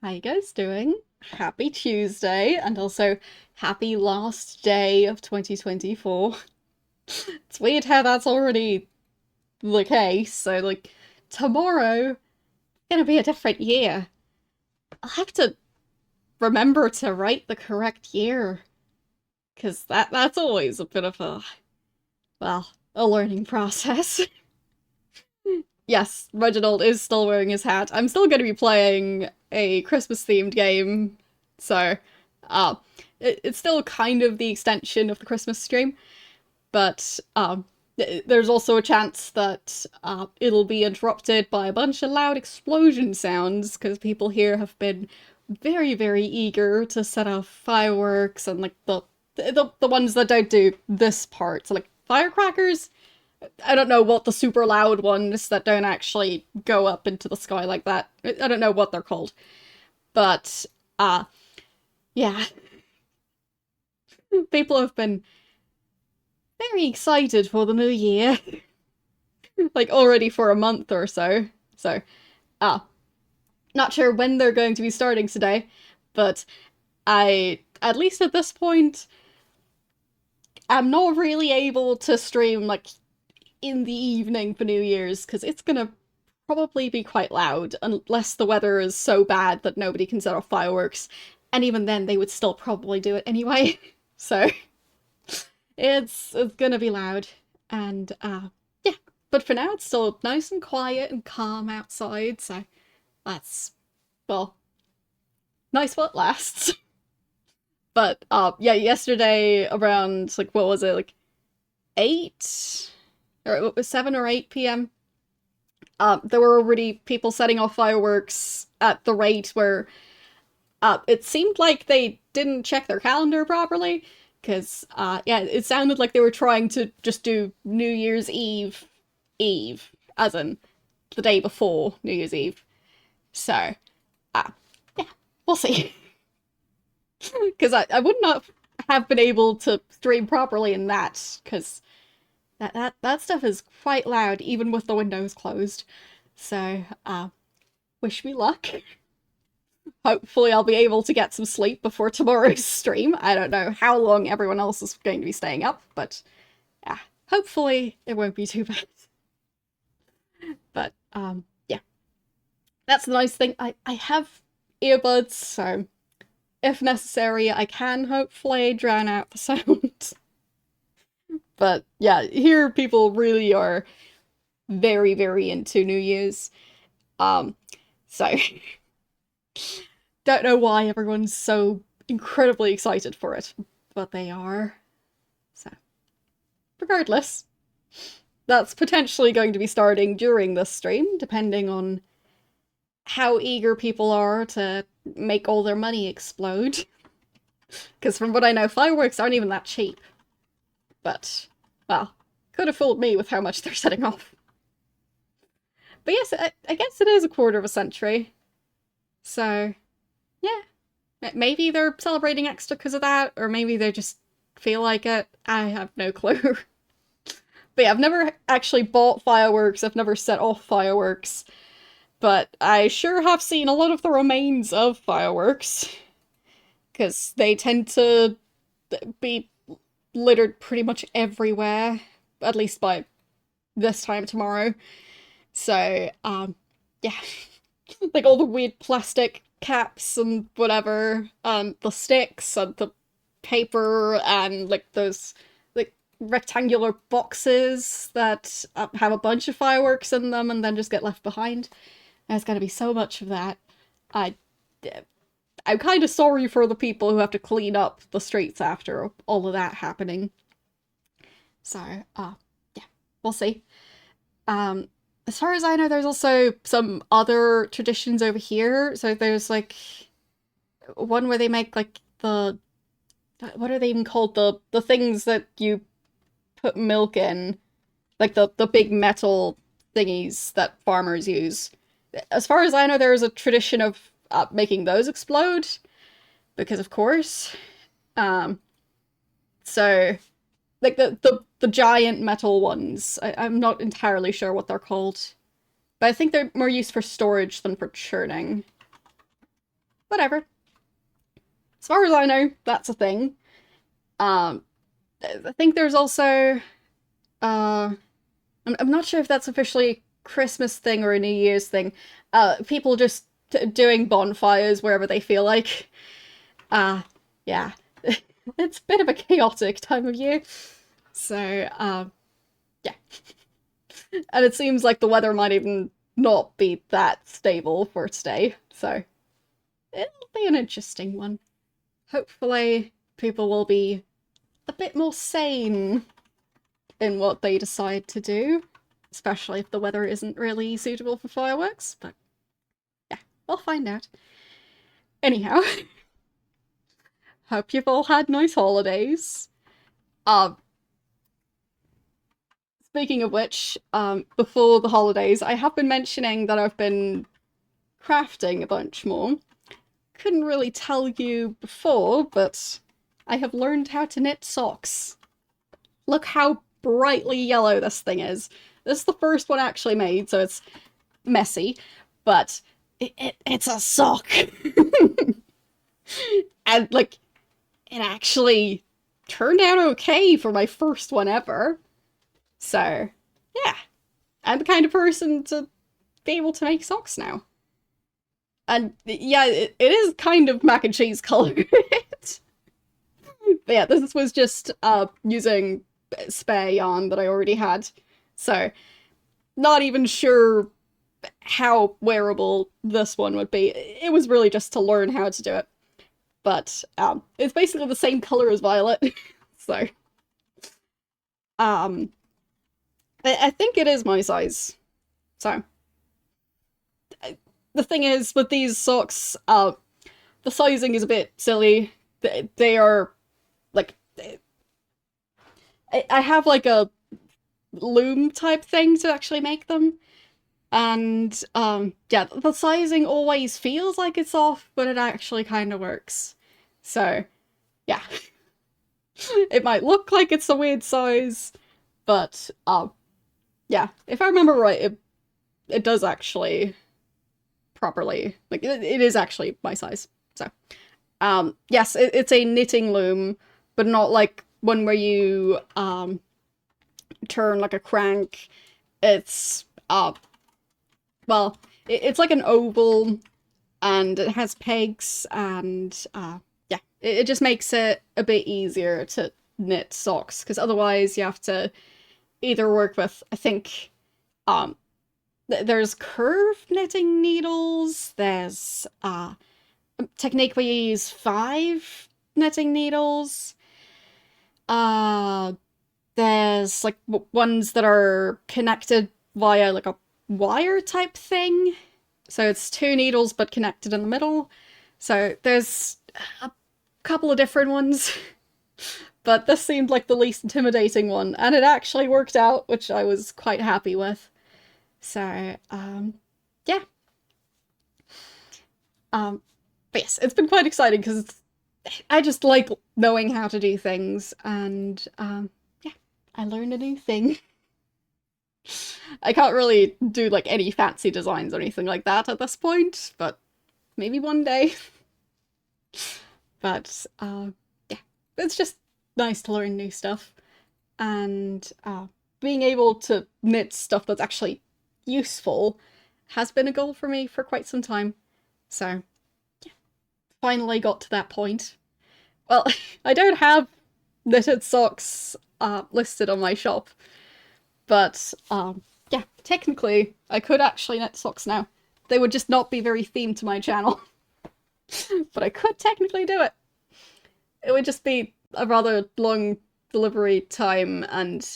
How you guys doing? Happy Tuesday, and also happy last day of 2024. It's weird how that's already the case, so tomorrow gonna be a different year. I'll have to remember to write the correct year, because that's always a bit of a learning process. Yes, Reginald is still wearing his hat. I'm still gonna be playing a Christmas themed game, so uh it's still kind of the extension of the Christmas stream, but there's also a chance that it'll be interrupted by a bunch of loud explosion sounds because people here have been very, very eager to set off fireworks and the ones that don't do this part. So like firecrackers, I don't know what the super loud ones that don't actually go up into the sky like that. I don't know what they're called. But yeah, people have been very excited for the new year. Like already for a month or so. So, uh, not sure when they're going to be starting today, but at least at this point, I'm not really able to stream like in the evening for New Year's because it's gonna probably be quite loud unless the weather is so bad that nobody can set off fireworks. And even then, they would still probably do it anyway. So it's gonna be loud, and yeah. But for now, it's still nice and quiet and calm outside. So that's well, nice while it lasts. But yeah, yesterday around like what was it like 8 or it was 7 or 8 p.m. There were already people setting off fireworks at the rate where it seemed like they didn't check their calendar properly. Because, yeah, it sounded like they were trying to just do New Year's Eve, as in the day before New Year's Eve. So, yeah, we'll see. Because I would not have been able to stream properly in that, because that stuff is quite loud, even with the windows closed. So, wish me luck. Hopefully I'll be able to get some sleep before tomorrow's stream. I don't know how long everyone else is going to be staying up, but yeah, hopefully it won't be too bad. But yeah, that's the nice thing. I have earbuds, so if necessary, I can hopefully drown out the sound. But yeah, here people really are very, very into New Year's. Um, so don't know why everyone's so incredibly excited for it, but they are. So, regardless, that's potentially going to be starting during this stream, depending on how eager people are to make all their money explode. Because from what I know, fireworks aren't even that cheap. But, well, could have fooled me with how much they're setting off. But yes, I guess it is a quarter of a century. So, yeah. Maybe they're celebrating extra because of that, or maybe they just feel like it. I have no clue. But yeah, I've never actually bought fireworks, I've never set off fireworks, but I sure have seen a lot of the remains of fireworks, because they tend to be littered pretty much everywhere, at least by this time tomorrow. So, yeah. Like all the weird plastic caps and whatever, the sticks and the paper and like those like rectangular boxes that have a bunch of fireworks in them and then just get left behind. There's gonna be so much of that. I, I'm kind of sorry for the people who have to clean up the streets after all of that happening. So, yeah, we'll see. Um, as far as I know, there's also some other traditions over here. So there's like one where they make like the what are they even called? The things that you put milk in, like the big metal thingies that farmers use. As far as I know, there is a tradition of making those explode because, of course. Um, so like the giant metal ones. I'm not entirely sure what they're called, but I think they're more used for storage than for churning. whatever. As far as I know, that's a thing. I think there's also, I'm not sure if that's officially a Christmas thing or a New Year's thing. People just doing bonfires wherever they feel like. Yeah. It's a bit of a chaotic time of year. So, yeah. And it seems like the weather might even not be that stable for today. So, it'll be an interesting one. Hopefully, people will be a bit more sane in what they decide to do, especially if the weather isn't really suitable for fireworks, but yeah, we'll find out. Anyhow, hope you've all had nice holidays. Uh, Speaking of which, before the holidays, I have been mentioning that I've been crafting a bunch more. Couldn't really tell you before, but I have learned how to knit socks. Look how brightly yellow this thing is. This is the first one I actually made, so it's messy, but it's a sock. And, like, it actually turned out okay for my first one ever. So, yeah. I'm the kind of person to be able to make socks now. And, yeah, it is kind of mac and cheese colored. But yeah, this was just using spare yarn that I already had. So, not even sure how wearable this one would be. It was really just to learn how to do it. But it's basically the same color as violet. So, I think it is my size. So, the thing is, with these socks, the sizing is a bit silly. They are, like, I have, like, a loom type thing to actually make them. And, yeah, the sizing always feels like it's off, but it actually kind of works. So, yeah. It might look like it's a weird size, but, yeah, if I remember right, it does actually properly, like, it is actually my size. So, yes, it's a knitting loom, but not like one where you, turn like a crank. It's, well, it's like an oval, and it has pegs, and, yeah, it just makes it a bit easier to knit socks, because otherwise you have to either work with, I think, there's curved knitting needles, there's, a technique where you use 5 knitting needles, there's, like, ones that are connected via, like, a wire type thing, so it's 2 needles but connected in the middle, so there's a couple of different ones. But this seemed like the least intimidating one, and it actually worked out, which I was quite happy with. So, yeah. But yes, it's been quite exciting because I just like knowing how to do things, and, yeah, I learned a new thing. I can't really do, like, any fancy designs or anything like that at this point, but maybe one day. But, yeah, it's just nice to learn new stuff, and being able to knit stuff that's actually useful has been a goal for me for quite some time. So, yeah, finally got to that point. Well, I don't have knitted socks listed on my shop, but yeah, technically I could actually knit socks now. They would just not be very themed to my channel. But I could technically do it. It would just be a rather long delivery time and,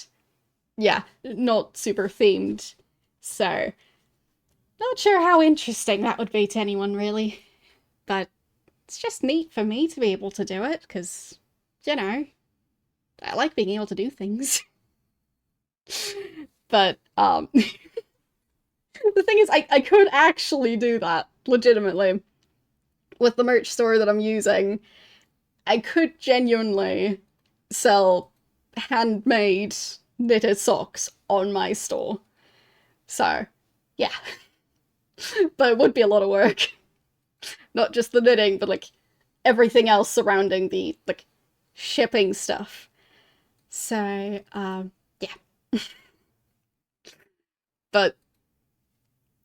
yeah, not super themed. So, not sure how interesting that would be to anyone, really. But it's just neat for me to be able to do it, because, you know, I like being able to do things. But, the thing is, I could actually do that, legitimately. With the merch store that I'm using, I could genuinely sell handmade knitted socks on my store. So, yeah. But it would be a lot of work. Not just the knitting, but like everything else surrounding the like shipping stuff. So, yeah. But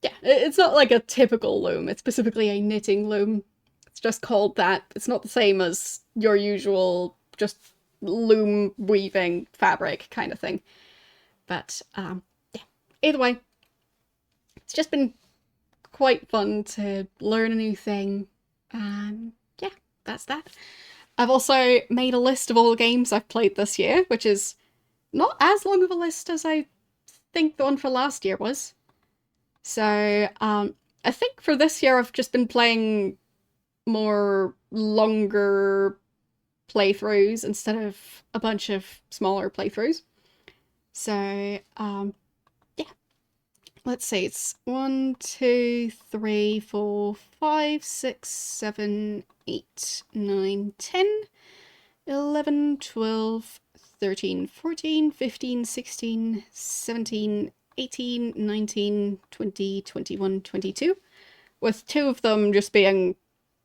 yeah, it's not like a typical loom. It's specifically a knitting loom. It's just called that. It's not the same as your usual just loom weaving fabric kind of thing. But yeah, either way, it's just been quite fun to learn a new thing. And yeah, that's that. I've also made a list of all the games I've played this year, which is not as long of a list as I think the one for last year was. So, I think for this year I've just been playing more longer playthroughs instead of a bunch of smaller playthroughs. So, yeah. Let's see, it's 1, 2, 3, 4, 5, 6, 7, 8, 9, 10, 11, 12, 13, 14, 15, 16, 17, 18, 19, 20, 21, 22, with 2 of them just being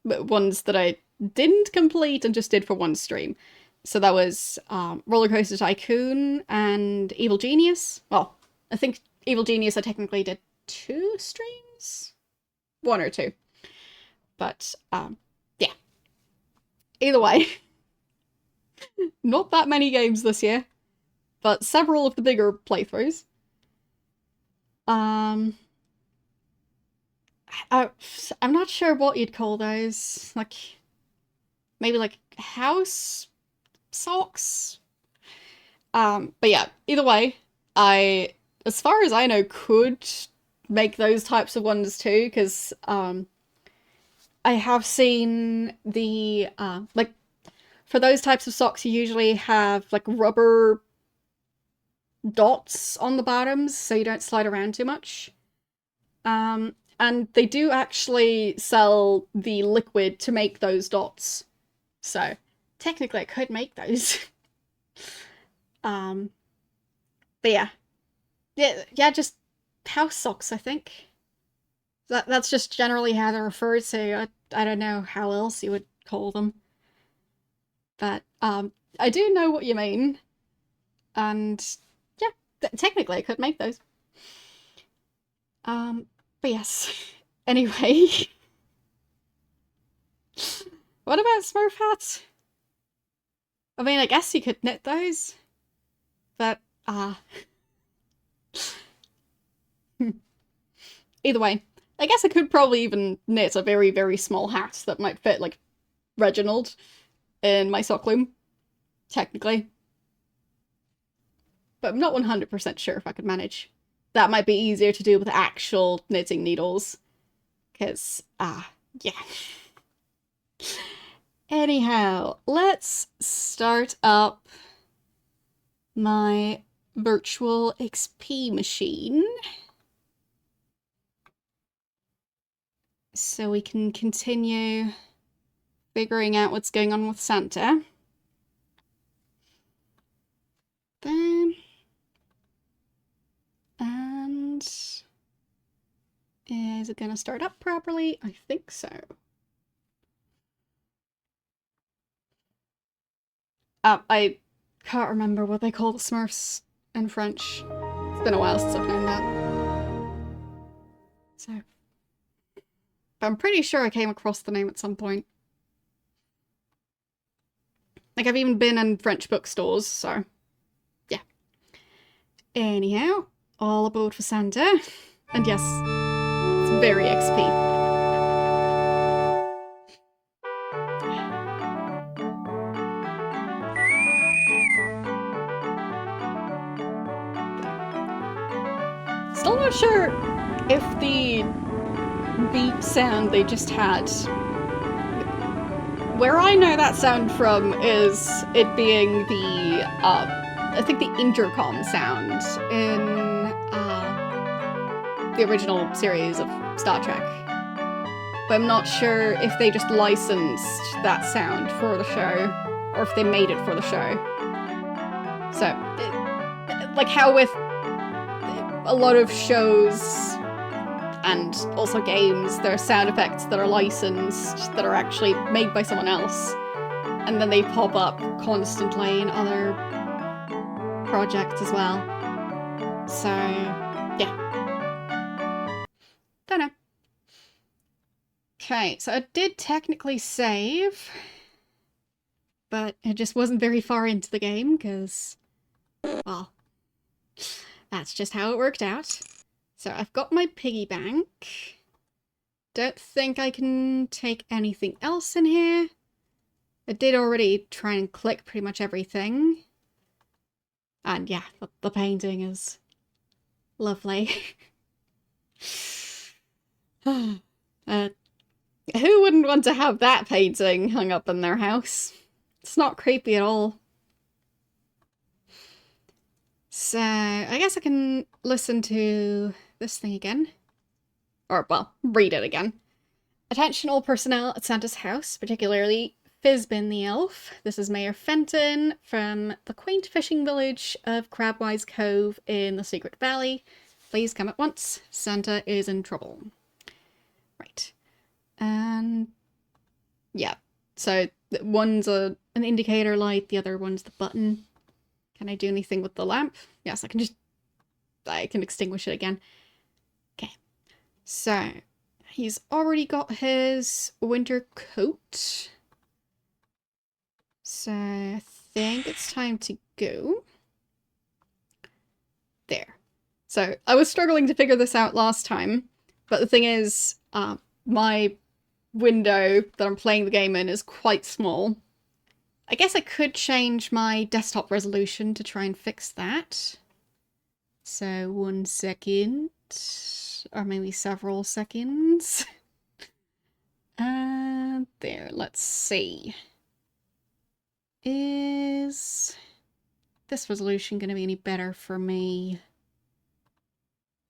ones that I didn't complete and just did for one stream. So that was Roller Coaster Tycoon and Evil Genius. Well, I think Evil Genius I technically did 2 streams? 1 or 2. But, yeah. Either way, not that many games this year, but several of the bigger playthroughs. I'm not sure what you'd call those. Like, maybe like house socks? But yeah, either way, I, as far as I know, could make those types of ones too, because I have seen the, like, for those types of socks, you usually have like rubber dots on the bottoms so you don't slide around too much. And they do actually sell the liquid to make those dots. So technically I could make those. But yeah. Yeah, just house socks, I think. That's just generally how they're referred to. I don't know how else you would call them. But I do know what you mean. And yeah, technically I could make those. But yes. Anyway. What about Smurf hats? I mean, I guess you could knit those. But, either way, I guess I could probably even knit a very, very small hat that might fit, like, Reginald in my sock loom. Technically. But I'm not 100% sure if I could manage. That might be easier to do with actual knitting needles. Because, yeah. Anyhow, let's start up my virtual XP machine. So we can continue figuring out what's going on with Santa. Then, and is it gonna start up properly? I think so. I can't remember what they call the Smurfs in French. It's been a while since I've known that. So, but I'm pretty sure I came across the name at some point. Like, I've even been in French bookstores, so yeah. Anyhow, all aboard for Santa. And yes, it's very XP. Still not sure if the beep sound they just had. Where I know that sound from is it being the, I think the intercom sound in the original series of Star Trek. But I'm not sure if they just licensed that sound for the show, or if they made it for the show. So, like how with a lot of shows, and also games, there are sound effects that are licensed, that are actually made by someone else, and then they pop up constantly in other projects as well. So, yeah. Don't know. Okay, so I did technically save, but it just wasn't very far into the game, because, well, that's just how it worked out. So I've got my piggy bank. Don't think I can take anything else in here. I did already try and click pretty much everything. And yeah, the painting is lovely. Who wouldn't want to have that painting hung up in their house? It's not creepy at all. So, I guess I can listen to this thing again. Or, well, read it again. Attention all personnel at Santa's house, particularly Fizbin the elf. This is Mayor Fenton from the quaint fishing village of Crabwise Cove in the Secret Valley. Please come at once. Santa is in trouble. Right. And yeah. So one's an indicator light, the other one's the button. Can I do anything with the lamp? Yes, I can extinguish it again. Okay. So he's already got his winter coat. So I think it's time to go. There. So I was struggling to figure this out last time, but the thing is, my window that I'm playing the game in is quite small. I guess I could change my desktop resolution to try and fix that. So 1 second, or maybe several seconds. And there, let's see. Is this resolution going to be any better for me?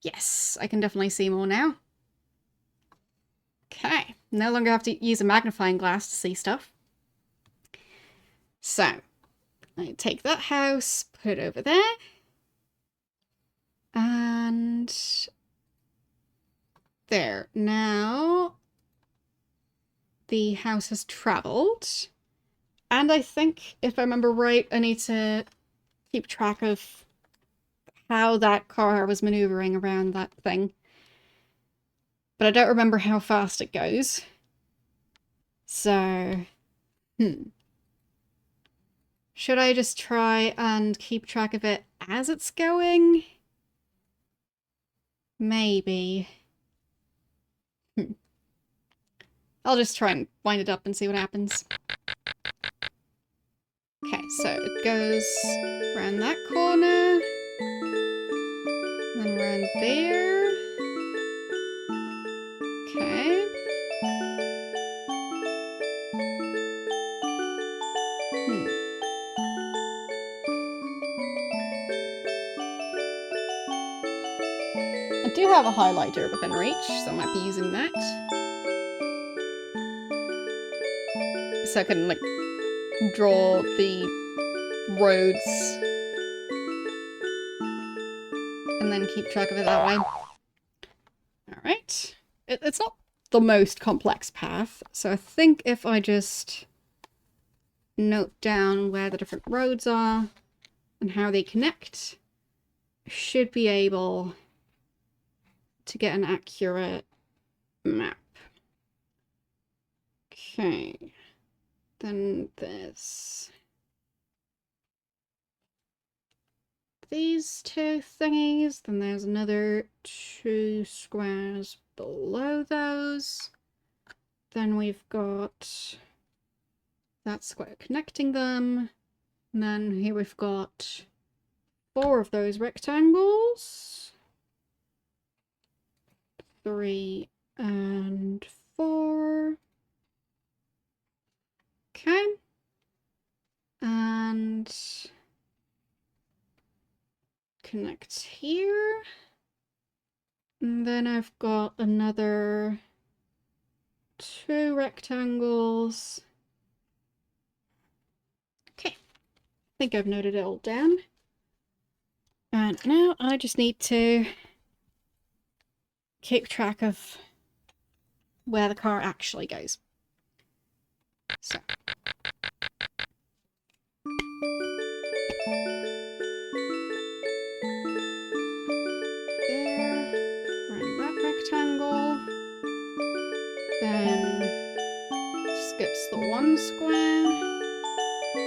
Yes, I can definitely see more now. Okay, no longer have to use a magnifying glass to see stuff. So, I take that house, put it over there. And there. Now the house has travelled. And I think, if I remember right, I need to keep track of how that car was maneuvering around that thing. But I don't remember how fast it goes. So, should I just try and keep track of it as it's going? Maybe. I'll just try and wind it up and see what happens. Okay, so it goes around that corner, and then around there. Okay. I do have a highlighter within reach, so I might be using that. So I can, like, draw the roads and then keep track of it that way. Alright. It's not the most complex path, so I think if I just note down where the different roads are and how they connect, I should be able to get an accurate map. Okay. Then there's these two thingies, then there's another 2 squares below those. Then we've got that square connecting them. And then here we've got 4 of those rectangles. 3 and 4. Okay. And connect here. And then I've got another 2 rectangles. Okay. I think I've noted it all down. And now I just need to keep track of where the car actually goes. So. There, around that rectangle. Then skips the one square,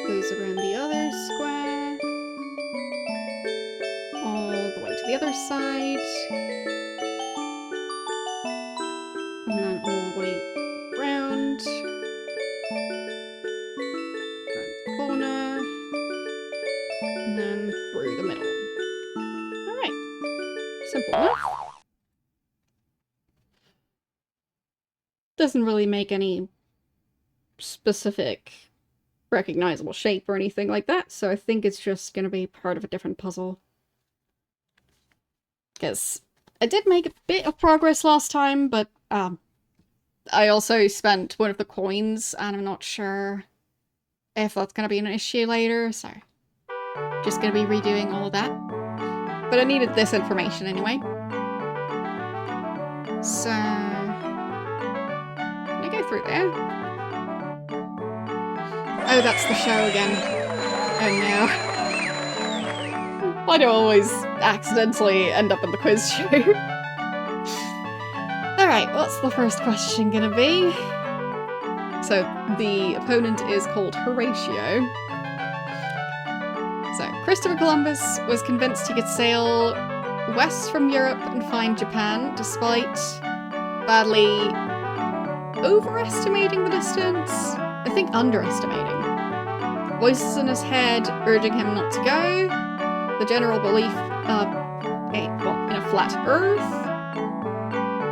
goes around the other square, all the way to the other side, and then all the way round the corner, and then through the middle. Alright, simple enough. Doesn't really make any specific recognizable shape or anything like that, so I think it's just gonna be part of a different puzzle. Because I did make a bit of progress last time, but I also spent one of the coins, and I'm not sure if that's gonna be an issue later, so just gonna be redoing all of that. But I needed this information anyway. So... can I go through there? Oh, that's the show again. Oh no. Why do I always accidentally end up in the quiz show? Alright, what's the first question gonna be? So, the opponent is called Horatio. So, Christopher Columbus was convinced he could sail west from Europe and find Japan, despite badly overestimating the distance? I think underestimating. Voices in his head urging him not to go. The general belief in a flat Earth.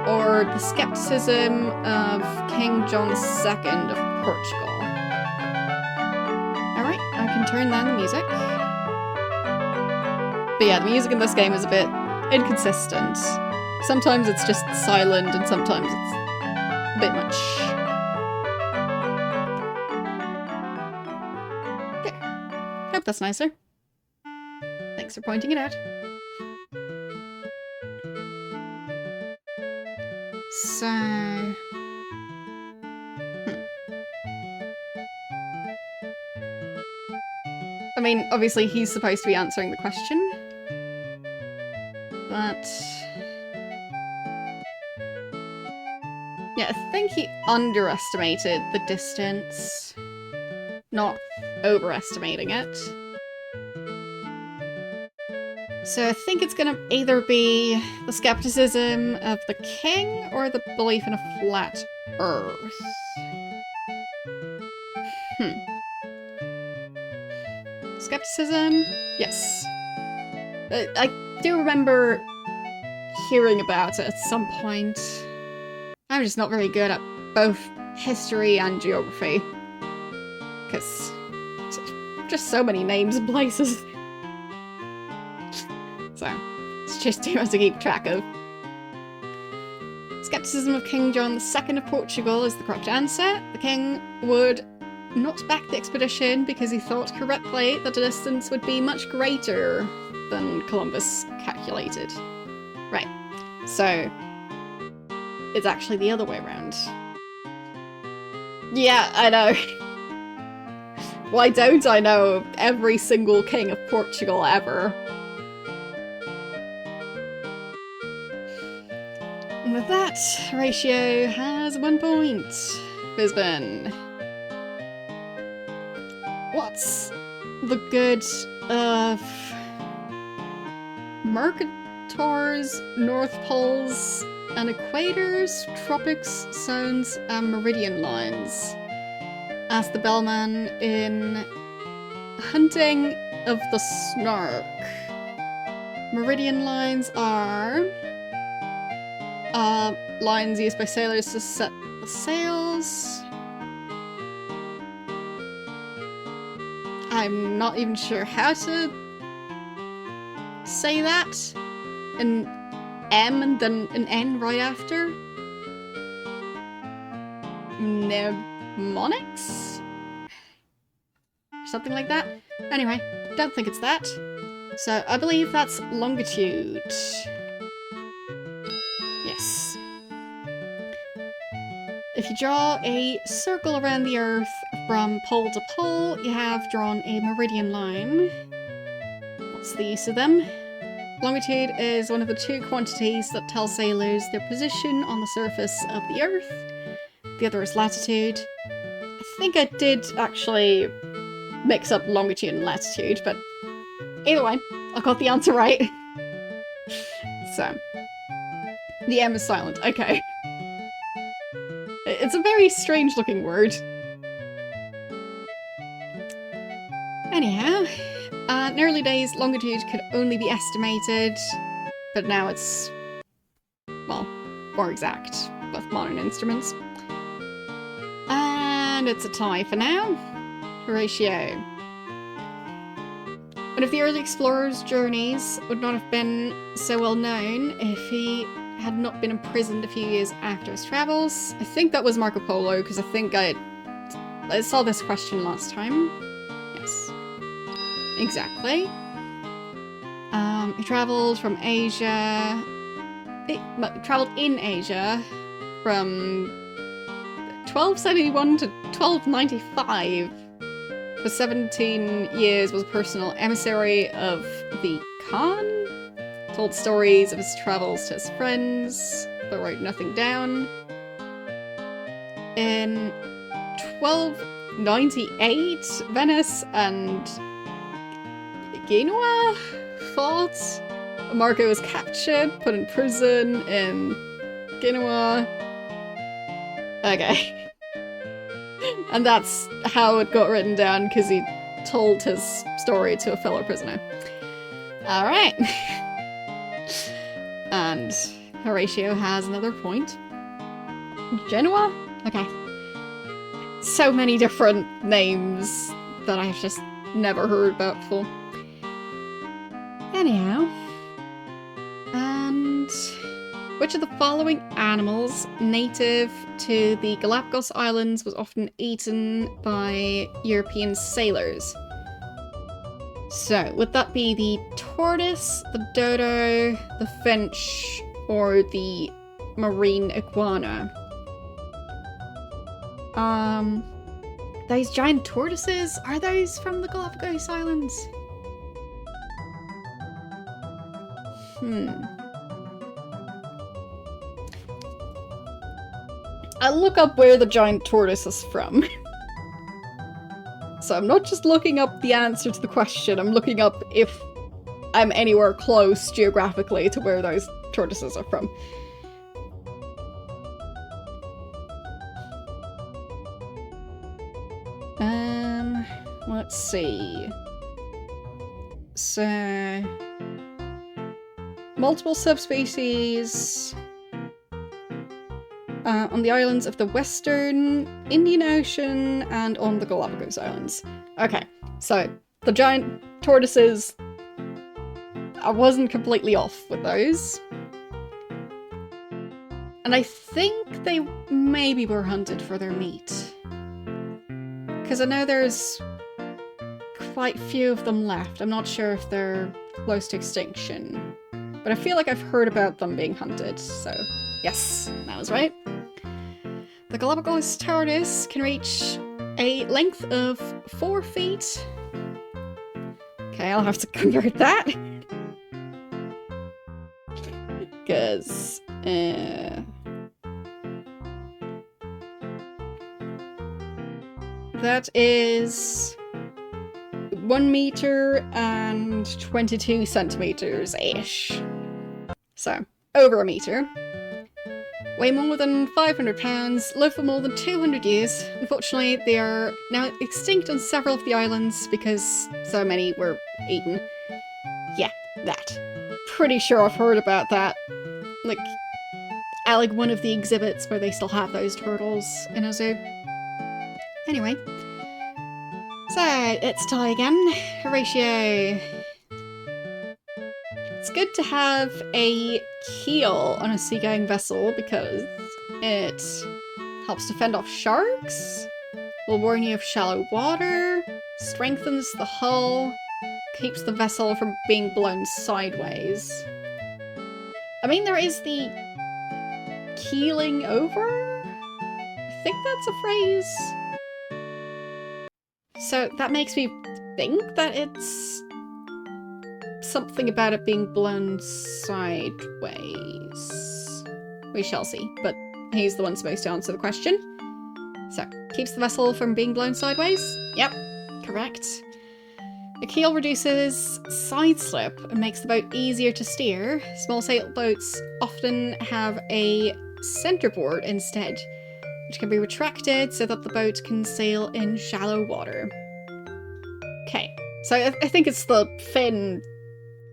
Or the skepticism of King John II of Portugal. Alright, I can turn down the music. But yeah, the music in this game is a bit inconsistent. Sometimes it's just silent and sometimes it's a bit much. There. Hope that's nicer. Thanks for pointing it out. So... I mean, obviously he's supposed to be answering the question. But... yeah, I think he underestimated the distance, not overestimating it. So I think it's gonna either be the skepticism of the king or the belief in a flat Earth. Skepticism? Yes. I do remember hearing about it at some point. I'm just not very good at both history and geography. Because just so many names and places. So, it's just too much to keep track of. Skepticism of King John II of Portugal is the correct answer. The king would not back the expedition because he thought correctly that the distance would be much greater than Columbus calculated. Right, so it's actually the other way around. Yeah, I know. Why don't I know every single king of Portugal ever? And with that, Horatio has 1 point. Bisbin. What's the good of Mercators, North Poles, and Equators, Tropics, Zones, and Meridian Lines? Asked the bellman in Hunting of the Snark. Meridian lines are lines used by sailors to set the sails. I'm not even sure how to say that. An M and then an N right after. Mnemonics? Something like that. Anyway, don't think it's that. So I believe that's longitude. Yes. If you draw a circle around the Earth from pole to pole, you have drawn a meridian line. What's the use of them? Longitude is one of the two quantities that tell sailors their position on the surface of the Earth. The other is latitude. I think I did actually mix up longitude and latitude, but either way, I got the answer right. So, the M is silent. Okay. It's a very strange looking word. Anyhow, in early days, longitude could only be estimated, but now it's, well, more exact with modern instruments. And it's a tie for now. Horatio. One of the early explorers' journeys would not have been so well known if he had not been imprisoned a few years after his travels. I think that was Marco Polo, because I think I saw this question last time. Yes. Exactly. He travelled from Asia... He travelled in Asia from 1271 to 1295. For 17 years was a personal emissary of the Khan. Told stories of his travels to his friends, but wrote nothing down. In 1298, Venice and Genoa fought. Marco was captured, put in prison in Genoa. Okay. And that's how it got written down, because he told his story to a fellow prisoner. Alright. And Horatio has another point. Genoa? Okay. So many different names that I've just never heard about before. Anyhow. And which of the following animals native to the Galapagos Islands was often eaten by European sailors? So, would that be the tortoise, the dodo, the finch, or the marine iguana? Those giant tortoises, are those from the Galapagos Islands? I'll look up where the giant tortoise is from. So I'm not just looking up the answer to the question, I'm looking up if I'm anywhere close geographically to where those tortoises are from. Let's see. So... multiple subspecies... on the islands of the Western Indian Ocean and on the Galapagos Islands. Okay, so the giant tortoises, I wasn't completely off with those. And I think they maybe were hunted for their meat. Because I know there's quite few of them left. I'm not sure if they're close to extinction. But I feel like I've heard about them being hunted, so yes, that was right. The Galapagos tortoise can reach a length of 4 feet. Okay, I'll have to convert that. Because, that is 1 meter and 22 centimeters-ish. So, over a meter. Weigh more than 500 pounds, live for more than 200 years. Unfortunately, they are now extinct on several of the islands because so many were eaten. Yeah, that. Pretty sure I've heard about that. Like, at like one of the exhibits where they still have those turtles in a zoo. Anyway. So, it's tie again. Horatio. It's good to have a keel on a seagoing vessel because it helps to fend off sharks, will warn you of shallow water, strengthens the hull, keeps the vessel from being blown sideways. I mean, there is the keeling over think that's a phrase. So that makes me think that it's something about it being blown sideways. We shall see, but he's the one supposed to answer the question. So, keeps the vessel from being blown sideways? Yep, correct. The keel reduces side slip and makes the boat easier to steer. Small sailboats often have a centerboard instead, which can be retracted so that the boat can sail in shallow water. Okay, so I think it's the fin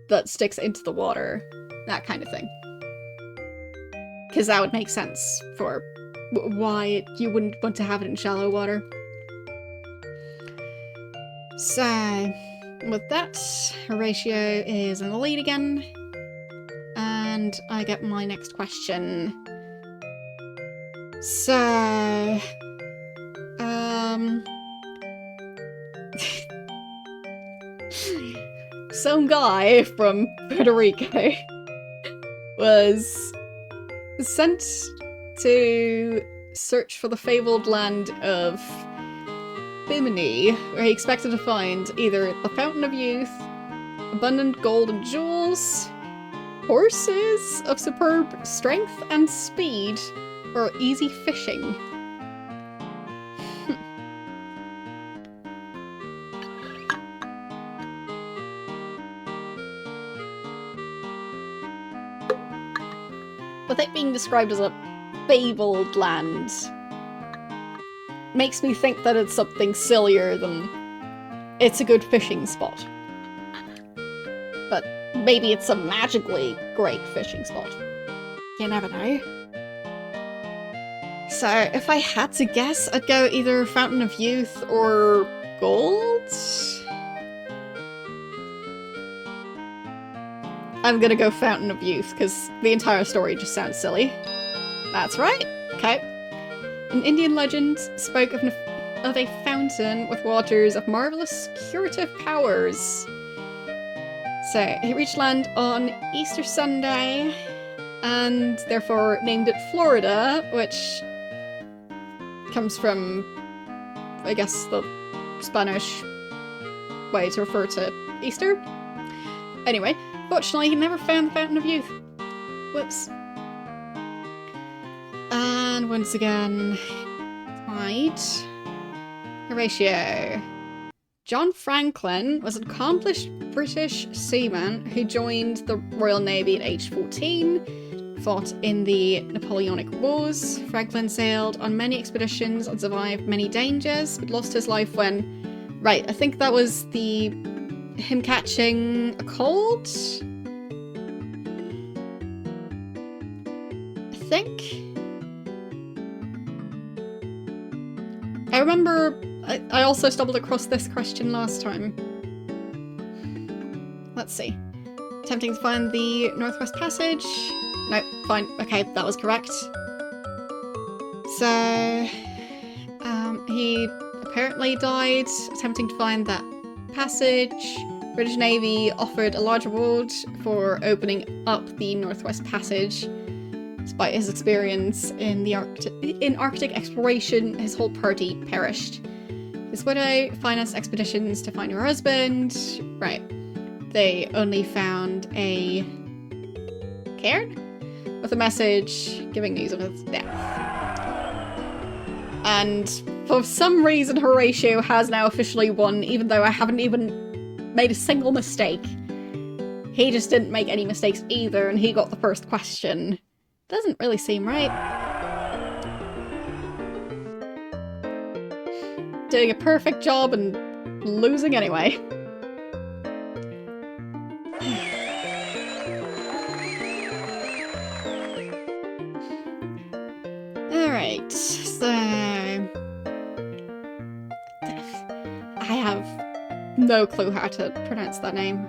that sticks into the water, that kind of thing. Because that would make sense for why you wouldn't want to have it in shallow water. So, with that, Horatio is in the lead again. And I get my next question. So... some guy from Puerto Rico was sent to search for the fabled land of Bimini, where he expected to find either the Fountain of Youth, abundant gold and jewels, horses of superb strength and speed, or easy fishing. With it being described as a fabled land, makes me think that it's something sillier than it's a good fishing spot. But maybe it's a magically great fishing spot. You never know. So if I had to guess, I'd go either Fountain of Youth or Gold? I'm gonna go Fountain of Youth, because the entire story just sounds silly. That's right. Okay. An Indian legend spoke of a fountain with waters of marvelous curative powers. So, he reached land on Easter Sunday, and therefore named it Florida, which comes from, I guess, the Spanish way to refer to Easter. Anyway, fortunately, he never found the Fountain of Youth. Whoops. And once again, tied. Horatio. John Franklin was an accomplished British seaman who joined the Royal Navy at age 14, fought in the Napoleonic Wars. Franklin sailed on many expeditions and survived many dangers, but lost his life when... Right, I think that was him catching a cold? I think? I remember I also stumbled across this question last time. Let's see. Attempting to find the Northwest Passage. No, fine. Okay, that was correct. So, he apparently died attempting to find that passage. British Navy offered a large reward for opening up the Northwest Passage. Despite his experience in Arctic exploration, his whole party perished. His widow financed expeditions to find her husband. Right. They only found a cairn with a message giving news of his death. And for some reason, Horatio has now officially won, even though I haven't even made a single mistake. He just didn't make any mistakes either, and he got the first question. Doesn't really seem right. Doing a perfect job and losing anyway. Alright, so... I have no clue how to pronounce that name.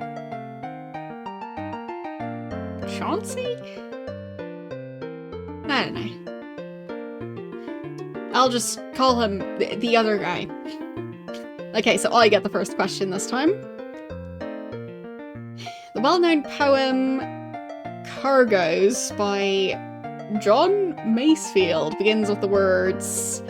Chauncey? I don't know. I'll just call him the other guy. Okay, so I get the first question this time. The well-known poem Cargoes by John Masefield begins with the words...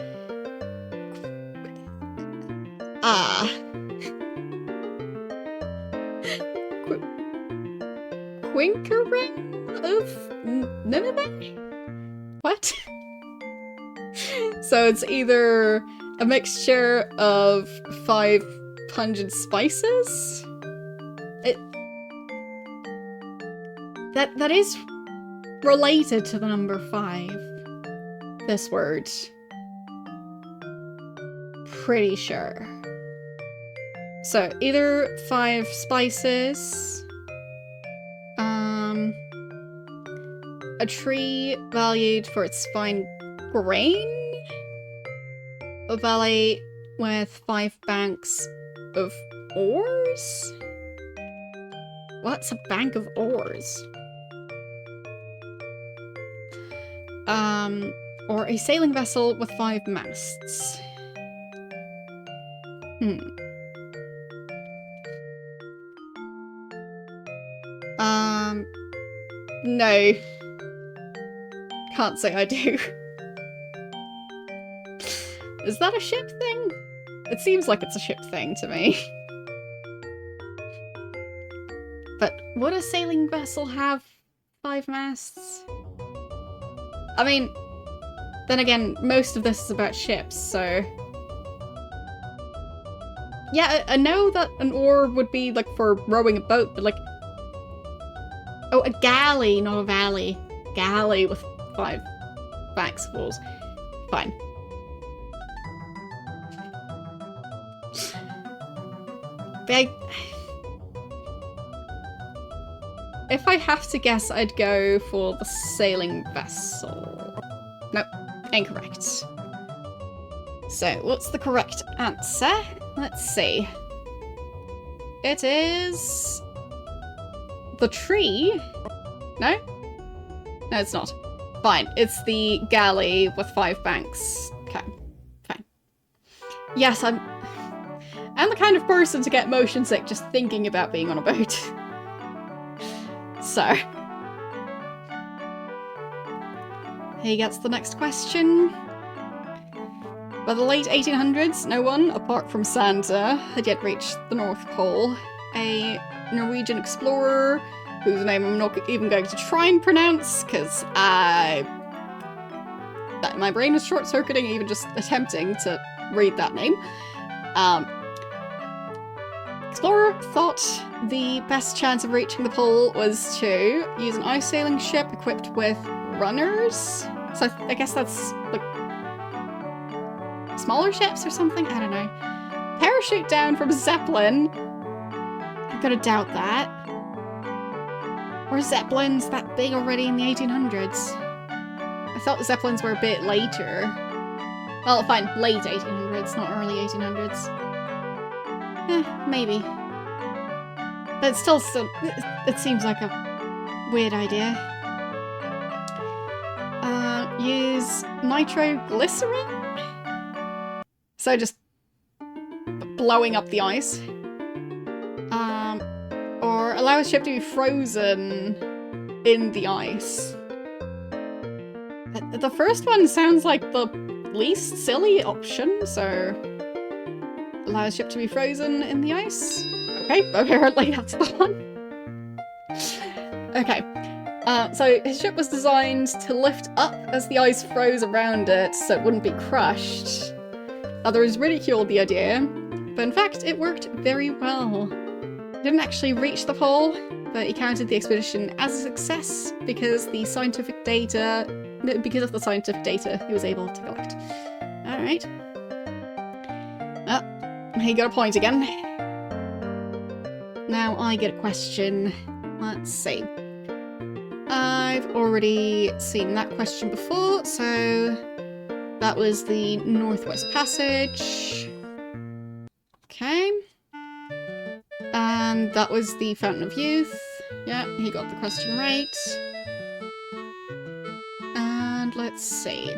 Quinkering of Nineveh? What? So it's either a mixture of 5 pungent spices? That is related to the number 5. This word. Pretty sure. So either 5 spices, a tree valued for its fine grain, a valley with 5 banks of ores? What's a bank of ores? Or a sailing vessel with 5 masts. No. Can't say I do. Is that a ship thing? It seems like it's a ship thing to me. But would a sailing vessel have 5 masts? I mean, then again, most of this is about ships, so... Yeah, I know that an oar would be, like, for rowing a boat, but, like... Oh, a galley, not a valley. Galley with 5 banks of oars. Fine. But if I have to guess, I'd go for the sailing vessel. Nope, incorrect. So, what's the correct answer? Let's see. It is... the tree? No? No, it's not. Fine, it's the galley with 5 banks. Okay, fine. Yes, I'm the kind of person to get motion sick just thinking about being on a boat. So. He gets the next question. By the late 1800s, no one, apart from Santa, had yet reached the North Pole. A Norwegian explorer, whose name I'm not even going to try and pronounce, because my brain is short-circuiting even just attempting to read that name. Explorer thought the best chance of reaching the pole was to use an ice sailing ship equipped with runners. So I guess that's like smaller ships or something? I don't know. Parachute down from a Zeppelin. I'm gonna doubt that. Were Zeppelins that big already in the 1800s? I thought the Zeppelins were a bit later. Well, fine, late 1800s, not early 1800s. Maybe. But still, it seems like a weird idea. Use nitroglycerin? So just blowing up the ice. Or allow a ship to be frozen in the ice. The first one sounds like the least silly option, so... Allow a ship to be frozen in the ice? Okay, apparently that's the one. Okay. So his ship was designed to lift up as the ice froze around it so it wouldn't be crushed. Others ridiculed the idea, but in fact it worked very well. He didn't actually reach the pole, but he counted the expedition as a success because of the scientific data he was able to collect. Alright. He got a point again. Now I get a question. Let's see. I've already seen that question before, so that was the Northwest Passage. Okay. And that was the Fountain of Youth. Yeah, he got the question right. And let's see.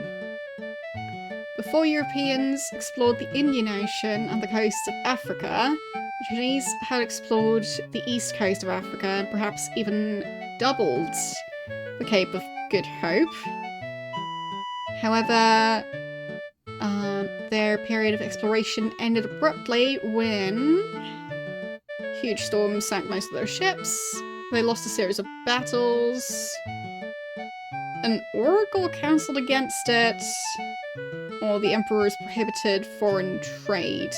Before Europeans explored the Indian Ocean and the coasts of Africa, the Chinese had explored the east coast of Africa and perhaps even doubled the Cape of Good Hope. However, their period of exploration ended abruptly when huge storms sank most of their ships. They lost a series of battles. An oracle counseled against it, or the emperor's prohibited foreign trade.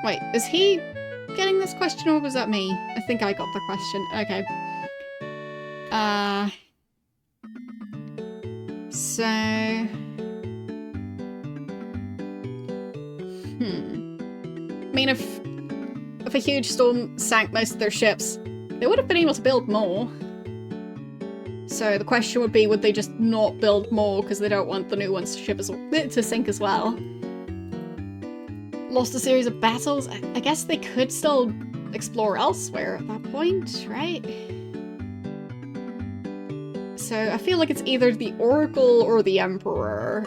Wait, is he getting this question or was that me? I think I got the question. Okay. So... I mean, if a huge storm sank most of their ships, they would have been able to build more. So the question would be, would they just not build more because they don't want the new ones to sink as well? Lost a series of battles? I guess they could still explore elsewhere at that point, right? So I feel like it's either the Oracle or the Emperor.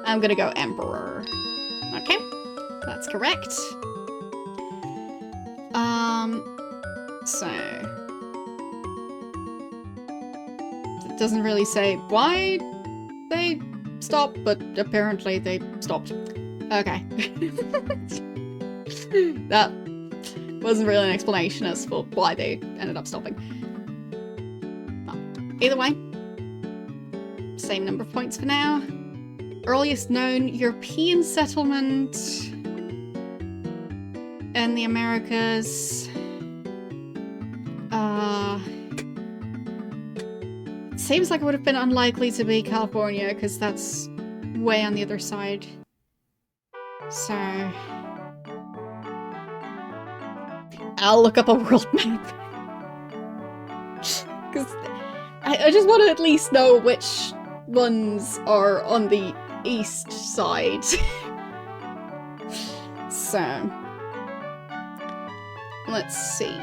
I'm gonna go Emperor. Okay, that's correct. So... it doesn't really say why they stopped, but apparently they stopped. Okay. That wasn't really an explanation as for why they ended up stopping. Either way, same number of points for now. Earliest known European settlement in the Americas. It seems like it would have been unlikely to be California because that's way on the other side. So... I'll look up a world map. Because I just want to at least know which ones are on the east side. So... let's see.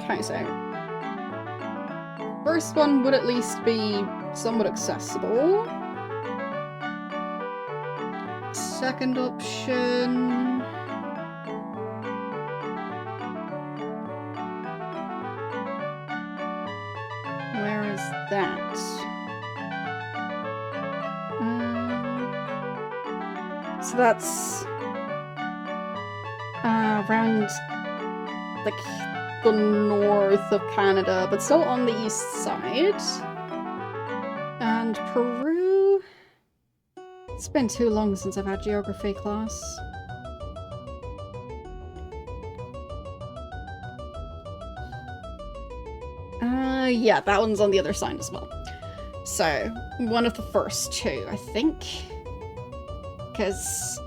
Okay, so first one would at least be somewhat accessible. Second option... where is that? So that's around like the north of Canada, but still on the east side. And Peru... it's been too long since I've had geography class. Yeah, that one's on the other side as well. So, one of the first two, I think. Because...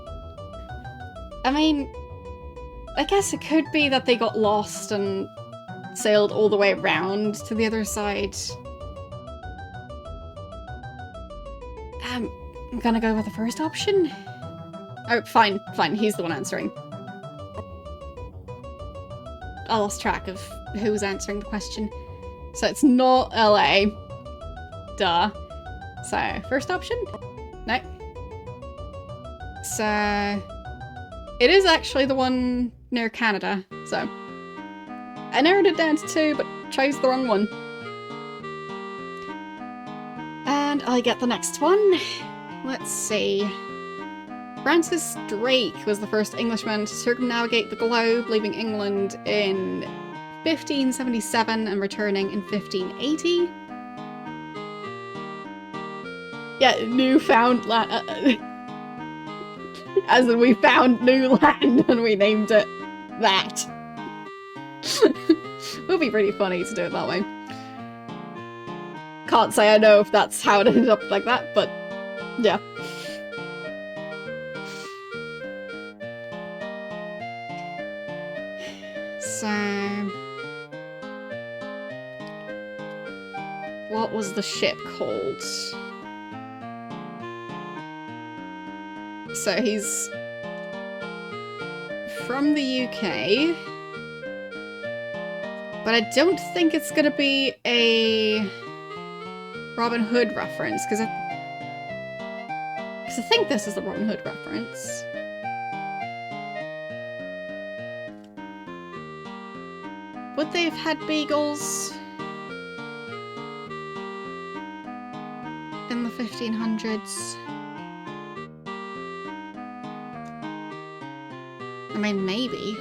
I mean... I guess it could be that they got lost and sailed all the way around to the other side. I'm gonna go with the first option. Oh, fine, he's the one answering. I lost track of who was answering the question. So it's not LA. Duh. So, first option? No. So... it is actually the one near Canada, so... I narrowed it down to 2, but chose the wrong one. And I get the next one. Let's see. Francis Drake was the first Englishman to circumnavigate the globe, leaving England in 1577 and returning in 1580. Yeah, Newfoundland. As in we found new land and we named it that. It would be pretty funny to do it that way. Can't say I know if that's how it ended up like that, but yeah. So... what was the ship called? So he's from the UK. But I don't think it's gonna be a Robin Hood reference, because I think this is the Robin Hood reference. Would they have had beagles in the 1500s? I mean, maybe.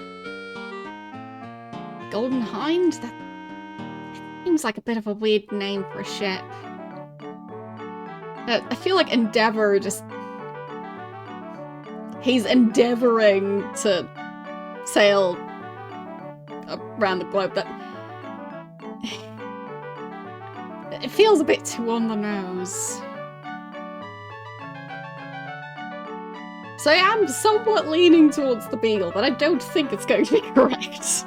Golden Hind? That seems like a bit of a weird name for a ship. I feel like Endeavour just... He's endeavouring to sail around the globe. That it feels a bit too on the nose. So I am somewhat leaning towards the Beagle, but I don't think it's going to be correct.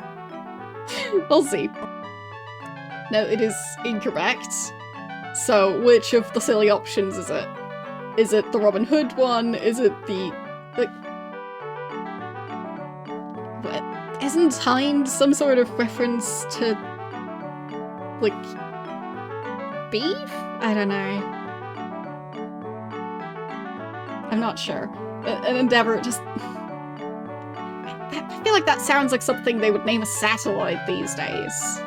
We'll see. No, it is incorrect. So which of the silly options is it? Is it the Robin Hood one? Is it the... Isn't Hind some sort of reference to... like... beef? I don't know. I'm not sure. An Endeavour just... I feel like that sounds like something they would name a satellite these days.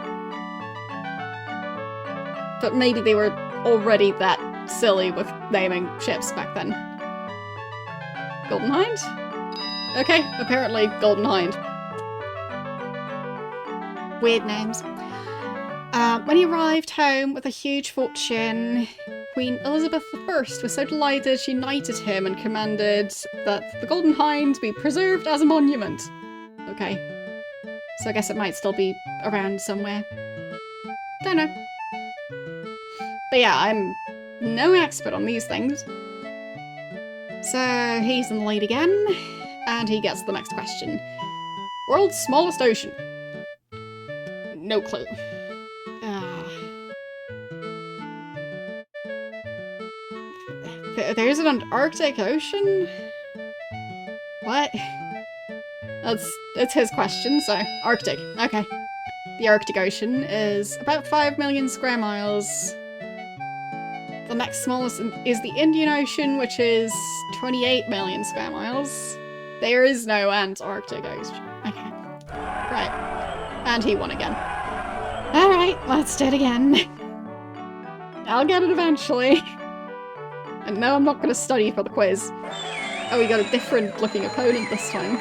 But maybe they were already that silly with naming ships back then. Golden Hind? Okay, apparently Golden Hind. Weird names. When he arrived home with a huge fortune, Queen Elizabeth I was so delighted she knighted him and commanded that the Golden Hind be preserved as a monument. Okay. So I guess it might still be around somewhere. Don't know. But yeah, I'm no expert on these things. So he's in the lead again, and he gets the next question. World's smallest ocean. No clue. There's an Antarctic Ocean? What? It's his question, so Arctic. Okay. The Arctic Ocean is about 5 million square miles. The next smallest is the Indian Ocean, which is 28 million square miles. There is no Antarctic Ocean. Okay. Right. And he won again. Alright, let's do it again. I'll get it eventually. And no, I'm not going to study for the quiz. Oh, we got a different looking opponent this time.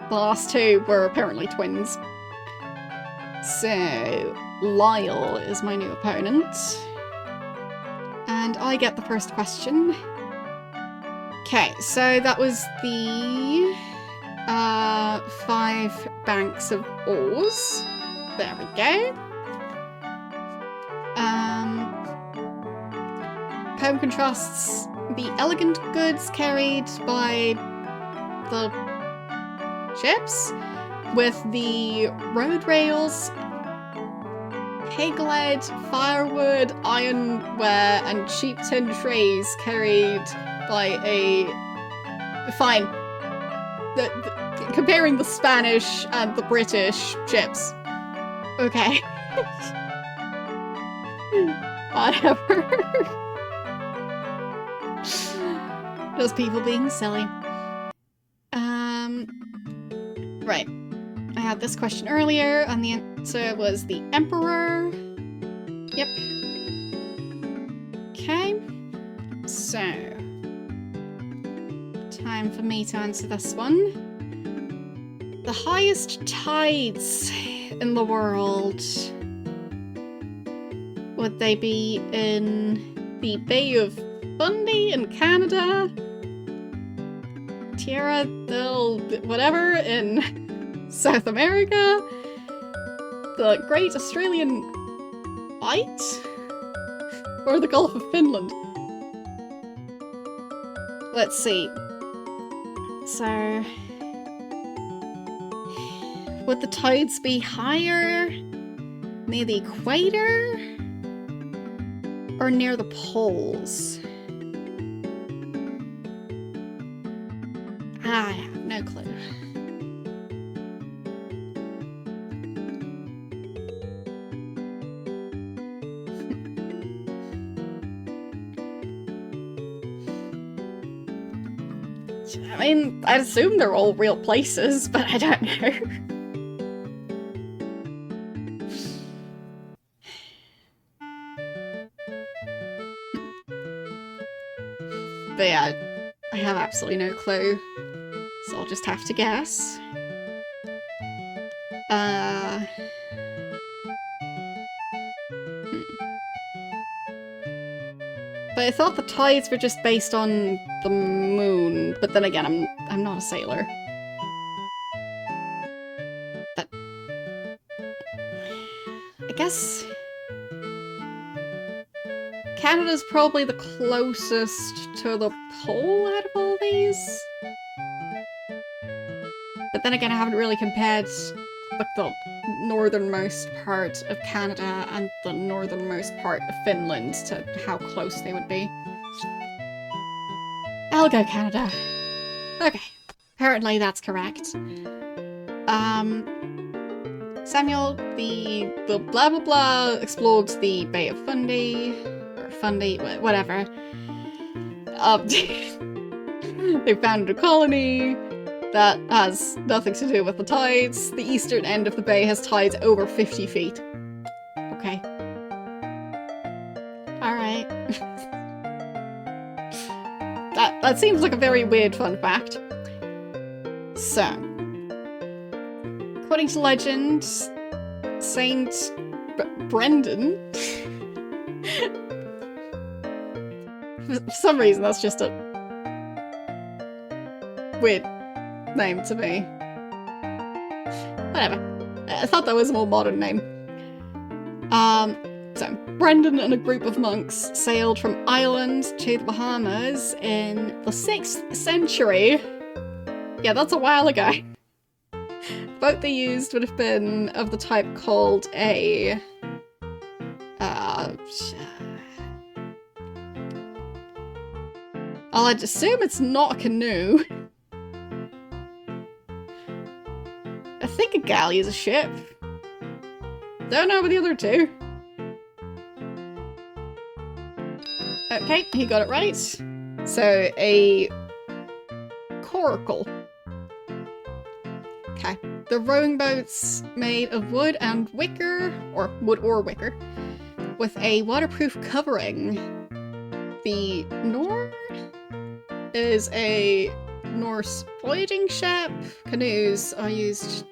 The last two were apparently twins. So, Lyle is my new opponent. And I get the first question. Okay, so that was the 5 banks of oars. There we go. Poem contrasts the elegant goods carried by the ships with the road rails, peg-lead, firewood, ironware, and cheap tin trays carried by a... Fine. Comparing the Spanish and the British ships. Okay. Whatever. Just people being silly. Right. I had this question earlier, and the answer was the Emperor. Yep. Okay. So, time for me to answer this one. The highest tides in the world. Would they be in the Bay of Fundy in Canada? Tierra del whatever in South America? The Great Australian Bight? Or the Gulf of Finland? Let's see. So... would the tides be higher near the equator? Or near the poles? I have no clue. I mean, I'd assume they're all real places, but I don't know. But yeah, I have absolutely no clue, so I'll just have to guess. But I thought the tides were just based on the moon, but then again, I'm not a sailor. But I guess Canada's probably the closest to the pole out of all these. But then again, I haven't really compared like the northernmost part of Canada and the northernmost part of Finland to how close they would be. I'll go Canada. Okay, apparently that's correct. Samuel, the blah blah blah explored the Bay of Fundy, or Fundy, whatever. They founded a colony that has nothing to do with the tides. The eastern end of the bay has tides over 50 feet. Okay. Alright. That seems like a very weird fun fact. So, according to legend, Saint Brendan... For some reason, that's just a weird name to me. Whatever. I thought that was a more modern name. So, Brendan and a group of monks sailed from Ireland to the Bahamas in the 6th century. Yeah, that's a while ago. The boat they used would have been of the type called a... I'd assume it's not a canoe. I think a galley is a ship. Don't know about the other two. Okay, he got it right. So, a coracle. Okay. The rowing boats made of wood and wicker, or wood or wicker, with a waterproof covering. The Nord is a Norse voyaging ship. Canoes are used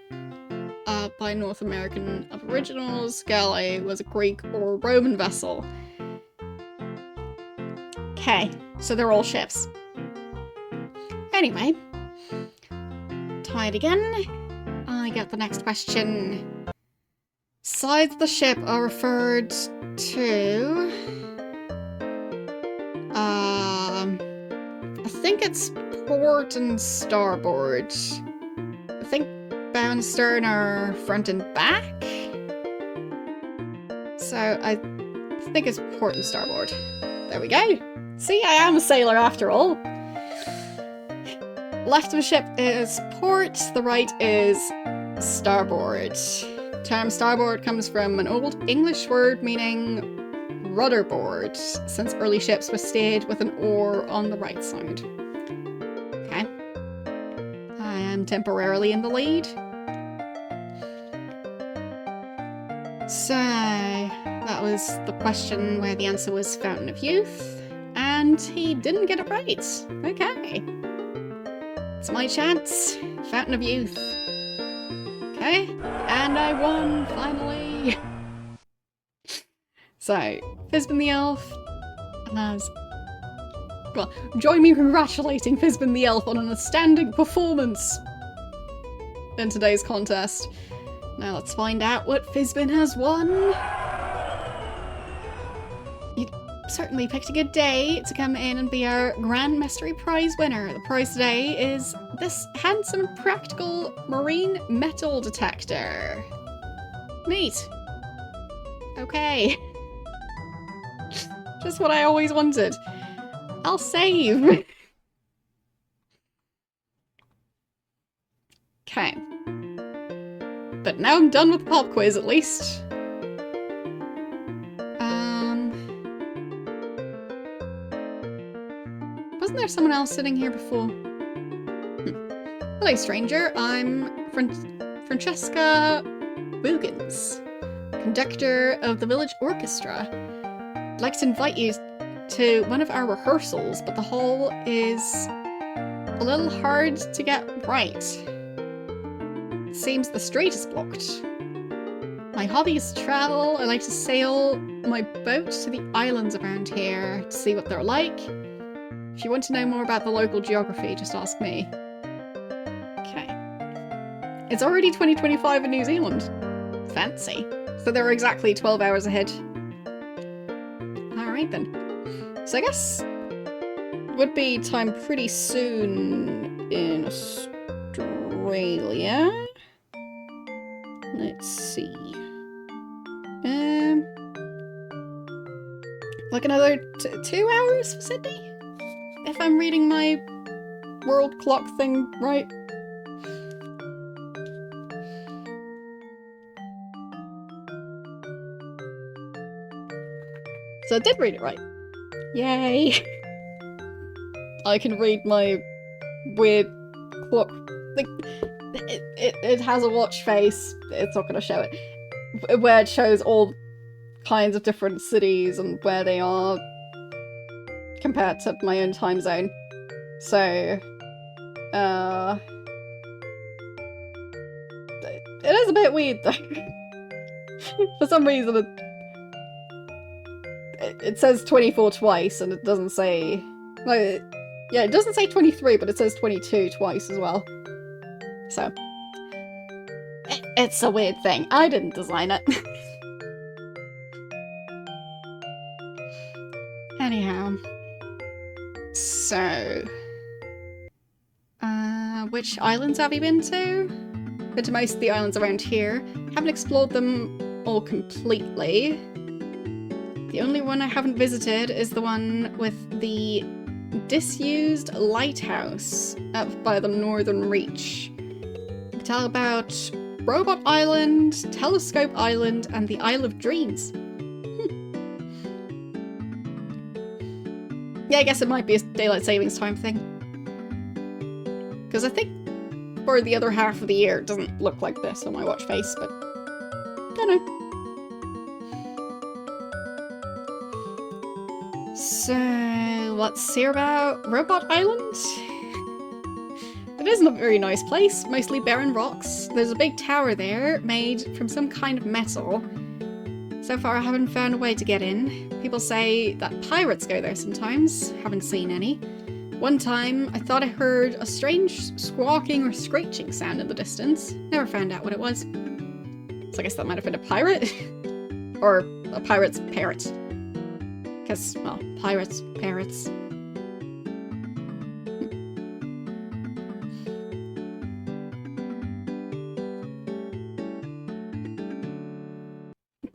by North American Aboriginals. Galley was a Greek or Roman vessel. Okay, so they're all ships. Anyway, tied again. I get the next question. Sides of the ship are referred to... I think it's port and starboard. I think bow and stern are front and back. So I think it's port and starboard. There we go. See, I am a sailor after all. Left of the ship is port, the right is starboard. The term starboard comes from an old English word meaning rudderboard, since early ships were steered with an oar on the right side. Okay. I am temporarily in the lead. So, that was the question where the answer was Fountain of Youth, and he didn't get it right. Okay. It's my chance. Fountain of Youth. Okay. And I won, finally. So, Fizbin the Elf has... Well, join me in congratulating Fizbin the Elf on an outstanding performance in today's contest. Now let's find out what Fizbin has won. You certainly picked a good day to come in and be our Grand Mystery Prize winner. The prize today is this handsome practical marine metal detector. Neat. Okay. Just what I always wanted. I'll save. Okay. But now I'm done with the pop quiz, at least. Wasn't there someone else sitting here before? Hello, stranger. I'm Francesca Boogans, conductor of the village orchestra. I'd like to invite you to one of our rehearsals, but the hall is a little hard to get right. It seems the street is blocked. My hobby is travel. I like to sail my boat to the islands around here to see what they're like. If you want to know more about the local geography, just ask me. Okay. It's already 2025 in New Zealand. Fancy. So they're exactly 12 hours ahead. Alright then. So I guess it would be time pretty soon in Australia. Let's see. Like another 2 hours for Sydney? If I'm reading my world clock thing right. So I did read it right. Yay! I can read my weird clock. Like, it has a watch face. It's not gonna show it. Where it shows all kinds of different cities and where they are compared to my own time zone. So, it is a bit weird though. For some reason it says 24 twice and it doesn't say... Like, yeah, it doesn't say 23, but it says 22 twice as well. So, it's a weird thing. I didn't design it. Anyhow. So... which islands have you been to? Been to most of the islands around here. Haven't explored them all completely. The only one I haven't visited is the one with the disused lighthouse up by the Northern Reach. I can tell about Robot Island, Telescope Island, and the Isle of Dreams. Yeah, I guess it might be a daylight savings time thing. Because I think for the other half of the year it doesn't look like this on my watch face, but I don't know. So, let's hear about Robot Island? It isn't a very nice place, mostly barren rocks. There's a big tower there, made from some kind of metal. So far I haven't found a way to get in. People say that pirates go there sometimes, haven't seen any. One time I thought I heard a strange squawking or screeching sound in the distance. Never found out what it was. So I guess that might have been a pirate? Or a pirate's parrot. Because, well, pirates, parrots.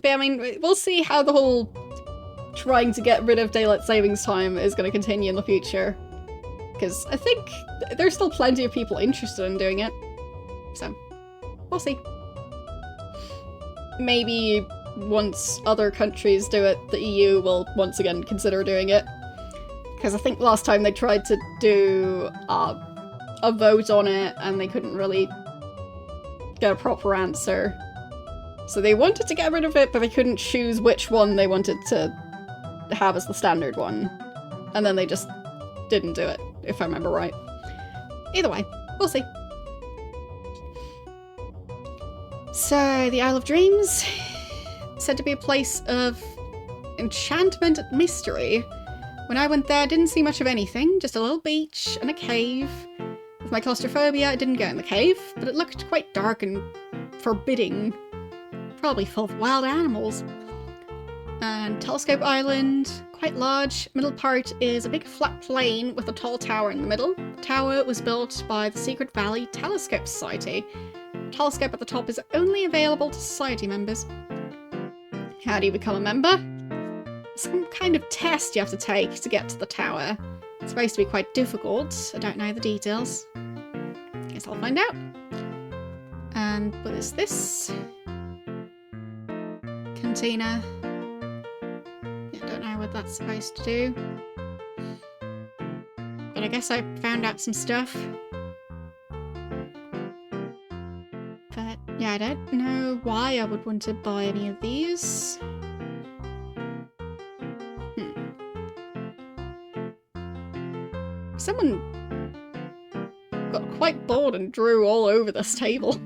But I mean, we'll see how the whole trying to get rid of daylight savings time is going to continue in the future. Because I think there's still plenty of people interested in doing it. So, we'll see. Maybe once other countries do it, the EU will once again consider doing it. Because I think last time they tried to do a vote on it and they couldn't really get a proper answer. So they wanted to get rid of it, but they couldn't choose which one they wanted to have as the standard one. And then they just didn't do it, if I remember right. Either way, we'll see. So, the Isle of Dreams, said to be a place of enchantment and mystery. When I went there, I didn't see much of anything, just a little beach and a cave. With my claustrophobia, I didn't go in the cave, but it looked quite dark and forbidding. Probably full of wild animals. And Telescope Island, quite large. Middle part is a big flat plain with a tall tower in the middle. The tower was built by the Secret Valley Telescope Society. The telescope at the top is only available to society members. How do you become a member? Some kind of test you have to take to get to the tower. It's supposed to be quite difficult. I don't know the details. Guess I'll find out. And what is this? Cantina. I don't know what that's supposed to do. But I guess I found out some stuff. Yeah, I don't know why I would want to buy any of these. Someone got quite bored and drew all over this table.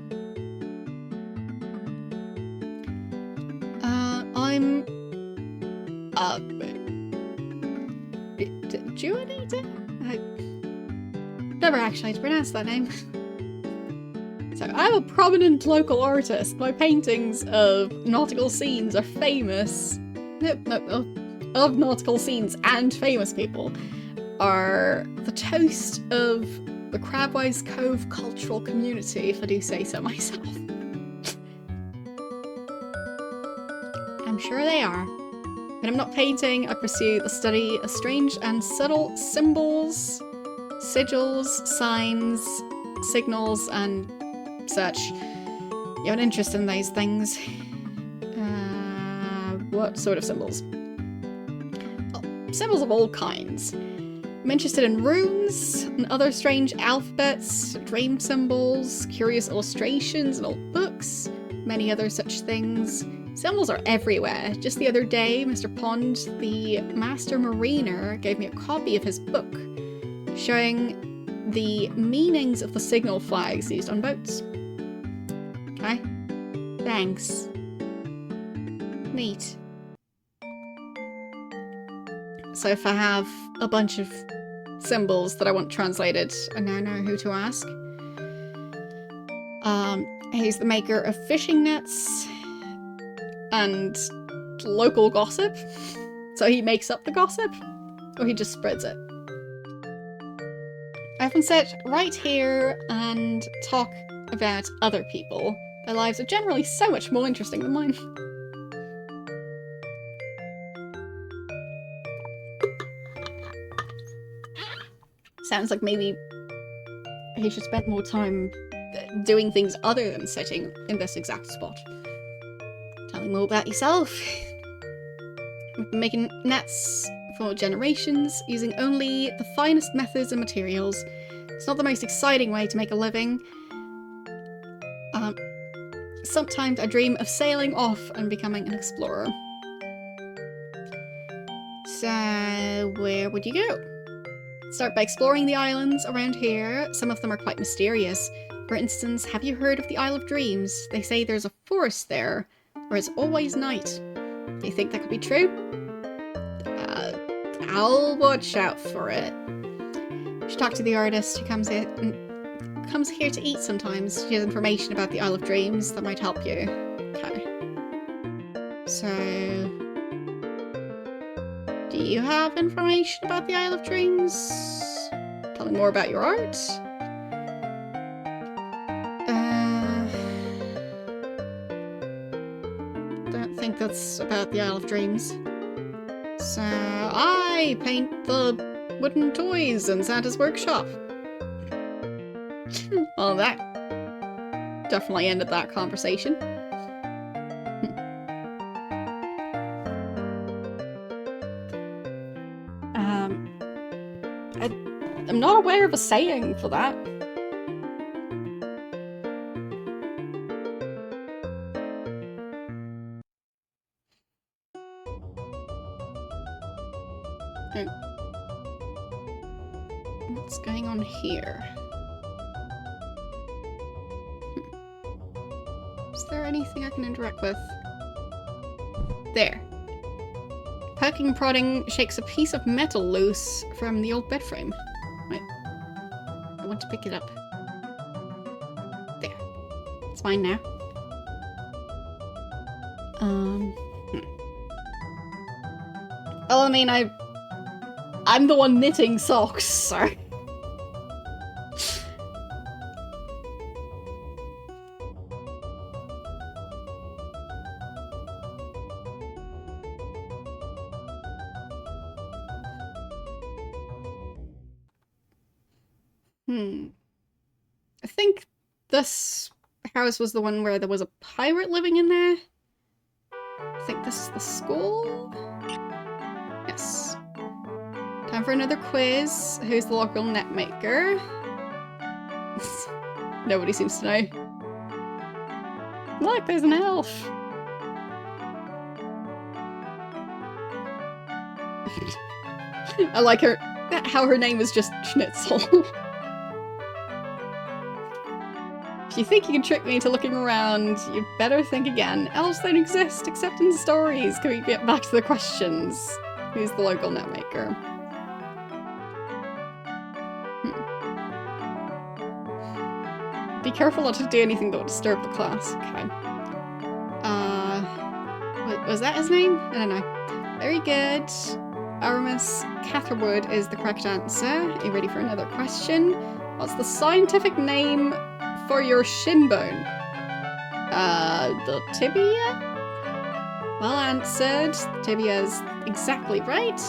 Juanita? Never actually had to pronounce that name. So, I'm a prominent local artist. My paintings of nautical scenes are famous. Of nautical scenes and famous people are the toast of the Crabwise Cove cultural community, if I do say so myself. I'm sure they are. When I'm not painting, I pursue the study of strange and subtle symbols, sigils, signs, signals, and such. You have an interest in those things. What sort of symbols? Oh, symbols of all kinds. I'm interested in runes and other strange alphabets, dream symbols, curious illustrations in old books, many other such things. Symbols are everywhere. Just the other day, Mr. Pond, the master mariner, gave me a copy of his book showing the meanings of the signal flags used on boats. Okay. Thanks. Neat. So if I have a bunch of symbols that I want translated, I now know who to ask. He's the maker of fishing nets and local gossip. So he makes up the gossip, or he just spreads it. I often sit right here and talk about other people. Their lives are generally so much more interesting than mine. Sounds like maybe he should spend more time doing things other than sitting in this exact spot. Tell me more about yourself. We've been making nets for generations, using only the finest methods and materials. It's not the most exciting way to make a living. Sometimes I dream of sailing off and becoming an explorer. So, where would you go? Start by exploring the islands around here. Some of them are quite mysterious. For instance, have you heard of the Isle of Dreams? They say there's a forest there, where it's always night. Do you think that could be true? I'll watch out for it. You should talk to the artist who comes here to eat sometimes. She has information about the Isle of Dreams that might help you. Okay. So, do you have information about the Isle of Dreams? Tell me more about your art. Don't think that's about the Isle of Dreams. So, I paint the wooden toys in Santa's workshop. Well, that definitely ended that conversation. I'm not aware of a saying for that. What's going on here? Is there anything I can interact with? There. Poking and prodding shakes a piece of metal loose from the old bed frame. Wait. I want to pick it up. There. It's mine now. Well, I mean, I'm the one knitting socks, so... I think this house was the one where there was a pirate living in there. I think this is the school? Yes. Time for another quiz. Who's the local net maker? Nobody seems to know. look, there's an elf. I like how her name is just Schnitzel. If you think you can trick me into looking around, you better think again. Elves don't exist except in stories. Can we get back to the questions? Who's the local netmaker? Be careful not to do anything that would disturb the class. Okay. Was that his name? I don't know. Very good. Aramis Catherwood is the correct answer. Are you ready for another question? What's the scientific name for your shin bone? The tibia? Well answered. The tibia is exactly right.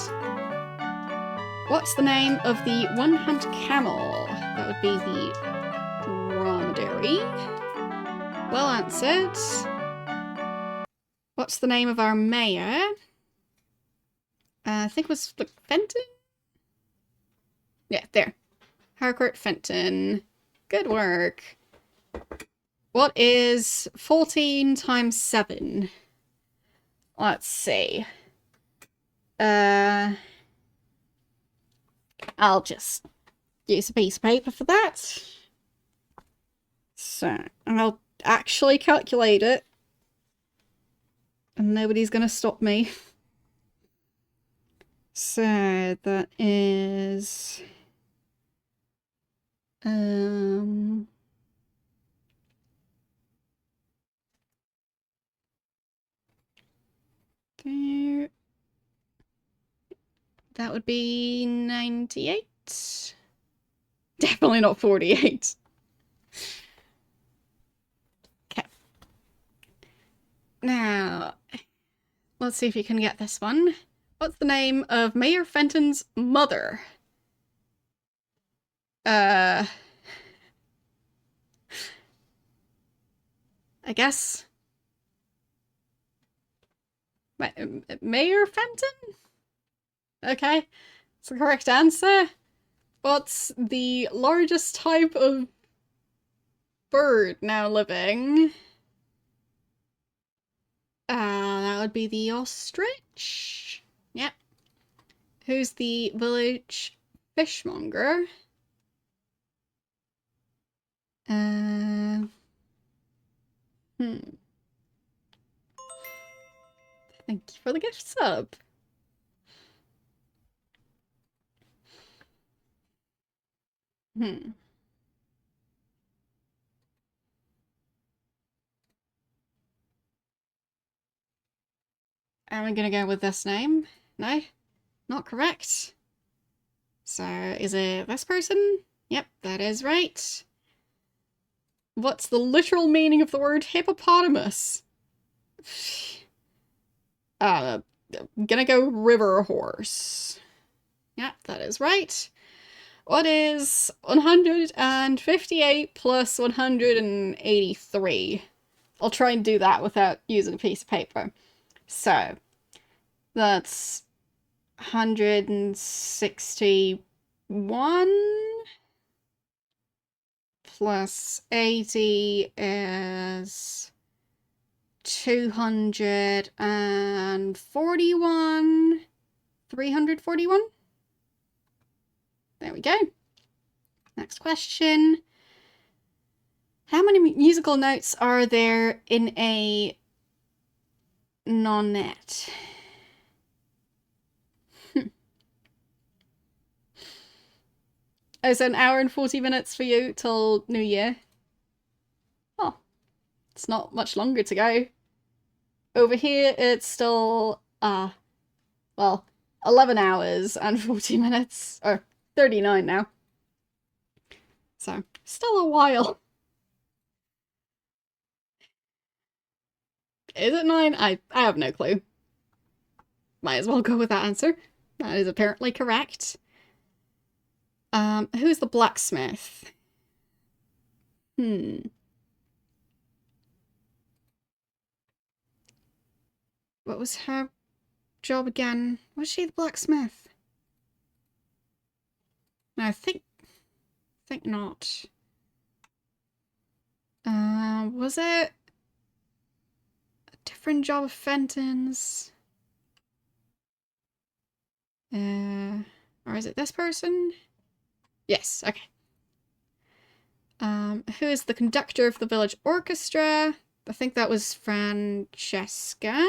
What's the name of the one-humped camel? That would be the dromedary. Well answered. What's the name of our mayor? I think it was Fenton? Yeah, there. Harcourt Fenton. Good work. What is 14 times 7? Let's see. I'll just use a piece of paper for that. So, I'll actually calculate it. And nobody's gonna stop me. So, that is... there... That would be 98? Definitely not 48. Okay. Now, let's see if you can get this one. What's the name of Mayor Fenton's mother? I guess... Mayor Fenton? Okay, it's the correct answer. What's the largest type of bird now living? That would be the ostrich. Yep. Who's the village fishmonger? Thank you for the gift sub. Am I gonna go with this name? No? Not correct. So, is it this person? Yep, that is right. What's the literal meaning of the word hippopotamus? Gonna go river horse. Yep, that is right. What is 158 plus 183? I'll try and do that without using a piece of paper. So, that's 161 plus 80 is 241. 341? There we go. Next question. How many musical notes are there in a nonette? Oh, so an hour and 40 minutes for you till New Year? Oh, it's not much longer to go. Over here, it's still, well, 11 hours and 40 minutes. Or 39 now. So, still a while. Is it 9? I have no clue. Might as well go with that answer. That is apparently correct. Who's the blacksmith? What was her job again? Was she the blacksmith? No, I think not. Was it? different job of Fenton's. Or is it this person? Yes, okay. Who is the conductor of the village orchestra? I think that was Francesca.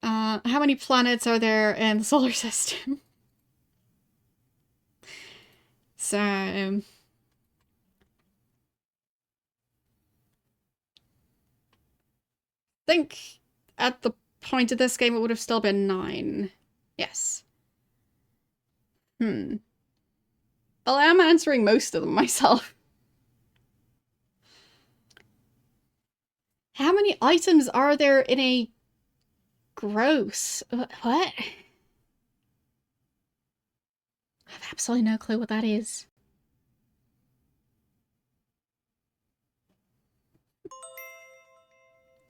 How many planets are there in the solar system? So, I think at the point of this game it would have still been 9. Yes. Well, I am answering most of them myself. How many items are there in a gross? What? I have absolutely no clue what that is.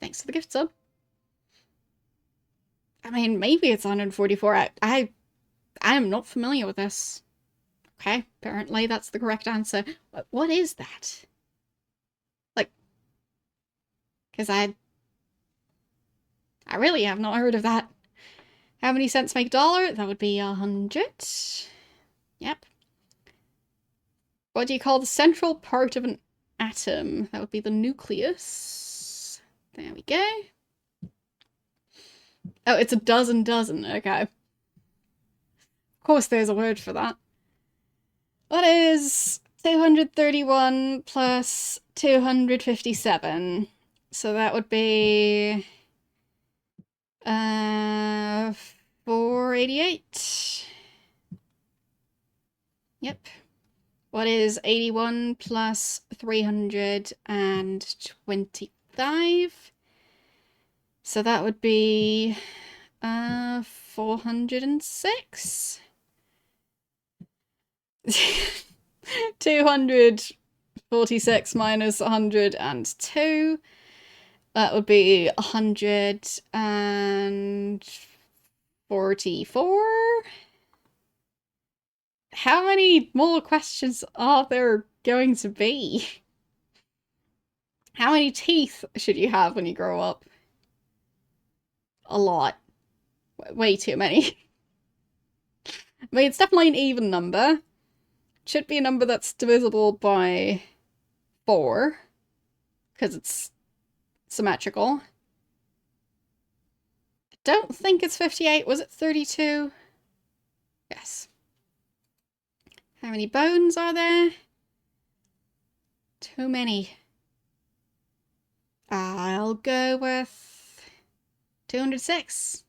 Thanks for the gift sub. I mean, maybe it's 144. I am not familiar with this. Okay, apparently that's the correct answer. What is that? Like, because I really have not heard of that. How many cents make a dollar? That would be 100. Yep. What do you call the central part of an atom? That would be the nucleus. There we go. Oh, it's a dozen. Okay. Of course there's a word for that. What is 231 plus 257? So that would be 488. Yep. What is 81 plus 325? So that would be 406. 246 minus 102. That would be 144. How many more questions are there going to be? How many teeth should you have when you grow up? A lot. Way too many. I mean, it's definitely an even number. It should be a number that's divisible by 4, because it's symmetrical. I don't think it's 58. Was it 32? Yes. How many bones are there? Too many. I'll go with 206.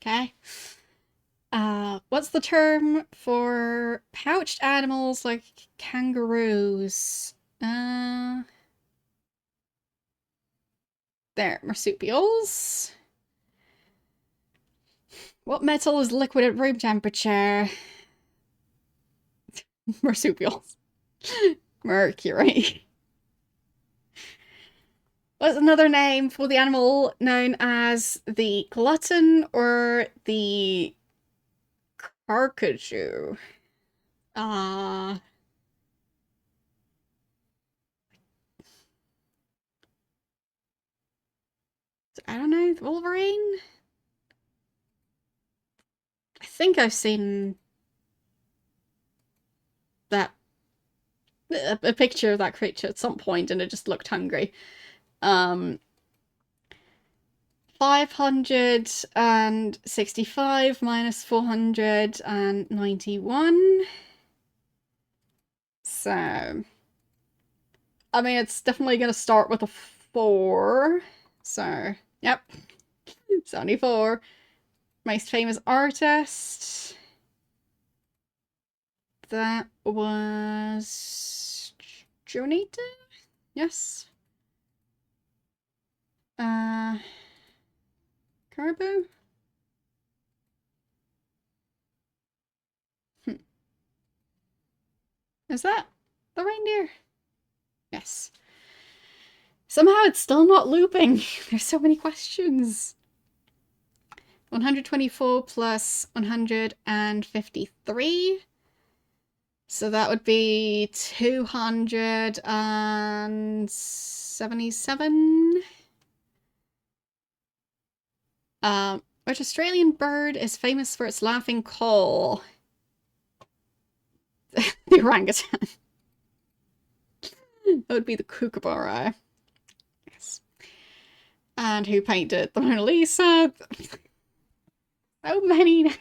Okay. What's the term for pouched animals like kangaroos? There, marsupials. What metal is liquid at room temperature? Marsupials. Mercury. What's another name for the animal known as the glutton or the carcajou? I don't know. Wolverine? I think I've seen that a picture of that creature at some point and it just looked hungry. 565 minus 491. So, I mean, it's definitely going to start with a 4. So, yep. 74. Most famous artist. That was Jonita? Yes. Caribou? Is that the reindeer? Yes. Somehow it's still not looping. There's so many questions. 124 plus 153. So that would be 277. Which Australian bird is famous for its laughing call? The orangutan. That would be the kookaburra. Yes. And who painted the Mona Lisa? So many.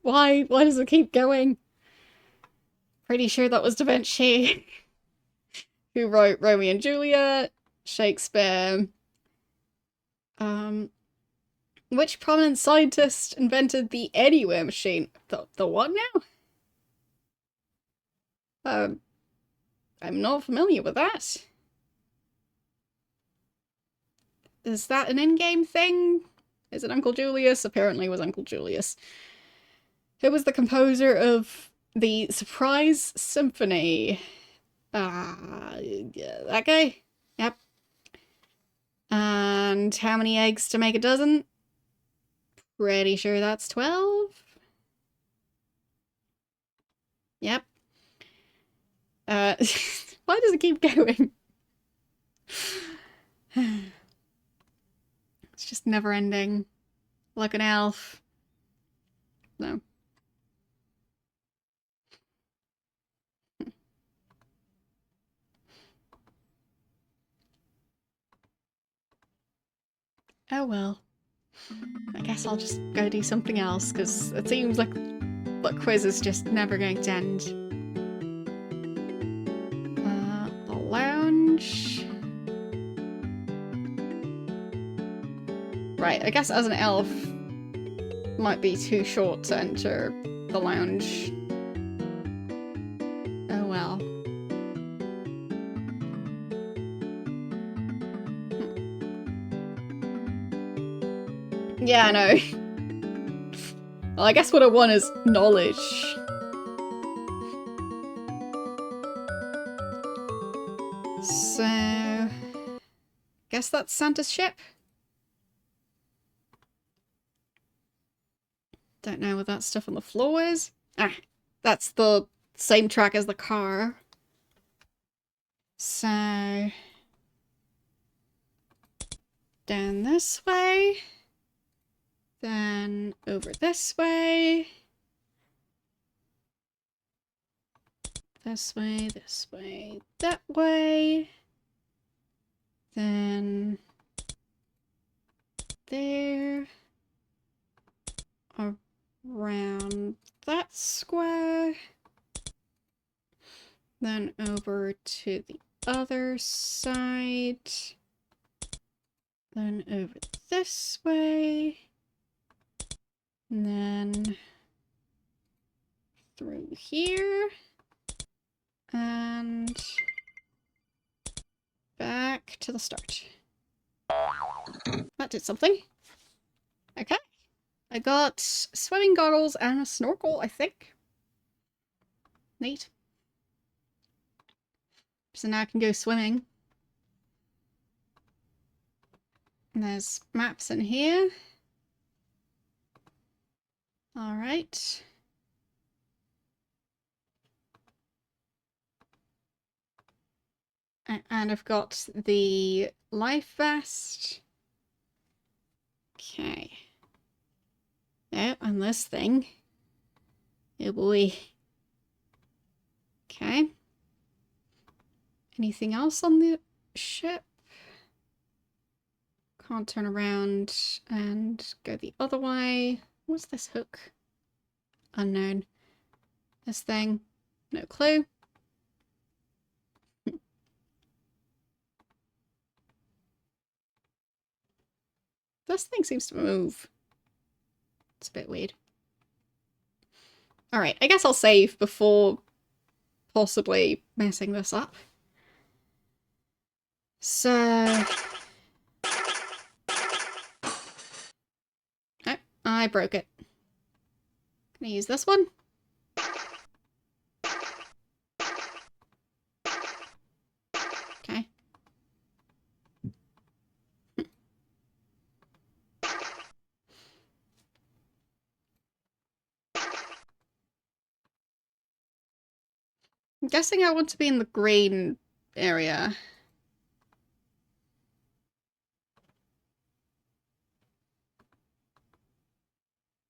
Why does it keep going? Pretty sure that was Da Vinci. Who wrote Romeo and Juliet? Shakespeare. Which prominent scientist invented the anywhere machine? The what now? I'm not familiar with that. Is that an in-game thing? Is it Uncle Julius? Apparently it was Uncle Julius. Who was the composer of the Surprise Symphony? That guy? Yep. And how many eggs to make a dozen? Pretty sure that's 12. Yep. Why does it keep going? It's just never ending. Like an elf. No. Oh well. I guess I'll just go do something else, because it seems like the quiz is just never going to end. The lounge. Right, I guess as an elf, might be too short to enter the lounge. Oh well. Yeah, I know. Well, I guess what I want is knowledge. So... guess that's Santa's ship? Don't know what that stuff on the floor is. Ah, that's the same track as the car. So... down this way. Then over this way. This way, that way. Then there. Around that square. Then over to the other side. Then over this way. And then through here. And back to the start. That did something. Okay. I got swimming goggles and a snorkel, I think. Neat. So now I can go swimming. And there's maps in here. Alright. And I've got the life vest. Okay. Yeah, and this thing. Oh boy. Okay. Anything else on the ship? Can't turn around and go the other way. What's this hook? Unknown. This thing? No clue. This thing seems to move. It's a bit weird. Alright, I guess I'll save before possibly messing this up. So... oh, I broke it. Can I use this one? Okay. I'm guessing I want to be in the green area.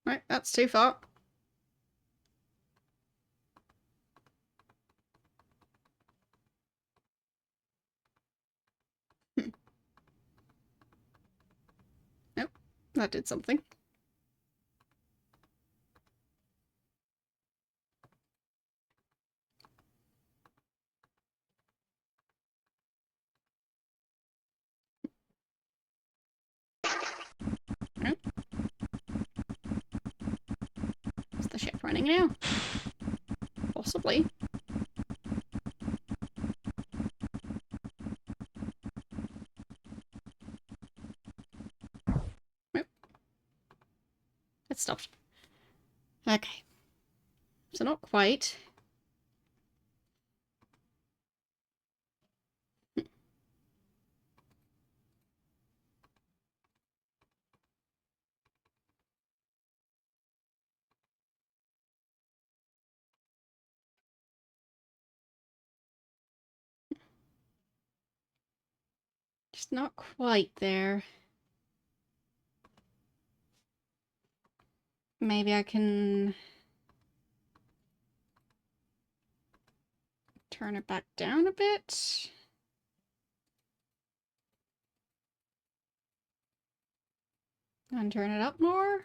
Right, that's too far. Nope, that did something. Nope. Is the ship running now? Possibly. Nope. It stopped. Okay. So not quite. Just not quite there. Maybe I can turn it back down a bit. And turn it up more.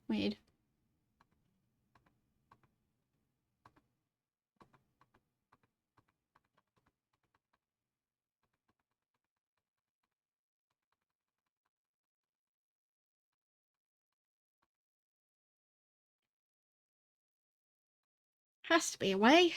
Wait. Has to be a way.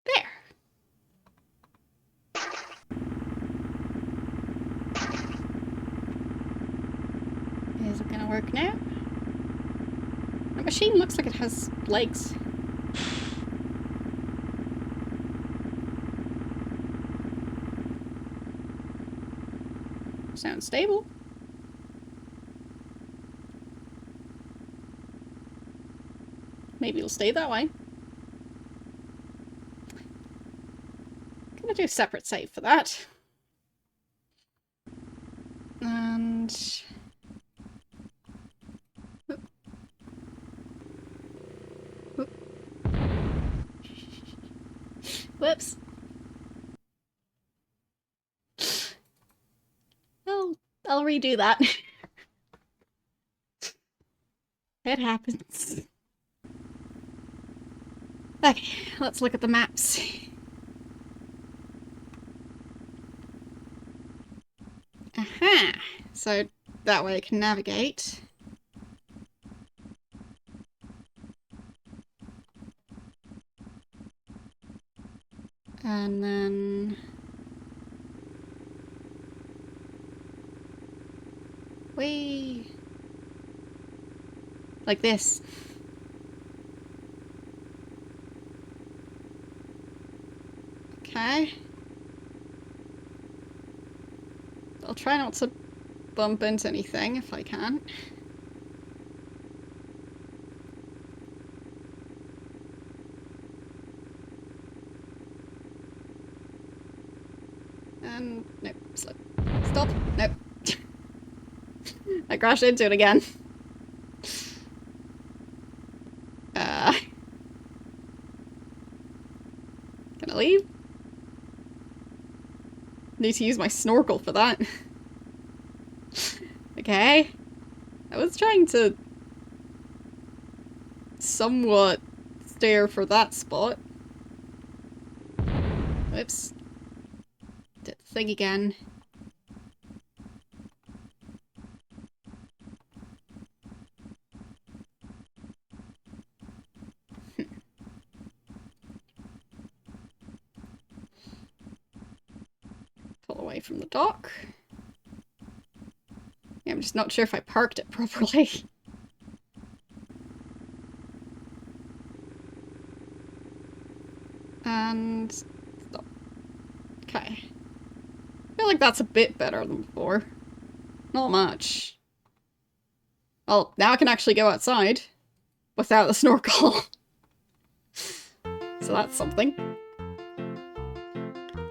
There. Is it gonna work now? The machine looks like it has legs. Sounds stable. Maybe it'll stay that way. I'm gonna do a separate save for that. And... Whoops. I'll redo that. It happens. Okay, let's look at the maps. Aha! So that way I can navigate. And then... Whee! Like this. Okay. I'll try not to bump into anything if I can. And nope, slip. Stop. Nope. I crashed into it again. Can I leave? Need to use my snorkel for that. Okay. I was trying to somewhat steer for that spot. Whoops. Did the thing again. Pull away from the dock. Yeah, I'm just not sure if I parked it properly. And stop. Okay. I feel like that's a bit better than before. Not much. Well, now I can actually go outside without the snorkel. So that's something.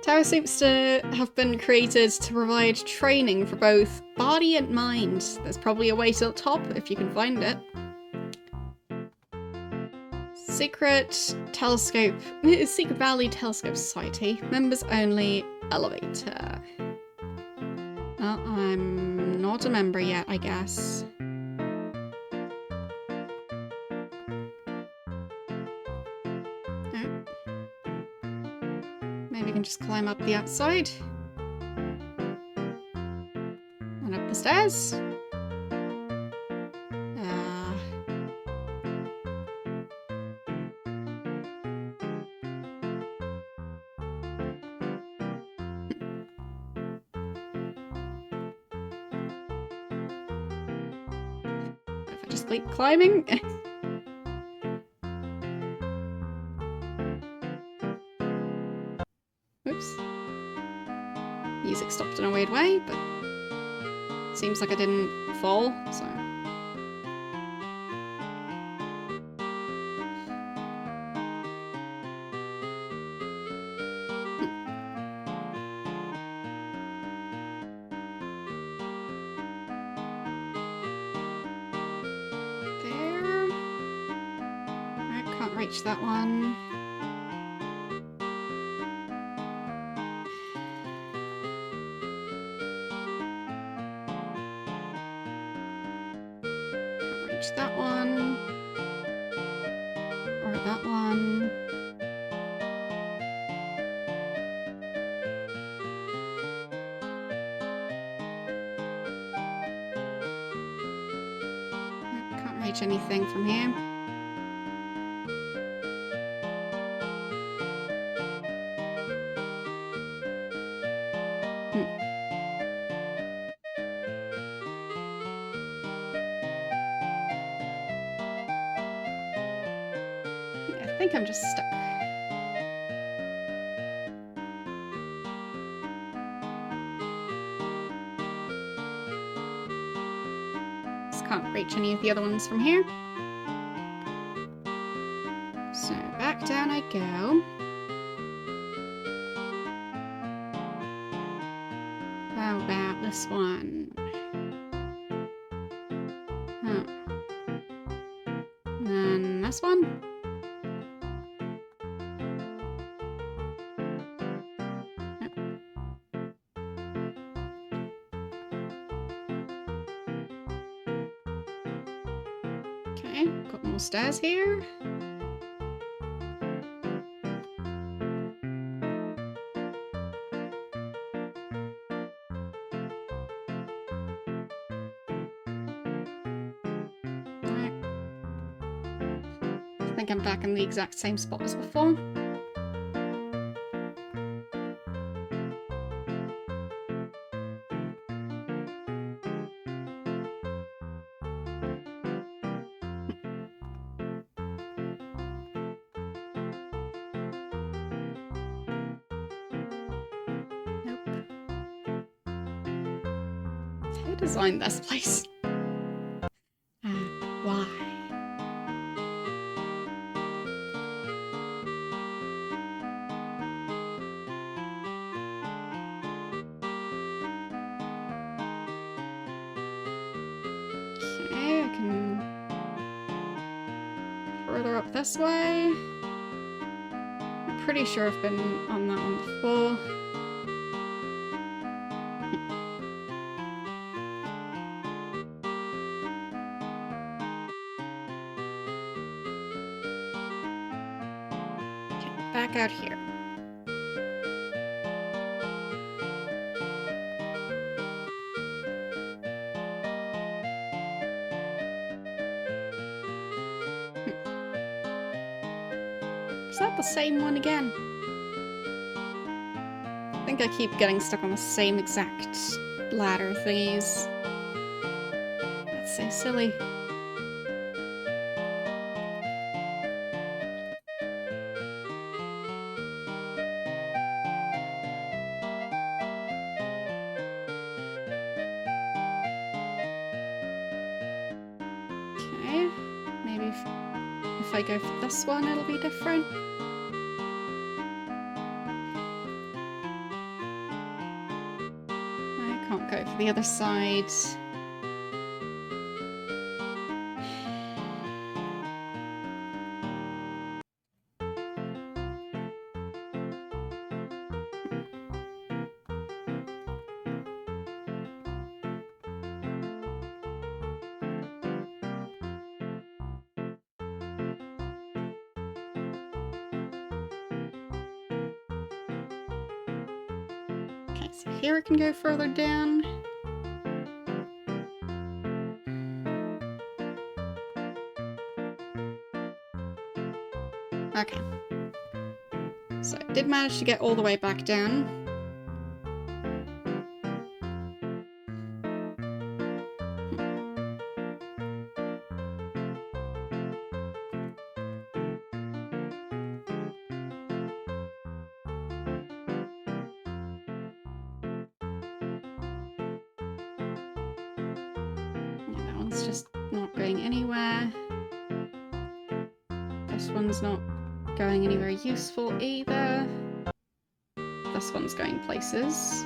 Tower seems to have been created to provide training for both body and mind. There's probably a way to the top if you can find it. Secret Telescope. Secret Valley Telescope Society. Members only. Elevator. Well, I'm not a member yet, I guess. Oh. Maybe we can just climb up the outside. And up the stairs. If I just keep climbing. Oops. Music stopped in a weird way, but seems like I didn't fall, so. There. I can't reach that one. That one. Or that one. I can't reach anything from here. I think I'm just stuck. Just can't reach any of the other ones from here. So back down I go. How about this one? Huh. And then this one? Okay, got more stairs here. Right. I think I'm back in the exact same spot as before. Who designed this place? And why? Okay, I can further up this way. I'm pretty sure I've been on that one before. Back out here. Is that the same one again? I think I keep getting stuck on the same exact ladder thingies. so silly. Okay, maybe if I go for this one, it'll be different. I can't go for the other side. Okay, so here I can go further down. Okay. So I did manage to get all the way back down. Yeah, that one's just not going anywhere. This one's not going anywhere useful either. This one's going places.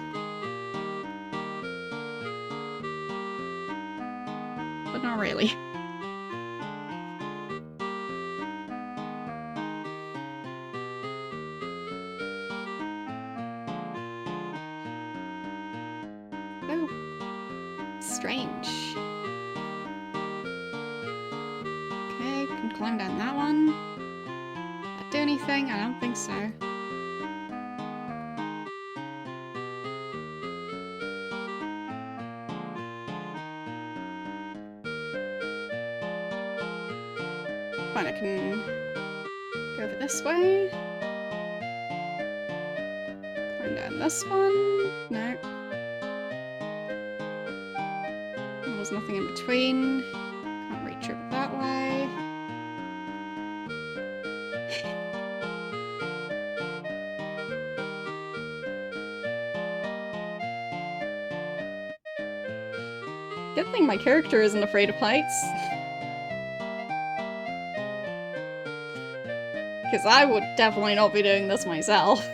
But not really. Oh. Strange. Okay, can climb down that one. That do anything? I don't think so. Fine, I can go over this way. Climb down this one. No. There's nothing in between. Can't reach it that way. Good thing my character isn't afraid of heights. Because I would definitely not be doing this myself.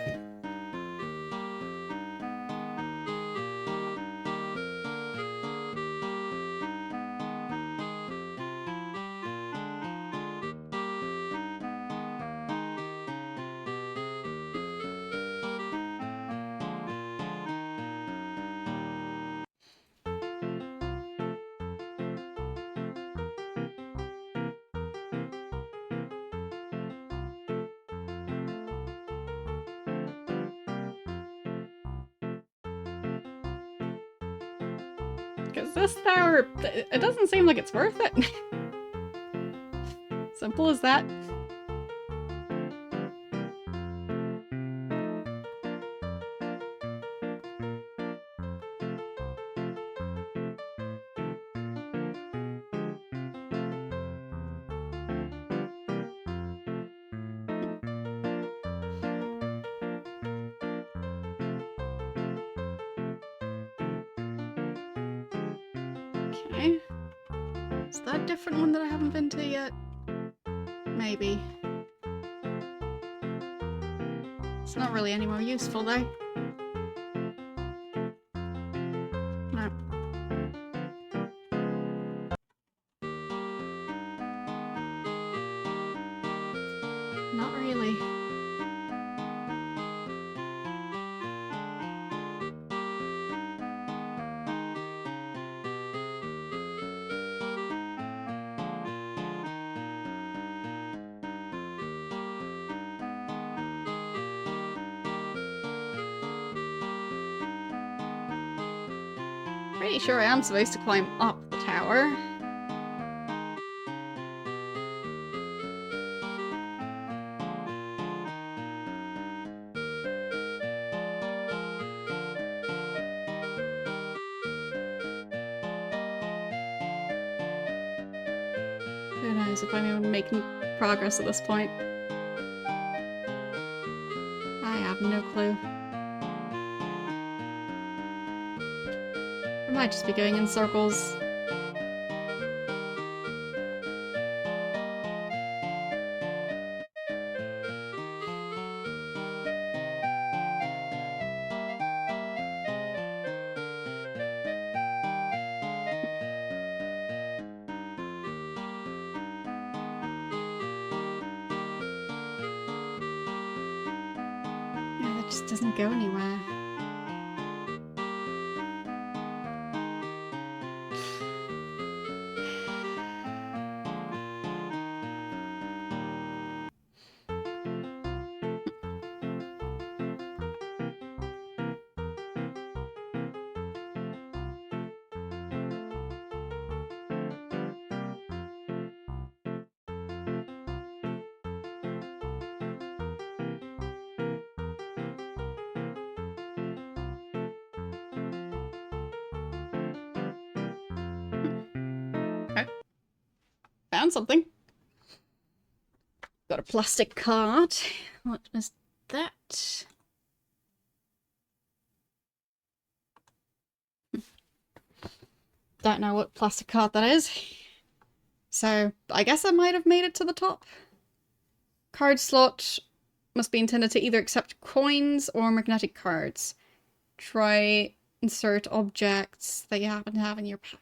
Because this tower, it doesn't seem like it's worth it. Simple as that. Okay. Is that a different one that I haven't been to yet? Maybe. It's not really any more useful though. No. Not really. Pretty sure I am supposed to climb up the tower. Who knows if I'm even making progress at this point. I have no clue. I might just be going in circles. Yeah, that just doesn't go anywhere. Okay. Found something. Got a plastic card. What was that? Don't know what plastic card that is. So, I guess I might have made it to the top. Card slot must be intended to either accept coins or magnetic cards. Try insert objects that you happen to have in your pack.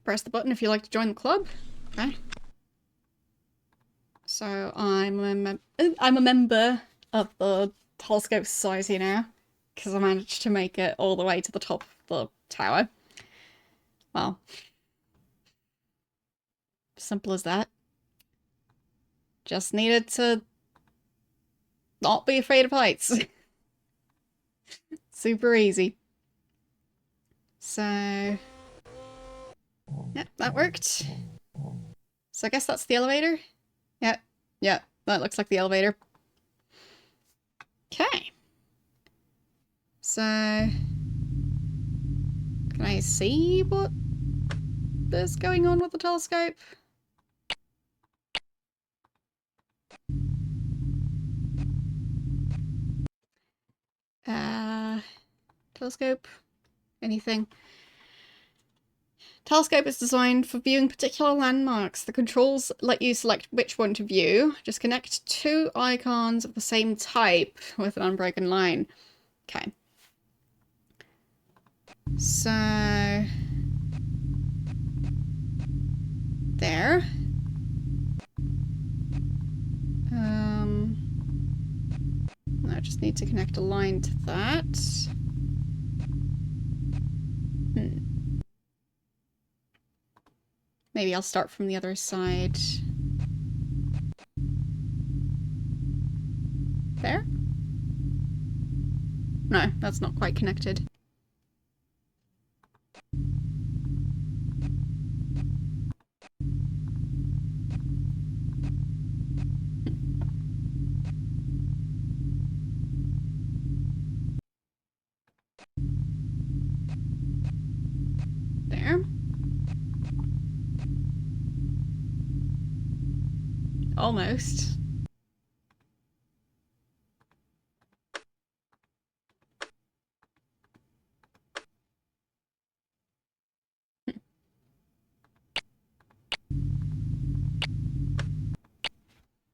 Press the button if you'd like to join the club. Okay. So I'm a member of the Telescope Society now, because I managed to make it all the way to the top of the tower. Well, simple as that. Just needed to not be afraid of heights. Super easy. So, yeah, that worked. So I guess that's the elevator. Yeah, that looks like the elevator. Okay. So, can I see what is going on with the telescope? Telescope? Anything? Telescope is designed for viewing particular landmarks. The controls let you select which one to view. Just connect two icons of the same type with an unbroken line. Okay. So... there. I just need to connect a line to that. Maybe I'll start from the other side. There? No, that's not quite connected. There. Almost.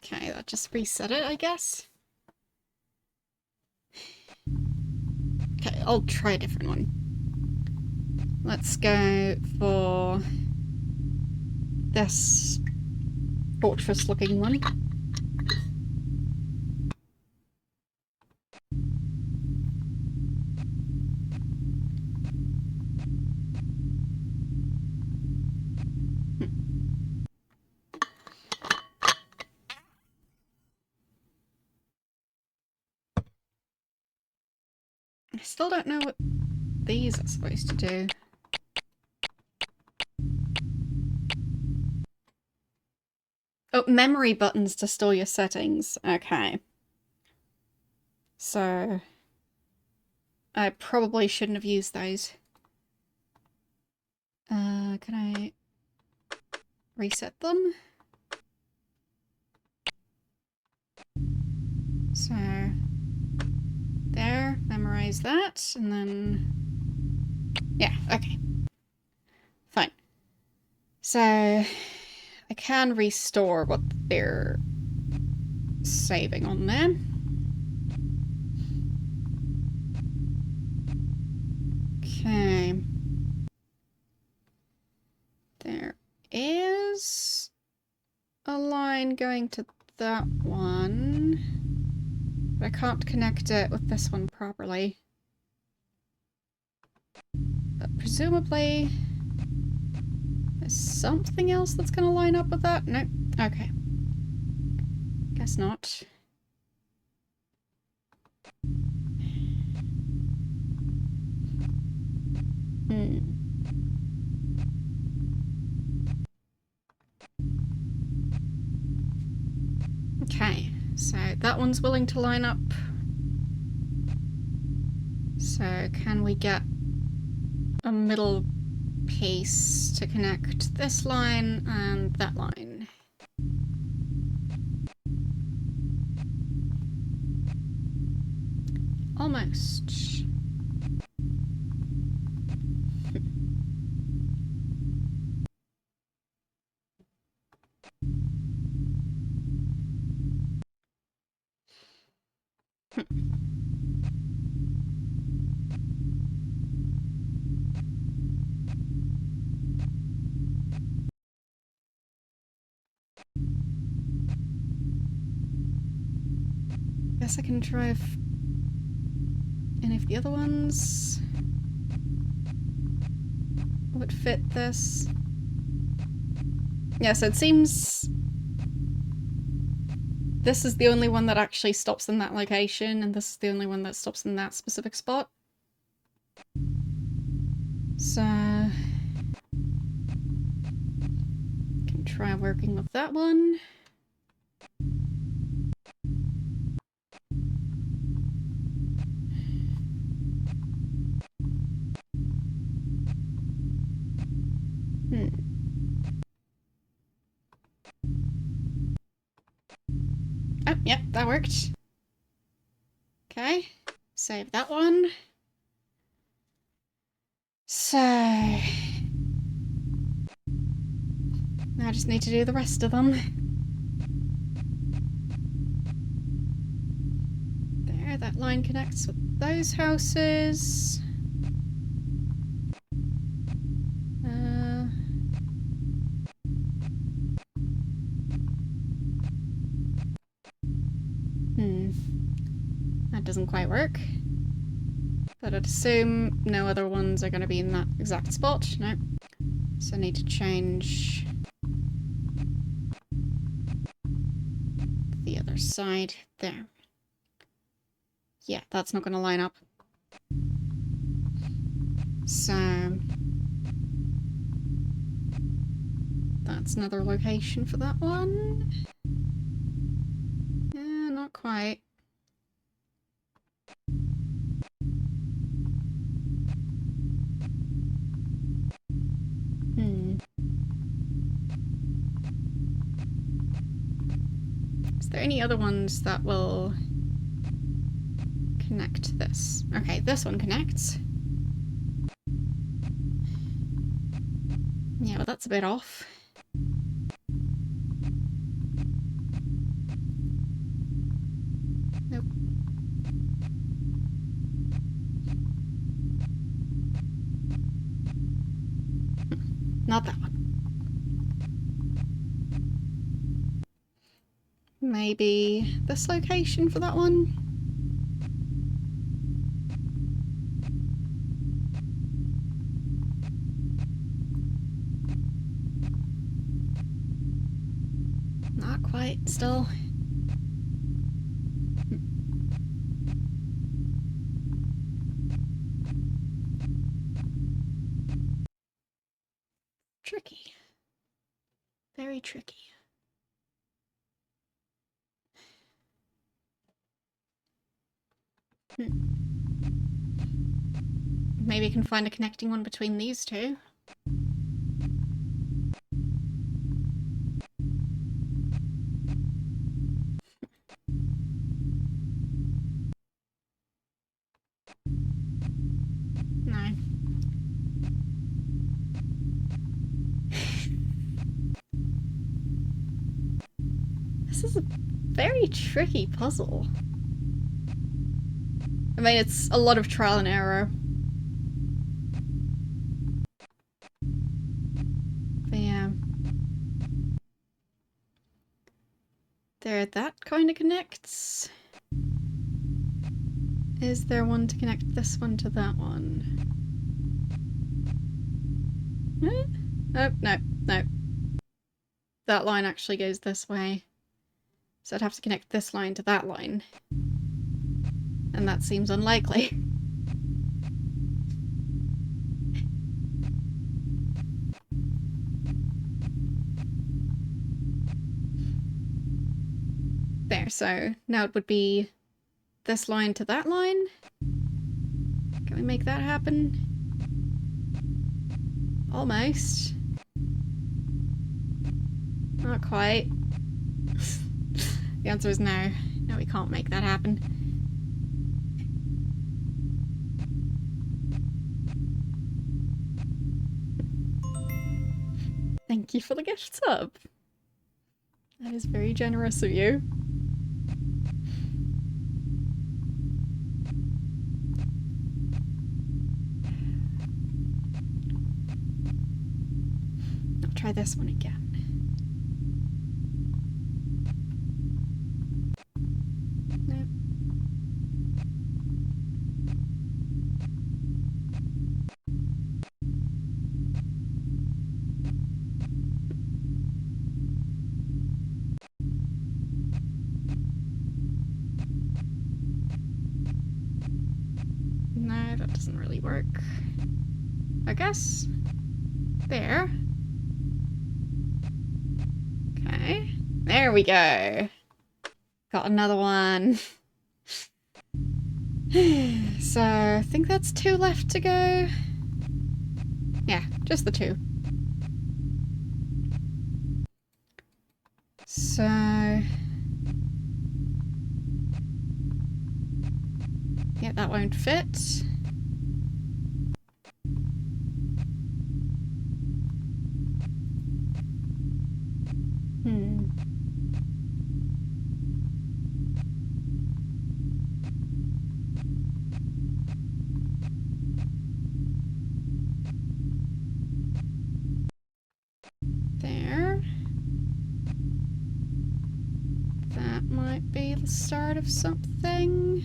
Okay, that just reset it, I guess. Okay, I'll try a different one. Let's go for this fortress-looking one. I still don't know what these are supposed to do. Oh, memory buttons to store your settings. Okay. So... I probably shouldn't have used those. Can I reset them? So, there, memorize that, and then... Yeah, okay. Fine. So, I can restore what they're saving on there. Okay. There is a line going to that one, but I can't connect it with this one properly. But presumably there's something else that's gonna line up with that? No. Okay. Guess not. Okay, so that one's willing to line up. So can we get a middle piece to connect this line and that line? Almost. Guess I can try if any of the other ones would fit this. Yeah, so it seems this is the only one that actually stops in that location, and this is the only one that stops in that specific spot. So can try working with that one. Oh, yep, that worked. Okay, save that one. So now I just need to do the rest of them. There, that line connects with those houses. That doesn't quite work. But I'd assume no other ones are going to be in that exact spot. No. So I need to change the other side there. Yeah, that's not going to line up. So that's another location for that one. Yeah, not quite. Is there any other ones that will connect this? Okay, this one connects. Yeah, but that's a bit off. Nope. Not that one. Maybe this location for that one? Not quite, still. Tricky. Very tricky. Maybe I can find a connecting one between these two. This is a very tricky puzzle. I mean, it's a lot of trial and error. But yeah. There, that kind of connects. Is there one to connect this one to that one? Nope, nope, nope. That line actually goes this way. So I'd have to connect this line to that line. And that seems unlikely. There, so now it would be this line to that line. Can we make that happen? Almost. Not quite. The answer is no. No, we can't make that happen. Thank you for the gift sub. That is very generous of you. I'll try this one again. Nope. No, that doesn't really work. I guess. There. Okay. There we go. Got another one. So, I think that's 2 left to go. Yeah, just the 2. So... yeah, that won't fit. There. That might be the start of something.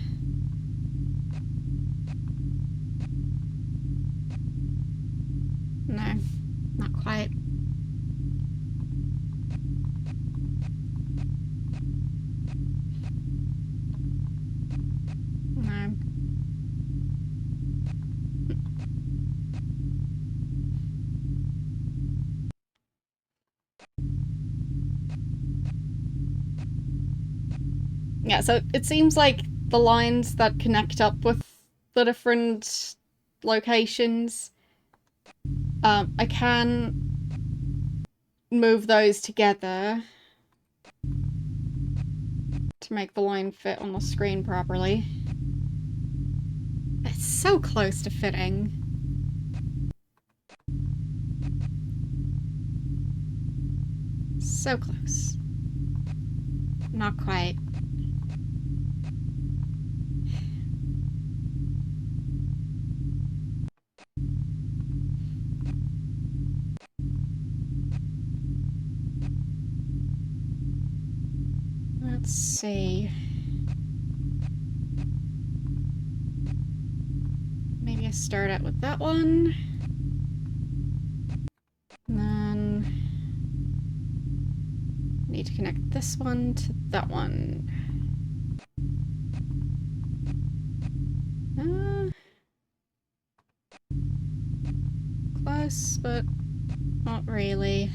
No, not quite. No. Yeah, so it seems like the lines that connect up with the different locations, I can move those together to make the line fit on the screen properly. It's so close to fitting. So close. Not quite. Let's see. Maybe I start out with that one. And then I need to connect this one to that one. Close, but not really.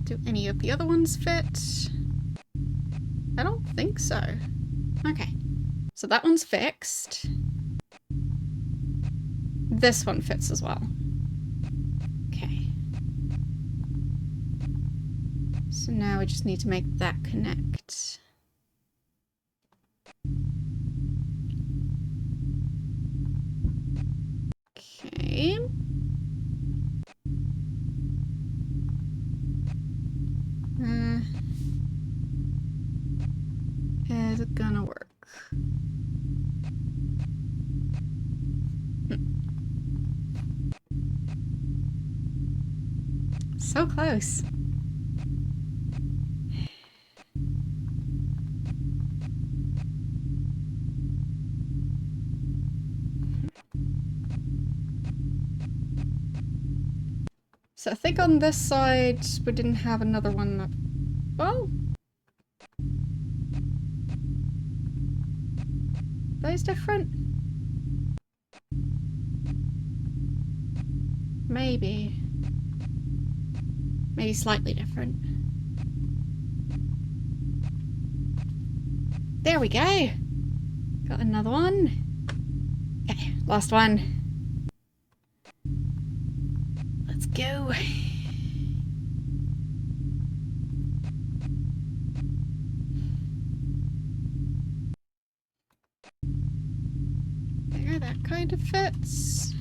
Do any of the other ones fit? I don't think so. Okay, so that one's fixed. This one fits as well. Okay. So now we just need to make that connect. Okay. Is it gonna work? So close. So I think on this side we didn't have another one that... Well... Those different? Maybe. Maybe slightly different. There we go! Got another one. Okay, last one. Let's go. There, that kind of fits.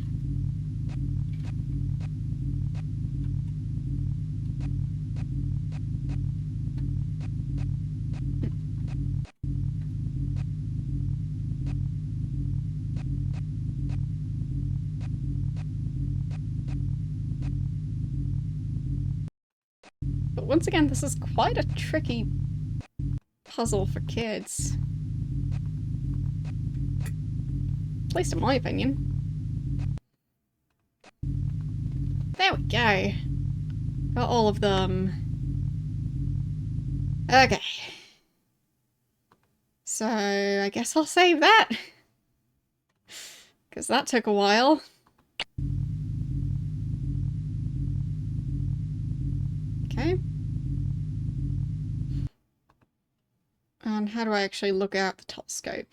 But once again, this is quite a tricky puzzle for kids. At least in my opinion. There we go. Got all of them. Okay. So, I guess I'll save that. Because that took a while. Okay. And how do I actually look out the telescope?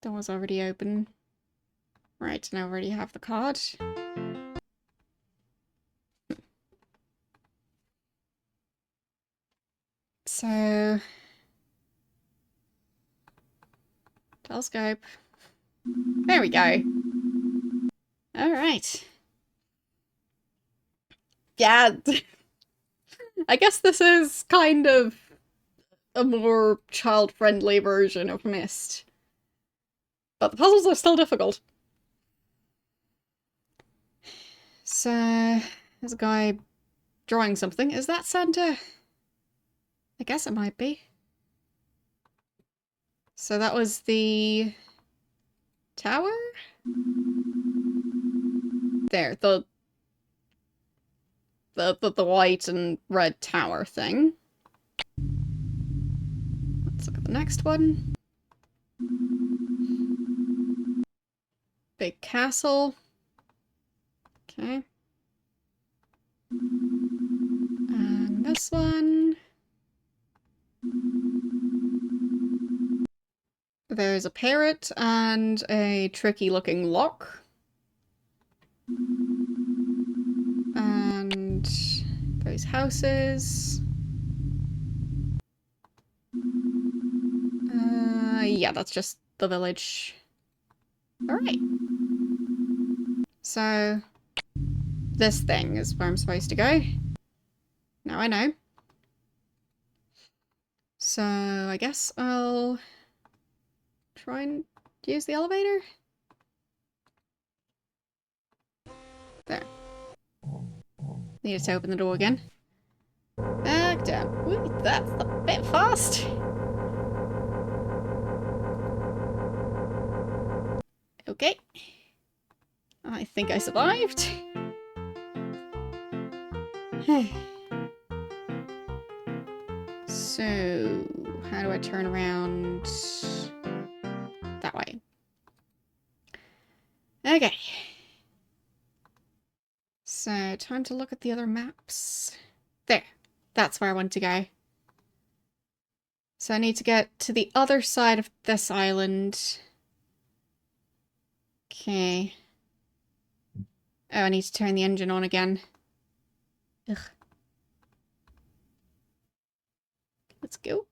That was already open. Right, and I already have the card. So... telescope. There we go. Alright. Yeah. I guess this is kind of a more child-friendly version of Myst. But the puzzles are still difficult. So, there's a guy drawing something. Is that Santa? I guess it might be. So that was the tower? There, the white and red tower thing. Let's look at the next one. Big castle. Okay. And this one. There's a parrot and a tricky looking lock. And those houses. Yeah, that's just the village. Alright. So, this thing is where I'm supposed to go. Now I know. So, I guess I'll try and use the elevator? There. Needed to open the door again. Back down. Ooh, that's a bit fast. Okay. I think I survived. So, how do I turn around? That way. Okay. So, time to look at the other maps. There. That's where I want to go. So I need to get to the other side of this island. Okay. Oh, I need to turn the engine on again. Ugh. Let's go.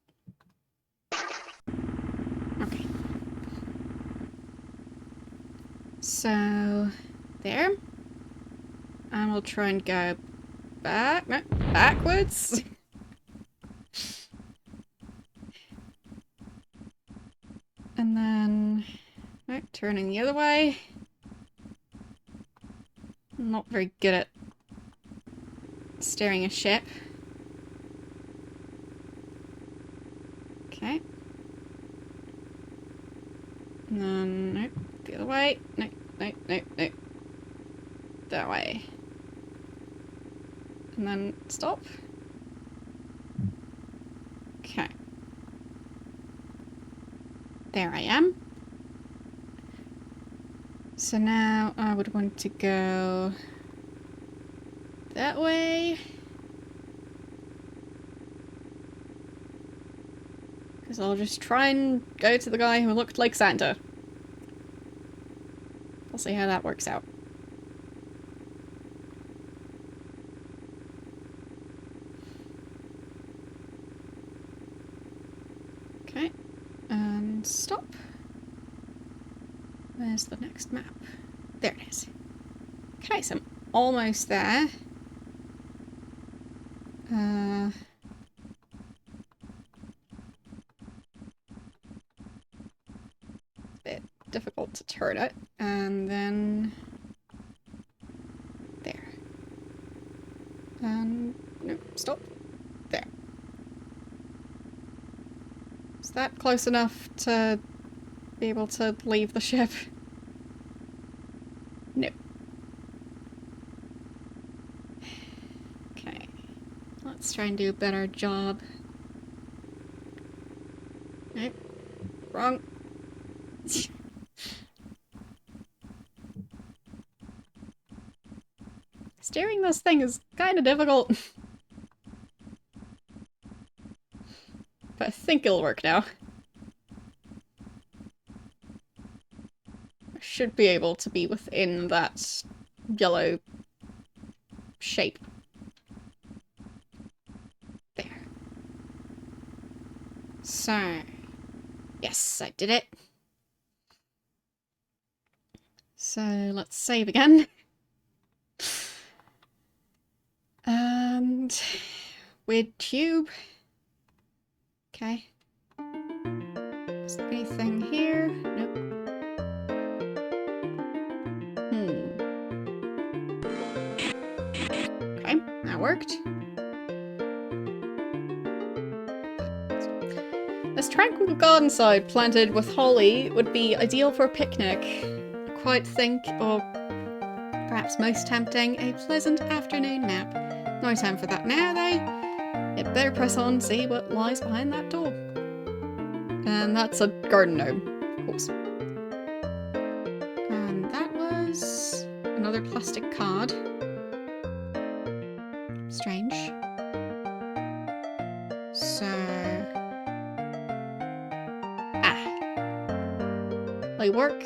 So, there. And we'll try and go back. No, backwards. And then, no, turning the other way. I'm not very good at steering a ship. Okay. And then, nope, the other way. Nope, nope, nope, nope. That way. And then stop. Okay. There I am. So now I would want to go that way. Because I'll just try and go to the guy who looked like Santa. We'll see how that works out. Okay. And stop. Where's the next map? There it is. Okay, so I'm almost there. It's a bit difficult to turn it. And then... there. And... no, stop. There. Is that close enough to be able to leave the ship? No. Okay. Let's try and do a better job. Nope. Wrong. Steering this thing is kind of difficult. But I think it'll work now. I should be able to be within that yellow shape. There. So, yes, I did it. So let's save again. And weird tube. Okay. Is there anything here? Nope. Okay, that worked. This tranquil garden side planted with holly would be ideal for a picnic. I quite think, or perhaps most tempting, a pleasant afternoon nap. No time for that now, though. You'd better press on and see what lies behind that door. And that's a garden gnome, of course. And that was another plastic card. Strange. So... I work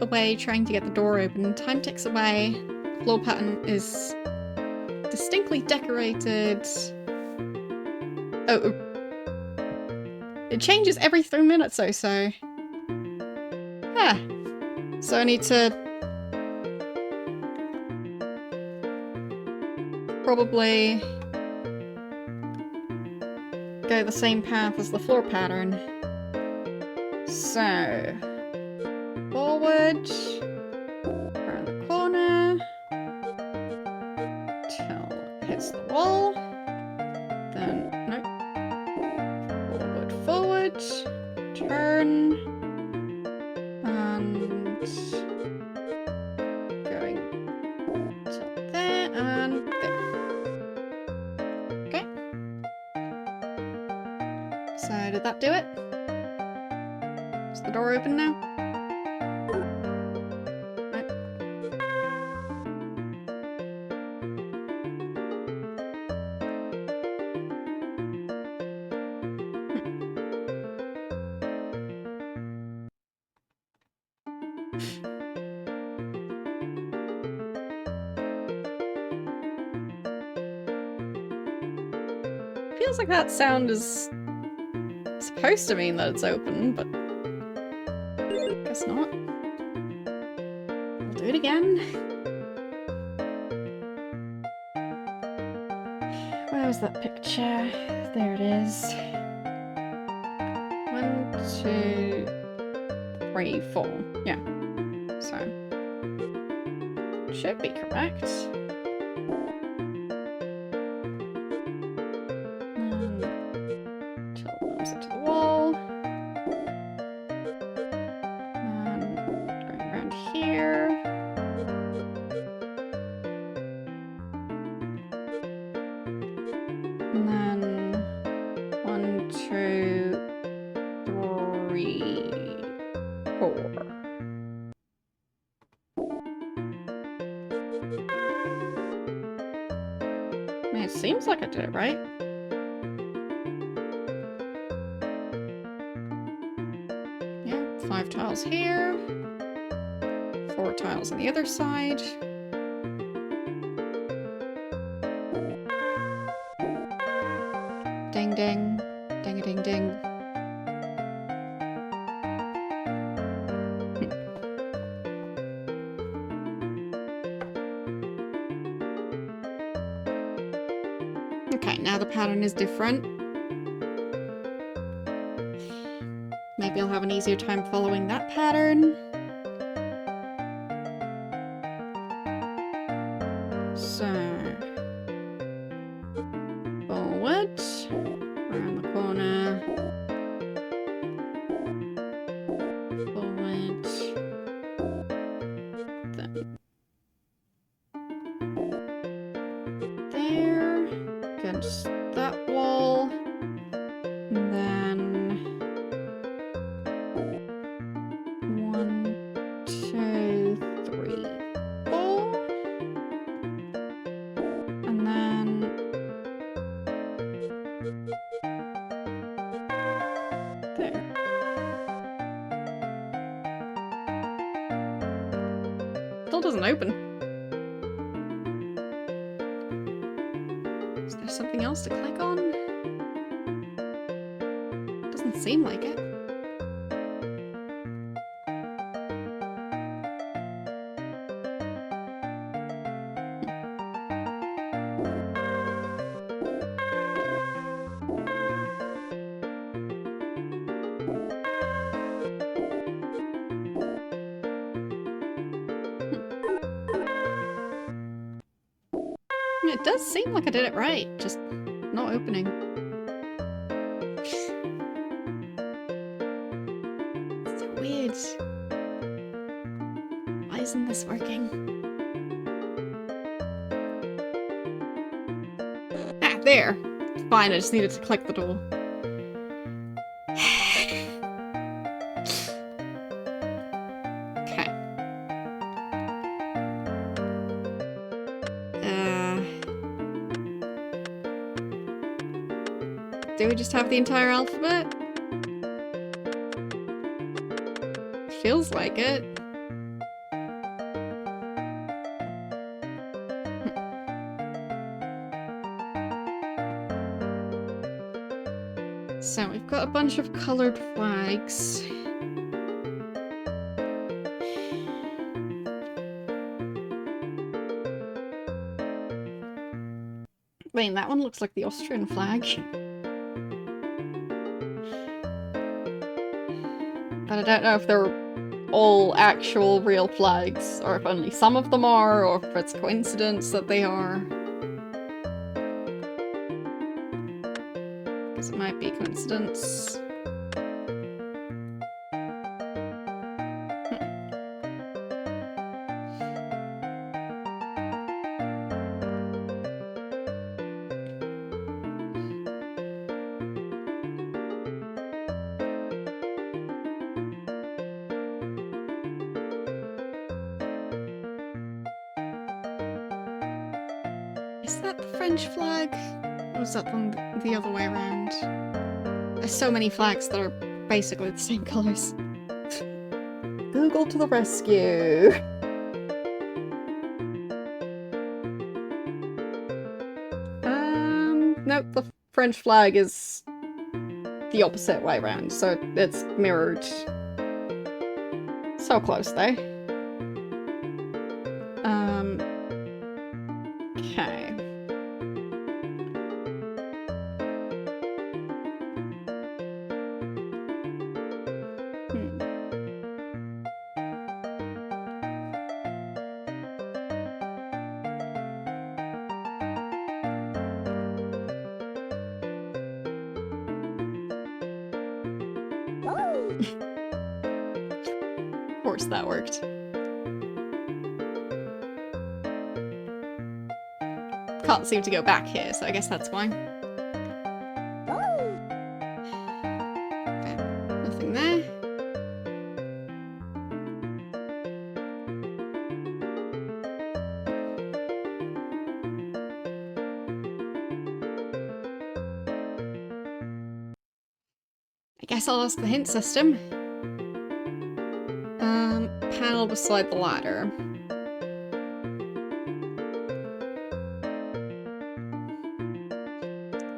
away trying to get the door open. Time ticks away. Floor pattern is distinctly decorated. Oh, it changes every 3 minutes or so. Yeah. So I need to probably go the same path as the floor pattern. So forward, around the corner, till it hits the wall. Then, nope. Forward, turn, and going till there and there. Okay. So, did that do it? Is the door open now? Feels like that sound is supposed to mean that it's open, but I guess not. do it again. Where was that picture? There it is. 1, 2, 3, 4. Yeah. So should be correct. Moves it to the wall. And going around here. And then 1, 2, 3, 4. I mean, it seems like I did it right. Yeah, 5 tiles here. 4 tiles on the other side. Ding ding. Ding a ding ding. Okay, now the pattern is different. Maybe I'll have an easier time following that pattern. So, forward, around the corner, forward, then there, against that wall, and then 1, 2, 3, 4, and then there. Still doesn't open. Is there something else to click on? Doesn't seem like it. It does seem like I did it right, just not opening. It's so weird. Why isn't this working? Ah, there! Fine, I just needed to click the door. Okay. Do we just have the entire alphabet? Feels like it. So we've got a bunch of coloured flags. I mean, that one looks like the Austrian flag. But I don't know if they're all actual real flags, or if only some of them are, or if it's coincidence that they are. Because it might be coincidence. Is that the French flag? Or is that one the other way around? There's so many flags that are basically the same colours. Google to the rescue! Nope, the French flag is the opposite way around, so it's mirrored. So close, though. Okay. Of course that worked. Can't seem to go back here, so I guess that's why. Okay, nothing there. I guess I'll ask the hint system. Panel beside the ladder.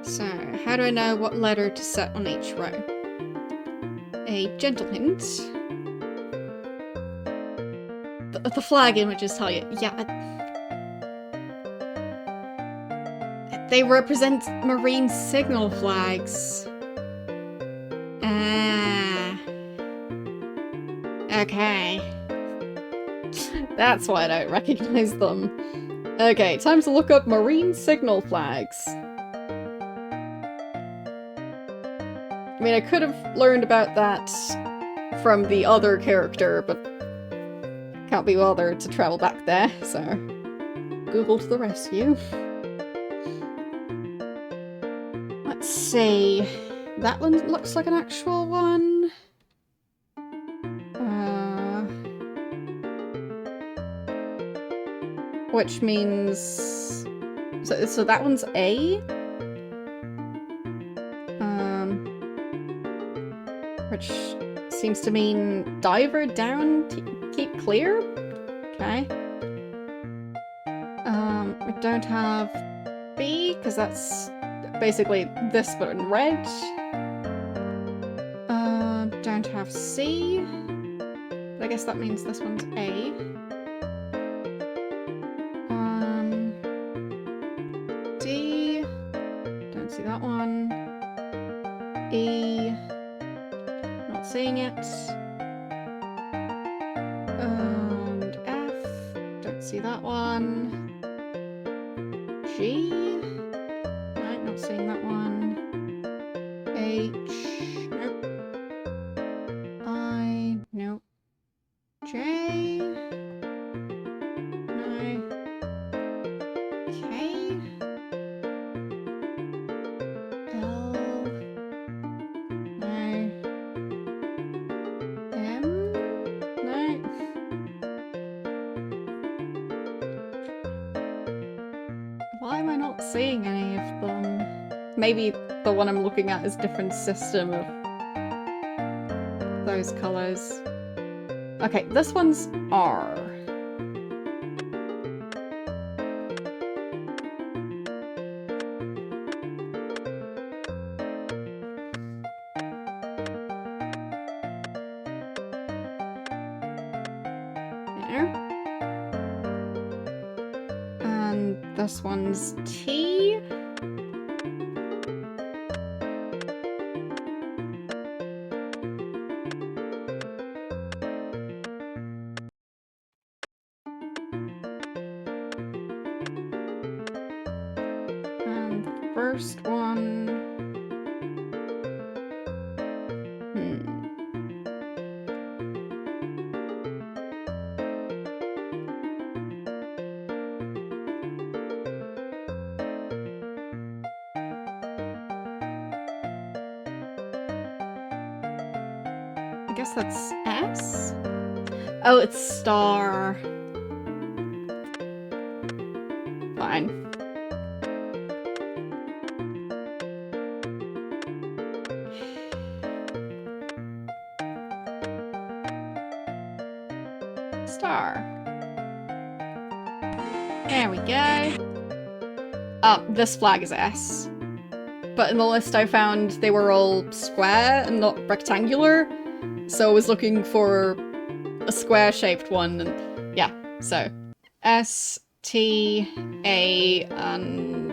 So, how do I know what letter to set on each row? A gentle hint. The flag images tell you. Yeah. They represent marine signal flags. Ah. Okay. That's why I don't recognize them. Okay, time to look up marine signal flags. I mean, I could have learned about that from the other character, but can't be bothered to travel back there, so Google to the rescue. Let's see. That one looks like an actual one. Which means... So that one's A? Which seems to mean diver down, keep clear? Okay. We don't have B, because that's basically this but in red. Don't have C. I guess that means this one's A. D. Don't see that one. E. Not seeing it. And F. Don't see that one. G. Right, not seeing that one. H. Nope. I. Nope. J. No. K. L. No. M. No. Why am I not seeing any of them? Maybe the one I'm looking at is a different system of those colours. Okay, this one's R. There. And this one's T. First one. I guess that's S? Oh, it's star. Fine. Star. There we go. This flag is S. But in the list I found they were all square and not rectangular. So I was looking for a square-shaped one, and yeah, so S, T, A, and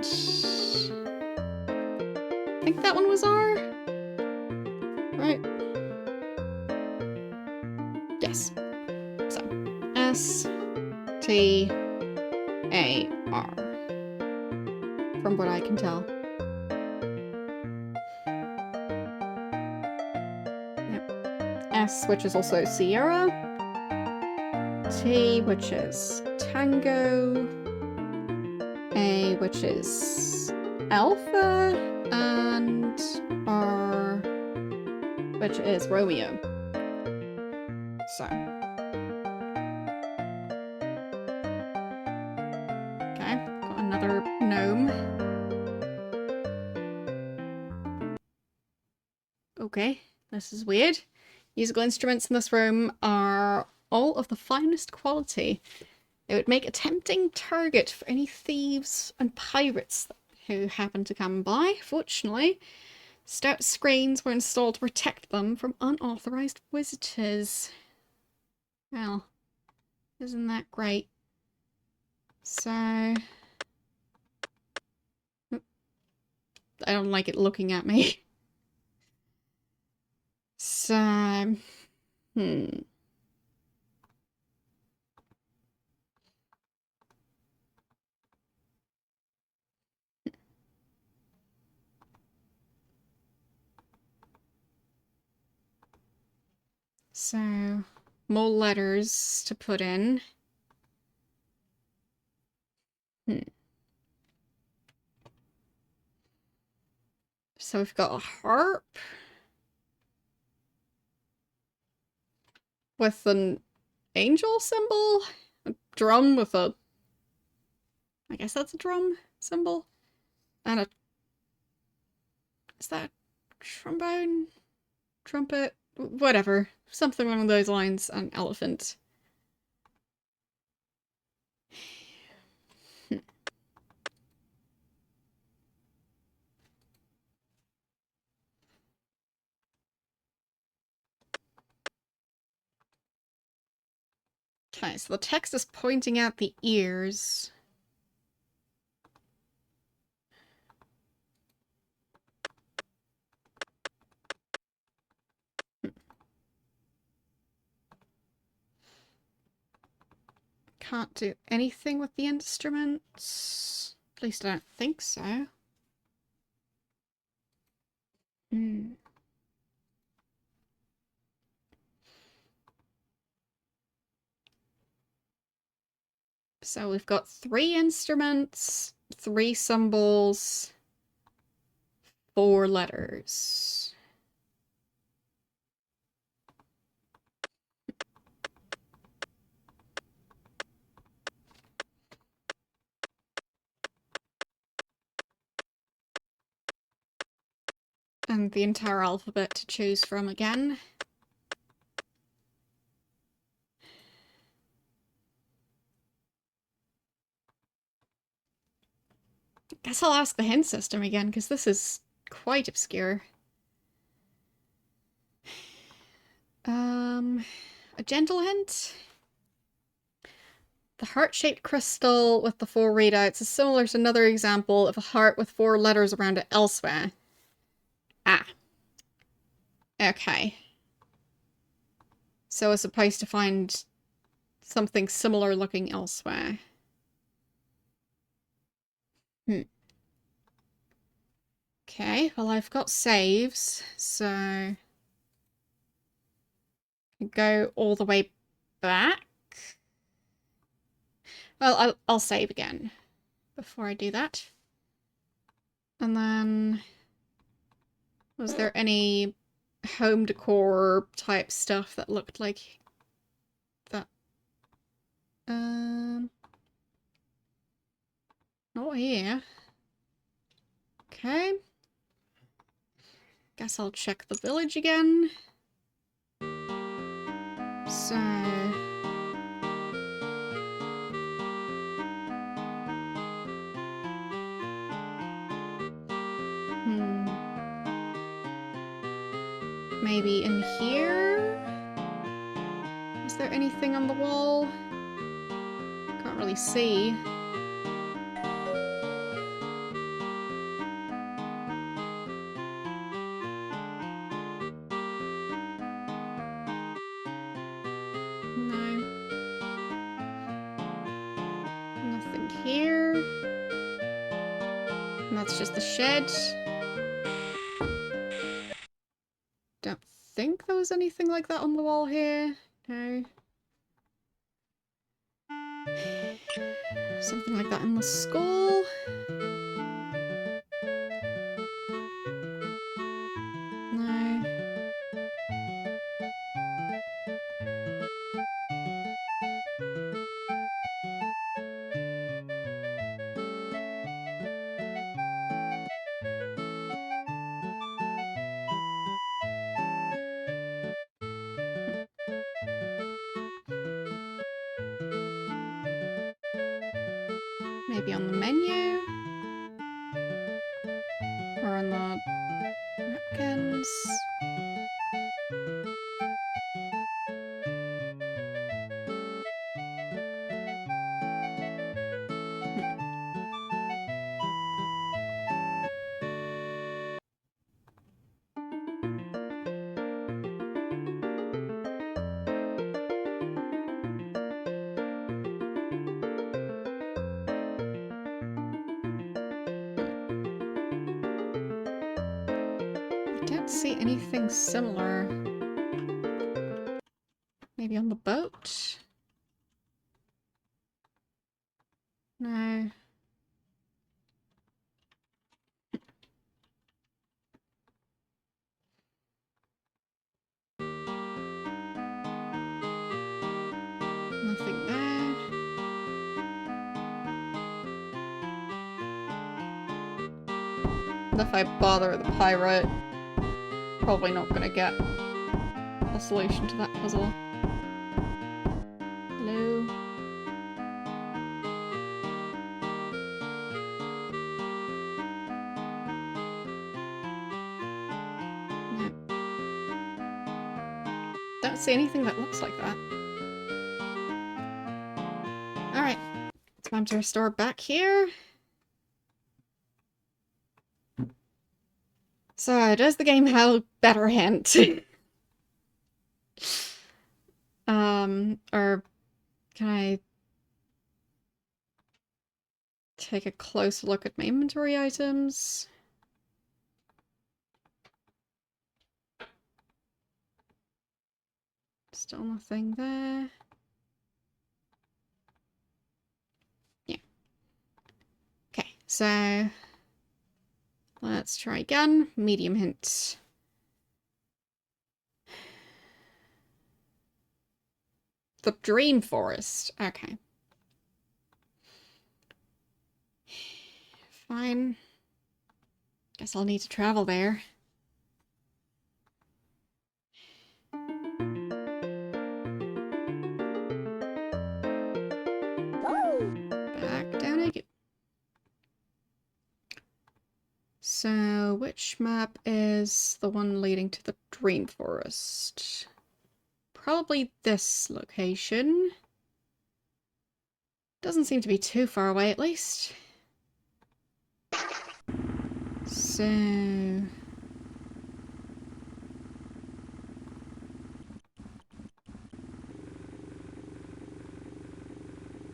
I think that one was R, right? Yes. So S, T, A, R, from what I can tell. Yep. S, which is also Sierra. T, which is Tango. A, which is Alpha. And R, which is Romeo. So. Okay, got another gnome. Okay, this is weird. Musical instruments in this room are all of the finest quality. They would make a tempting target for any thieves and pirates who happen to come by. Fortunately, stout screens were installed to protect them from unauthorized visitors. Well, isn't that great? So... I don't like it looking at me. So... So, more letters to put in. So we've got a harp with an angel symbol, a drum with a... I guess that's a drum symbol, and a... Is that trombone? Trumpet? Whatever. Something along those lines. An elephant. Okay, so the text is pointing out the ears. Can't do anything with the instruments. At least I don't think so. So we've got 3 instruments, 3 symbols, 4 letters. And the entire alphabet to choose from again. Guess I'll ask the hint system again, because this is quite obscure. A gentle hint? The heart-shaped crystal with the 4 readouts is similar to another example of a heart with 4 letters around it elsewhere. Ah. Okay. So we're supposed to find something similar looking elsewhere. Okay, well I've got saves, so... go all the way back. Well, I'll save again before I do that. And then... was there any home decor type stuff that looked like that? Not here. Okay. Guess I'll check the village again. So... maybe in here? Is there anything on the wall? Can't Can't really see. No. Nothing here. And that's just the shed. Don't think there was anything like that on the wall here. No. Something like that in the skull. No. Maybe on the menu? Or on the napkins? I don't see anything similar. Maybe on the boat? No. Nothing there. And if I bother with the pirate, probably not gonna get a solution to that puzzle. Hello? No. Don't see anything that looks like that. Alright. It's time to restore back here. So, does the game have a better hint? Or can I take a close look at my inventory items? Still nothing there. Yeah. Okay, so let's try again. Medium hint. The Dream Forest. Okay. Fine. Guess I'll need to travel there. Back down I go. So, which map is the one leading to the Dream Forest? Probably this location. Doesn't seem to be too far away, at least. So...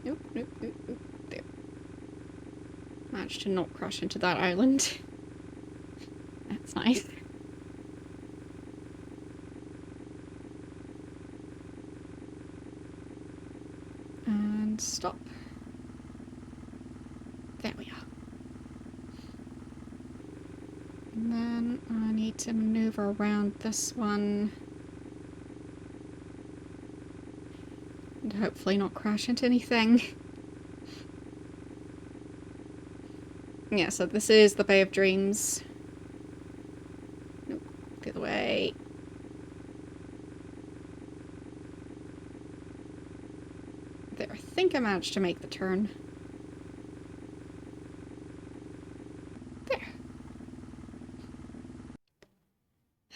Nope, nope, nope, nope. There. Managed to not crash into that island. That's nice. And stop. There we are. And then I need to maneuver around this one. And hopefully not crash into anything. Yeah, so this is the Bay of Dreams. Nope, the other way. There, I think I managed to make the turn. There.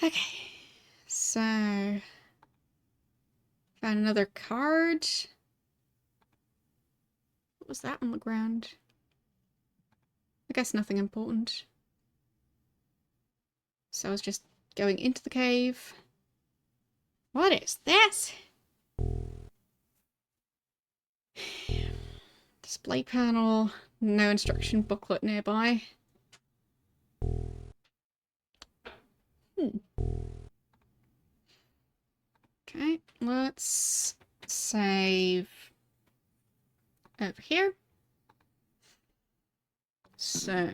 Okay, so... found another card. was that on the ground? I guess nothing important. So I was just going into the cave. What is this? Display panel. No instruction booklet nearby. Okay, let's save over here. So...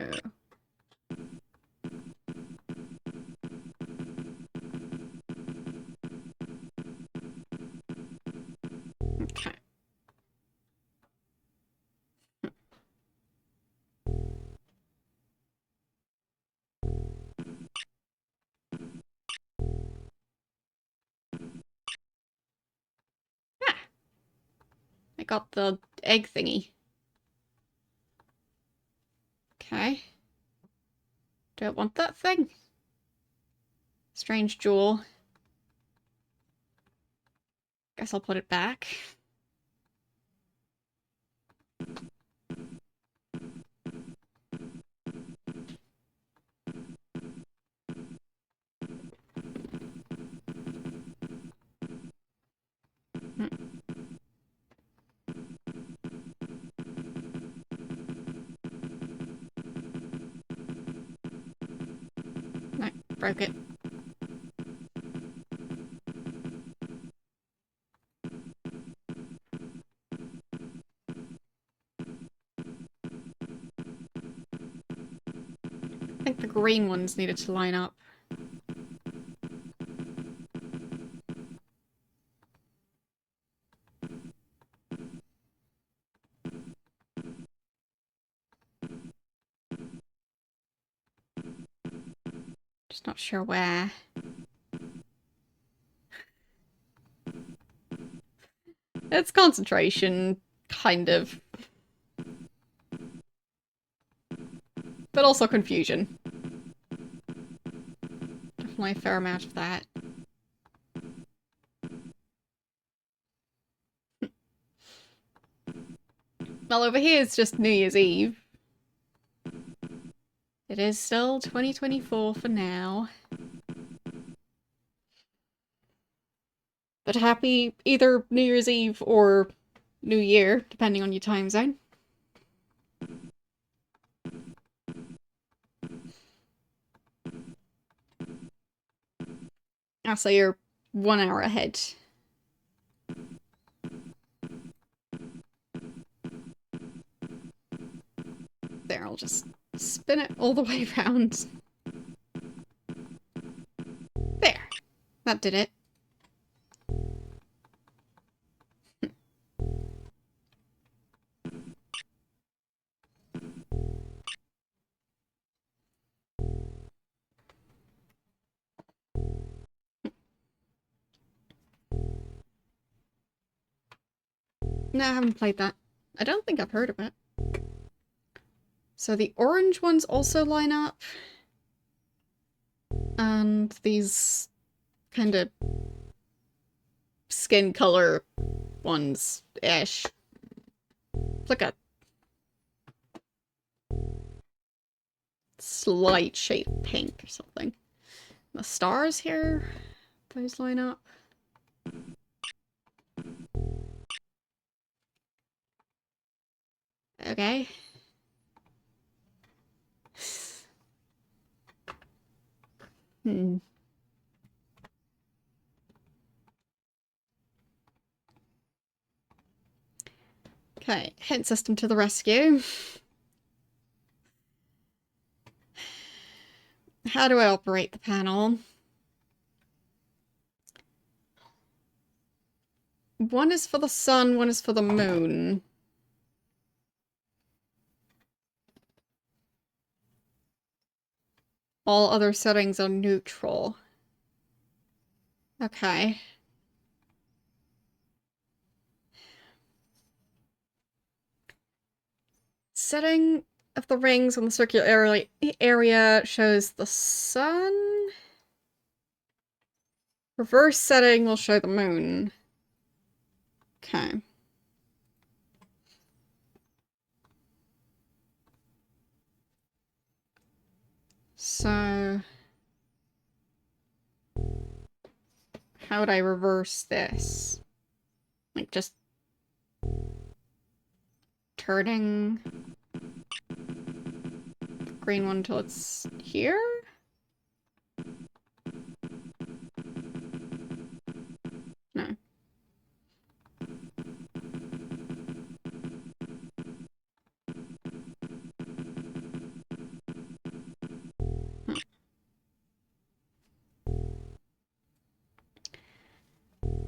okay. Ah! I got the egg thingy. Okay. Don't want that thing. Strange jewel. Guess I'll put it back. No, broke it. I think the green ones needed to line up. Just not sure where. It's concentration, kind of. But also confusion. Definitely a fair amount of that. Well, over here it's just New Year's Eve. It is still 2024 for now. But happy either New Year's Eve or New Year, depending on your time zone. So you're 1 hour ahead. There, I'll just spin it all the way around. There. That did it. No, I haven't played that. I don't think I've heard of it. So the orange ones also line up. And these kind of skin color ones-ish. It's like a slight shade of pink or something. The stars here, those line up. Okay. Okay, hint system to the rescue. How do I operate the panel? One is for the sun, one is for the moon. All other settings are neutral. Okay. Setting of the rings on the circular area shows the sun. Reverse setting will show the moon. Okay. So how would I reverse this? Like just turning the green one till it's here? No.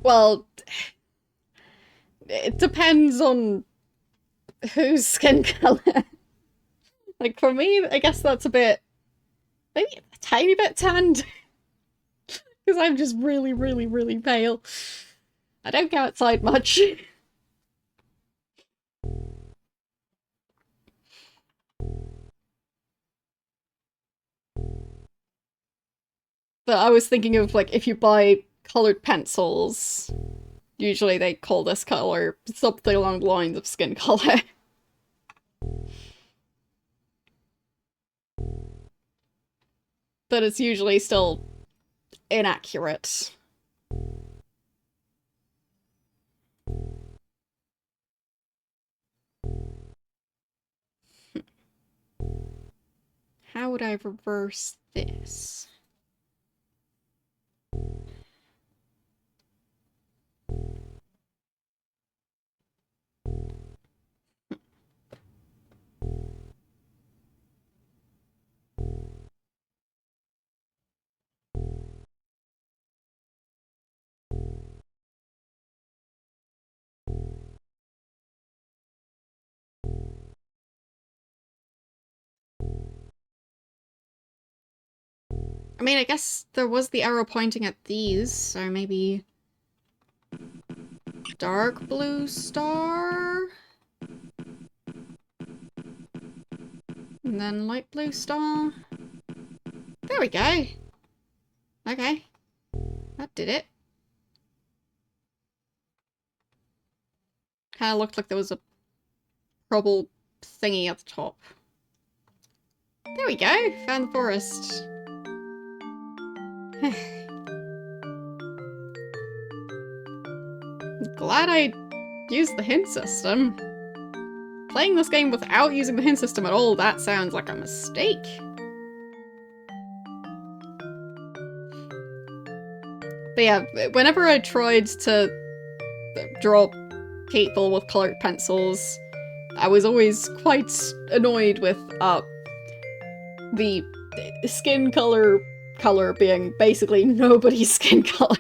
Well, it depends on whose skin color. Like, for me, I guess that's a bit... maybe a tiny bit tanned. Because I'm just really, really, really pale. I don't go outside much. But I was thinking of, like, if you buy colored pencils, usually they call this color something along the lines of skin color. But it's usually still inaccurate. How would I reverse this? I mean, I guess there was the arrow pointing at these, so maybe... dark blue star? And then light blue star? There we go! Okay. That did it. Kinda looked like there was a purple thingy at the top. There we go! Found the forest. Glad I used the hint system. Playing this game without using the hint system at all, that sounds like a mistake. But yeah, whenever I tried to draw people with colored pencils, I was always quite annoyed with the skin color being basically nobody's skin color.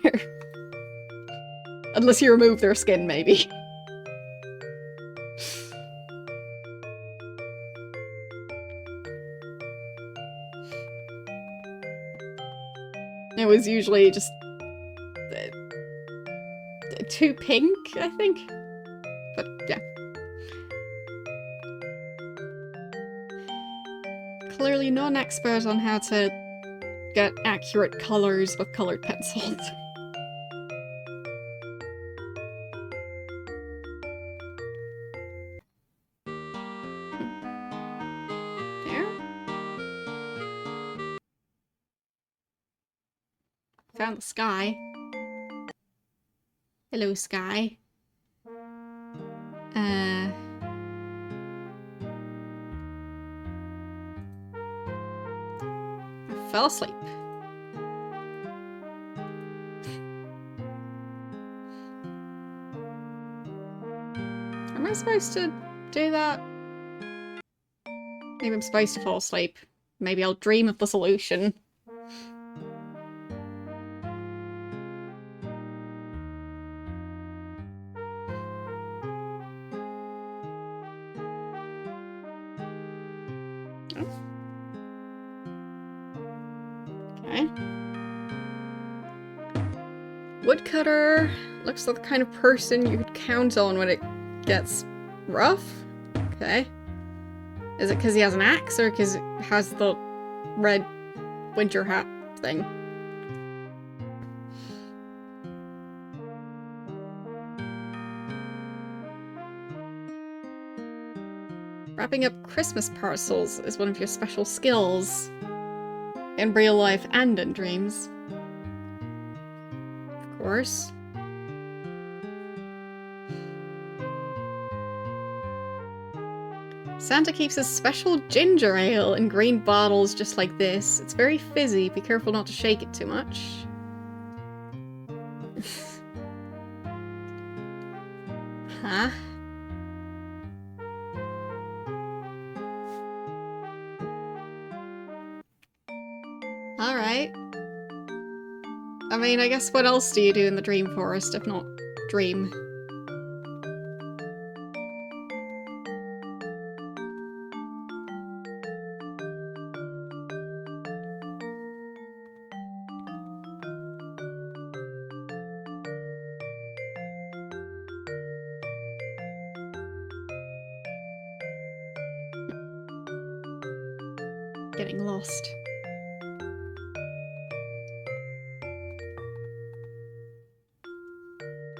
Unless you remove their skin, maybe. It was usually just too pink, I think. But yeah. Clearly not an expert on how to get accurate colors with colored pencils. There. Found the sky. Hello, sky. I fell asleep. Am I supposed to do that? Maybe I'm supposed to fall asleep. Maybe I'll dream of the solution. Okay. Woodcutter looks like the kind of person you could count on when it gets rough. Okay. Is it because he has an axe or because it has the red winter hat thing? Wrapping up Christmas parcels is one of your special skills. In real life and in dreams. Of course. Santa keeps a special ginger ale in green bottles just like this. It's very fizzy. Be careful not to shake it too much. Huh? Alright. I mean, I guess what else do you do in the dream forest if not dream? Getting lost.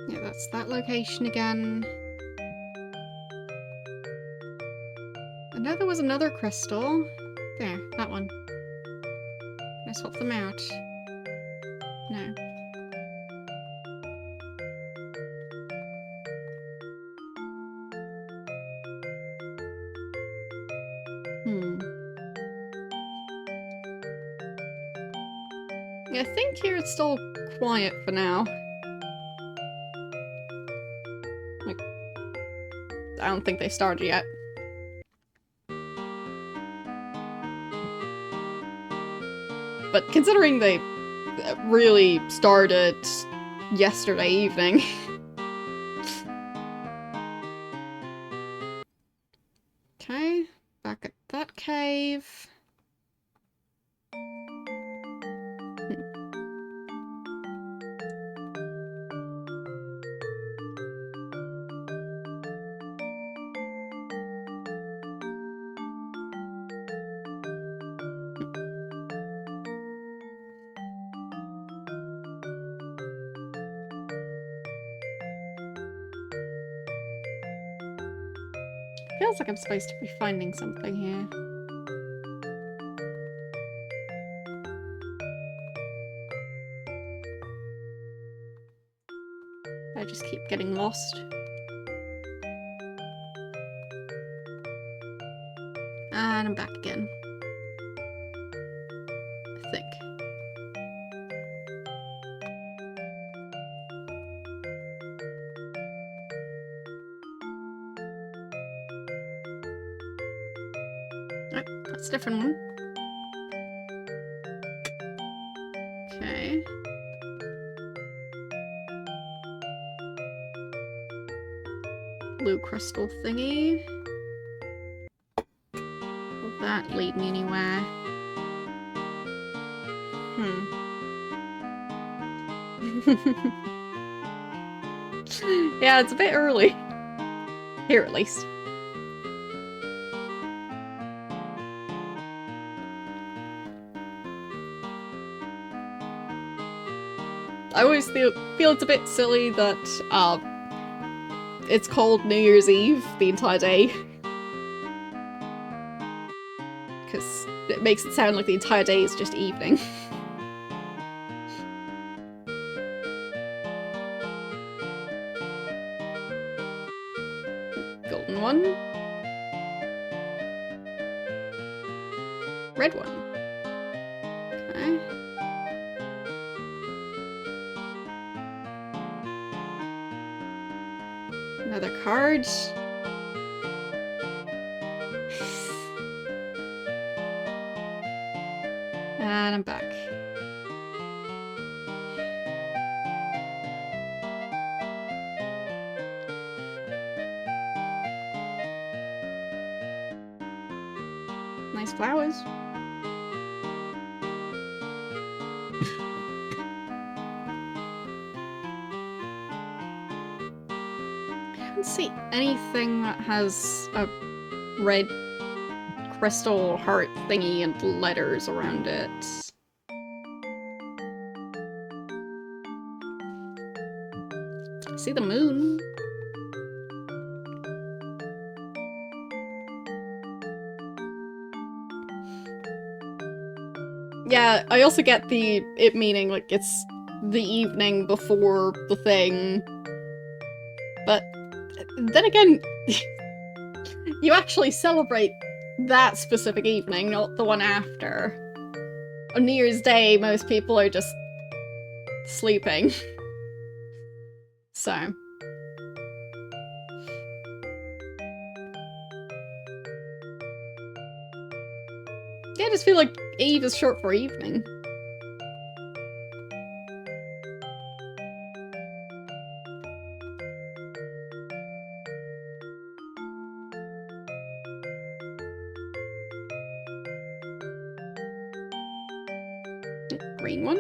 Yeah, that's that location again. I know there was another crystal. There, that one. Can I swap them out? No. Yeah, I think here it's still quiet for now. Like, I don't think they started yet. But considering they really started yesterday evening. Okay, back at that cave. Feels like I'm supposed to be finding something here. I just keep getting lost. And I'm back again. I think. Oh, that's a different one. Okay. Blue crystal thingy. Will that lead me anywhere? Yeah, it's a bit early. Here, at least. I always feel it's a bit silly that it's called New Year's Eve the entire day. Because it makes it sound like the entire day is just evening. Golden one. Red one. Okay. Another card. And I'm back. Nice flowers. I don't see anything that has a red crystal heart thingy and letters around it. I see the moon. Yeah, I also get it meaning, like, it's the evening before the thing. But then again, you actually celebrate that specific evening, not the one after. On New Year's Day, most people are just sleeping. So. Yeah, I just feel like Eve is short for evening. Green one?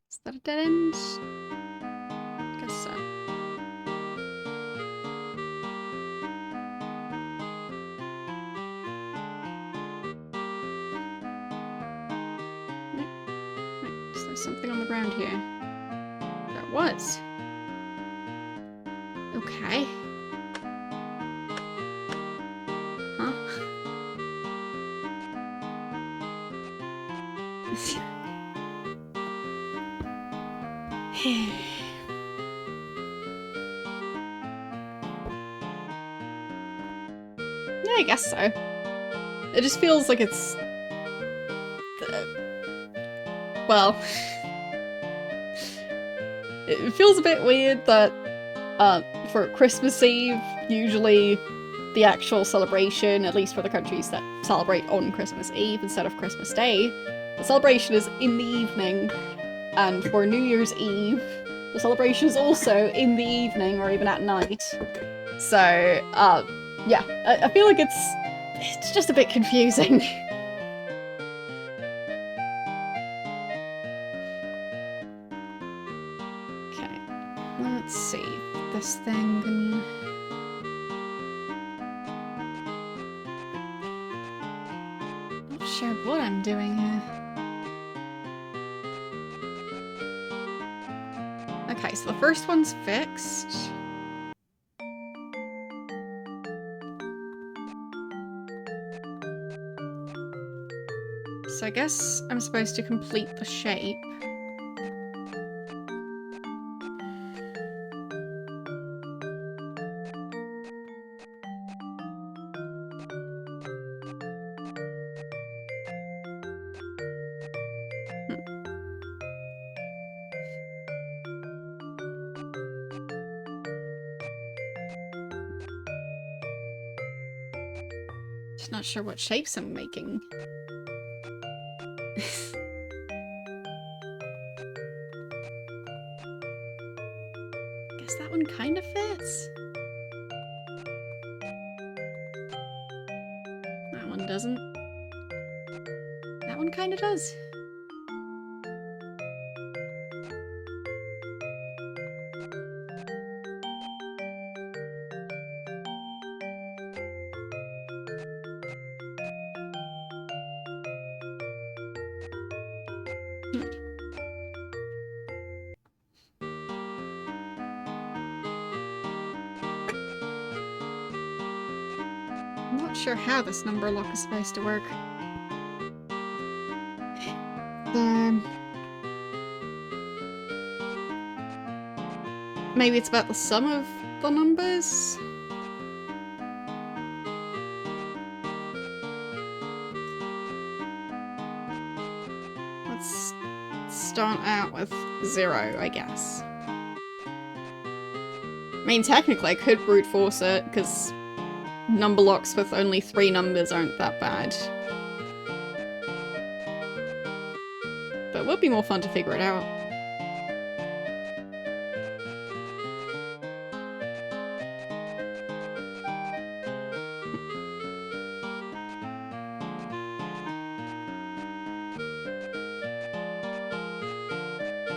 Is that a dead end? Guess so. Nope. Is there something on the ground here? There was. Okay. Huh? Yeah, I guess so. It just feels like it's... well... it feels a bit weird that, for Christmas Eve, usually the actual celebration, at least for the countries that celebrate on Christmas Eve instead of Christmas Day, the celebration is in the evening, and for New Year's Eve, the celebration is also in the evening or even at night. So, yeah, I feel like it's just a bit confusing. Okay, let's see. This thing can... not sure what I'm doing here. Okay, so the first one's fixed. So I guess I'm supposed to complete the shape. Just not sure what shapes I'm making. Guess that one kind of fits. That one doesn't. That one kind of does. I'm not sure how this number lock is supposed to work. Maybe it's about the sum of the numbers? Let's start out with 0, I guess. I mean, technically I could brute force it, because number locks with only 3 numbers aren't that bad. But it would be more fun to figure it out.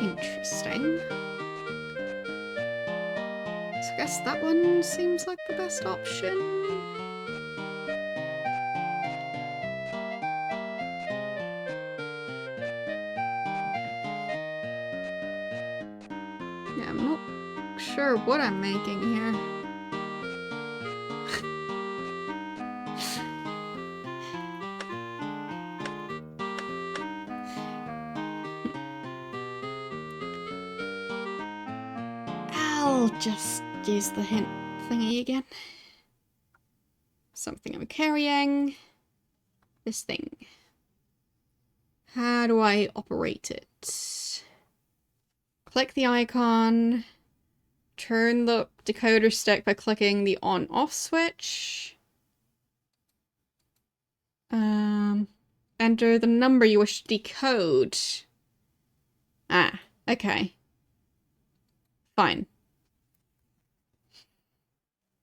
Interesting. So I guess that one seems like the best option. Yeah, I'm not sure what I'm making here. I'll just use the hint thingy again. Something I'm carrying. This thing. How do I operate it? Click the icon. Turn the decoder stick by clicking the on-off switch. Enter the number you wish to decode. Ah, okay. Fine.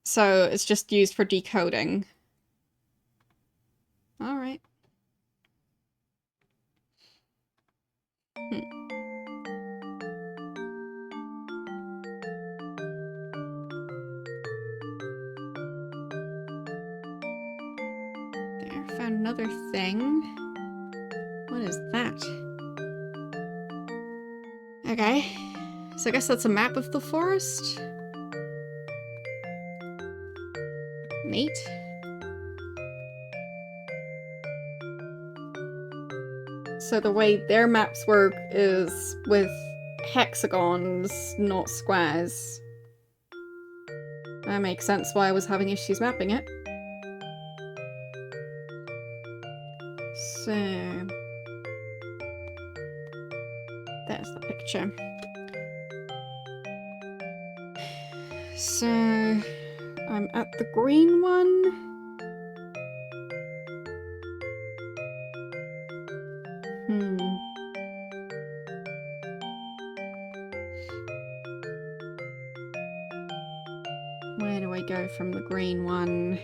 So it's just used for decoding. Alright. There, found another thing. What is that? Okay. So I guess that's a map of the forest. Neat. So the way their maps work is with hexagons, not squares. That makes sense why I was having issues mapping it. So... there's the picture. So... I'm at the green one. Where do I go from the green one?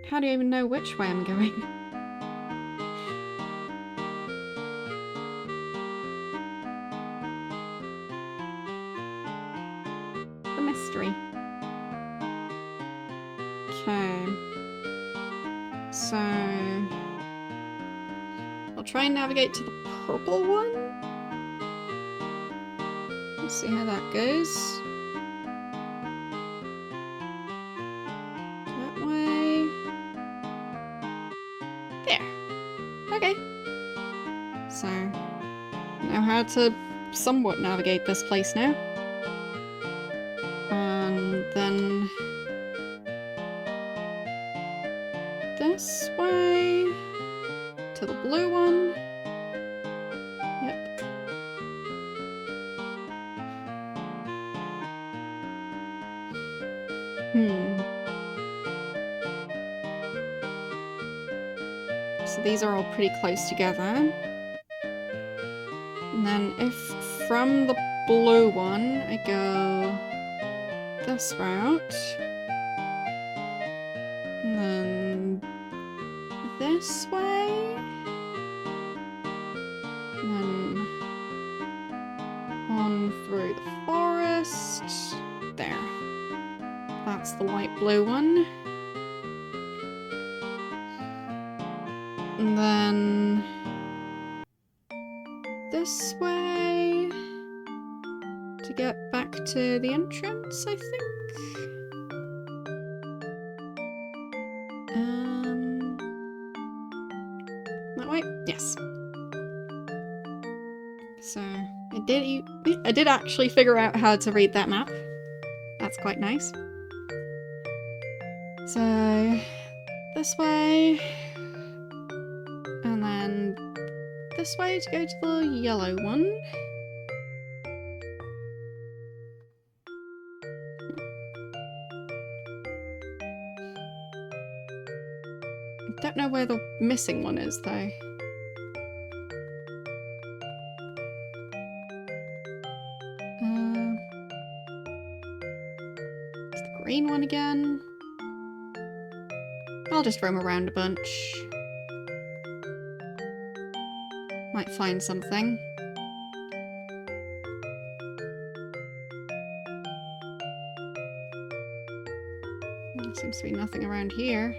How do you even know which way I'm going? The mystery. Okay. So... I'll try and navigate to the purple one. Let's see how that goes. That way. There. Okay. So, know how to somewhat navigate this place now. And then... this way. To the blue one. Yep. So these are all pretty close together. And then if from the blue one I go this route, and then this way, and then on through the forest, there. That's the light blue one. And then this way to get back to the entrance, I think. That way? Yes. So I did actually figure out how to read that map. That's quite nice. So this way, and then this way to go to the yellow one. I don't know where the missing one is though. It's the green one again. I'll just roam around a bunch. Might find something. There seems to be nothing around here.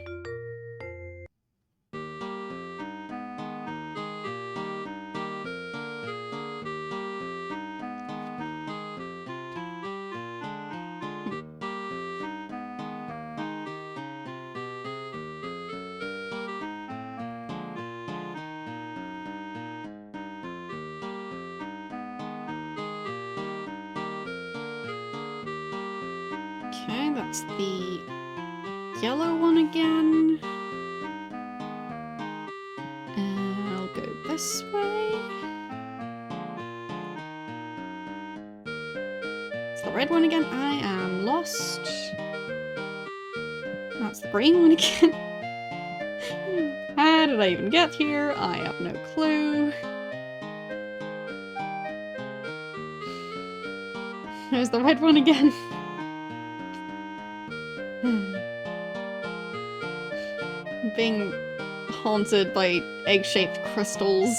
that's the yellow one again. I'll go this way. It's the red one again. I am lost. That's the green one again. How did I even get here? I have no clue. There's the red one again. Being haunted by egg-shaped crystals.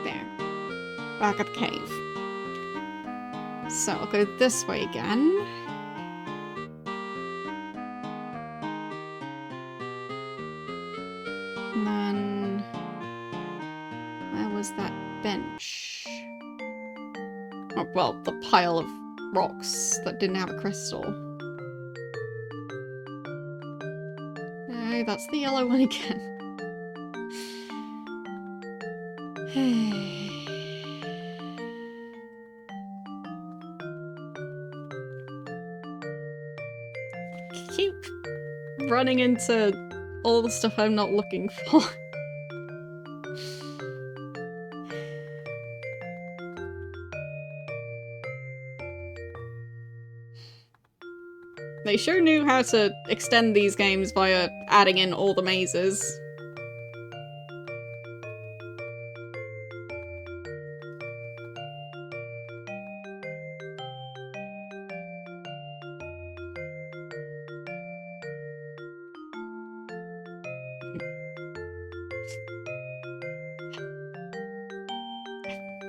There. Back at the cave. So I'll go this way again. And then... where was that bench? Oh, well, the pile of rocks that didn't have a crystal. No, that's the yellow one again. Keep running into all the stuff I'm not looking for. They sure knew how to extend these games via adding in all the mazes.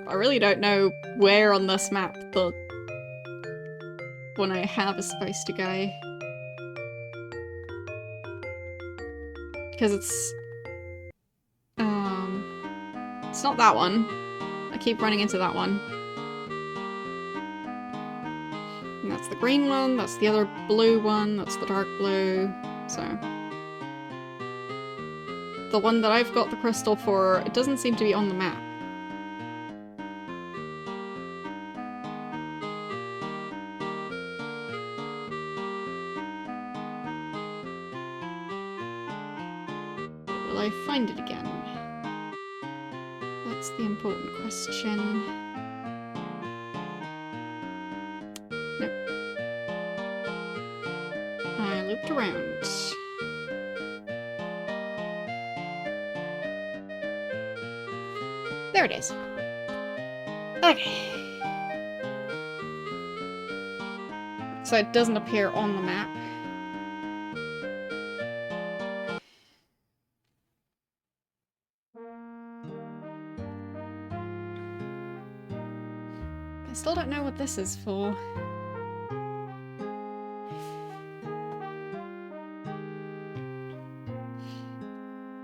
I really don't know where on this map the one I have is supposed to go. Because it's not that one. I keep running into that one. And that's the green one, that's the other blue one, that's the dark blue, so... the one that I've got the crystal for, it doesn't seem to be on the map. Will I find it again? That's the important question. Nope. I looped around. There it is. Okay. So it doesn't appear on the map. I still don't know what this is for.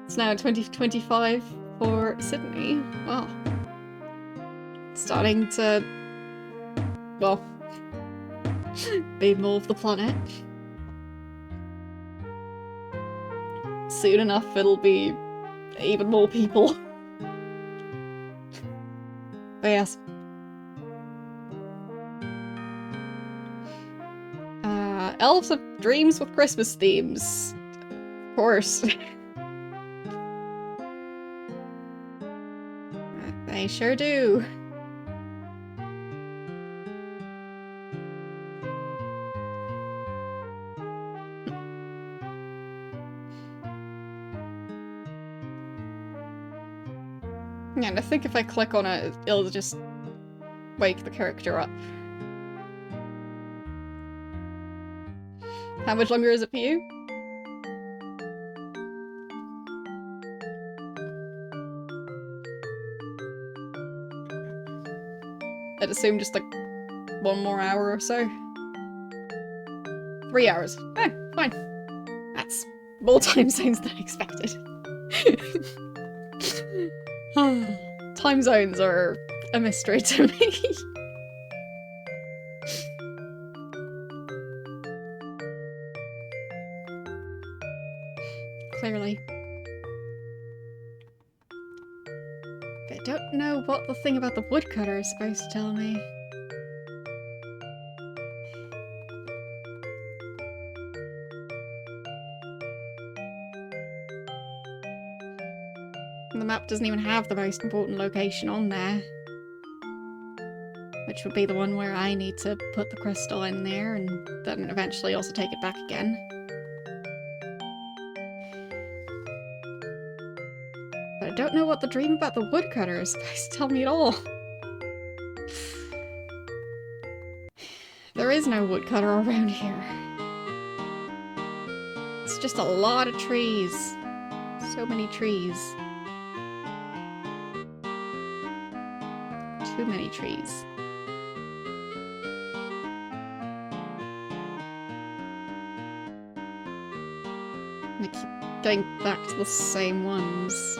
It's now 2025 for Sydney. Well, starting to, well, be more of the planet. Soon enough, it'll be even more people. But yes. Elves have dreams with Christmas themes. Of course. They sure do. Yeah, and I think if I click on it, it'll just wake the character up. How much longer is it for you? I'd assume just like 1 more hour or so. 3 hours. Eh, fine. That's more time zones than I expected. Time zones are a mystery to me. clearly. I don't know what the thing about the woodcutter is supposed to tell me. The map doesn't even have the most important location on there. Which would be the one where I need to put the crystal in there and then eventually also take it back again. But I don't know what the dream about the woodcutter is supposed to tell me at all. There is no woodcutter around here. It's just a lot of trees. So many trees. Too many trees. I keep going back to the same ones.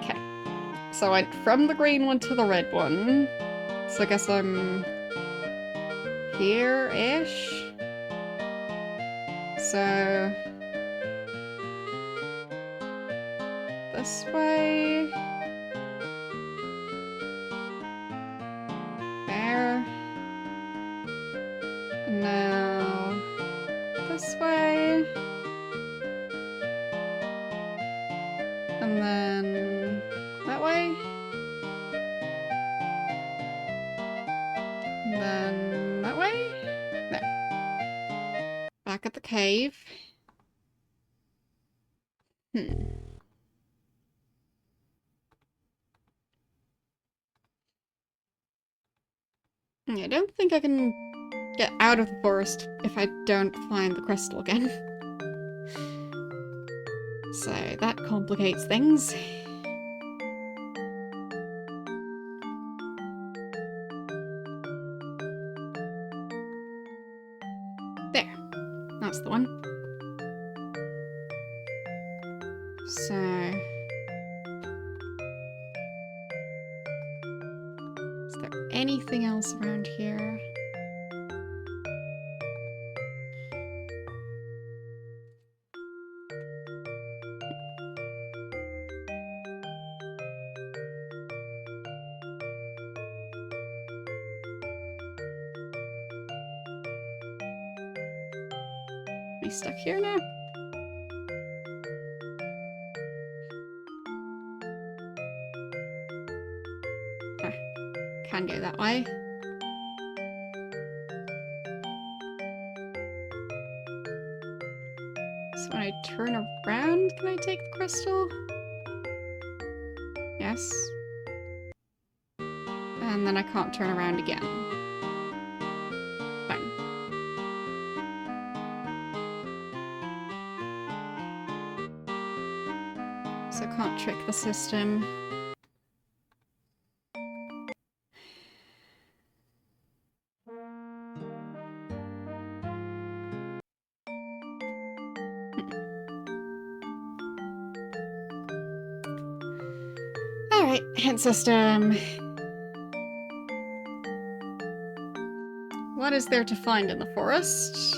Okay. So I went from the green one to the red one. So I guess I'm here-ish. So this way. There. And now this way. And then that way. And then that way. There. Back at the cave. I don't think I can get out of the forest if I don't find the crystal again. So that complicates things. There. That's the one. So... is there anything else around here? Am I stuck here now? Can go that way. So when I turn around, can I take the crystal? Yes. And then I can't turn around again. Fine. So I can't trick the system. Alright, hint system. What is there to find in the forest?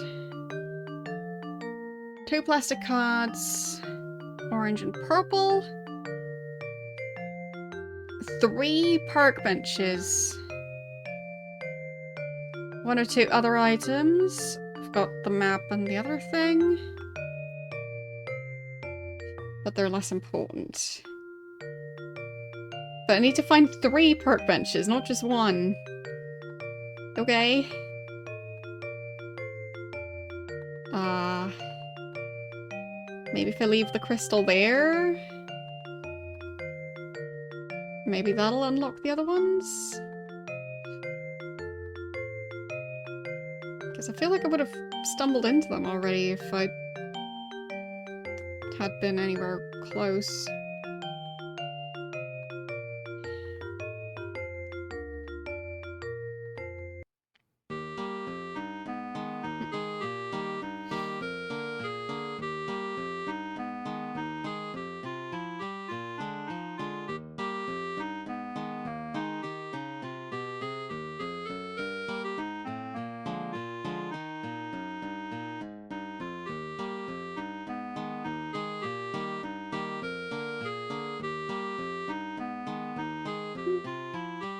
2 plastic cards, orange and purple. 3 park benches. 1 or 2 other items. I've got the map and the other thing. But they're less important. But I need to find 3 park benches, not just 1. Okay. Maybe if I leave the crystal there? Maybe that'll unlock the other ones? Because I feel like I would have stumbled into them already if I had been anywhere close.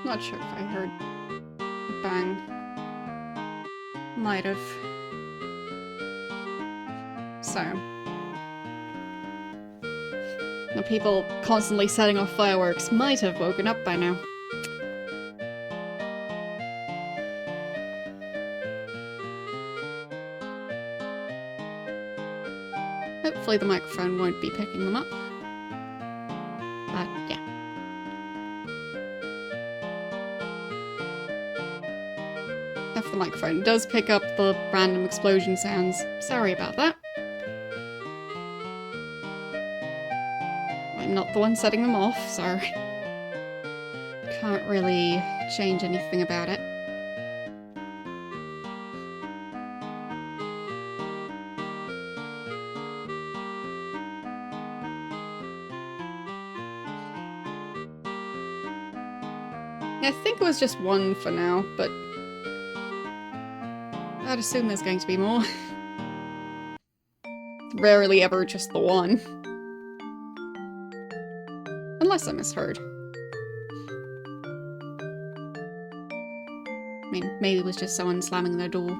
Not sure if I heard a bang. Might have. So. The people constantly setting off fireworks might have woken up by now. Hopefully the microphone won't be picking them up. But yeah. If the microphone does pick up the random explosion sounds, sorry about that. I'm not the one setting them off, so can't really change anything about it. I think it was just one for now, but I'd assume there's going to be more. Rarely ever just the one. Unless I misheard. I mean, maybe it was just someone slamming their door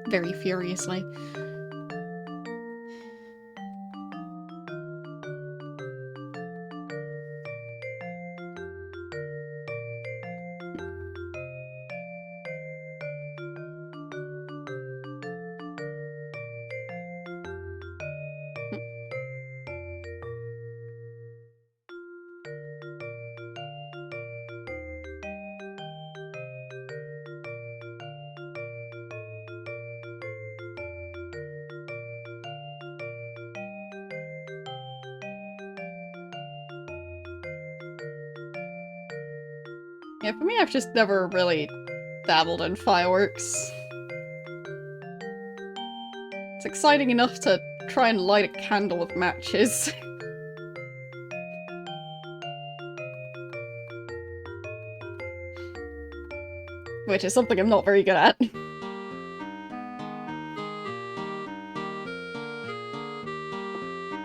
very furiously. Yeah, for me, I've just never really dabbled in fireworks. It's exciting enough to try and light a candle with matches. Which is something I'm not very good at.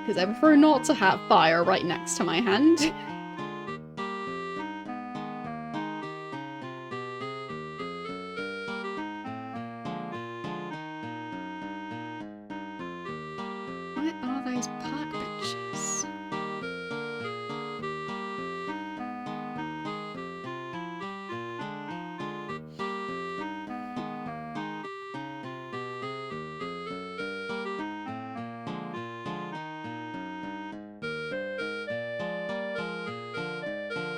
Because I prefer not to have fire right next to my hand. What are those park benches?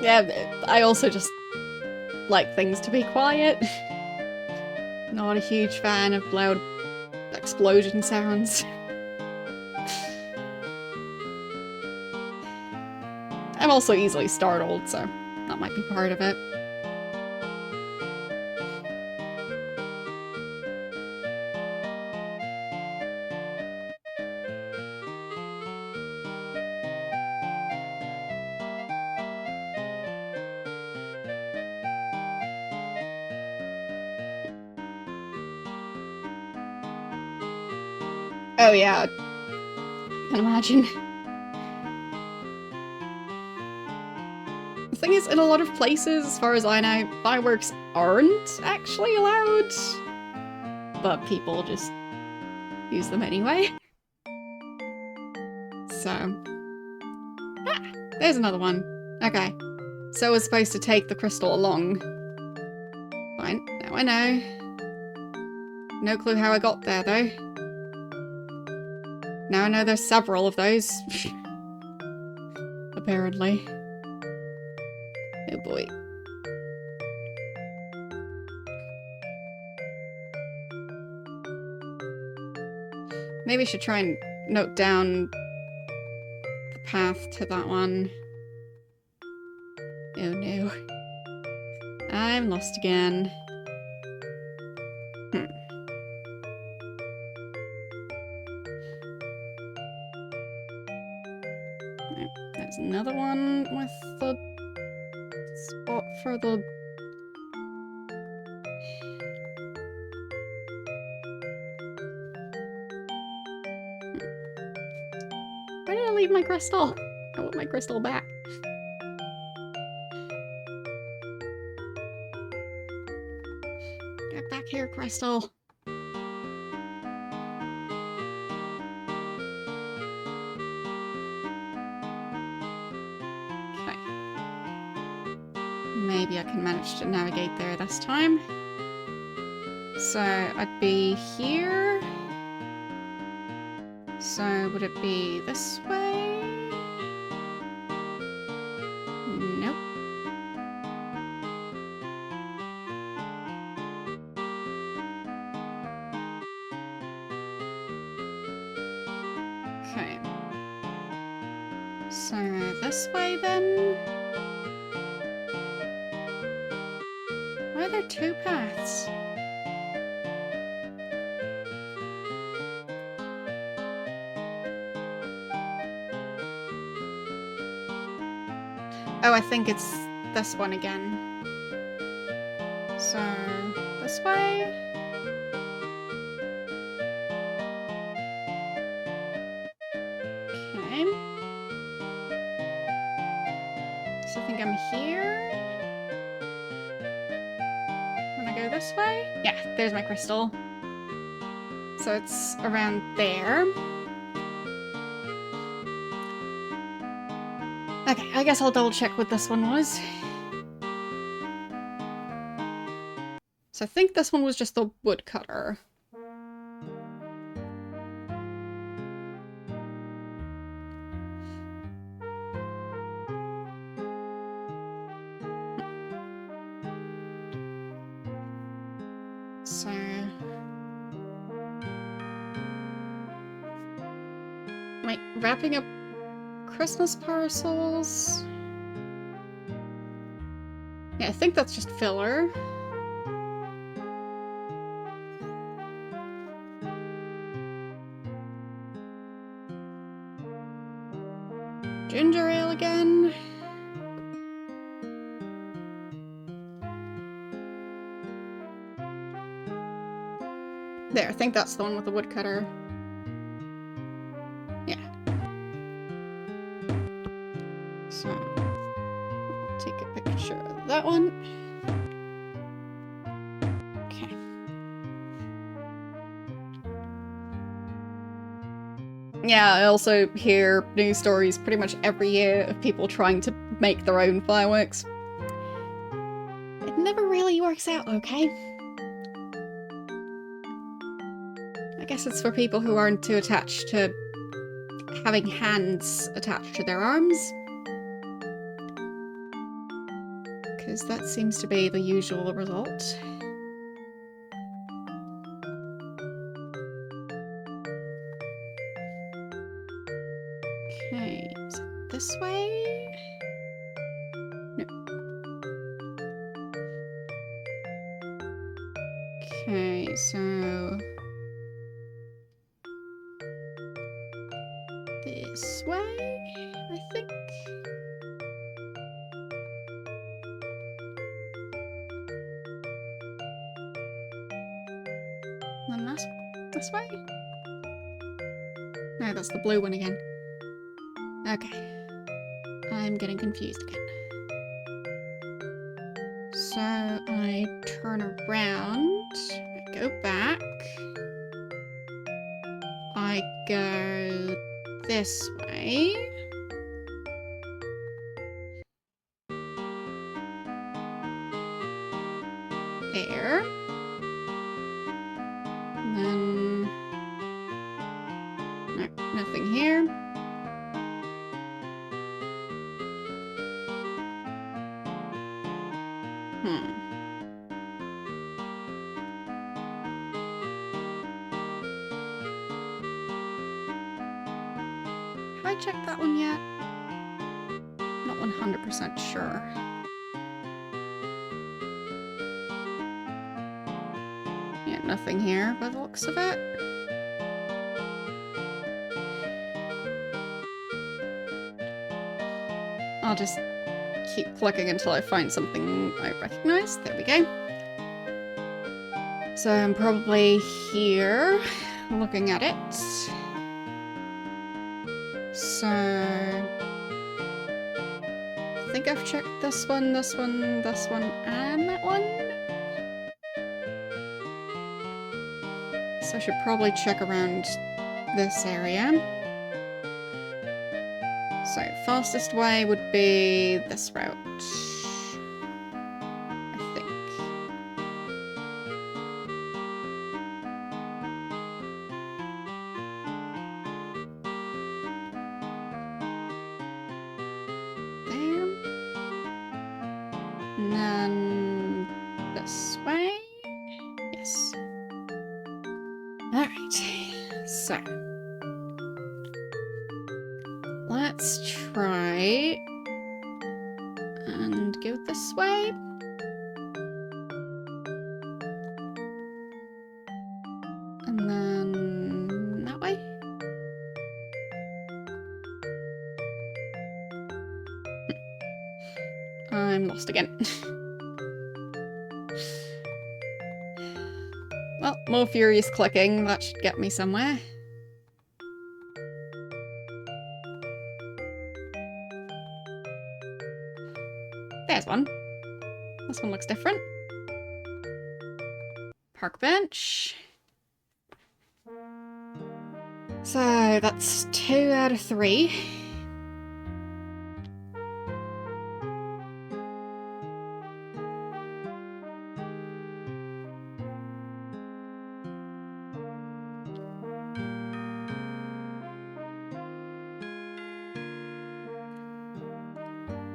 Yeah, I also just like things to be quiet. Not a huge fan of loud explosion sounds. I'm also easily startled, so that might be part of it. Oh yeah, I can imagine. The thing is, in a lot of places, as far as I know, fireworks aren't actually allowed. But people just use them anyway. So... Ah! There's another one. Okay. So we're supposed to take the crystal along. Fine, now I know. No clue how I got there, though. Now I know there's several of those. Apparently. Oh boy. Maybe I should try and note down the path to that one. Oh no. I'm lost again. There's another one with the spot for the... Where did I leave my crystal? I want my crystal back. back here, Crystal. Okay. Maybe I can manage to navigate there this time. So I'd be here. So would it be this way? Nope. Okay. So this way then? Why are there two paths? Oh, I think it's this one again. So, this way? Okay. So I think I'm here. When I go this way? Yeah, there's my crystal. So it's around there. Okay, I guess I'll double check what this one was. So I think this one was just the woodcutter. So... Wait, wrapping up Christmas parcels? Yeah, I think that's just filler. Ginger ale again. There, I think that's the one with the woodcutter. Yeah. So, I'll take a picture of that one. Okay. Yeah, I also hear news stories pretty much every year of people trying to make their own fireworks. It never really works out okay. I guess it's for people who aren't too attached to having hands attached to their arms. Because that seems to be the usual result. Okay, is it this way? No. Okay, so... this way, I think? And this way? No, that's the blue one again. Okay. I'm getting confused again. So I turn around, I go back, I go this way. There. And then... no, nothing here. Have I checked that one yet? Not 100% sure. Yeah, nothing here by the looks of it. I'll just keep clicking until I find something I recognize. There we go. So I'm probably here, looking at it. So... I think I've checked this one, and that one. So I should probably check around this area. So, fastest way would be this route. I think. There. And then this way. Yes. Alright. So. Let's try and go this way. And then that way. I'm lost again. Well, more furious clicking. That should get me somewhere. There's one. This one looks different. Park bench. So that's 2 out of 3.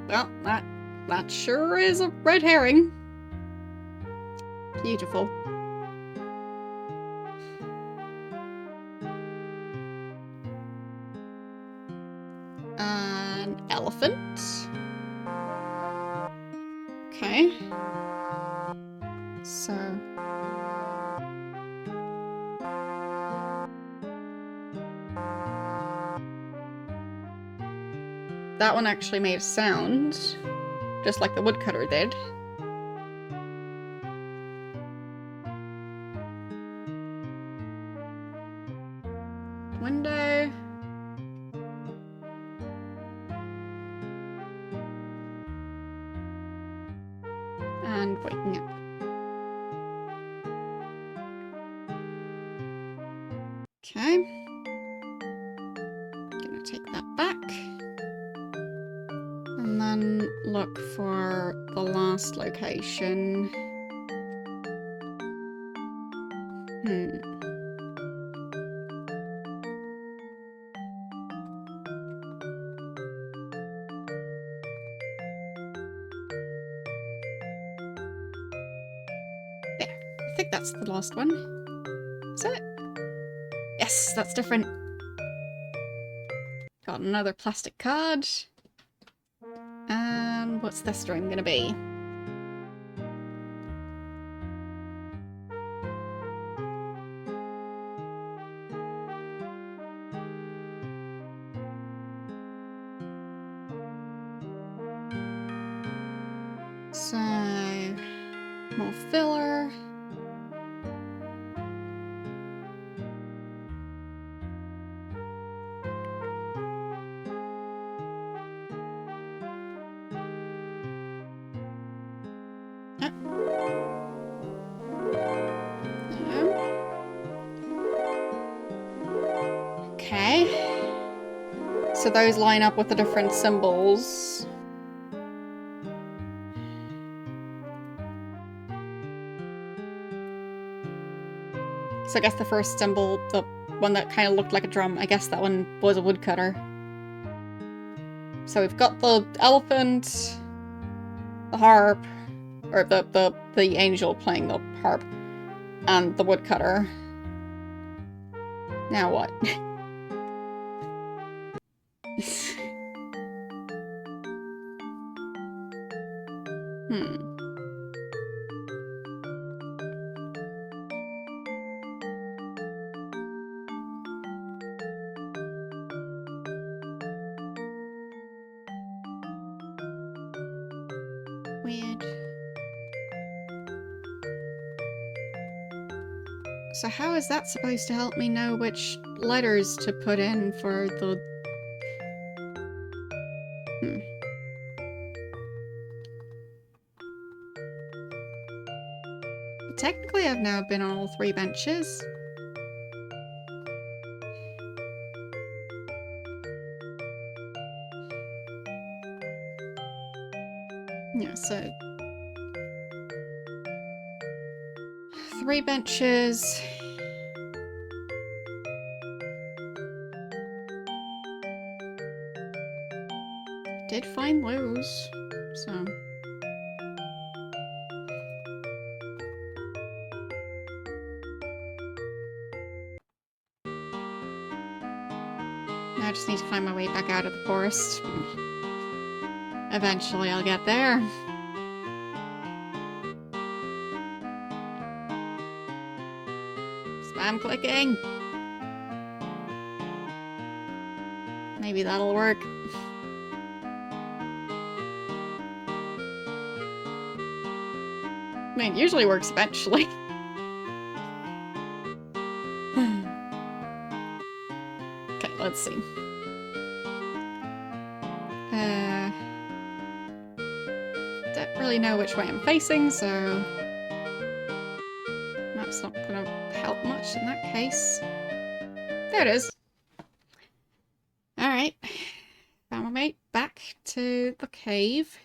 Well, that sure is a red herring. Beautiful. An elephant. Okay. So... that one actually made a sound, just like the woodcutter did. Window. And waking up. Okay. Gonna take that back. And then look for the last location. There. I think that's the last one. Is it? Yes, that's different. Got another plastic card. And what's this dream gonna be? So, more filler. Okay. So those line up with the different symbols. So I guess the first symbol, the one that kind of looked like a drum, I guess that one was a woodcutter. So we've got the elephant, the harp, or the angel playing the harp, and the woodcutter. Now what? Weird. So how is that supposed to help me know which letters to put in for the... Technically I've now been on all 3 benches. so 3 benches. Did find those, so. I just need to find my way back out of the forest. Eventually I'll get there. Spam clicking. Maybe that'll work. I mean, it usually works eventually. Okay, let's see. Don't really know which way I'm facing, so that's not gonna help much in that case. There it is. Alright. Found my mate. Back to the cave.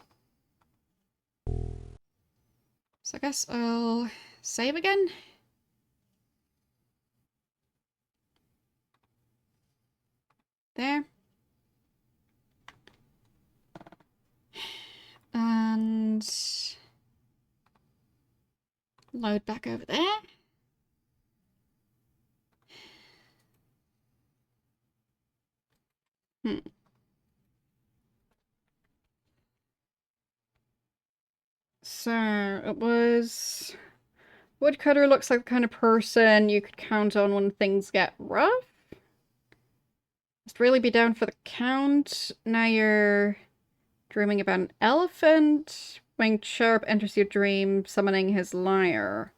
So I guess I'll save again. There. And load back over there. So it was... Woodcutter looks like the kind of person you could count on when things get rough. Must really be down for the count. Now you're dreaming about an elephant. Winged Sharp enters your dream, summoning his lyre.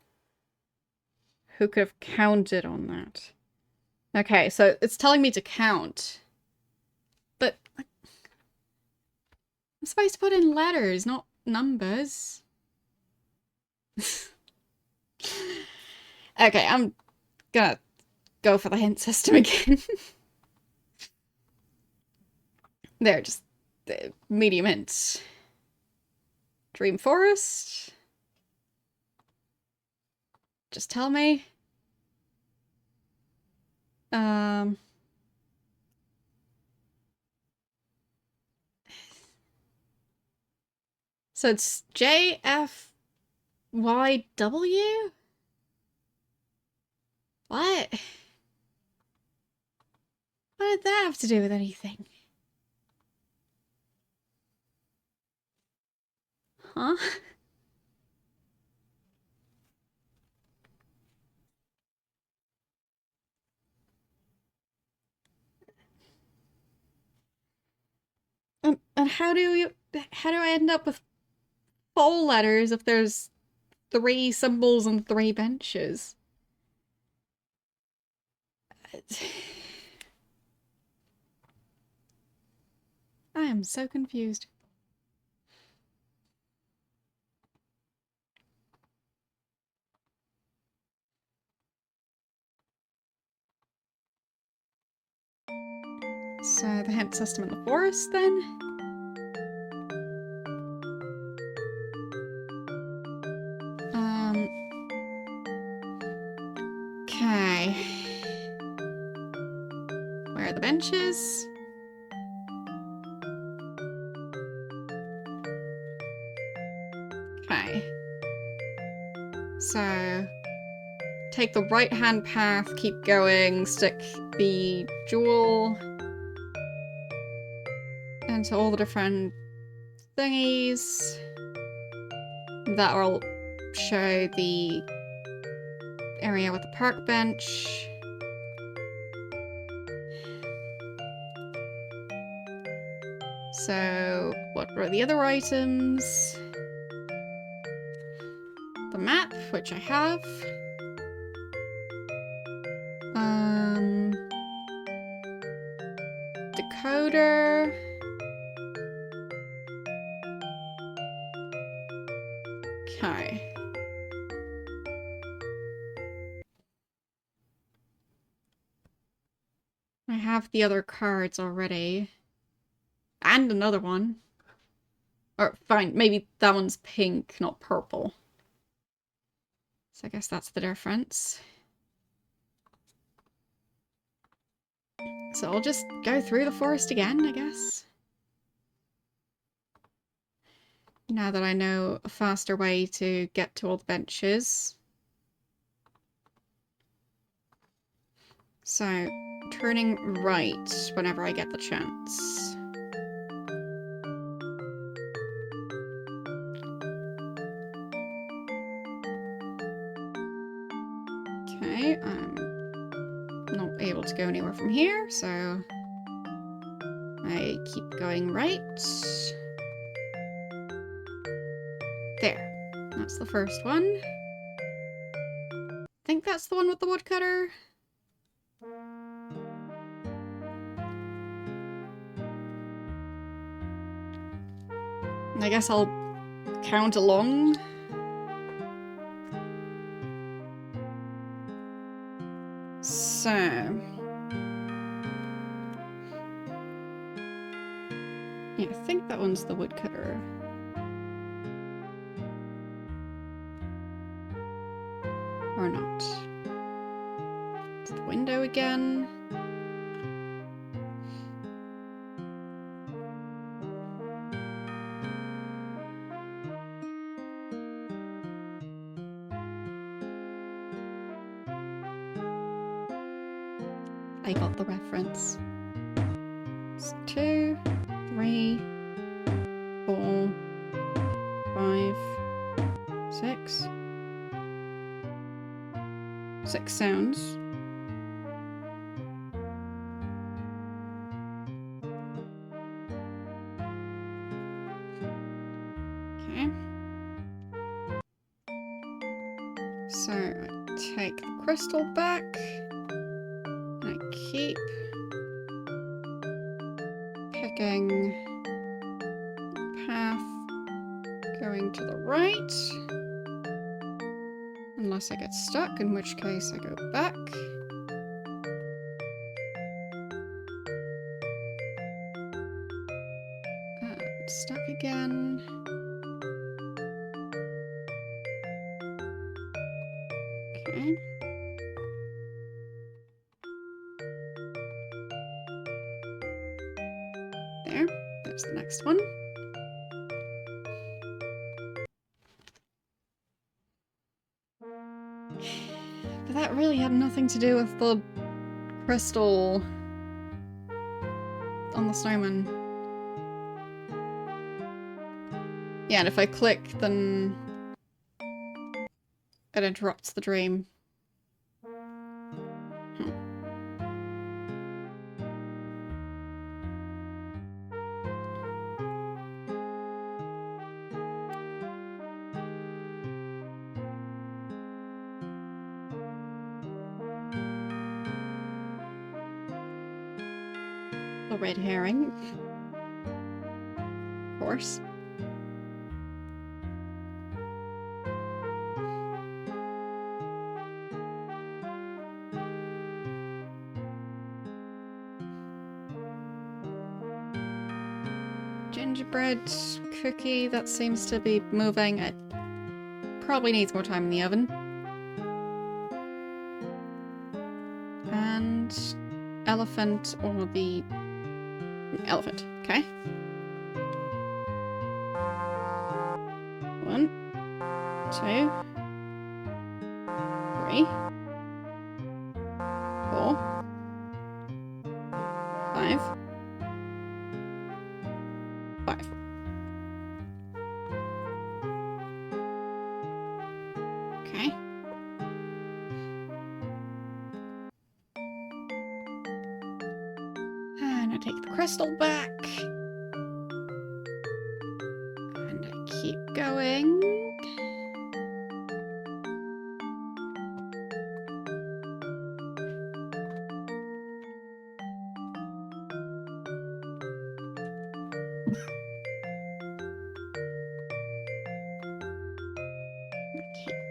Who could have counted on that? Okay, so it's telling me to count. But I'm supposed to put in letters, not numbers. Okay, I'm gonna go for the hint system again. There, just the medium hints. Dream Forest. Just tell me. So it's JFYW? What? What did that have to do with anything? Huh? And how do I end up with 4 letters if there's 3 symbols and 3 benches? I am so confused. So the hint system in the forest then? Okay. Where are the benches? Okay. So take the right-hand path, keep going, stick the jewel into all the different thingies. That will show the area with the park bench. So, what were the other items? The map, which I have. Decoder. Okay. I have the other cards already. And another one. Or fine, maybe that one's pink, not purple. So I guess that's the difference. So I'll just go through the forest again, I guess. Now that I know a faster way to get to all the benches. So, turning right whenever I get the chance. Okay, I'm not able to go anywhere from here, so I keep going right. There. That's the first one. I think that's the one with the woodcutter. I guess I'll count along. So... yeah, I think that one's the woodcutter. Or not. It's the window again. I got the reference. It's 2, 3, 4, 5, 6. 6 sounds. Okay. So I take the crystal back. I keep picking the path going to the right. Unless I get stuck, in which case I go back. Stuck again. Okay. There. There's the next one. But that really had nothing to do with the crystal on the snowman. Yeah, and if I click, then it interrupts the dream. A red herring. Of course. Gingerbread cookie, that seems to be moving. It probably needs more time in the oven. And elephant or the elephant, okay. 1, 2, 3, 4, 5, 5. Okay. And I take the crystal back. And I keep going.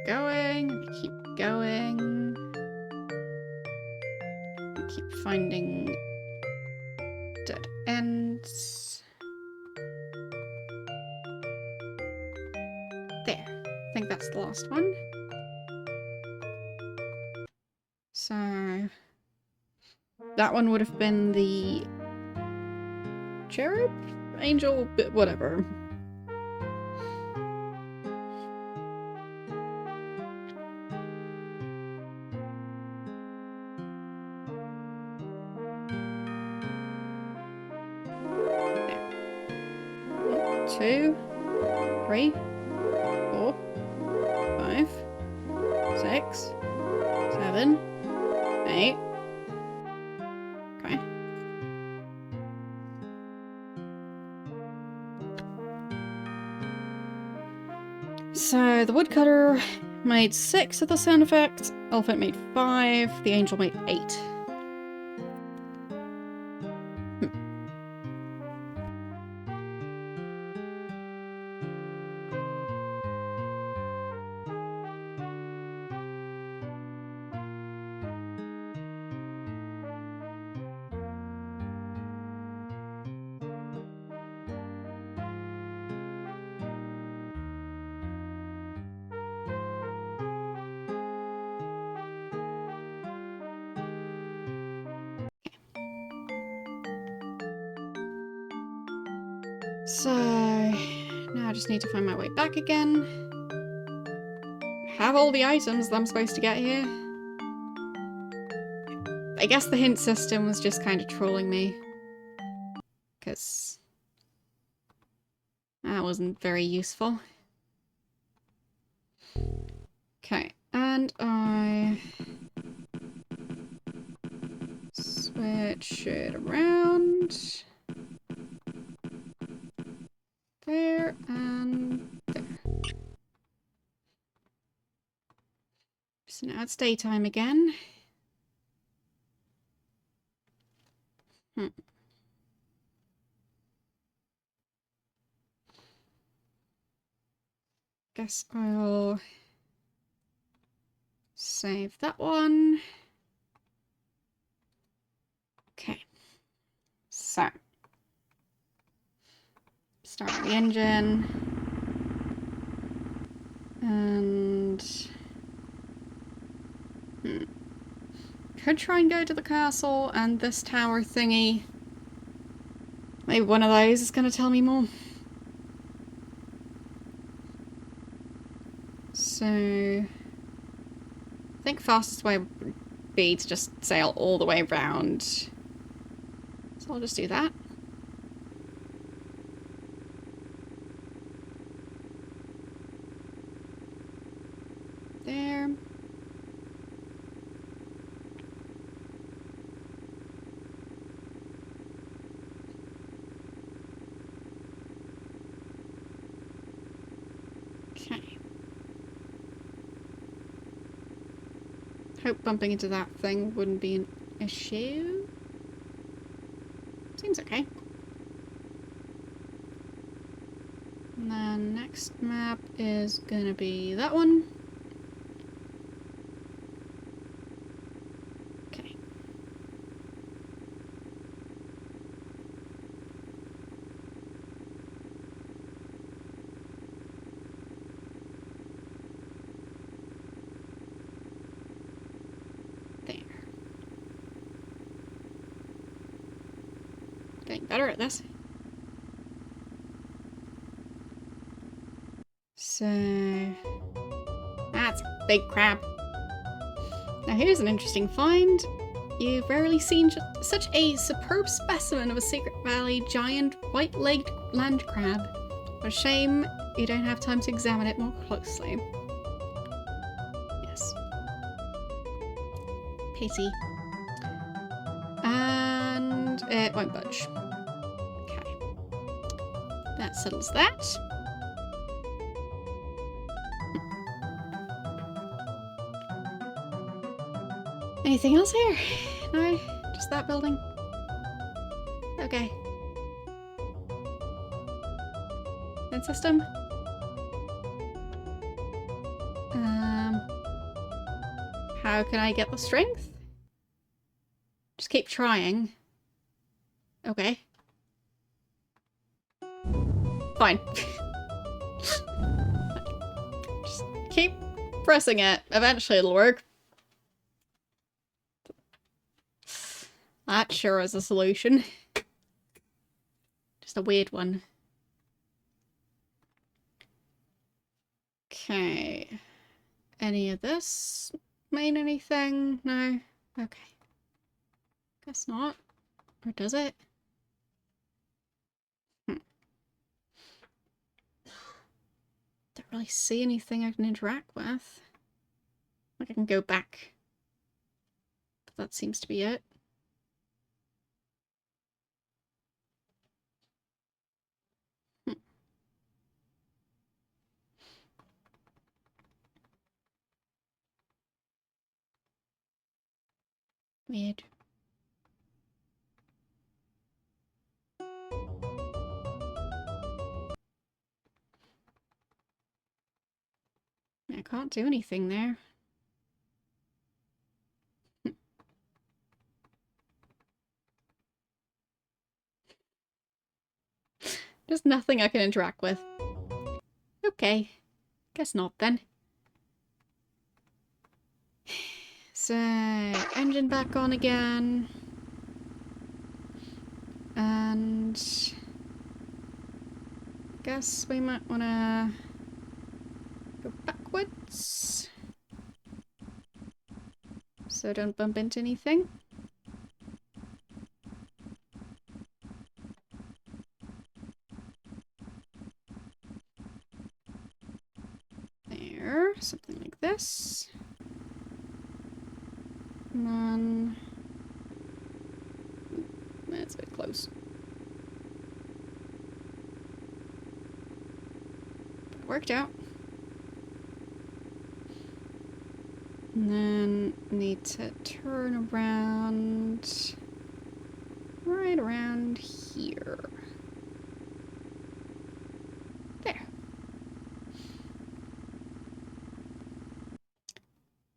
I keep going. I keep finding dead ends. the last one. So that one would have been the cherub? Angel? Whatever. There. 2, 3, 4, 5, 6, 7, 8. Okay. So the woodcutter made 6 of the sound effect, elephant made 5, the angel made 8. So now I just need to find my way back again. Have all the items that I'm supposed to get here. I guess the hint system was just kind of trolling me. Because that wasn't very useful. Okay, and I switch it around. There and there. So now it's daytime again. Guess I'll save that one. Okay. So. Start the engine. And... could try and go to the castle and this tower thingy. Maybe one of those is going to tell me more. So... I think fastest way would be to just sail all the way around. So I'll just do that. There. Okay. Hope bumping into that thing wouldn't be an issue. Seems okay. And then next map is gonna be that one. Okay. There. Getting better at this. So... that's a big crab. Now here's an interesting find. You've rarely seen such a superb specimen of a secret valley giant white-legged land crab. What a shame you don't have time to examine it more closely. Yes. Pity. And it won't budge. Okay. That settles that. Anything else here? No? Just that building? Okay. Vent system? How can I get the strength? Just keep trying. Okay. Fine. Just keep pressing it. Eventually it'll work. That sure is a solution. Just a weird one. Okay. Any of this mean anything? No? Okay. Guess not. Or does it? Don't really see anything I can interact with. Like I can go back. But that seems to be it. Weird. I can't do anything there. There's nothing I can interact with. Okay. Guess not then. So, engine back on again. And guess we might wanna go backwards. So don't bump into anything. There, something like this. And then... that's a bit close. But it worked out. And then need to turn around right around here. There.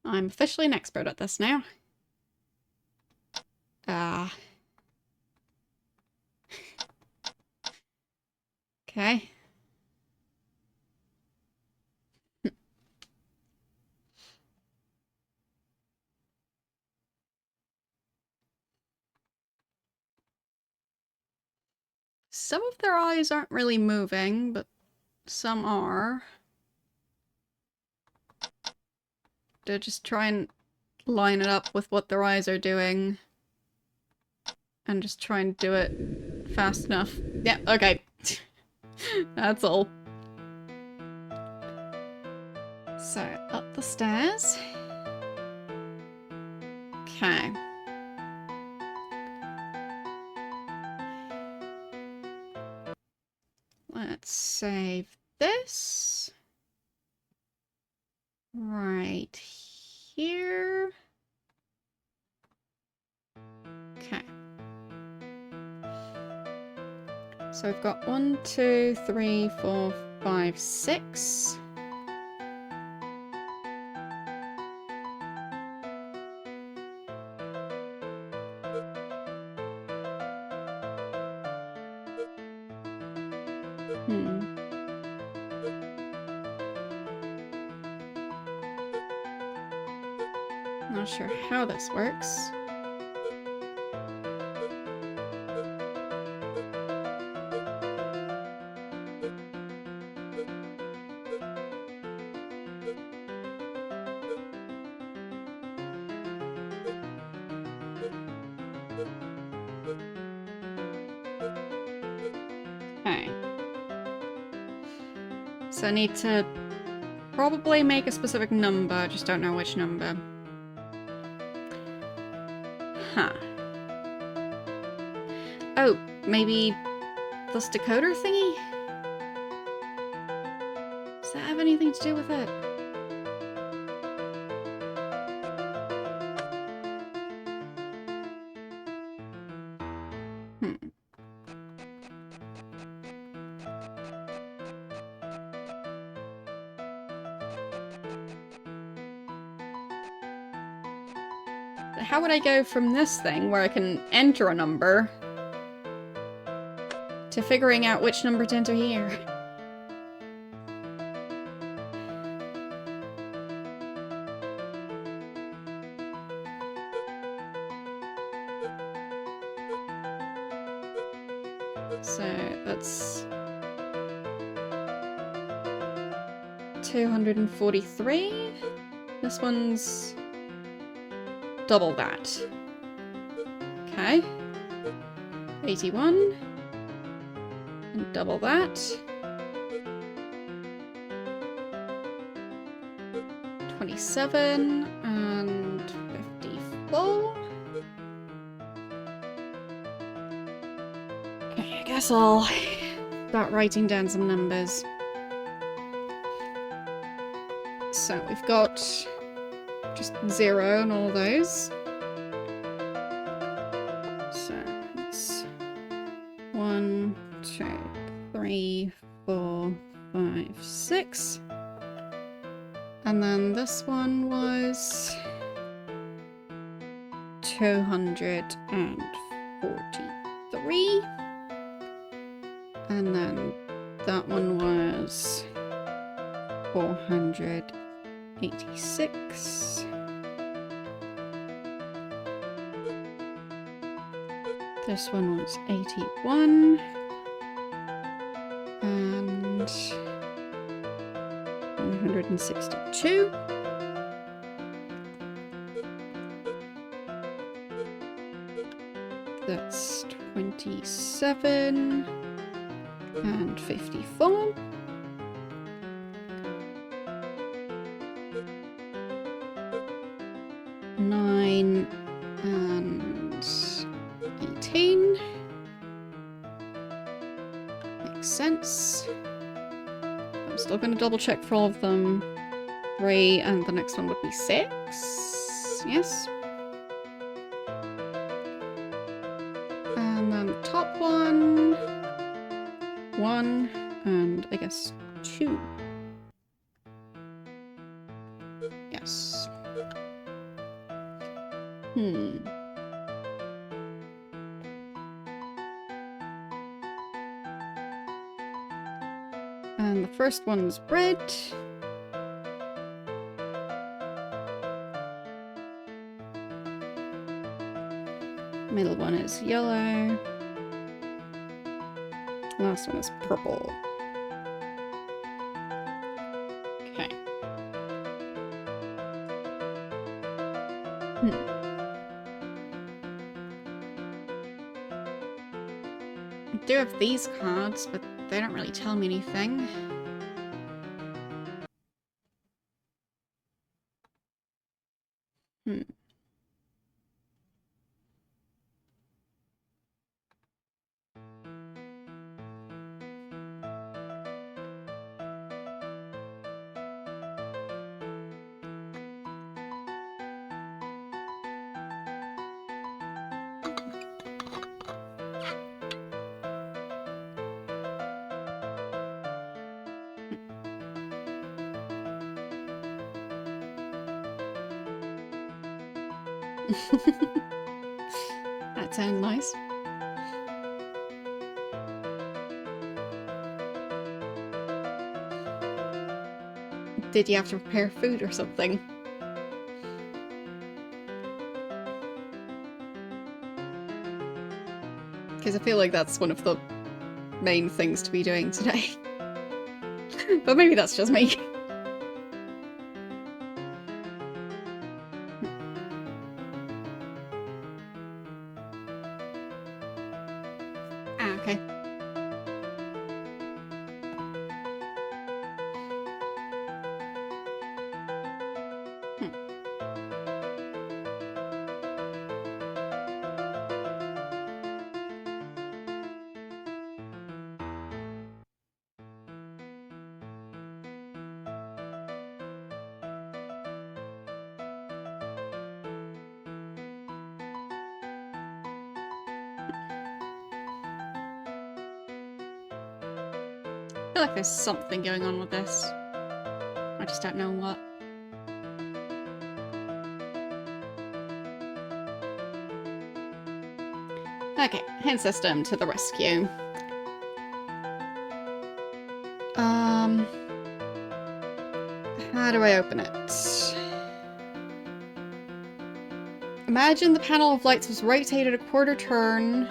I'm officially an expert at this now. Okay. Some of their eyes aren't really moving, but some are. To just try and line it up with what their eyes are doing. And just try and do it fast enough. Yeah, okay. That's all. So, up the stairs. Okay. Let's save this. Right here. Okay. So we've got 1, 2, 3, 4, 5, 6. Not sure how this works. Okay. So I need to probably make a specific number, I just don't know which number. Huh. Oh, maybe this decoder thingy? Does that have anything to do with it? How would I go from this thing, where I can enter a number, to figuring out which number to enter here? So that's 243. This one's double that. Okay. 81. And double that. 27 and 54. Okay, I guess I'll start writing down some numbers. So we've got just 0 on all those. So it's 1, 2, 3, 4, 5, 6. And then this one was 243. And then that one was 486. This one was 81. And 162. That's 27 and 54. Nine and 18. Makes sense. I'm still going to double check for all of them. 3, and the next one would be 6. Yes. And then the top one. 1, and I guess 2. Yes. And the first one's red. Middle one is yellow. Last one is purple. Okay. I do have these cards, but they don't really tell me anything. That sounds nice. Did you have to prepare food or something? Because I feel like that's one of the main things to be doing today. But maybe that's just me. Ah, okay. I feel like there's something going on with this. I just don't know what. Okay, hand system to the rescue. How do I open it? Imagine the panel of lights was rotated a quarter turn.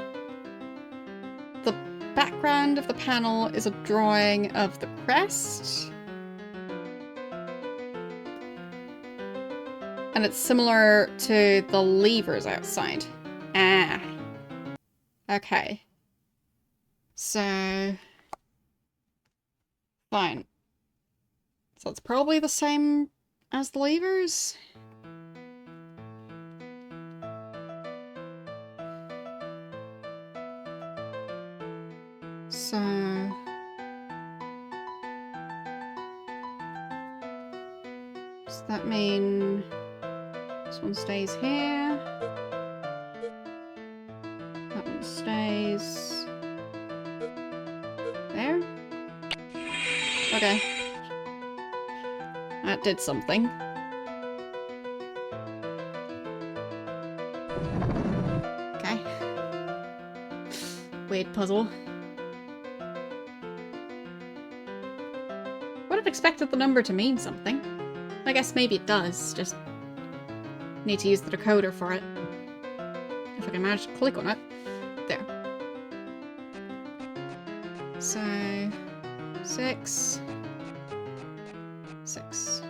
The background of the panel is a drawing of the crest. And it's similar to the levers outside. Ah. Okay. So... fine. So it's probably the same as the levers? So... does that mean this one stays here? That one stays... there? Okay. That did something. Okay. Weird puzzle. Would have expected the number to mean something. I guess maybe it does, just need to use the decoder for it. If I can manage to click on it. There. So... 6... 6.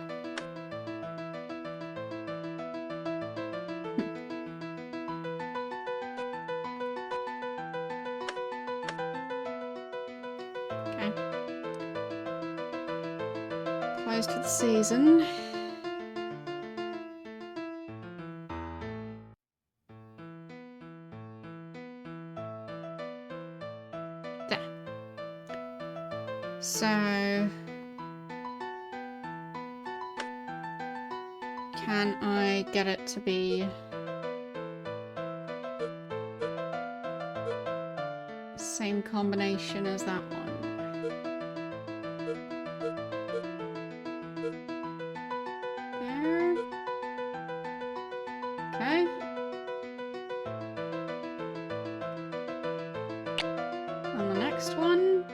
Okay. Closed for the season. There. So... can I get it to be same combination as that one? There. Okay. And the next one.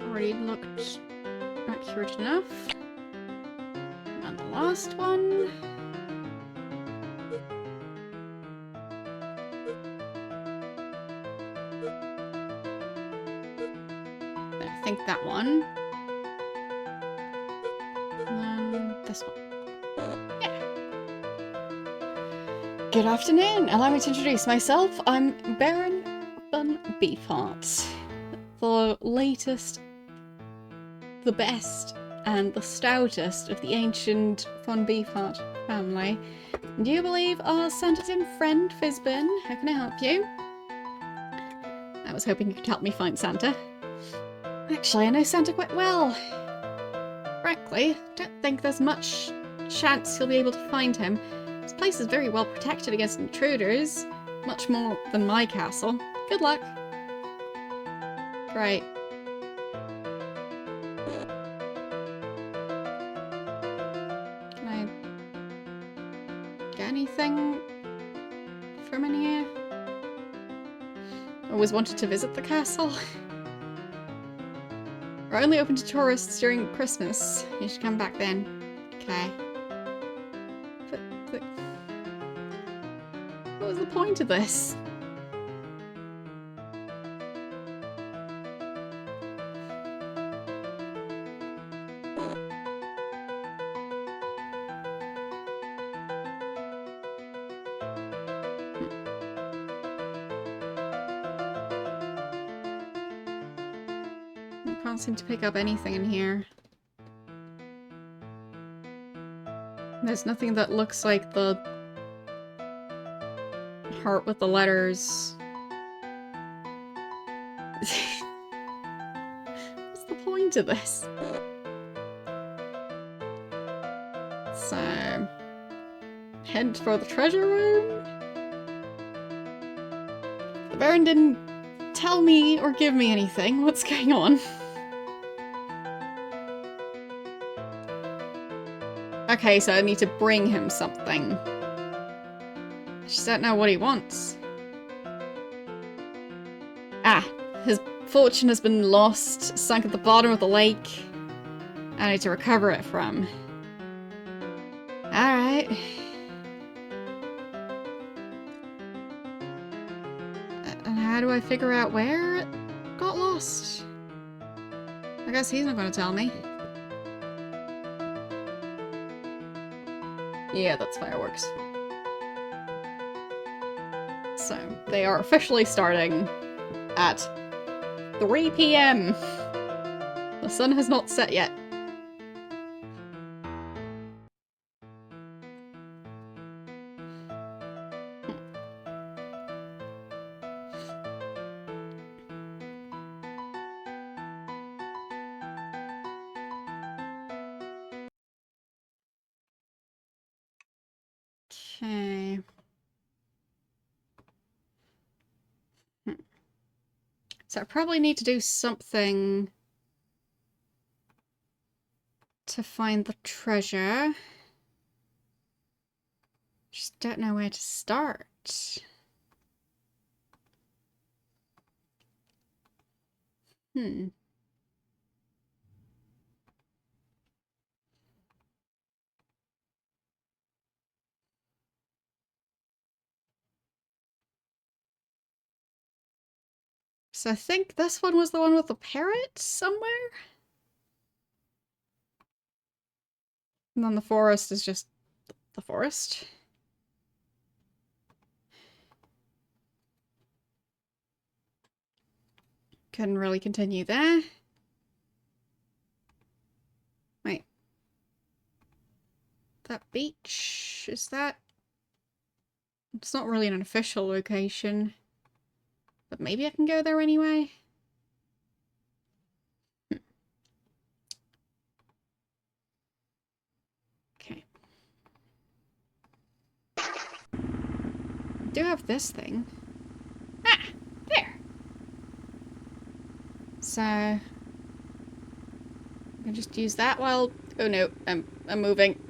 Already looked accurate enough. And the last one. I think that one. And then this one. Yeah. Good afternoon. Allow me to introduce myself. I'm Baron Fun Beefheart. The latest, the best, and the stoutest of the ancient Fun Beefheart family. Do you believe our Santatin friend Fizbin? How can I help you? I was hoping you could help me find Santa. Actually, I know Santa quite well. Frankly, don't think there's much chance you'll be able to find him. This place is very well protected against intruders, much more than my castle. Good luck. Right. Can I get anything from in here? Always wanted to visit the castle. We're only open to tourists during Christmas. You should come back then. Okay. But what was the point of this? Can't seem to pick up anything in here. There's nothing that looks like the heart with the letters. What's the point of this? So, head for the treasure room? The Baron didn't tell me or give me anything. What's going on? Okay, so I need to bring him something. I just don't know what he wants. Ah, his fortune has been lost, sunk at the bottom of the lake. I need to recover it from. Alright. And how do I figure out where it got lost? I guess he's not going to tell me. Yeah, that's fireworks. So, they are officially starting at 3 PM. The sun has not set yet. Okay. So I probably need to do something to find the treasure. Just don't know where to start. So I think this one was the one with the parrot somewhere? And then the forest is just the forest. Couldn't really continue there. Wait. That beach, is that... It's not really an official location. But maybe I can go there anyway? Okay. I do have this thing. Ah! There! So... I can just use that while... Oh no, I'm moving.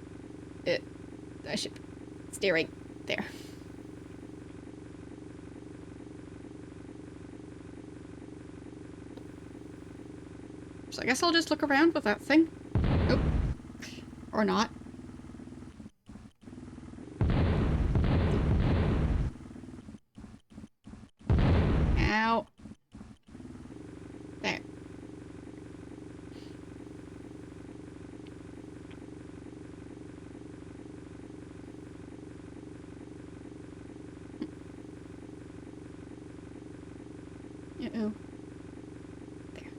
I should... Steering. There. So I guess I'll just look around with that thing. Nope. Or not. Ow. There. Uh-oh. There.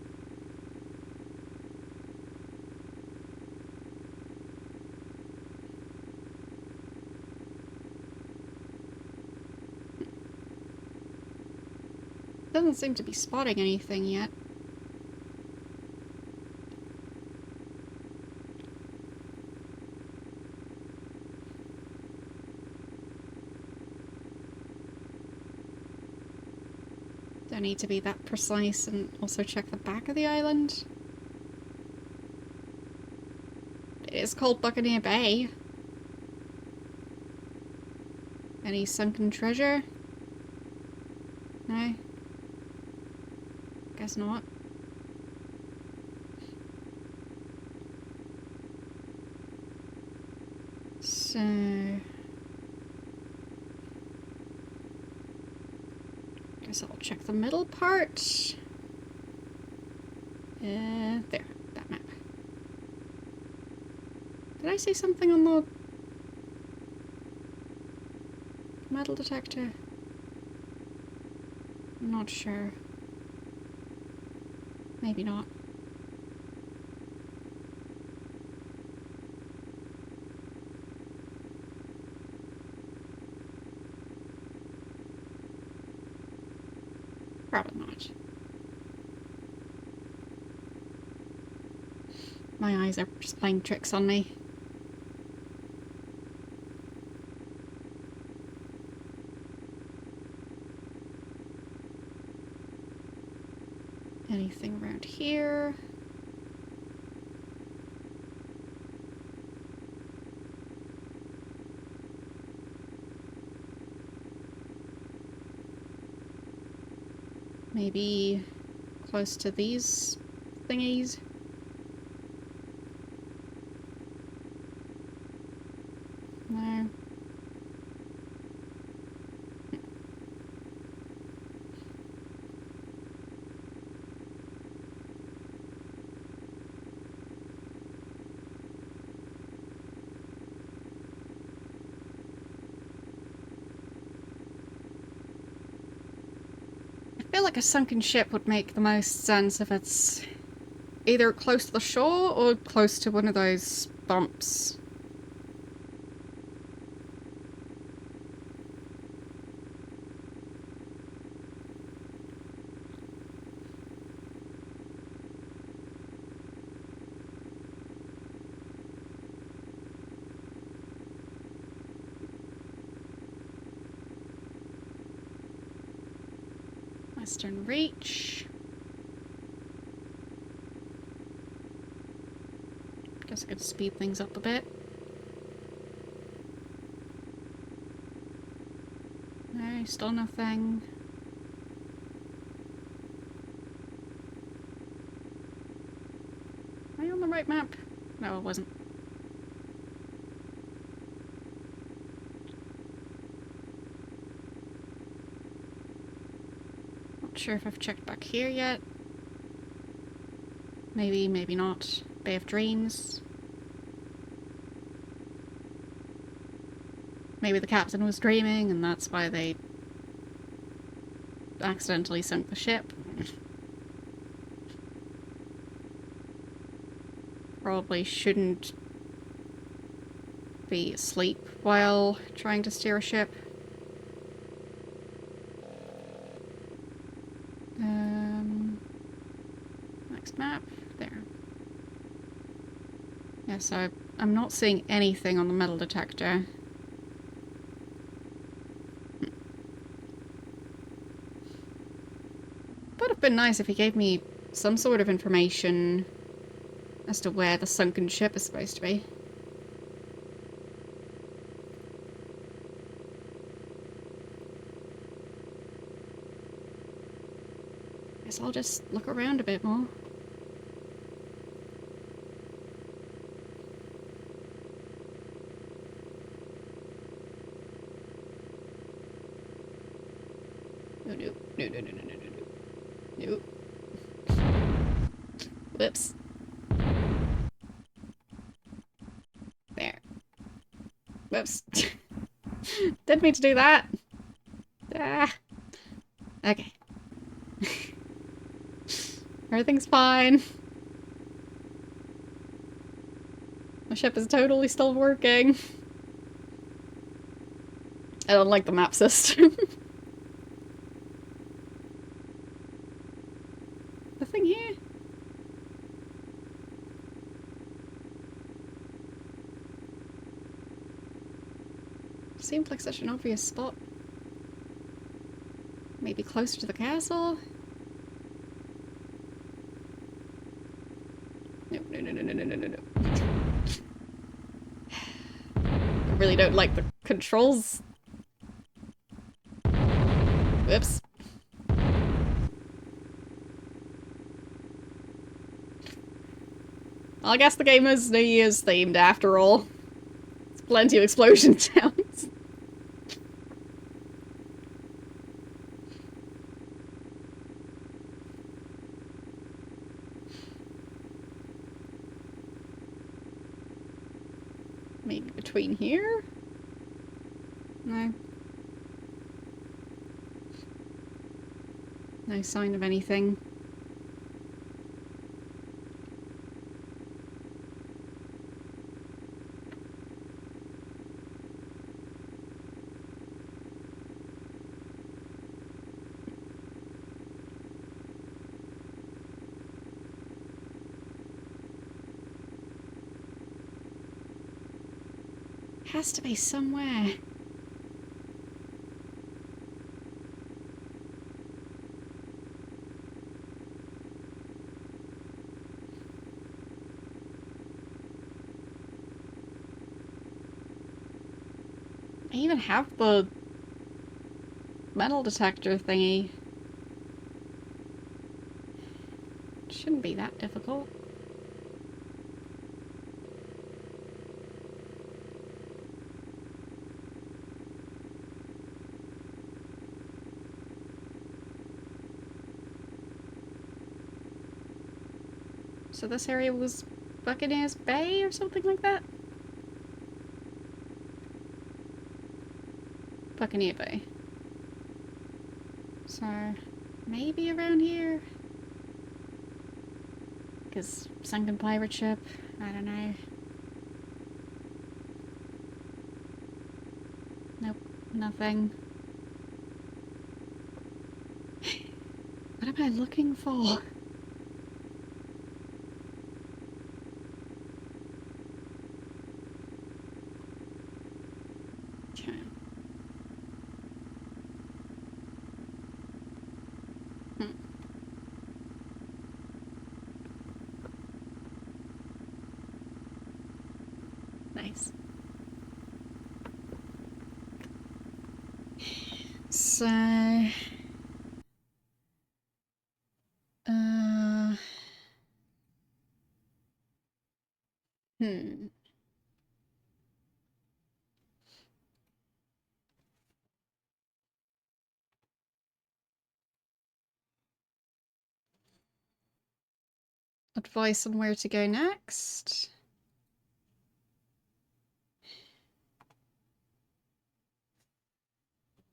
Doesn't seem to be spotting anything yet. Don't need to be that precise and also check the back of the island. It is called Buccaneer Bay. Any sunken treasure? No? Guess not. So... guess I'll check the middle part. There, that map. Did I see something on the metal detector? I'm not sure. Maybe not. Probably not. My eyes are just playing tricks on me. Anything around here? Maybe close to these thingies. No. I feel like a sunken ship would make the most sense if it's either close to the shore or close to one of those bumps. Western Reach. Guess I could speed things up a bit. No, still nothing. Am I on the right map? No, I wasn't. Not sure if I've checked back here yet. Maybe, maybe not. Bay of Dreams. Maybe the captain was dreaming and that's why they accidentally sunk the ship. Probably shouldn't be asleep while trying to steer a ship. Next map. There. Yeah, so I'm not seeing anything on the metal detector. Would have been nice if he gave me some sort of information as to where the sunken ship is supposed to be. Guess I'll just look around a bit more. No, no, no, no, no, no, no, no, no. Whoops. There. Whoops. Didn't mean to do that. Ah. Okay. Everything's fine. My ship is totally still working. I don't like the map system. Nothing here? Seemed like such an obvious spot. Maybe closer to the castle? No, no, no, no, no, no, no, no, no. I really don't like the controls. Whoops. Well, I guess the game is New Year's themed after all. It's plenty of explosion sounds. Maybe between here? No. No sign of anything. Has to be somewhere. I even have the metal detector thingy. Shouldn't be that difficult. So this area was Buccaneers Bay or something like that? Buccaneer Bay. So, maybe around here? Because sunken pirate ship? I don't know. Nope, nothing. What am I looking for? Okay. Nice. So... Hmm. Advice on where to go next?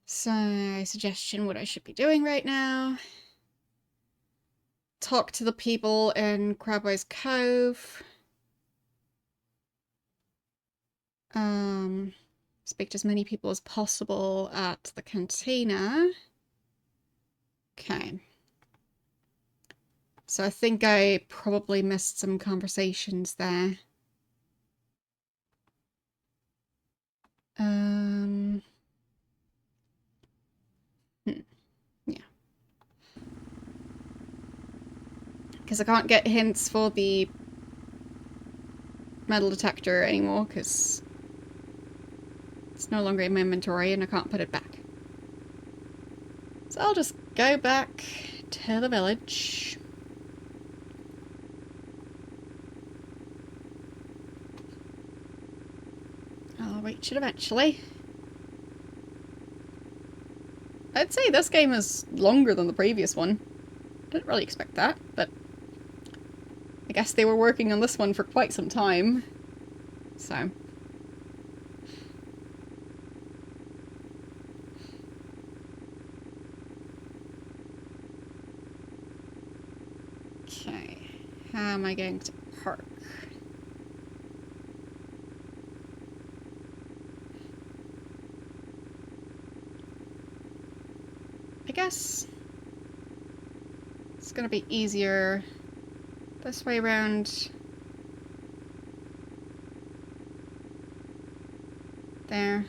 So, suggestion what I should be doing right now. Talk to the people in Crabwise Cove. Speak to as many people as possible at the cantina. Okay. So I think I probably missed some conversations there. Yeah. Because I can't get hints for the metal detector anymore, because it's no longer in my inventory and I can't put it back. So I'll just go back to the village. I'll reach it eventually. I'd say this game is longer than the previous one. Didn't really expect that, but I guess they were working on this one for quite some time. So. Okay. How am I going to park? I guess it's gonna be easier this way around. There.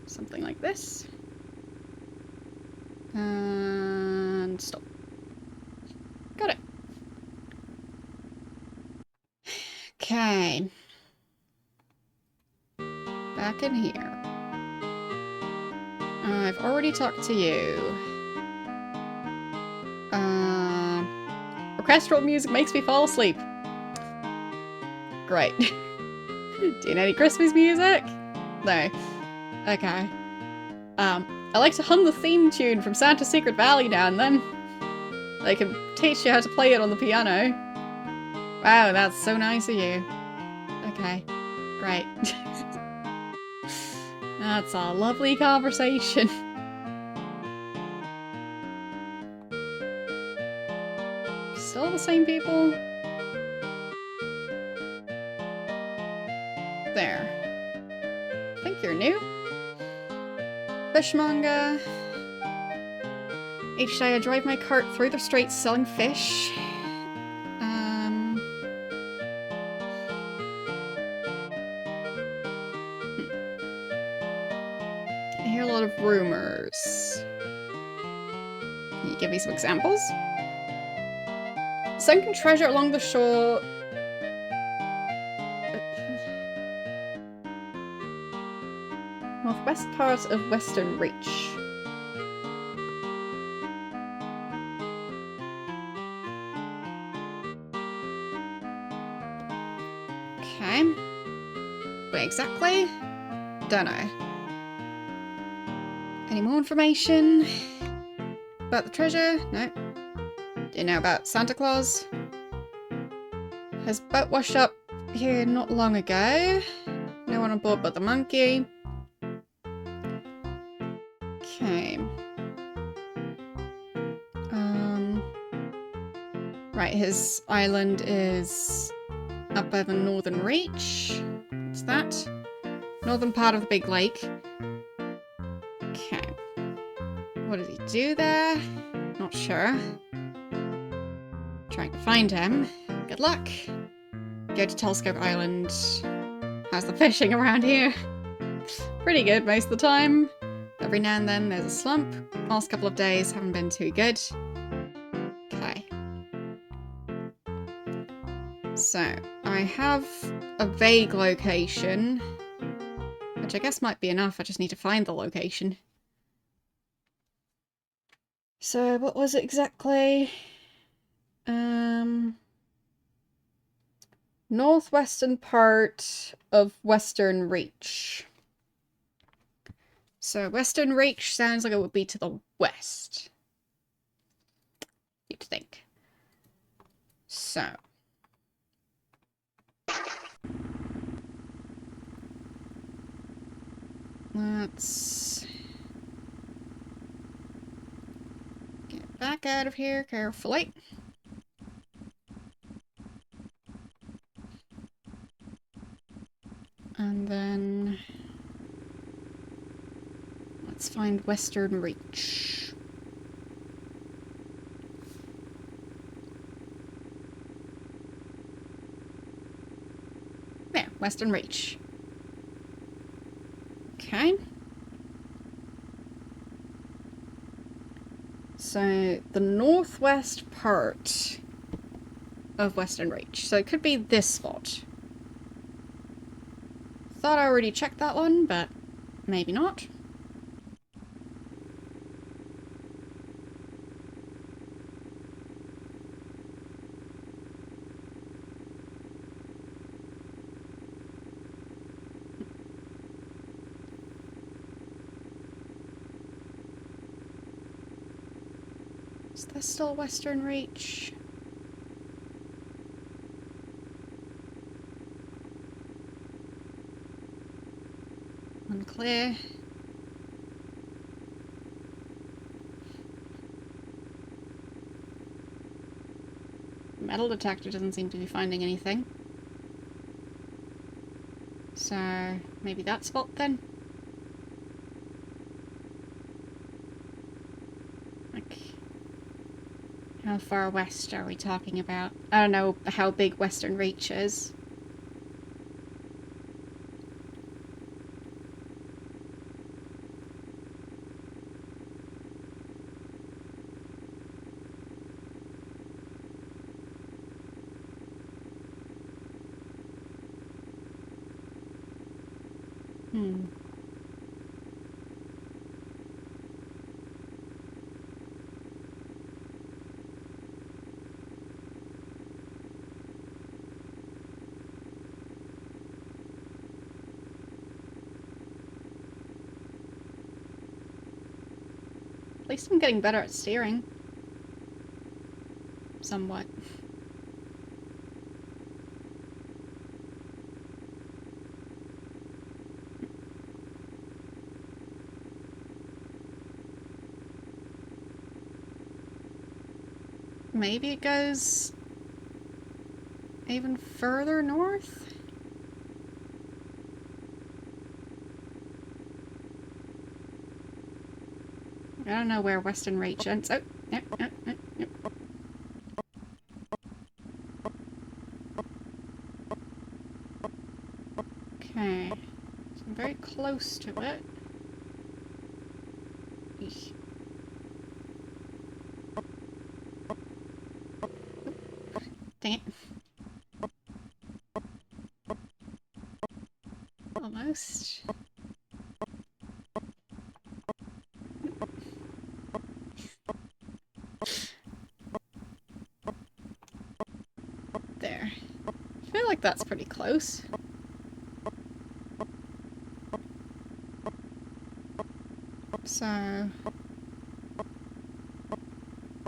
Something like this. And stop. Got it. Okay. Back in here. I've already talked to you. Orchestral music makes me fall asleep. Great. Do you know any Christmas music? No. Okay. I like to hum the theme tune from Santa's Secret Valley now and then. They can teach you how to play it on the piano. Wow, that's so nice of you. Okay. Great. That's a lovely conversation. Still the same people? There. I think you're new. Fishmonger. Each day I drive my cart through the streets selling fish. I hear a lot of rumors. Can you give me some examples? Sunken treasure along the shore. Northwest part of Western Reach. way exactly? Don't know. Any more information about the treasure? No. Do you know about Santa Claus? His boat washed up here not long ago. No one on board but the monkey. Okay. Right, his island is up by the northern reach. What's that? Northern part of the big lake. Okay. What does he do there? Not sure. Trying to find him. Good luck. Go to Telescope Island. How's the fishing around here? Pretty good most of the time. Every now and then there's a slump. Last couple of days haven't been too good. Okay. So, I have a vague location, which I guess might be enough. I just need to find the location. So, what was it exactly? Northwestern part of Western Reach. So, Western Reach sounds like it would be to the west. You'd think. So. Let's get back out of here carefully. And then let's find Western Reach. There, Western Reach. Okay. So, the northwest part of Western Reach. So it could be this spot. Thought I already checked that one, but maybe not. Is this still Western Reach? Unclear. Metal detector doesn't seem to be finding anything. So, maybe that spot then? Like, how far west are we talking about? I don't know how big Western Reach is. At least I'm getting better at steering. Somewhat. Maybe it goes even further north? I don't know where Western Reach ends. Oh, yep. Okay. So I'm very close to it. Eesh. Dang it. Almost. There. I feel like that's pretty close. So...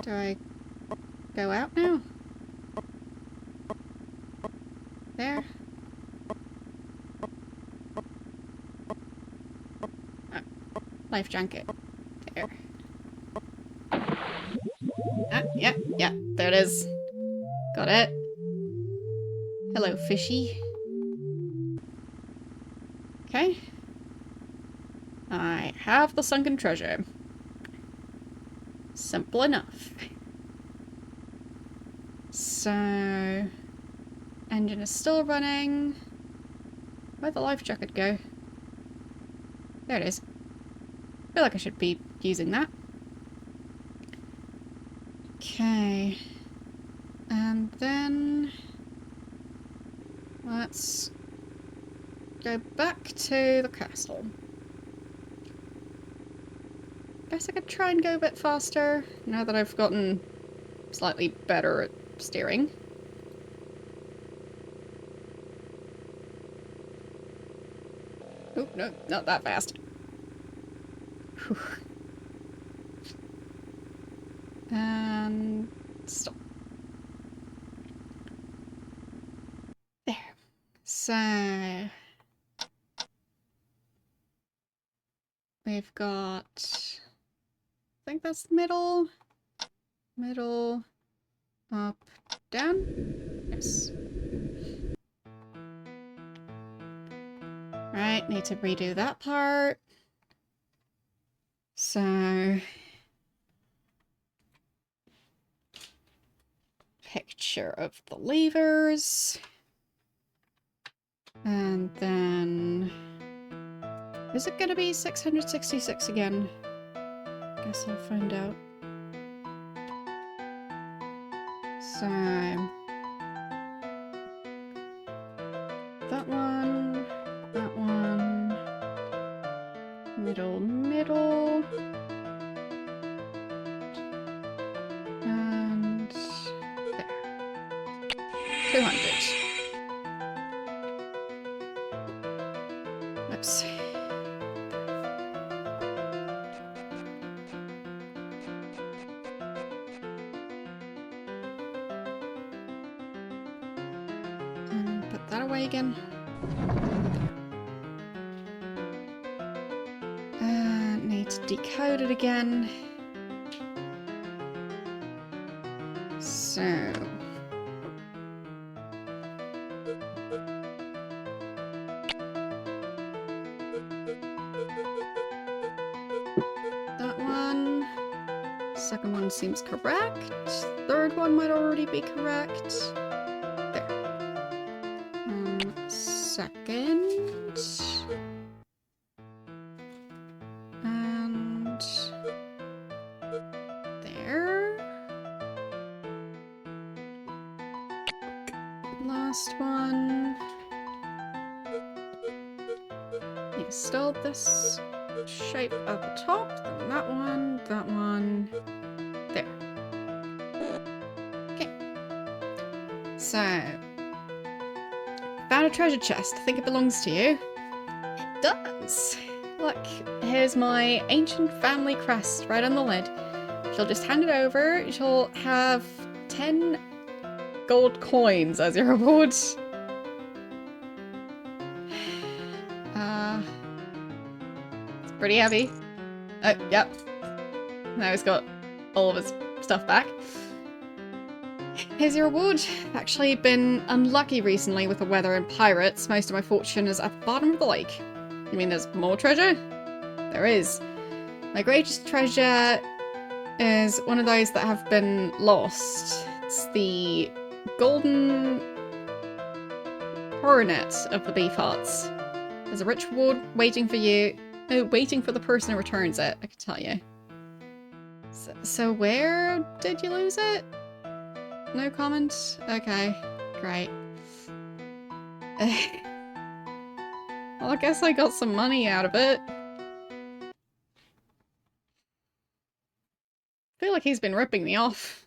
do I go out now? There? Oh, life jacket. There. Ah, yeah, there it is. Got it. Hello, fishy. Okay. I have the sunken treasure. Simple enough. So... engine is still running. Where'd the life jacket go? There it is. I feel like I should be using that. Okay. And then... let's go back to the castle. Guess I could try and go a bit faster now that I've gotten slightly better at steering. Oh, no, not that fast. Whew. And stop. There. So... we've got... I think that's the middle. Middle. Up. Down. Yes. Right, need to redo that part. So... picture of the levers. And then... is it gonna be 666 again? Guess I'll find out. So... that one... that one... middle, middle... and... there. 200. Oops. And put that away again. Need to decode it again. So... that one. Second one seems correct. Third one might already be correct. There. Second. And... there. Last one. You stole this shape at the top, then that one, there. Okay. So, found a treasure chest. I think it belongs to you. It does! Look, here's my ancient family crest right on the lid. She'll just hand it over. She'll have 10 gold coins as your reward. It's pretty heavy. Oh, yep. Now he's got all of his stuff back. Here's your reward. I've actually been unlucky recently with the weather and pirates. Most of my fortune is at the bottom of the lake. You mean there's more treasure? There is. My greatest treasure is one of those that have been lost. It's the golden coronet of the beef hearts. There's a rich reward waiting for you. Oh, waiting for the person who returns it, I can tell you. So where did you lose it? No comment? Okay, great. Well, I guess I got some money out of it. I feel like he's been ripping me off.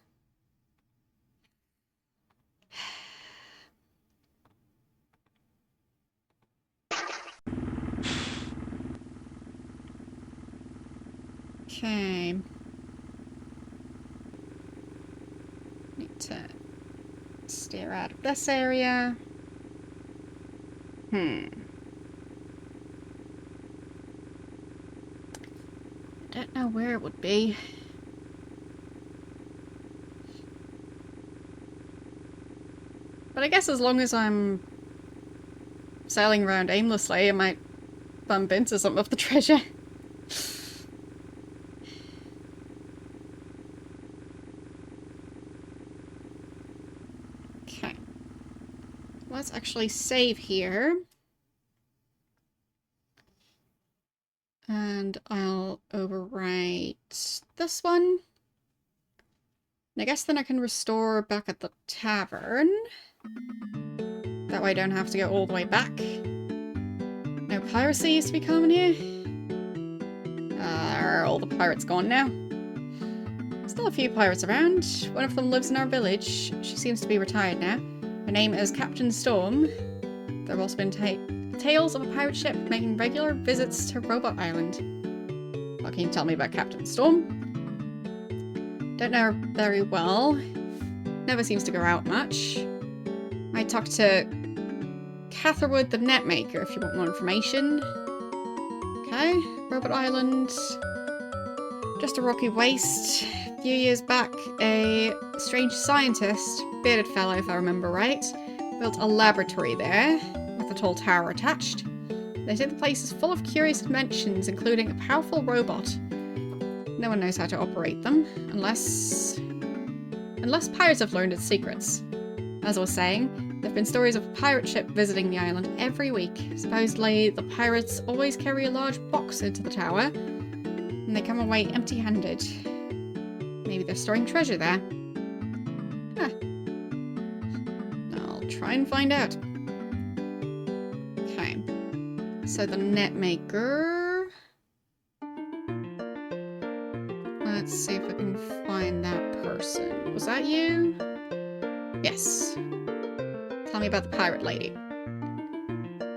Okay. Need to steer out of this area. I don't know where it would be. But I guess as long as I'm sailing around aimlessly, I might bump into some of the treasure. Okay. Let's actually save here. And I'll overwrite this one. And I guess then I can restore back at the tavern. That way I don't have to go all the way back. No piracy used to be common here. Are all the pirates gone now? Still a few pirates around. One of them lives in our village. She seems to be retired now. Her name is Captain Storm. There have also been tales of a pirate ship making regular visits to Robot Island. What can you tell me about Captain Storm? Don't know her very well. Never seems to go out much. I talked to Catherwood the Netmaker if you want more information. Okay, Robot Island. Just a rocky waste. A few years back, a strange scientist, bearded fellow if I remember right, built a laboratory there with a tall tower attached. They say the place is full of curious inventions, including a powerful robot. No one knows how to operate them, unless pirates have learned its secrets. As I was saying, there have been stories of a pirate ship visiting the island every week. Supposedly, the pirates always carry a large box into the tower, and they come away empty-handed. Maybe they're storing treasure there. Huh. I'll try and find out. Okay. So the Netmaker... Let's see if I can find that person. Was that you? Yes. Tell me about the pirate lady.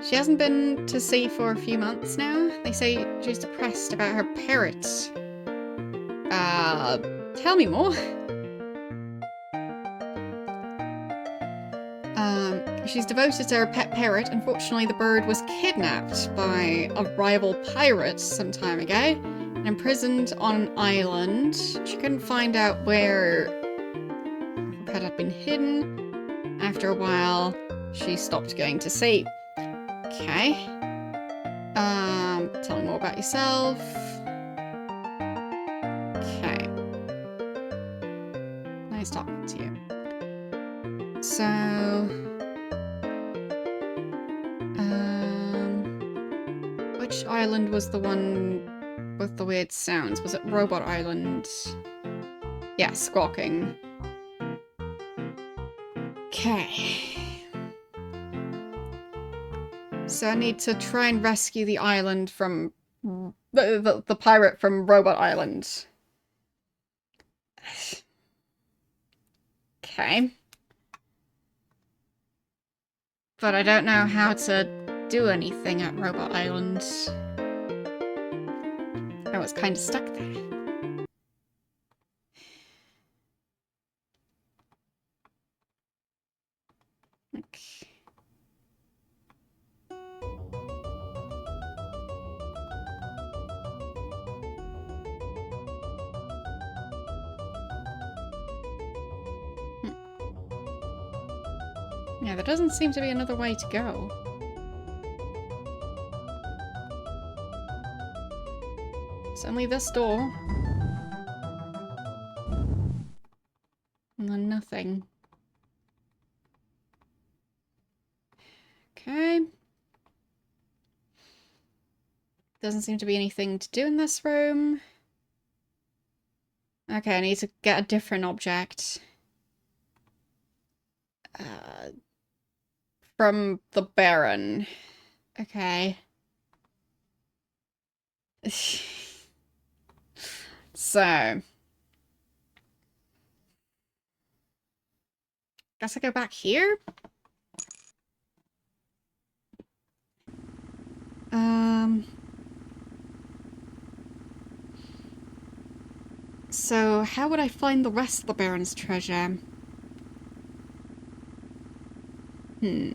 She hasn't been to sea for a few months now. They say she's depressed about her parrot. Tell me more. She's devoted to her pet parrot. Unfortunately, the bird was kidnapped by a rival pirate some time ago and imprisoned on an island. She couldn't find out where her pet had been hidden. After a while, she stopped going to sea. Okay. Tell me more about yourself. Okay. Nice talking to you. So... which island was the one with the weird sounds? Was it Robot Island? Yeah, squawking. Okay. So I need to try and rescue the island from... the pirate from Robot Island. Okay. But I don't know how to do anything at Robot Island. I was kind of stuck there. Okay. Yeah, there doesn't seem to be another way to go. It's only this door. And then nothing. Okay. Doesn't seem to be anything to do in this room. Okay, I need to get a different object. From the Baron. Okay. So. Guess I go back here? So, how would I find the rest of the Baron's treasure? Because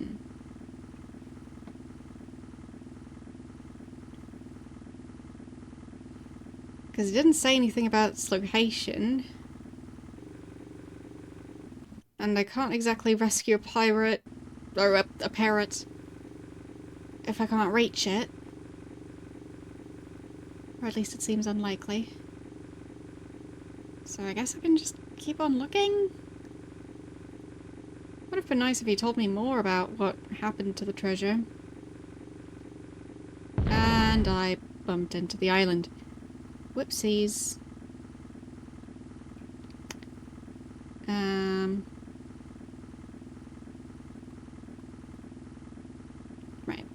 it didn't say anything about its location. And I can't exactly rescue a pirate, or a parrot, if I can't reach it. Or at least it seems unlikely. So I guess I can just keep on looking? Would have been nice if he told me more about what happened to the treasure. And I bumped into the island. Whoopsies. Right.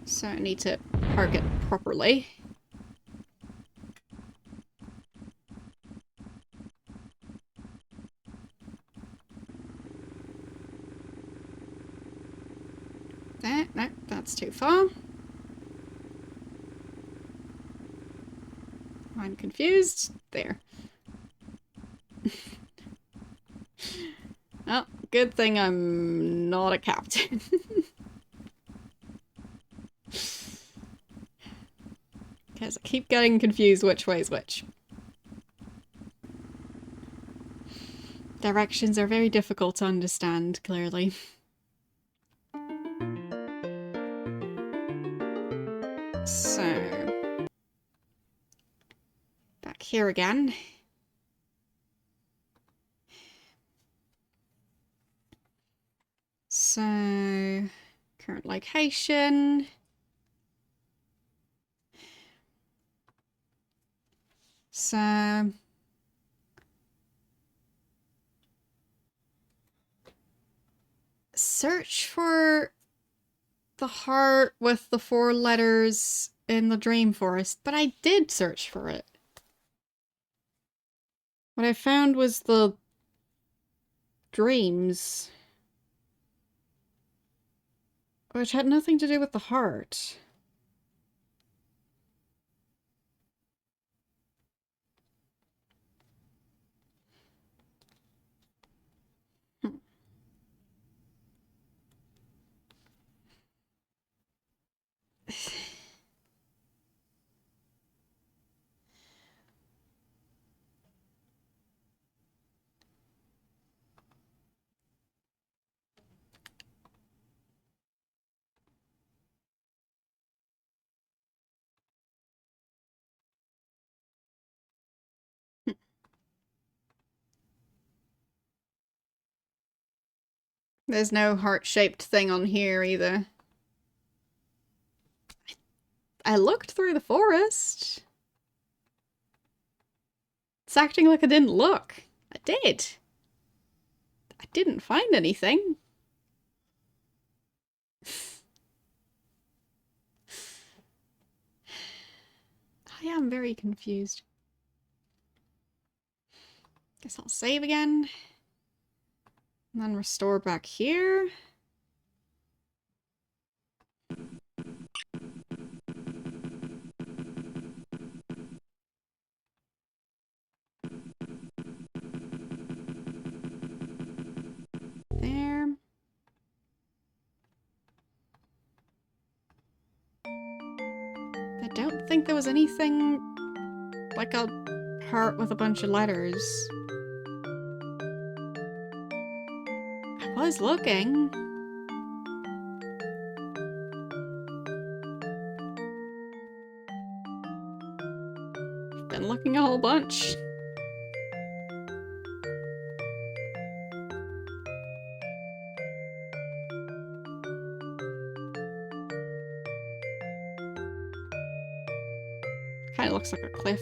So I need to park it properly. No, that's too far. I'm confused. There. Oh, good thing I'm not a captain. Because I keep getting confused which way is which. Directions are very difficult to understand, clearly. So, back here again. So, current location. So, search for the heart with the 4 letters in the dream forest, but I did search for it. What I found was the dreams, which had nothing to do with the heart. There's no heart-shaped thing on here either. I looked through the forest. It's acting like I didn't look. I did. I didn't find anything. I am very confused. Guess I'll save again. And then restore back here. There. I don't think there was anything like a heart with a bunch of letters. I was looking. Been looking a whole bunch. Kinda looks like a cliff.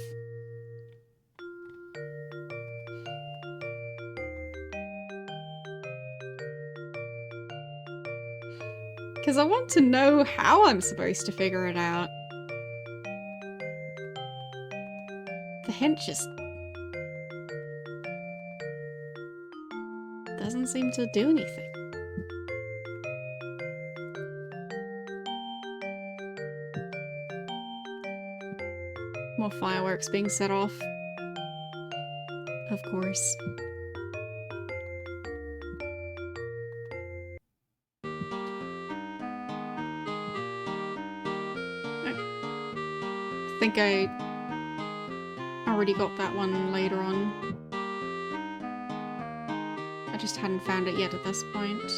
Because I want to know how I'm supposed to figure it out. The hint just doesn't seem to do anything. More fireworks being set off. Of course. I think I already got that one later on. I just hadn't found it yet at this point.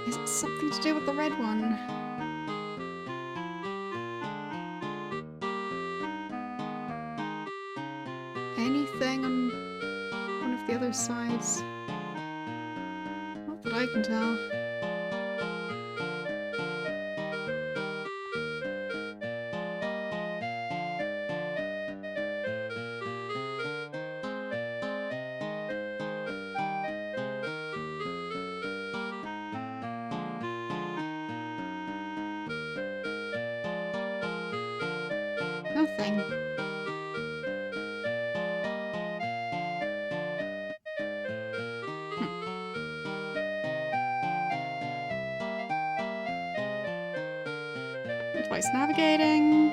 Is it something to do with the red one? Anything on one of the other sides? Not that I can tell. Nothing. Device navigating.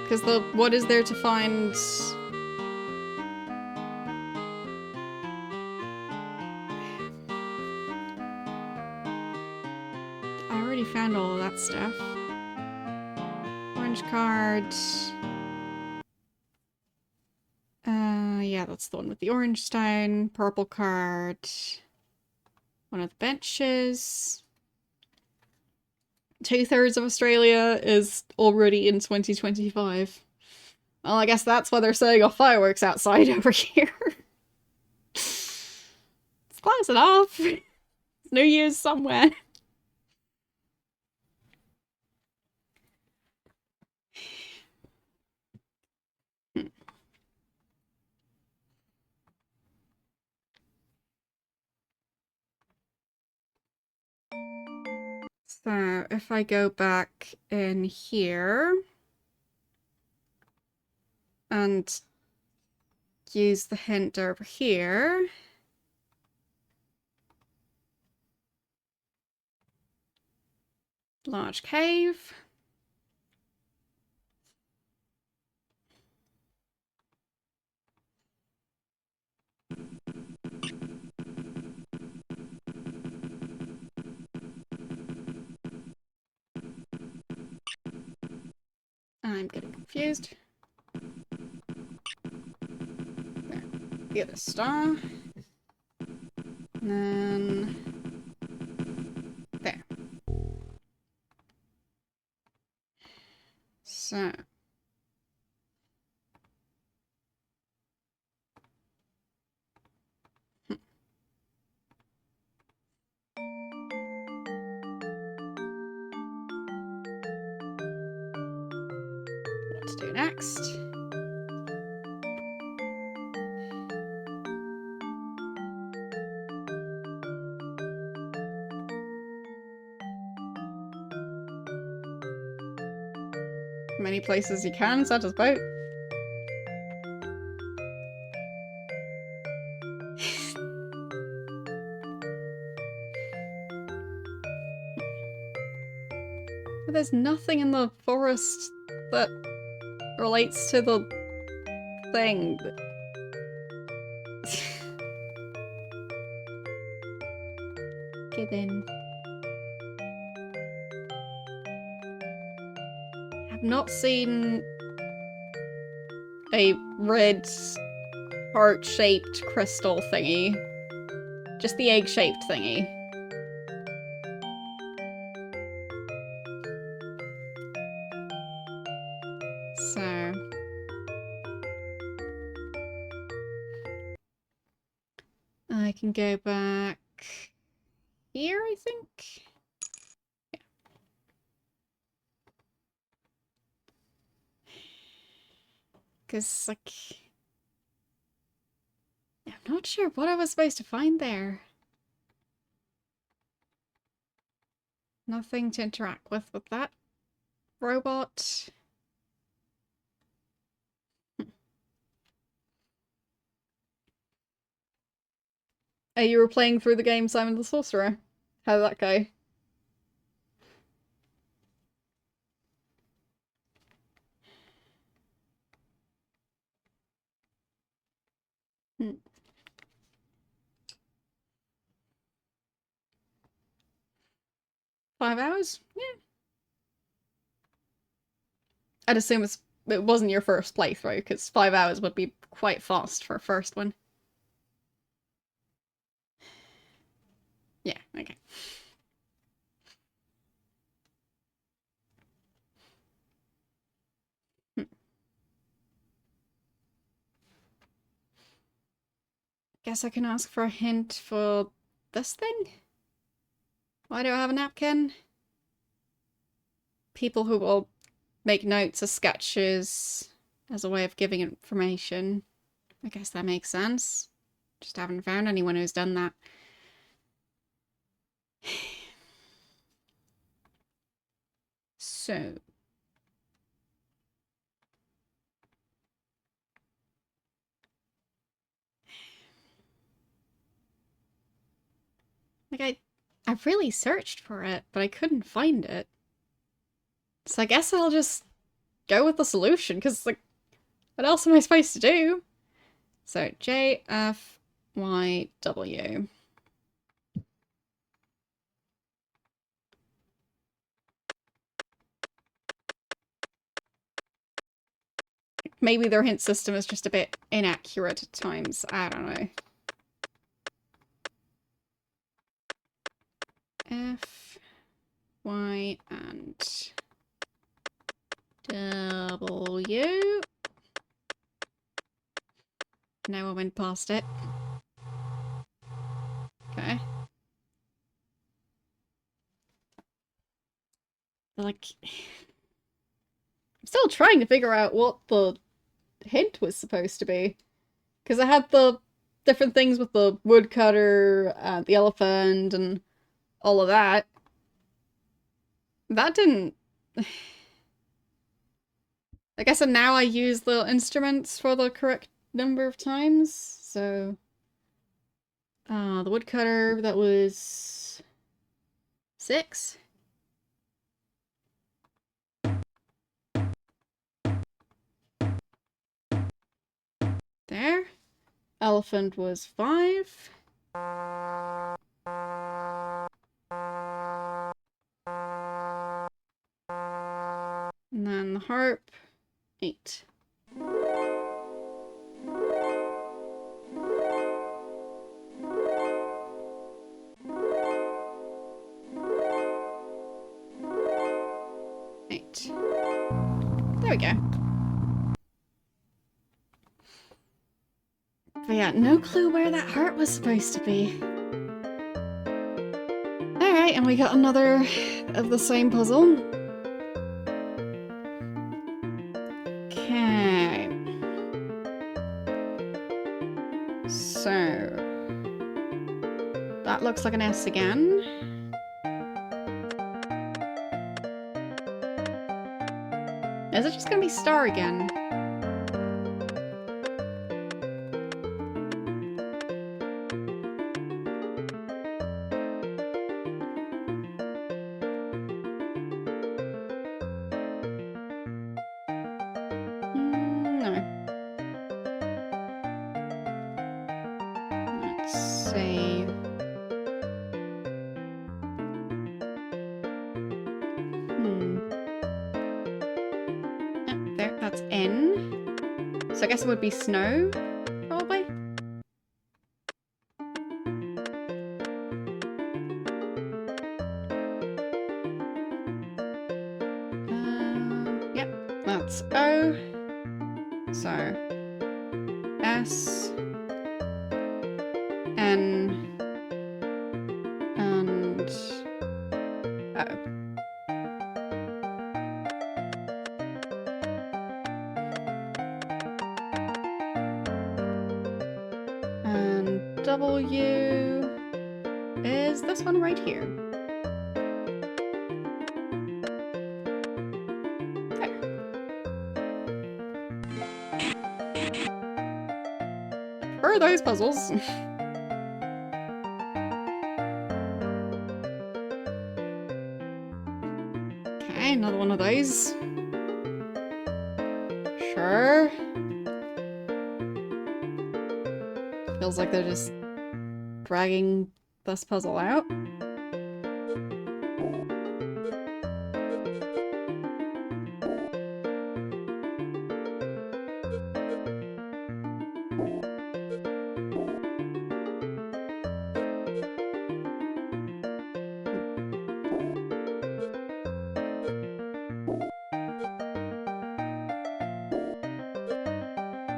Because what is there to find? I already found all of that stuff. Orange card. Yeah, that's the one with the orange stone. Purple card. One of the benches. 2/3 of Australia is already in 2025. Well, I guess that's why they're setting off fireworks outside over here. It's close enough. It's New Year's somewhere. So, if I go back in here and use the hint over here, large cave. I'm getting confused. There. The other star. And then there. So what to do next? Many places you can, such as boat. But there's nothing in the forest that relates to the thing. Get in. I've not seen a red heart-shaped crystal thingy. Just the egg-shaped thingy. So I can go back here, I think. Yeah. Because, like, I'm not sure what I was supposed to find there. Nothing to interact with that robot. You were playing through the game Simon the Sorcerer. How did that go? Hmm. 5 hours? Yeah. I'd assume it wasn't your first playthrough, because 5 hours would be quite fast for a first one. Yeah, okay. Hmm. Guess I can ask for a hint for this thing? Why do I have a napkin? People who will make notes or sketches as a way of giving information. I guess that makes sense. Just haven't found anyone who's done that. So. Like, I've really searched for it, but I couldn't find it. So I guess I'll just go with the solution, because, like, what else am I supposed to do? So, JFYW. Maybe their hint system is just a bit inaccurate at times. I don't know. F, Y, and W. No, I went past it. Okay. Like, I'm still trying to figure out what the hint was supposed to be. Because I had the different things with the woodcutter, the elephant, and all of that. That didn't... I guess now I use the instruments for the correct number of times, so... the woodcutter, that was... 6? There. Elephant was 5. And then the harp, 8. There we go. But yeah, no clue where that heart was supposed to be. Alright, and we got another of the same puzzle. Okay. So... that looks like an S again. Is it just gonna be star again? No. Let's see. Oh, there, that's N. So I guess it would be snow, probably? Yep, that's O. So, S, N, and O. And W is this one right here. For those puzzles. Okay, another one of those. Sure. Feels like they're just dragging this puzzle out.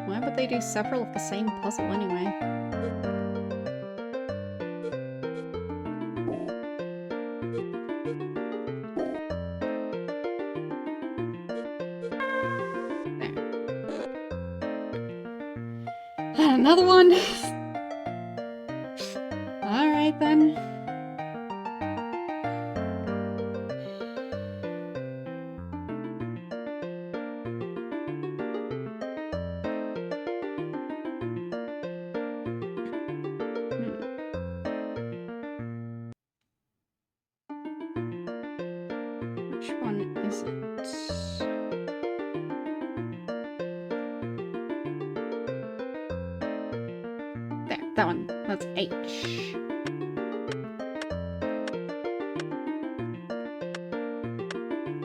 Why would they do several of the same puzzle anyway? There. Another one! Alright then. Which one is it? There, that one. That's H.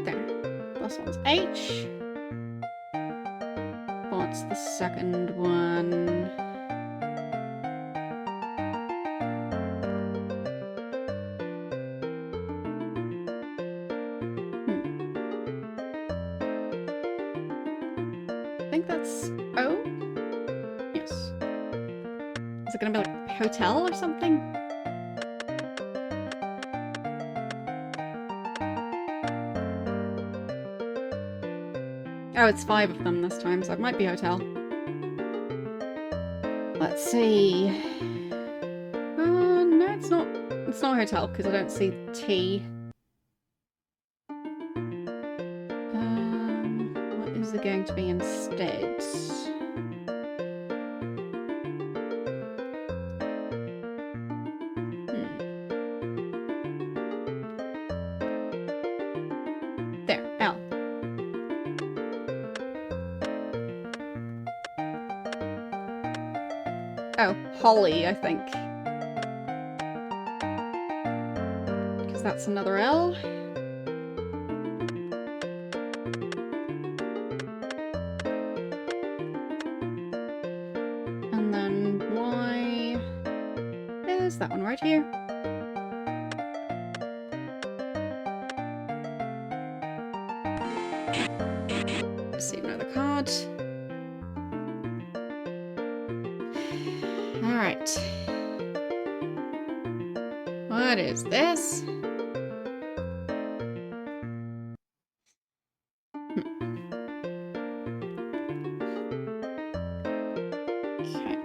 There. This one's H. What's the second one? I think that's O? Yes. Is it gonna be like hotel or something? Oh, it's 5 of them this time, so it might be hotel. Let's see. No, it's not. It's not hotel because I don't see T. What is it going to be instead? There, L. Oh, Holly, I think. Because that's another L. And then Y is that one right here. Receive another card. Alright. What is this? Okay.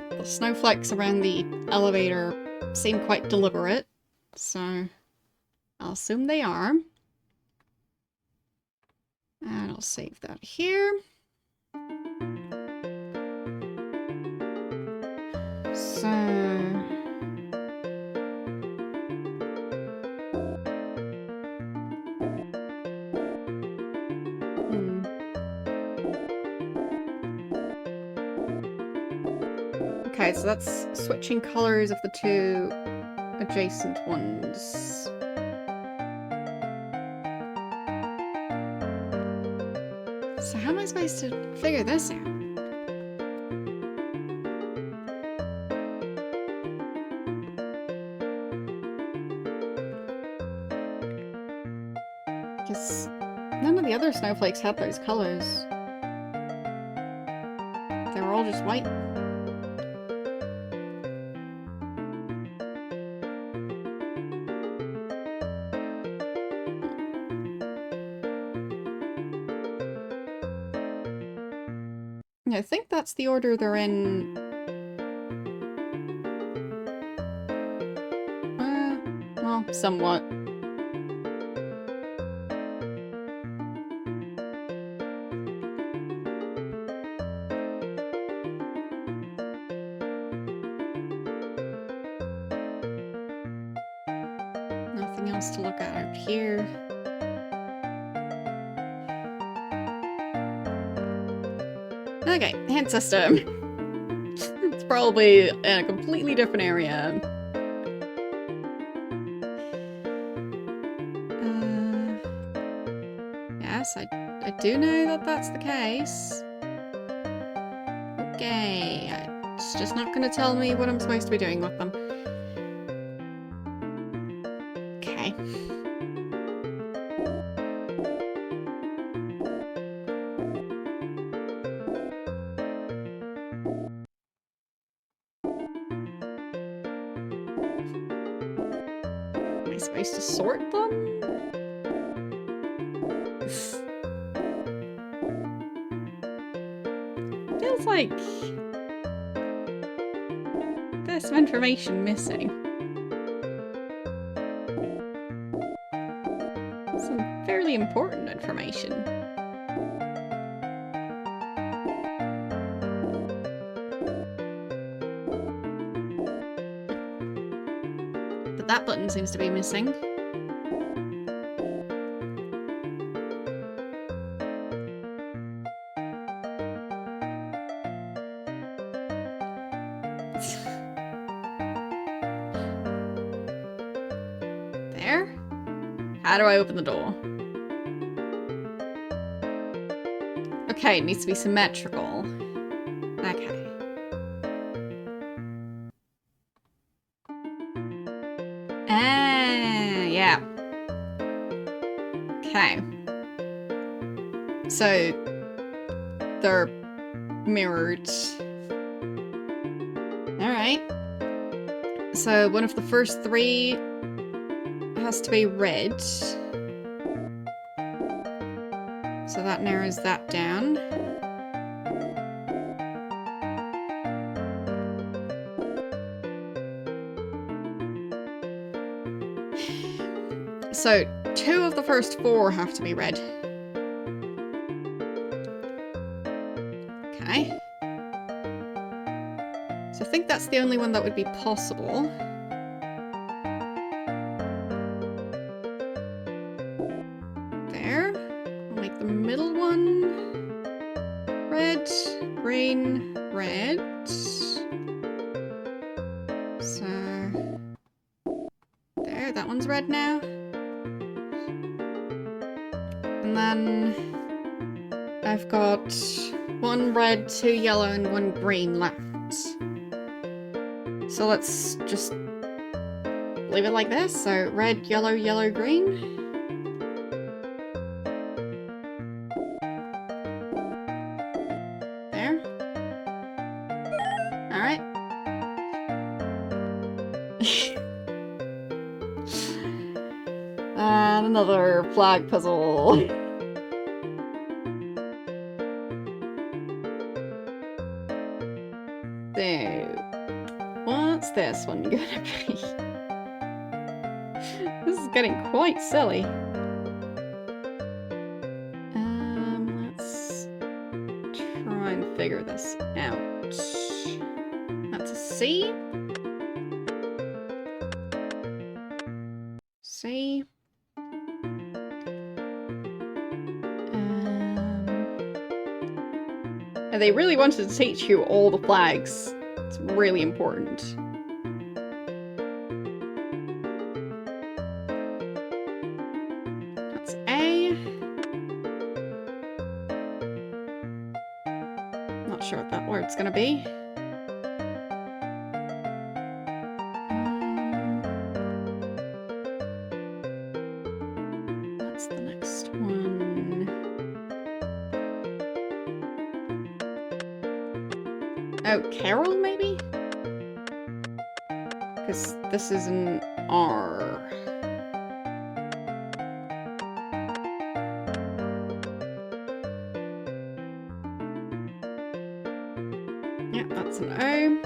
The snowflakes around the elevator seem quite deliberate, so I'll assume they are. And I'll save that here. So... Okay, so that's switching colors of the two adjacent ones. So how am I supposed to figure this out? Because none of the other snowflakes had those colors. They were all just white. Yeah, I think that's the order they're in. Well, somewhat. Nothing else to look at out here. Okay, hint system. It's probably in a completely different area. Yes, I do know that that's the case. Okay, it's just not gonna tell me what I'm supposed to be doing with them. Okay. Am I supposed to sort them? Feels like there's some information missing. Some fairly important information. But that button seems to be missing. There? How do I open the door? Okay, it needs to be symmetrical. Okay. Ah, yeah. Okay. So, they're mirrored. Alright. So, one of the first three has to be red. So that narrows that down. So, two of the first four have to be red. Okay. So I think that's the only one that would be possible. There. I'll make the middle one red, green, red. So there, that one's red now. And then I've got one red, two yellow, and one green left. So let's just leave it like this. So red, yellow, yellow, green. There. Alright. And another flag puzzle. So, what's this one gonna be? This is getting quite silly. Let's try and figure this out. That's a C. C. And they really wanted to teach you all the flags. It's really important. That's A. Not sure what that word's gonna be. What's the next one? Oh, Carol, maybe? Because this is an R. Yeah, that's an O.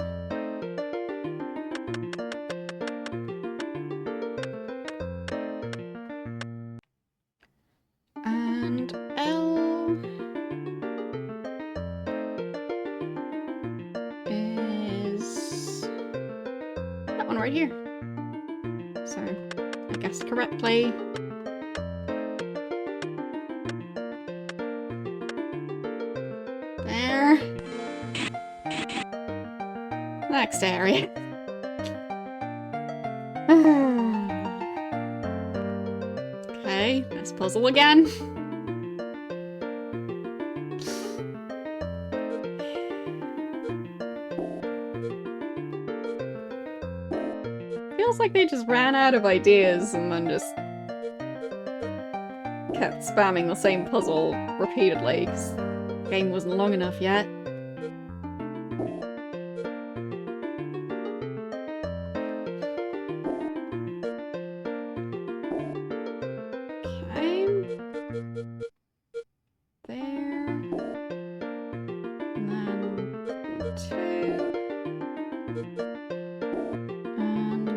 And L is that one right here. So I guessed correctly. There. Next area. Okay, this puzzle again. Feels like they just ran out of ideas and then just kept spamming the same puzzle repeatedly because the game wasn't long enough yet. Okay. There. And then 2. And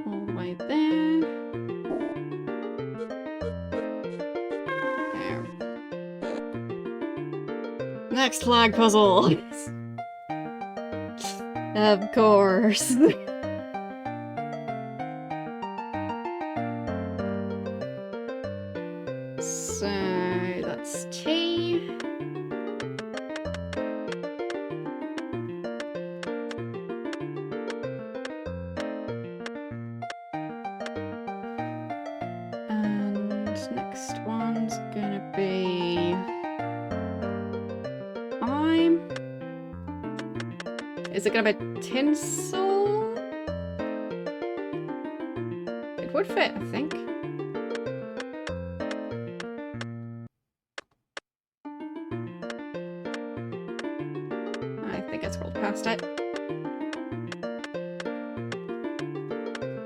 all the way there. There. Next flag puzzle! Of course. So that's T. And next one's gonna be I. Is it gonna be tinsel? It would fit, I think. I think I scrolled past it.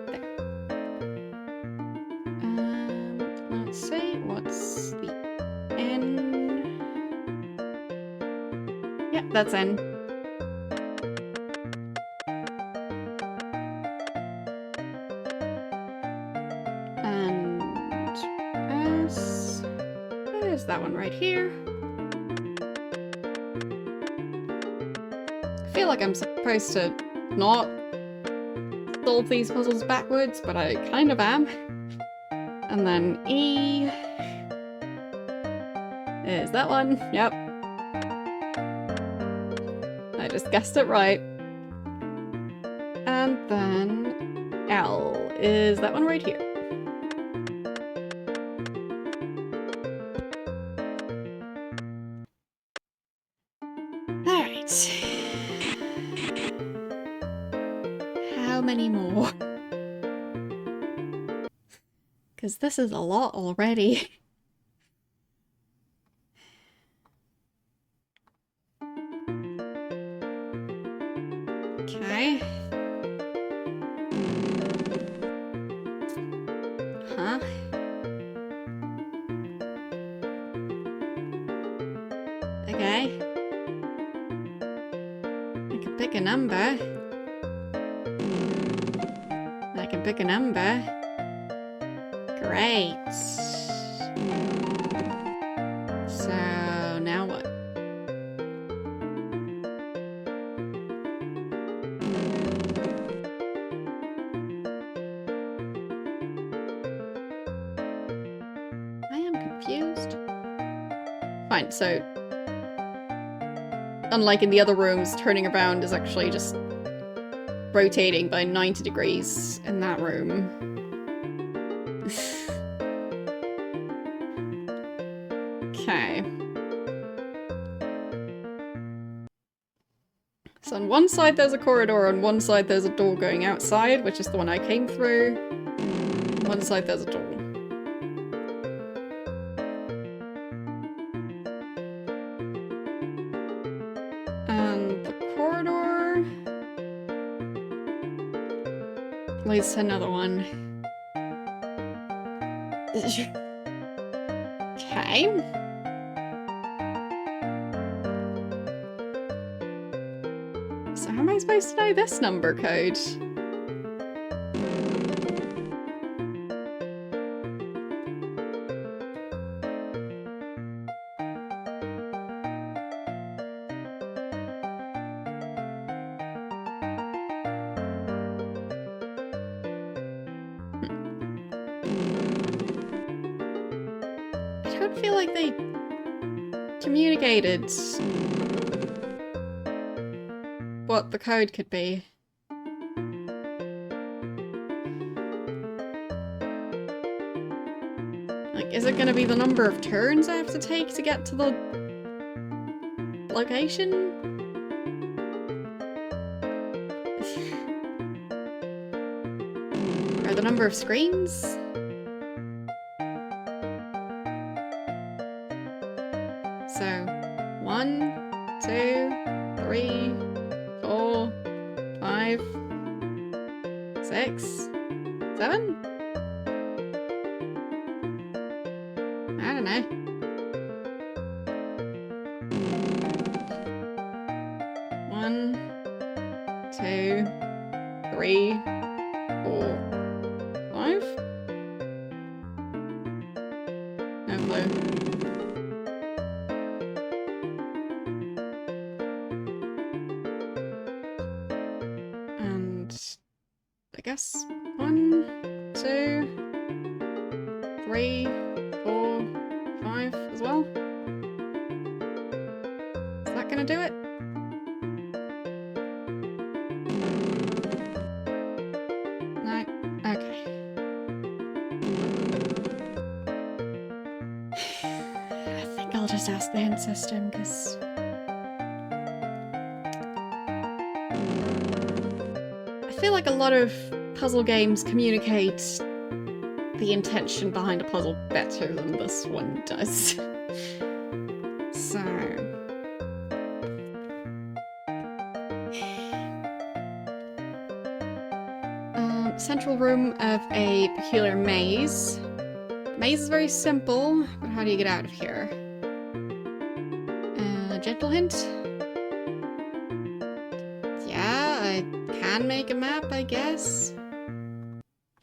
There. Let's see, what's the N? Yeah, that's N. And S. There's that one right here. I feel like I'm supposed to not solve these puzzles backwards, but I kind of am. And then E is that one. Yep. I just guessed it right. And then L is that one right here. Alright. How many more? Because this is a lot already. Okay. Huh? Okay. I can pick a number. I can pick a number. Great. So now what? I am confused. Fine, so unlike in the other rooms, turning around is actually just rotating by 90 degrees in that room. Okay. So on one side there's a corridor, on one side there's a door going outside, which is the one I came through. On one side there's a door. And the corridor leads to another one. Okay. So how am I supposed to know this number code? I don't feel like they communicated what the code could be. Like, is it gonna be the number of turns I have to take to get to the location? Or the number of screens? So, 1, 2, 3, 4, 5, 6, 7? I don't know. One, 2, 3, 4, 5? No clue. And I guess 1, 2, 3, 4, 5 as well. Is that gonna do it? No? Okay. I think I'll just ask the hint system, because I feel like a lot of puzzle games communicate the intention behind a puzzle better than this one does. So... central room of a peculiar maze. The maze is very simple, but how do you get out of here? A gentle hint? Yeah, I can make a map, I guess.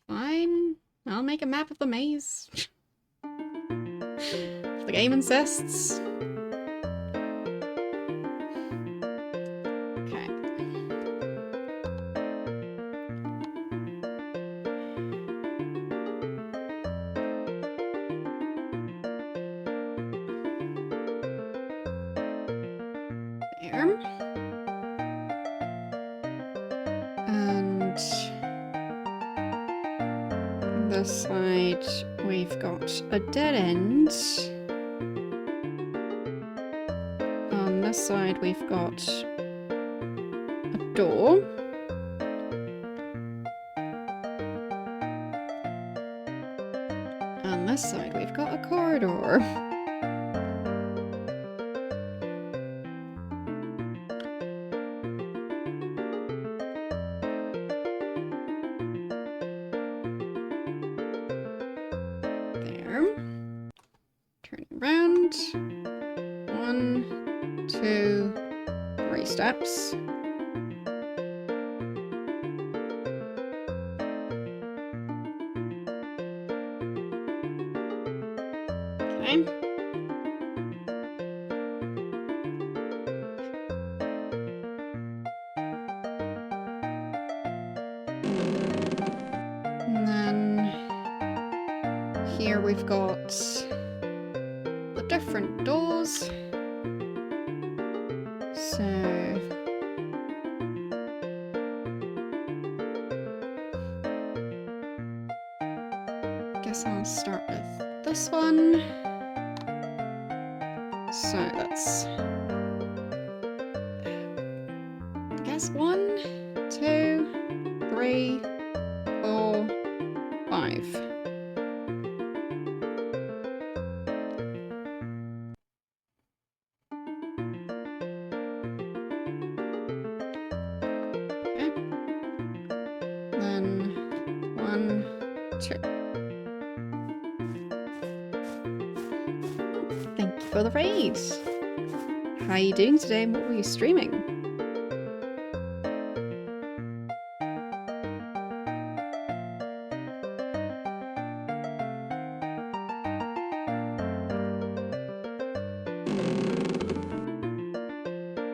Fine. I'll make a map of the maze. If the game insists. Okay. There. And this side we've got a dead end. On this side we've got a door. On this side we've got a corridor. Turning around. 1, 2, 3 steps. Okay. And then here we've got the different doors. So guess I'll start with this one. So that's I guess 1, 2, 3, 4, 5. Then 1, 2. Thank you for the raid. How are you doing today and what were you streaming?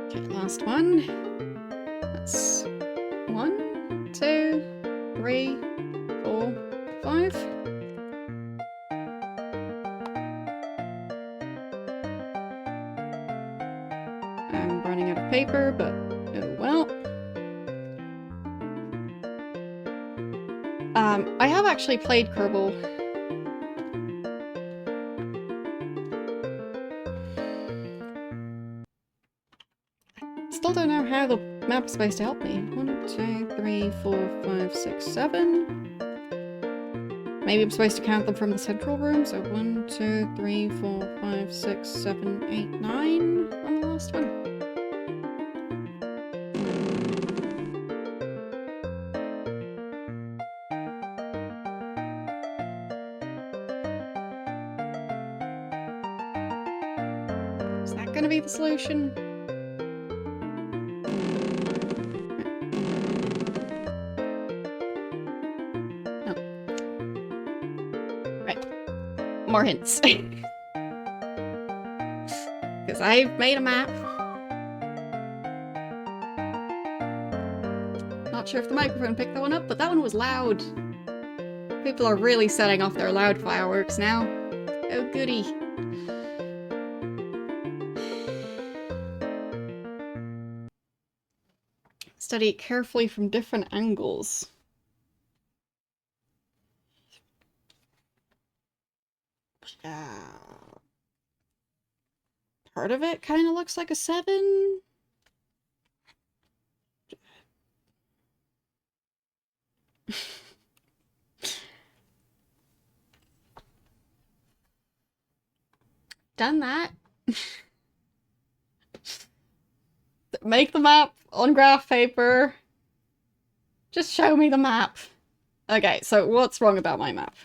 Okay, last one. That's 1, 2, 3, 4, 5. I'm running out of paper, but Oh well. I have actually played Kerbal. Still don't know how the map is supposed to help me. 1, 2, 3, 4, 5, 6, 7. Maybe I'm supposed to count them from the central room. So 1, 2, 3, 4, 5, 6, 7, 8, 9 on the last one. Is that going to be the solution? No. Right. More hints. Because I've made a map. Not sure if the microphone picked that one up, but that one was loud. People are really setting off their loud fireworks now. Oh goody. Study it carefully from different angles. Part of it kind of looks like a 7. Done that. Make the map on graph paper. Just show me the map. Okay, so what's wrong about my map?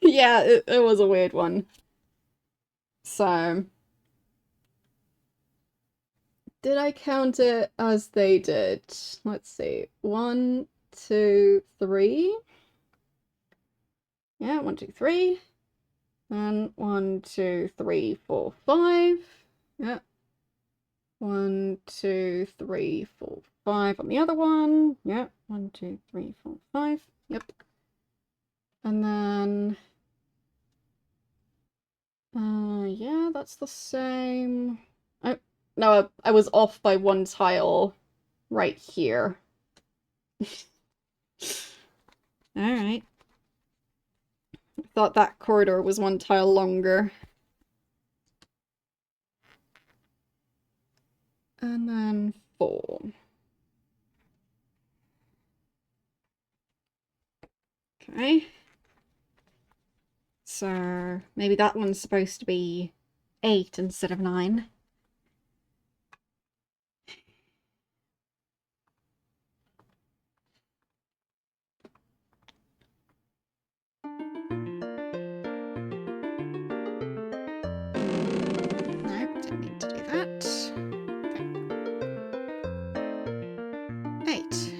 Yeah, it was a weird one. So, did I count it as they did? Let's see. 1, 2, 3. Yeah, 1, 2, 3. Then 1, 2, 3, 4, 5. Yeah. 1, 2, 3, 4, 5 on the other one. Yep. 1, 2, 3, 4, 5. Yep. And then yeah, that's the same. Oh, no, I was off by 1 tile right here. Alright. I thought that corridor was 1 tile longer. And then 4. Okay. So maybe that one's supposed to be 8 instead of 9. Nope, didn't mean to do that. Okay. 8.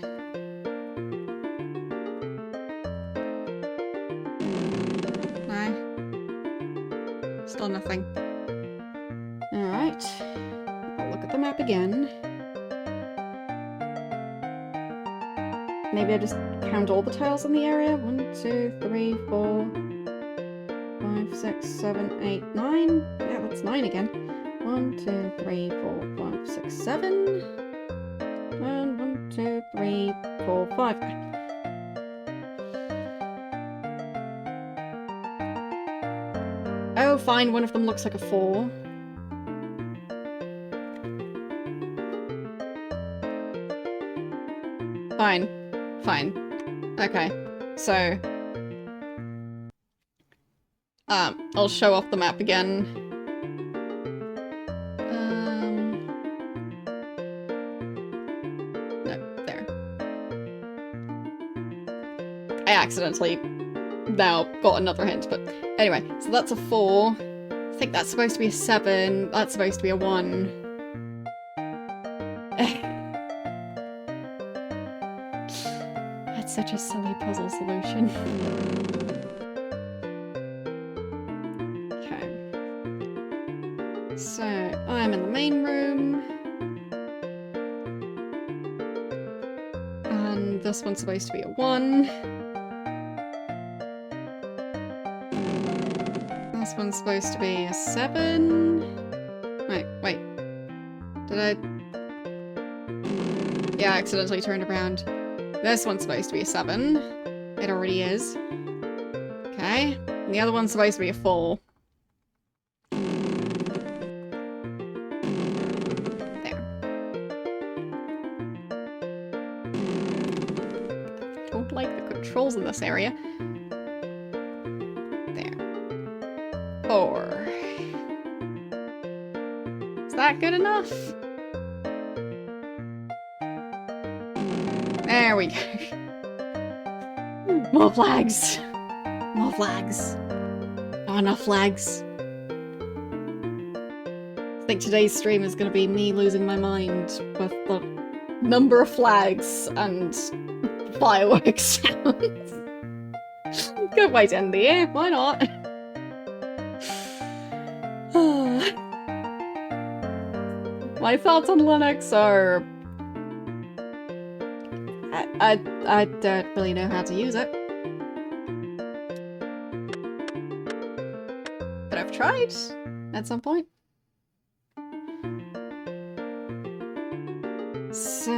No. Still nothing. Alright. I'll look at the map again. Maybe I just count all the tiles in the area. 1, 2, 3, 4, 5, 6, 7, 8, 9. Yeah, that's 9 again. 1, 2, 3, 4, 5, 6, 7. And 1, 2, 3, 4, 5. Oh, fine. One of them looks like a 4. Fine. Fine. Okay. So, I'll show off the map again. No, there. I accidentally now got another hint, but anyway, so that's a 4. I think that's supposed to be a 7. That's supposed to be a 1. That's such a silly puzzle solution. Okay. So, I'm in the main room. And this one's supposed to be a 1. This one's supposed to be a 7. Wait. Did I... Yeah, I accidentally turned around. This one's supposed to be a 7. It already is. Okay. And the other one's supposed to be a 4. There. I don't like the controls in this area. There. 4. Is that good enough? There we go. More flags. More flags. Not enough flags. I think today's stream is going to be me losing my mind with the number of flags and fireworks sounds. Good way to end the year, why not? My thoughts on Linux are... I don't really know how to use it. But I've tried at some point. So...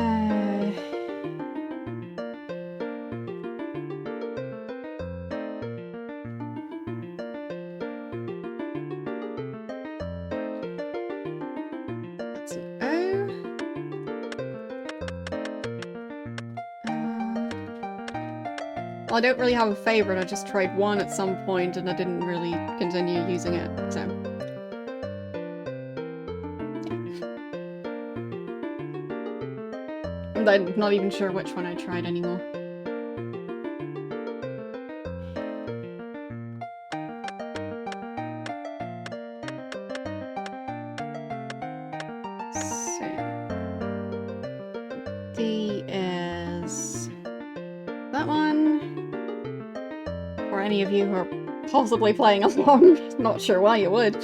that's an O. Well, I don't really have a favourite, I just tried one at some point and I didn't really continue using it, so... And I'm not even sure which one I tried anymore. So... D is... that one. For any of you who are possibly playing along, not sure why you would.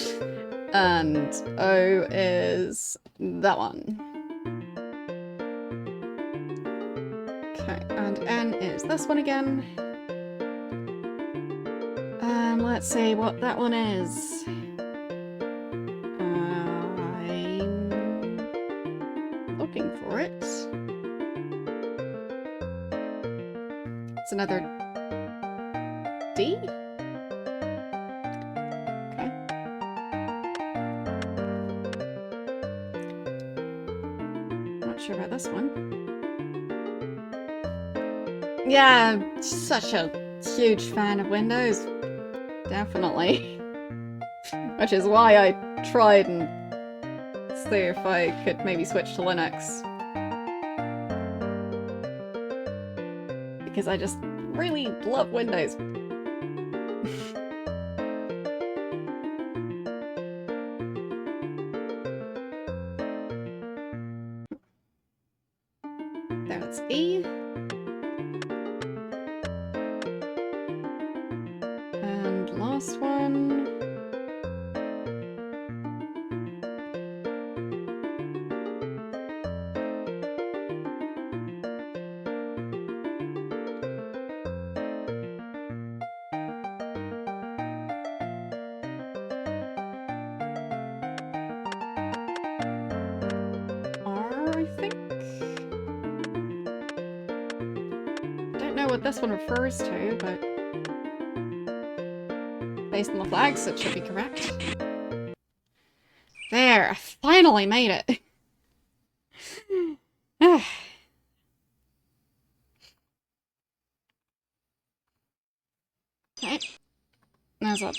And O is that one. Okay, and N is this one again. And let's see what that one is. I'm looking for it. It's another D? Okay. Not sure about this one. Yeah, such a huge fan of Windows. Definitely. Which is why I tried and see if I could maybe switch to Linux. Because I just really love Windows. That's E. And last one. What this one refers to, but based on the flags, it should be correct. There, I finally made it. Okay, there's a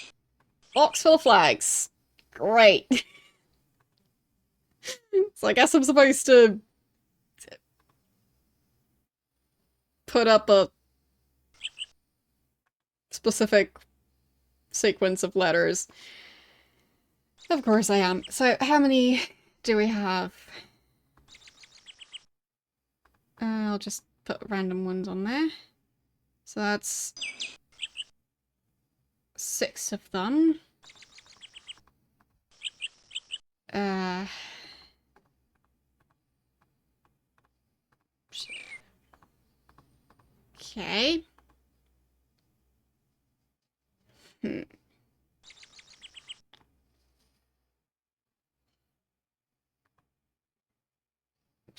box full of flags. Great. So I guess I'm supposed to put up a specific sequence of letters. Of course I am. So how many do we have? I'll just put random ones on there. So that's 6 of them. Okay.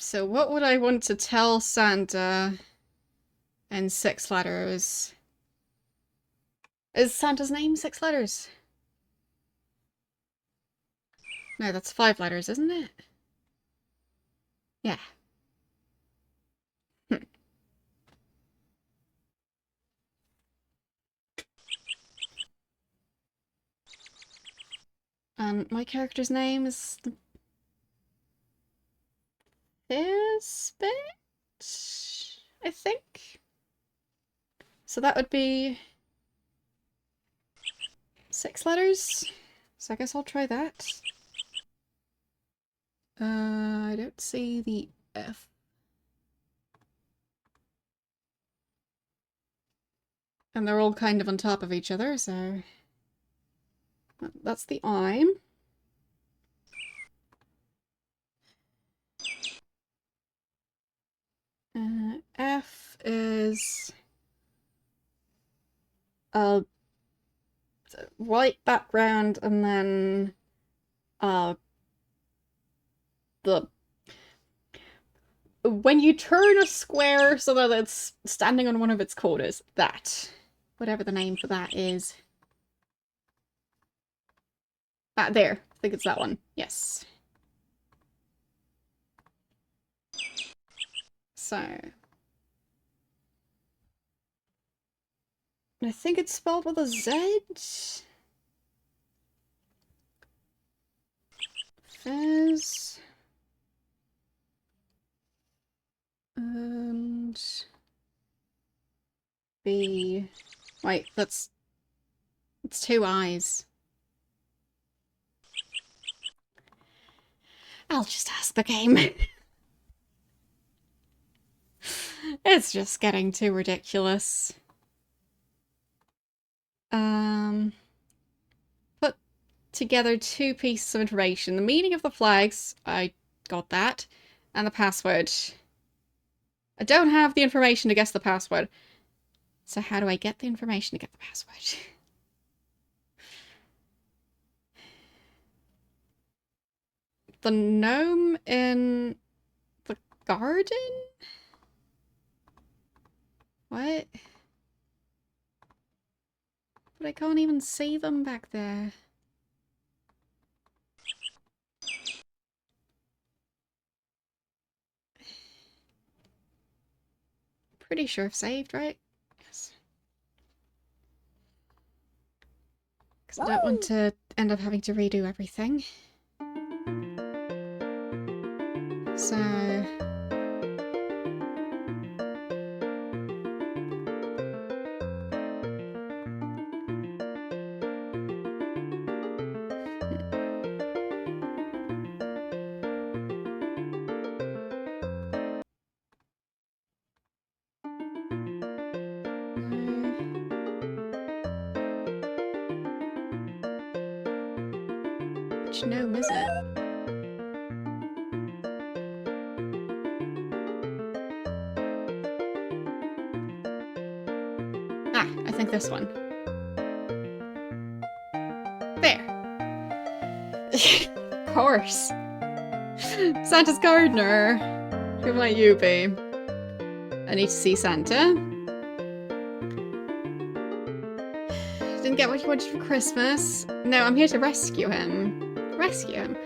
So what would I want to tell Santa in 6 letters? Is Santa's name 6 letters? No, that's 5 letters, isn't it? Yeah. My character's name is TheSpiderCookie, I think. So that would be 6 letters. So I guess I'll try that. I don't see the F. And they're all kind of on top of each other, so that's the I'm. F is a white background and then the when you turn a square so that it's standing on one of its corners, that. Whatever the name for that is. There. I think it's that one. Yes. So. I think it's spelled with a Z. Fez. And B. Wait, it's 2 eyes. I'll just ask the game. It's just getting too ridiculous. Put together 2 pieces of information. The meaning of the flags, I got that, and the password. I don't have the information to guess the password. So how do I get the information to get the password? The gnome in the garden? What? But I can't even see them back there. Pretty sure I've saved, right? Yes. Because I don't want to end up having to redo everything. So... Which gnome is it? Ah, I think this one. There. Of course. Santa's gardener. Who might you be? I need to see Santa. Didn't get what you wanted for Christmas. No, I'm here to rescue him. Rescue him?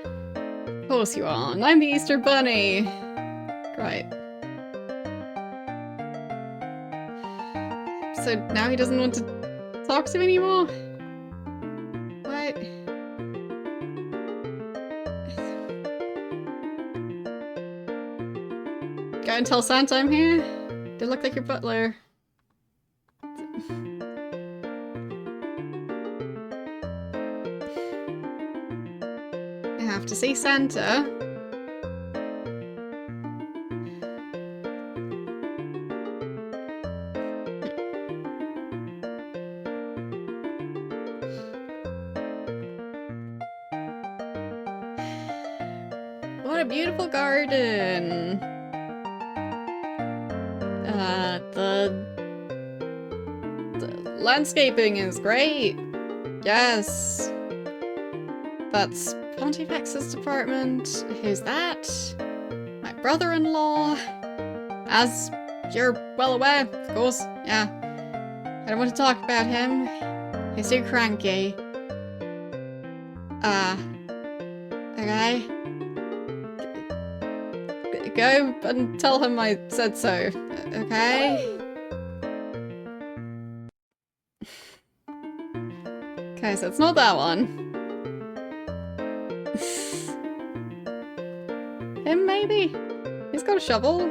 Of course you are. And I'm the Easter Bunny. Great. So now he doesn't want to talk to me anymore? What? Go and tell Santa I'm here? Do I look like your butler? I have to see Santa. What a beautiful garden! The landscaping is great! Yes! That's Pontifex's department. Who's that? My brother-in-law. As you're well aware, of course, yeah. I don't want to talk about him. He's too cranky. Okay. Go and tell him I said so, okay? Okay, so it's not that one. Him, maybe? He's got a shovel?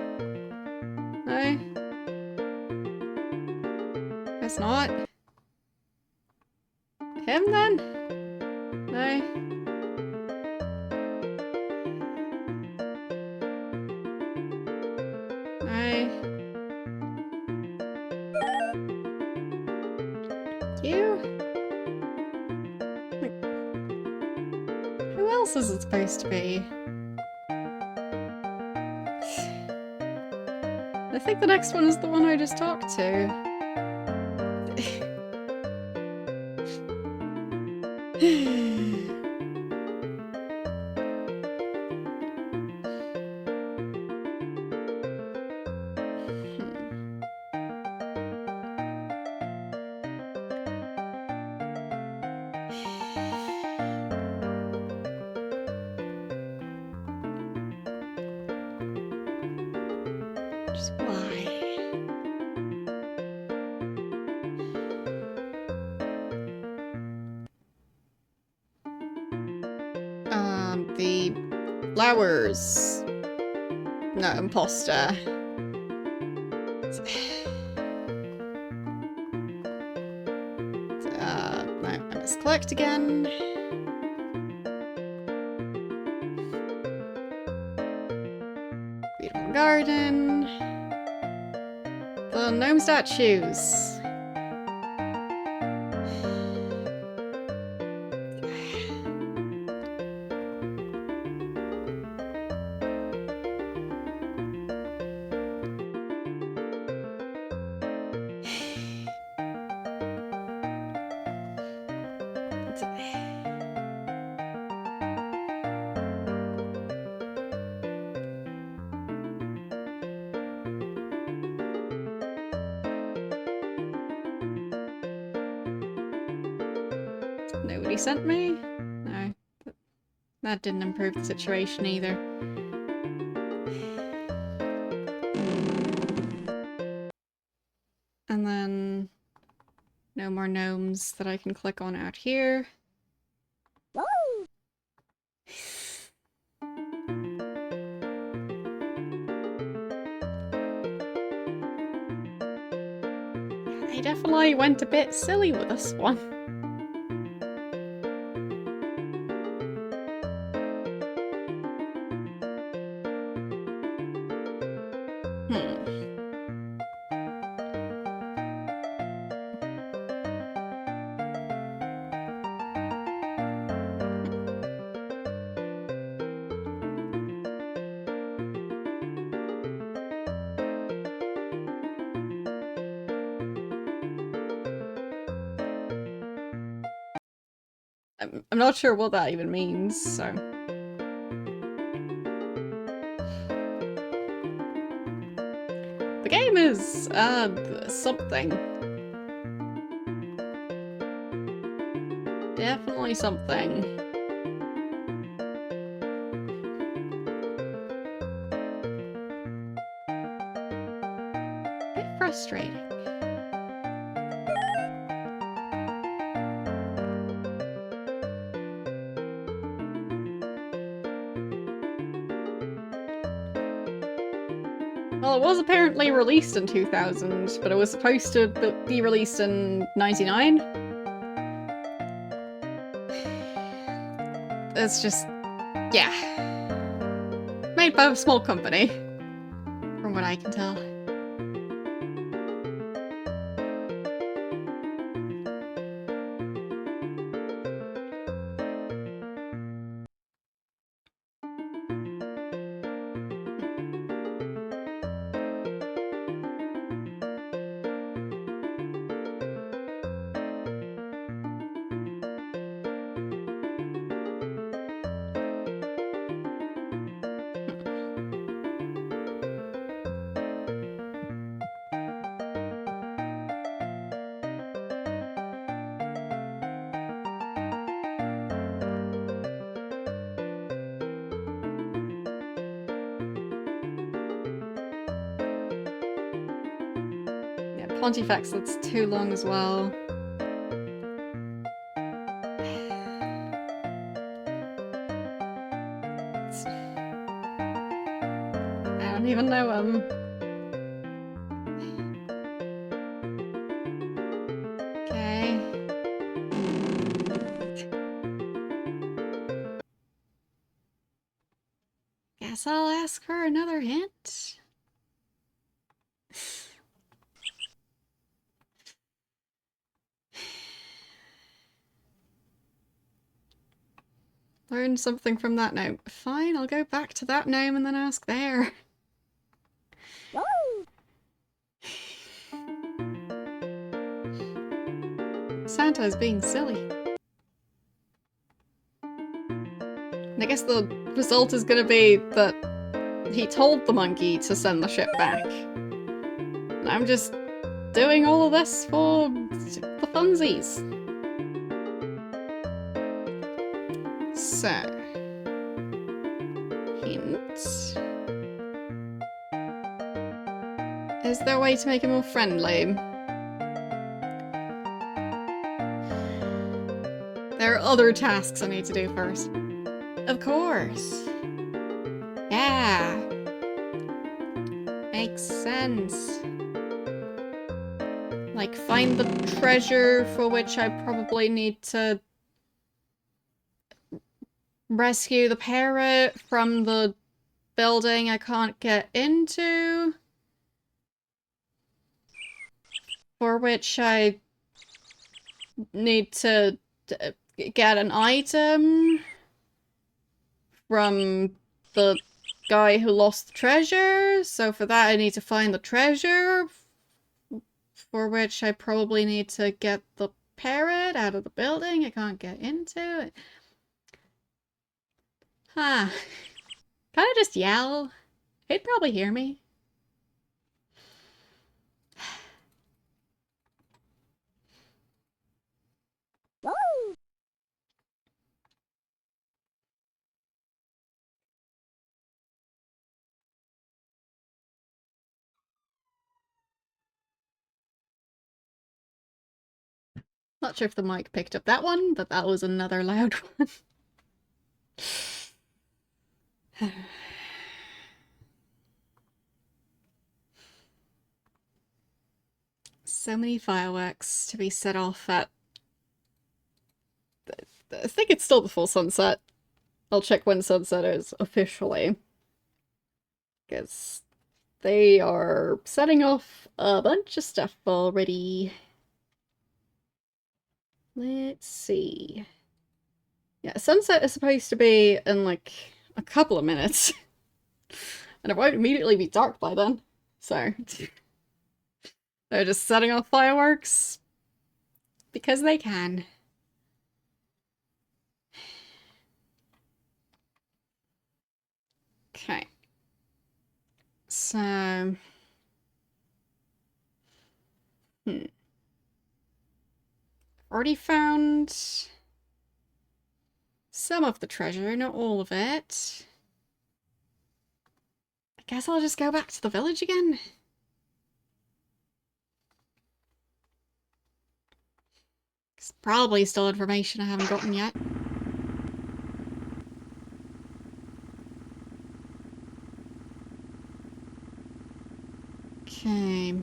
No? Guess not. Him, then? No? No? You? Who else is it supposed to be? I think the next one is the one I just talked to. Just why? The flowers. No, imposter. No, I misclicked again. Beautiful garden. The gnome statues. Nobody sent me? No. That didn't improve the situation either. And then no more gnomes that I can click on out here. They definitely went a bit silly with this one. I'm not sure what that even means, so... The game is, something. Definitely something. Bit frustrating. Well, it was apparently released in 2000, but it was supposed to be released in 99? It's just... yeah. Made by a small company, from what I can tell. Pontifex, that's too long as well. I don't even know him. Okay. Guess I'll ask for another hint. Learn something from that gnome. Fine, I'll go back to that gnome and then ask there. Santa's being silly. And I guess the result is gonna be that he told the monkey to send the ship back. And I'm just doing all of this for the funsies. So, hint. Is there a way to make him more friendly? There are other tasks I need to do first. Of course. Yeah. Makes sense. Like, find the treasure for which I probably need to rescue the parrot from the building I can't get into. For which I need to get an item from the guy who lost the treasure. So for that I need to find the treasure. For which I probably need to get the parrot out of the building I can't get into. Huh. Can I just yell? He'd probably hear me. Not sure if the mic picked up that one, but that was another loud one. So many fireworks to be set off at... I think it's still before sunset. I'll check when sunset is officially. Because they are setting off a bunch of stuff already. Let's see. Yeah, sunset is supposed to be in like a couple of minutes. And it won't immediately be dark by then. So they're just setting off fireworks because they can. Okay. So already found some of the treasure, not all of it. I guess I'll just go back to the village again. It's probably still information I haven't gotten yet. Okay.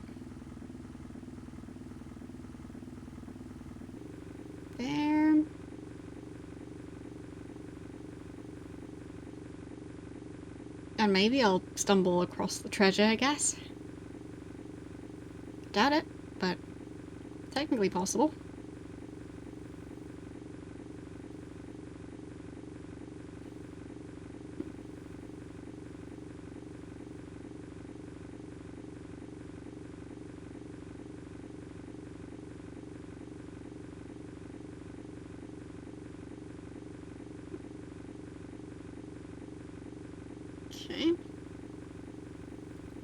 There. And maybe I'll stumble across the treasure, I guess. Doubt it, but technically possible. Okay.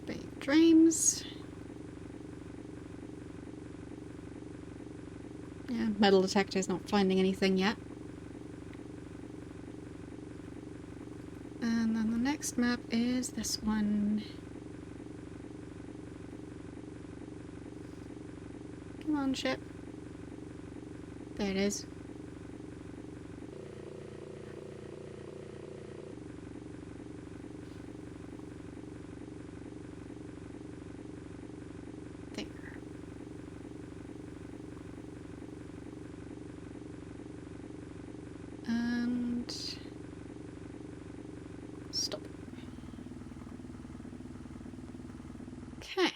Big dreams. Yeah, metal detector's not finding anything yet. And then the next map is this one. Sunship. There it is. There. And stop. Okay.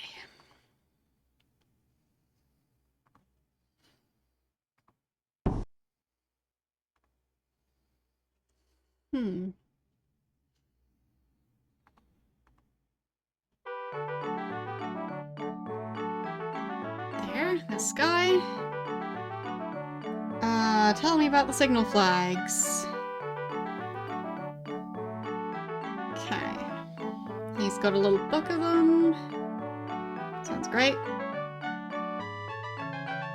There, the sky. Tell me about the signal flags. Okay. He's got a little book of them. Sounds great.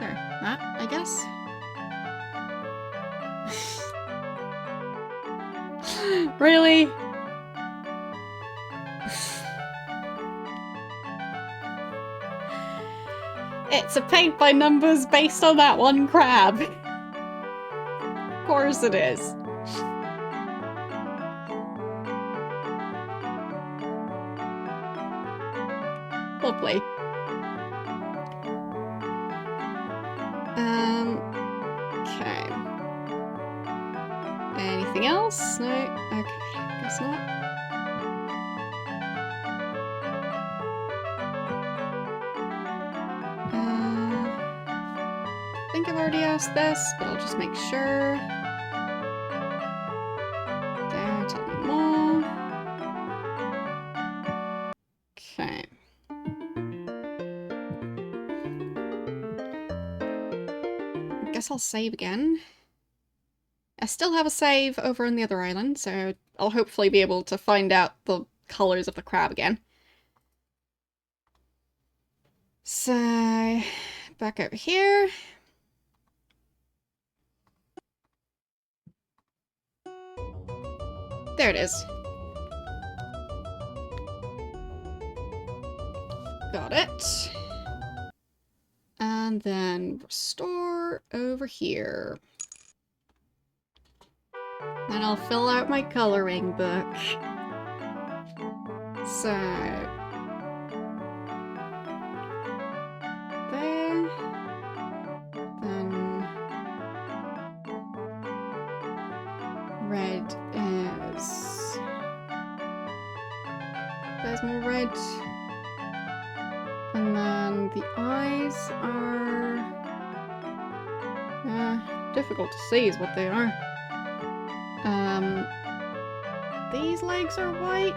There, that, I guess. Really? It's a paint by numbers based on that one crab. Of course it is. Lovely. Okay. Anything else? No? Okay, guess not. I think I've already asked this, but I'll just make sure. There, tell me more. Okay. I guess I'll save again. I still have a save over on the other island, so I'll hopefully be able to find out the colours of the crab again. So, back over here. There it is. Got it. And then restore over here. Then I'll fill out my coloring book. So... there. Then... red is... there's more red. And then the eyes are... difficult to see is what they are. These legs are white.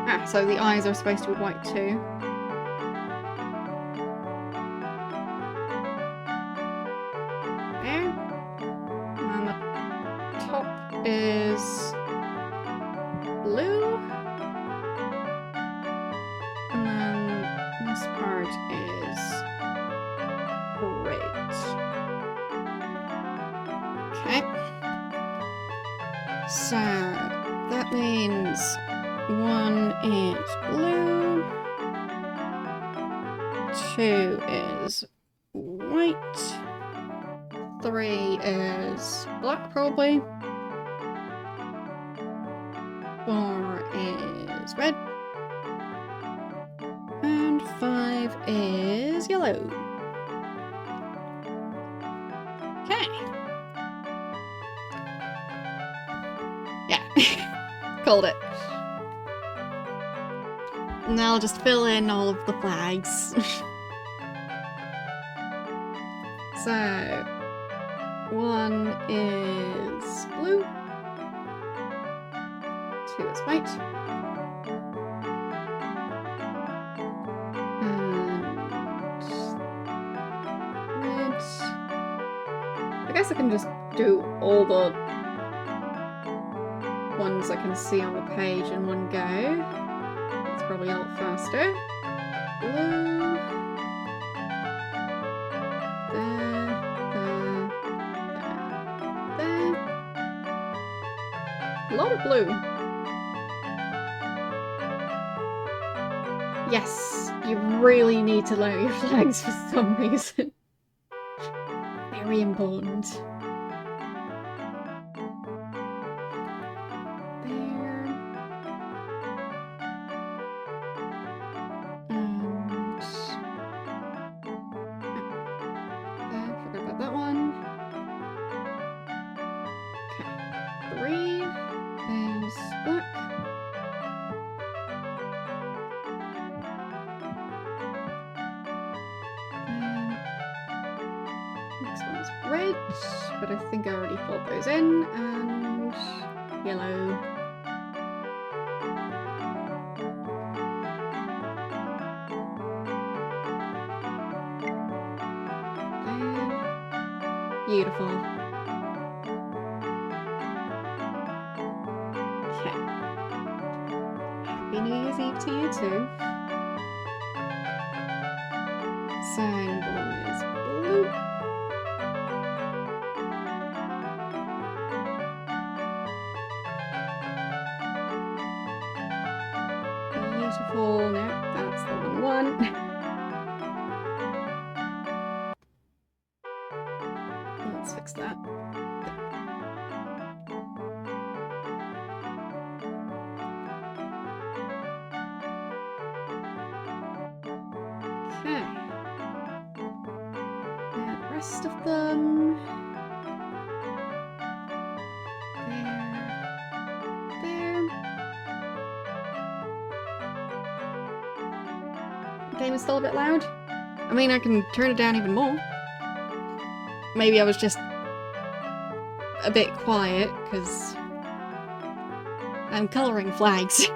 Ah, so the eyes are supposed to be white too. There. And the top is blue. And then this part is red. Okay. So that means one is blue, two is white, three is black probably, four is red, and five is yellow. Okay. Yeah, called it. Now I'll just fill in all of the flags. So, one is blue, two is white, and red. I guess I can just do all the ones I can see on the page in one go. That's probably a lot faster. Blue. There. A lot of blue. Yes, you really need to lower your flags for some reason. Very important. There. And... there, forgot about that one. Okay, 3. There's black. Next one's red, but I think I already filled those in, and yellow. There. Beautiful. Okay. Happy New Year's Eve to you too. So, number 1 is blue. Beautiful. No, that's the wrong one. Let's fix that. Okay. Now the rest of them. Game is still a bit loud. I mean, I can turn it down even more. Maybe I was just a bit quiet, because I'm colouring flags.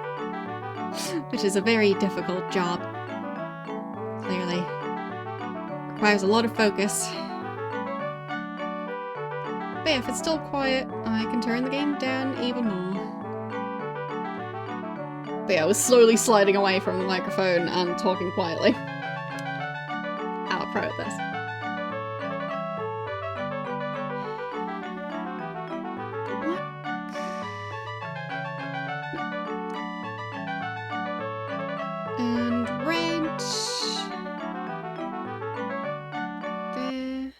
Which is a very difficult job. Clearly. Requires a lot of focus. But yeah, if it's still quiet, I can turn the game down even more. But yeah, I was slowly sliding away from the microphone and talking quietly. I'm proud of this. And red. There.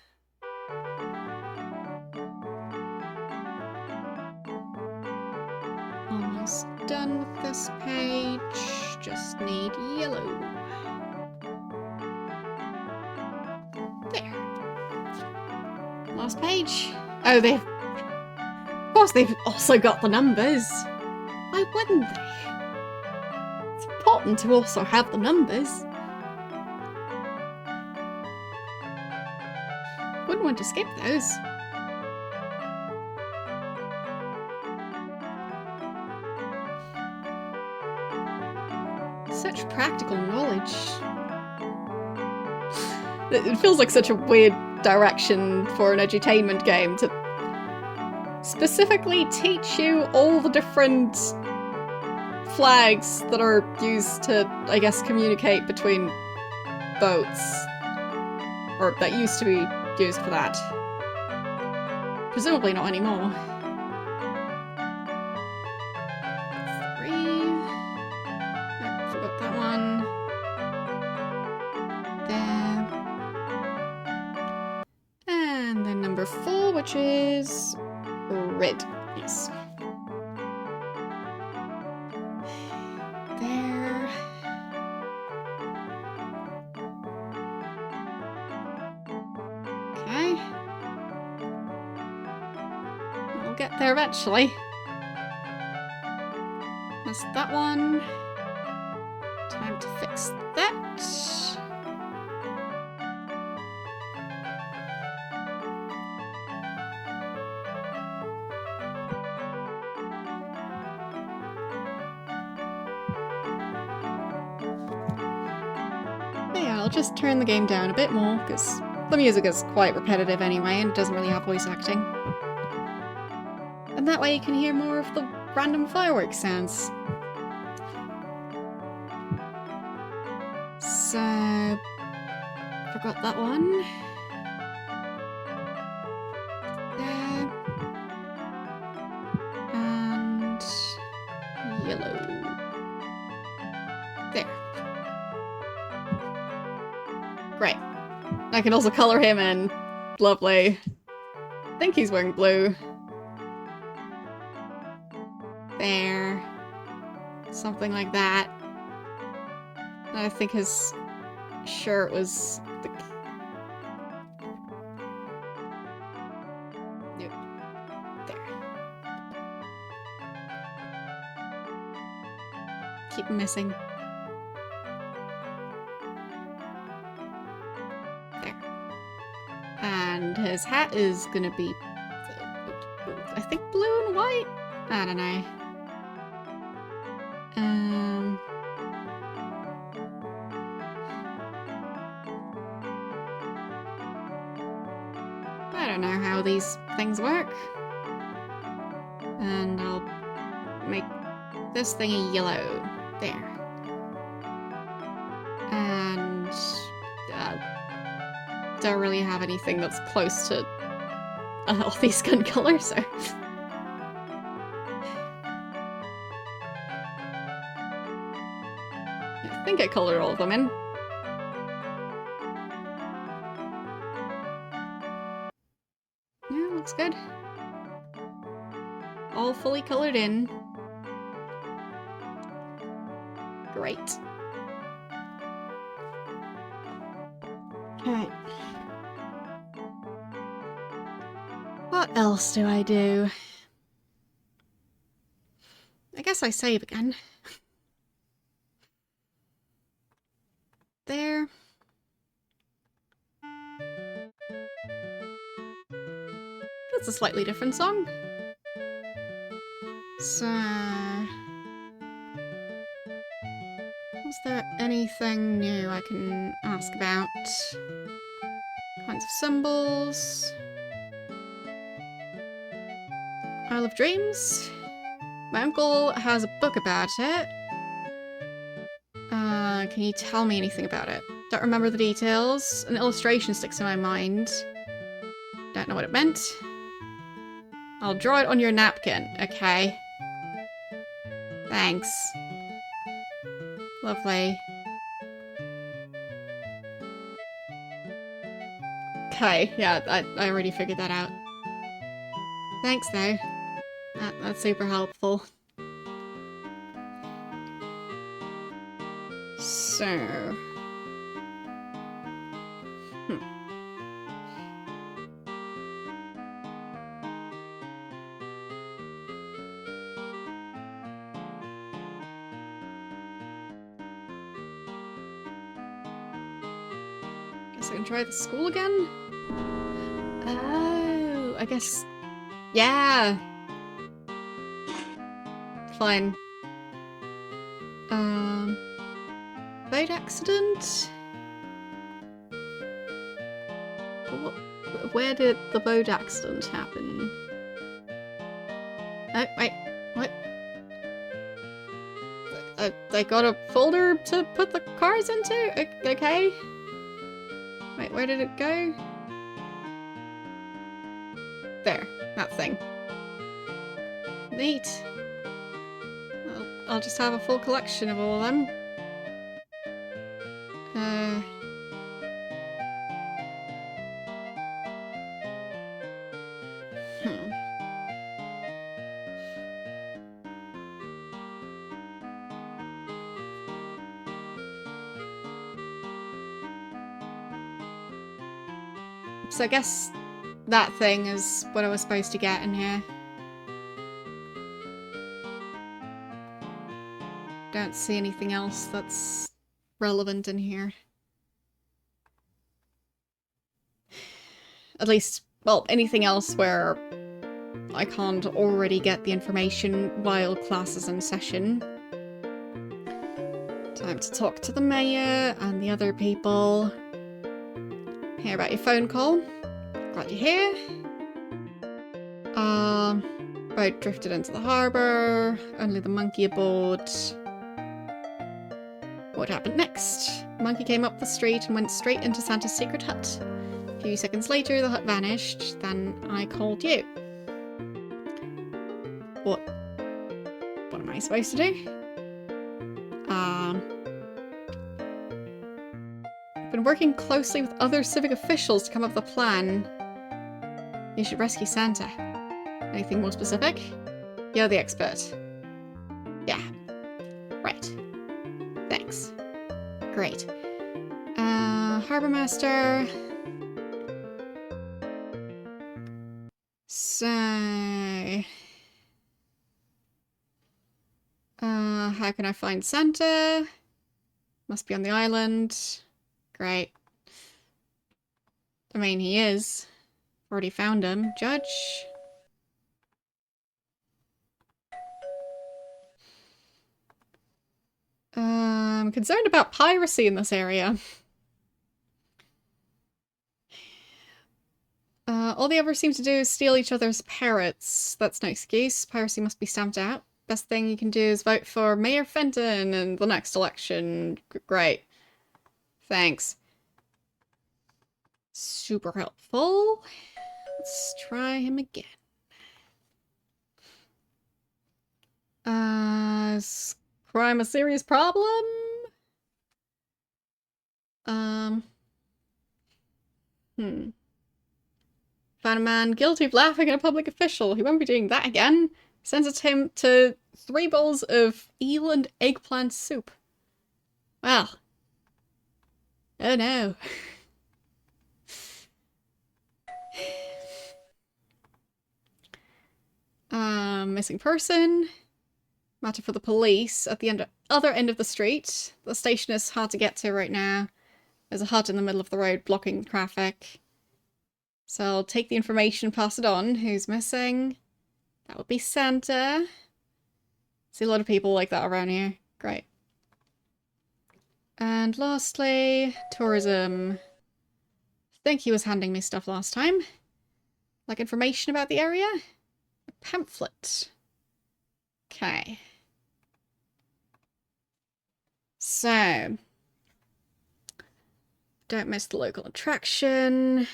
Almost done with this page. Just need yellow. There. Last page. Oh, of course they've also got the numbers. Why wouldn't they? It's important to also have the numbers. Wouldn't want to skip those. Such practical knowledge. It feels like such a weird direction for an edutainment game to specifically teach you all the different flags that are used to, I guess, communicate between boats. Or that used to be used for that. Presumably not anymore. 3. Oh, forgot that one. There. And then number 4, which is red. Yes. There. Okay. We'll get there eventually. That's that one. Time to fix that. Yeah, I'll just turn the game down a bit more, because the music is quite repetitive anyway, and it doesn't really have voice acting. And that way you can hear more of the random fireworks sounds. So... forgot that one. There. And... yellow. There. I can also color him in. Lovely. I think he's wearing blue. There. Something like that. And I think his shirt was the... Nope. There. Keep missing. There. And his hat is gonna be, I think, blue and white? I don't know. I don't know how these things work. And I'll make this thingy yellow. There. And don't really have anything that's close to a healthy skin color, so... I think I colored all of them in. Yeah, looks good. All fully colored in. Great. Okay. What else do I do? I guess I save again. There. That's a slightly different song. So... was there anything new I can ask about? Kinds of symbols. Isle of Dreams. My uncle has a book about it. Can you tell me anything about it? Don't remember the details. An illustration sticks in my mind. Don't know what it meant. I'll draw it on your napkin. Okay. Thanks. Lovely. Okay, yeah, I already figured that out. Thanks, though. That's super helpful. So... Guess I can try the school again? Oh, I guess... Yeah! Fine. Boat accident? Where did the boat accident happen? Oh, wait, what? They got a folder to put the cars into? Okay. Wait, where did it go? There, that thing. Neat. I'll just have a full collection of all of them. So I guess that thing is what I was supposed to get in here. Don't see anything else that's relevant in here. At least, well, anything else where I can't already get the information while class is in session. Time to talk to the mayor and the other people. Hear about your phone call. Glad you're here. Boat drifted into the harbour. Only the monkey aboard. What happened next? The monkey came up the street and went straight into Santa's secret hut. A few seconds later, the hut vanished. Then I called you. What am I supposed to do? Been working closely with other civic officials to come up with a plan. You should rescue Santa. Anything more specific? You're the expert. Yeah. Right. Thanks. Great. Harbor Master. So... how can I find Santa? Must be on the island. Great. I mean, he is. Already found him. Judge. I'm concerned about piracy in this area. All they ever seem to do is steal each other's parrots. That's no excuse. Piracy must be stamped out. Best thing you can do is vote for Mayor Fenton in the next election. Great. Thanks. Super helpful. Let's try him again. Is crime a serious problem? Found a man guilty of laughing at a public official. He won't be doing that again. Sentenced him to 3 bowls of eel and eggplant soup. Well. Oh no. Missing person. Matter for the police at the other end of the street. The station is hard to get to right now. There's a hut in the middle of the road blocking traffic. So I'll take the information, pass it on. Who's missing? That would be Santa. See a lot of people like that around here. Great. And lastly, tourism. I think he was handing me stuff last time. Like information about the area? A pamphlet. Okay. So. Don't miss the local attraction.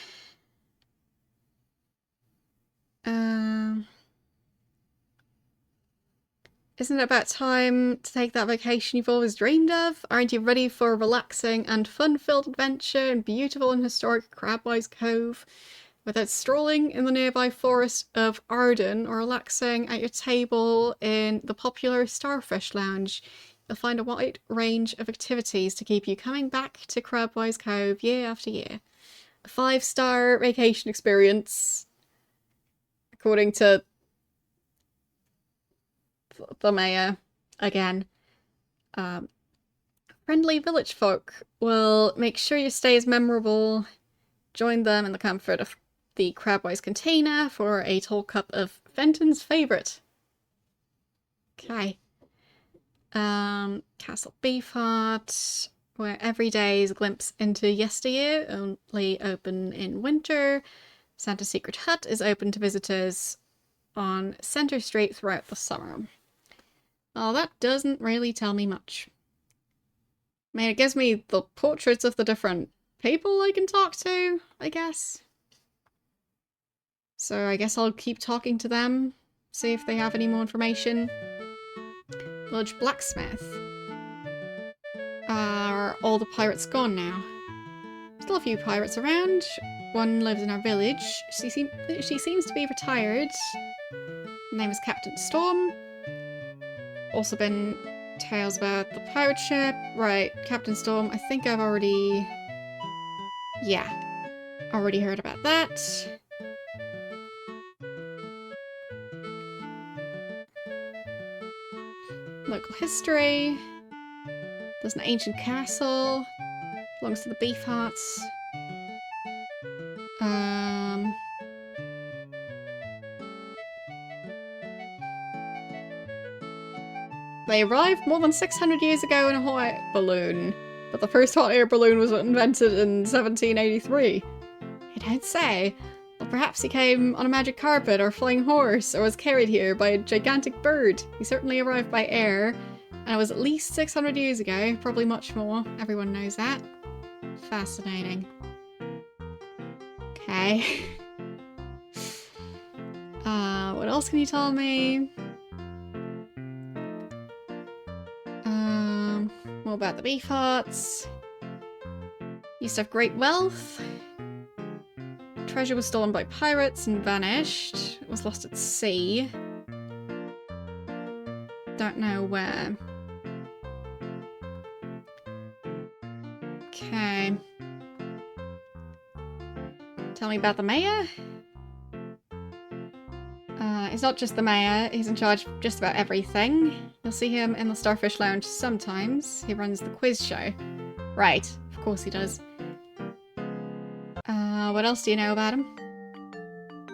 Isn't it about time to take that vacation you've always dreamed of? Aren't you ready for a relaxing and fun-filled adventure in beautiful and historic Crabwise Cove? Without strolling in the nearby forest of Arden or relaxing at your table in the popular Starfish Lounge, you'll find a wide range of activities to keep you coming back to Crabwise Cove year after year. A 5-star vacation experience, according to the mayor, again. Friendly village folk will make sure your stay is memorable. Join them in the comfort of the Crabwise container for a tall cup of Fenton's favourite. Okay. Castle Beefheart, where every day is a glimpse into yesteryear, only open in winter. Santa's Secret Hut is open to visitors on Center Street throughout the summer. Well, that doesn't really tell me much. I mean, it gives me the portraits of the different people I can talk to, I guess. So I guess I'll keep talking to them, see if they have any more information. Village blacksmith. Are all the pirates gone now? Still a few pirates around. One lives in our village. She seems to be retired. Her name is Captain Storm. Also been tales about the pirate ship. Right, Captain Storm. I think I've already... Yeah. Already heard about that. Local history. There's an ancient castle. Belongs to the Beefhearts. They arrived more than 600 years ago in a hot air balloon, but the first hot air balloon was invented in 1783. You don't say. Well, perhaps he came on a magic carpet or flying horse, or was carried here by a gigantic bird. He certainly arrived by air, and it was at least 600 years ago, probably much more. Everyone knows that. Fascinating. Okay. What else can you tell me? More about the Beefhearts. Used to have great wealth. Treasure was stolen by pirates and vanished. It was lost at sea. Don't know where. Okay. Tell me about the mayor. He's not just the mayor, he's in charge of just about everything. You'll see him in the Starfish Lounge sometimes. He runs the quiz show. Right, of course he does. What else do you know about him?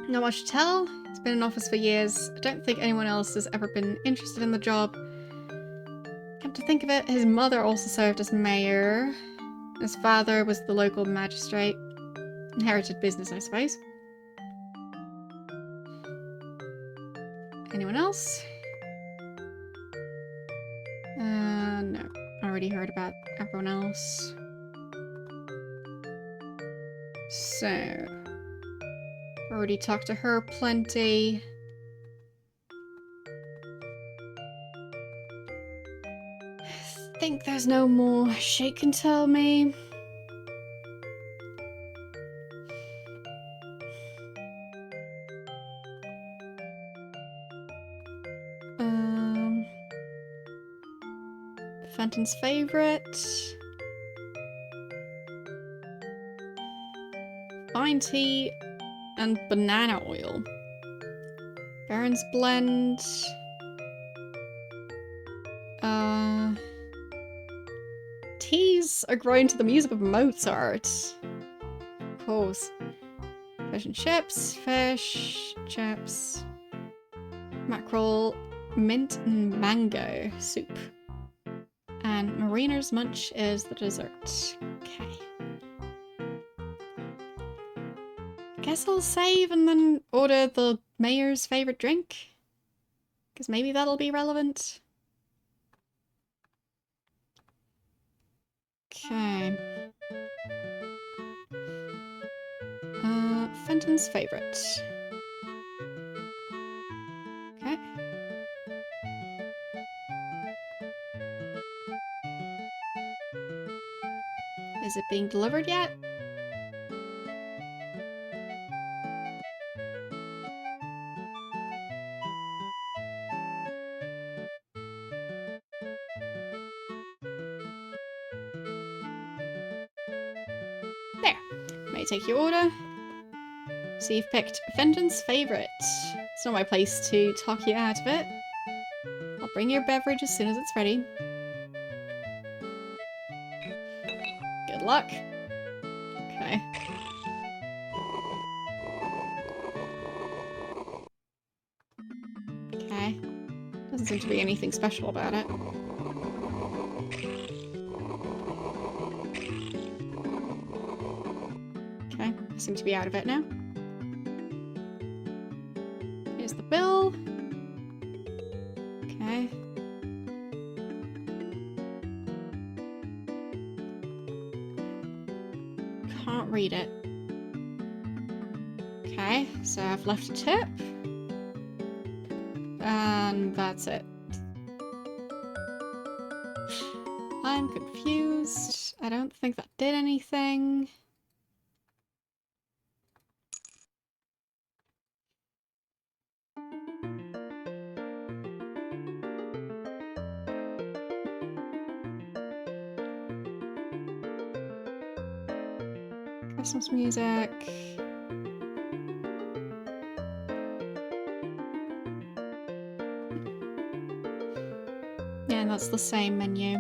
Not much to tell. He's been in office for years. I don't think anyone else has ever been interested in the job. Come to think of it, his mother also served as mayor. His father was the local magistrate. Inherited business, I suppose. Anyone else? No. I already heard about everyone else. So... already talked to her plenty. I think there's no more she can tell me. Fenton's favorite. Fine tea and banana oil. Baron's blend. Teas are grown to the music of Mozart. Of course. Fish and chips, mackerel, mint and mango soup. And Mariner's Munch is the dessert. Okay. Guess I'll save and then order the mayor's favorite drink. Because maybe that'll be relevant. Okay. Fenton's favorite. Okay. Is it being delivered yet? There. May I take your order? So you've picked Fenton's favorite. It's not my place to talk you out of it. I'll bring your beverage as soon as it's ready. Good luck. Okay. Okay. Doesn't seem to be anything special about it. Okay, I seem to be out of it now. Here's the bill. Okay. Can't read it. Okay, so I've left a tip. And that's it. I'm confused. I don't think that did anything. Christmas music. Yeah, that's the same menu.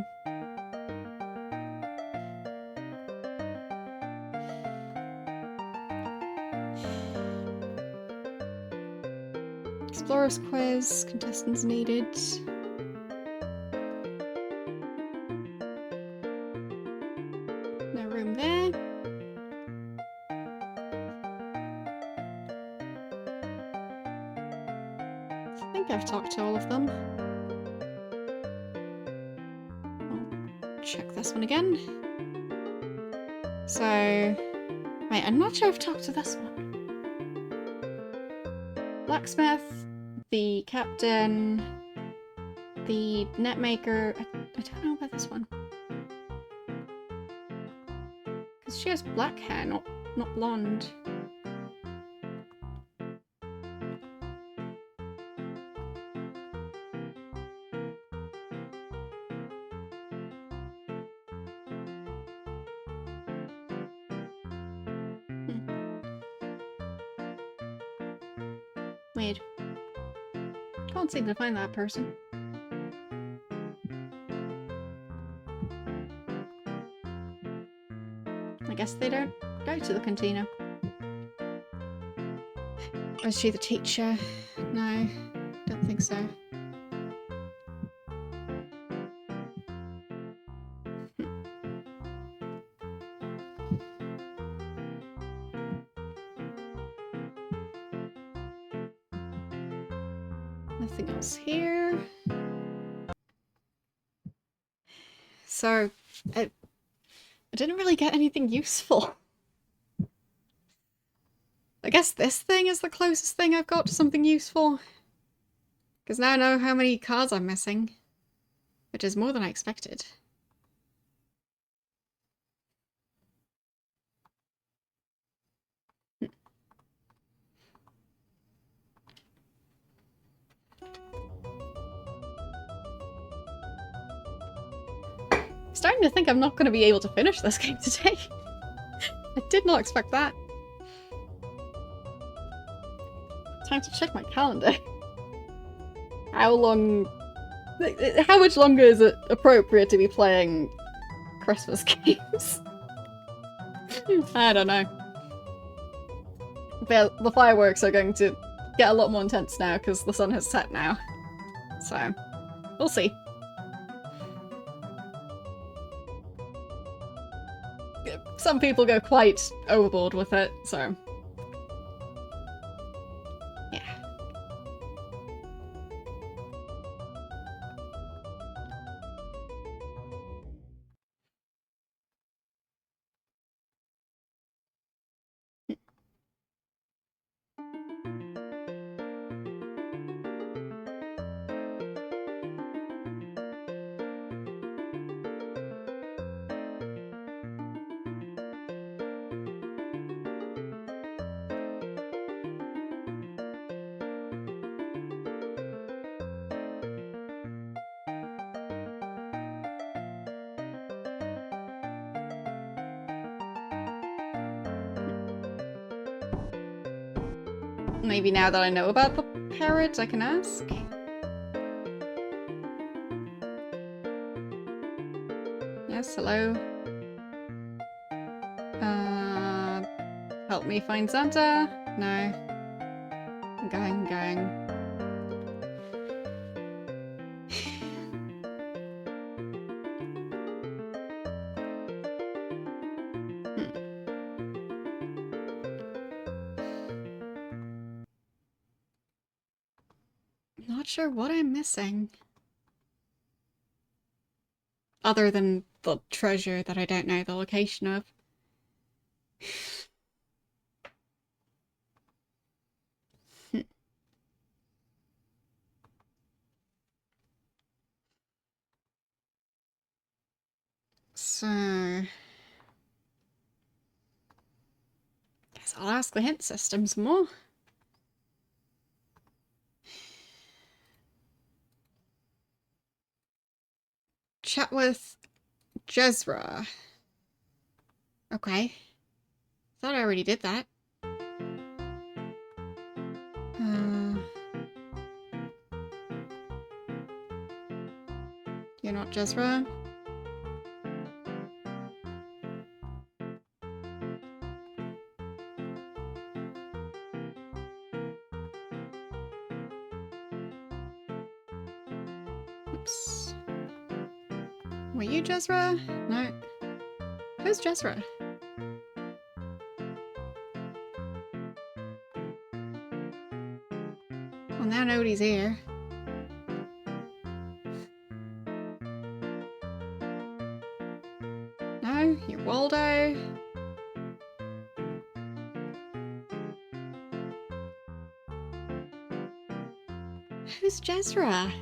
Explorer's quiz, contestants needed. No room there. I think I've talked to all of them. I'll check this one again. So, wait, I'm not sure I've talked to this one. Blacksmith, the captain, the netmaker. I don't know about this one. Because she has black hair, not blonde. Weird. Can't seem to find that person. I guess they don't go to the cantina. Or is she the teacher? No, don't think so. Nothing else here. So, I didn't really get anything useful. I guess this thing is the closest thing I've got to something useful. Because now I know how many cards I'm missing. Which is more than I expected. Starting to think I'm not going to be able to finish this game today. I did not expect that. Time to check my calendar. How much longer is it appropriate to be playing Christmas games? I don't know. But the fireworks are going to get a lot more intense now because the sun has set now. So, we'll see. Some people go quite overboard with it, so... yeah. Maybe now that I know about the parrot, I can ask? Yes, hello? Help me find Santa? No. I'm going. Not sure what I'm missing. Other than the treasure that I don't know the location of. So... guess I'll ask the hint system some more. Chat with Jezra. Okay. Thought I already did that. You're not Jezra? Oops. Were you Jezra? No. Who's Jezra? Well, now nobody's here. No, you're Waldo. Who's Jezra?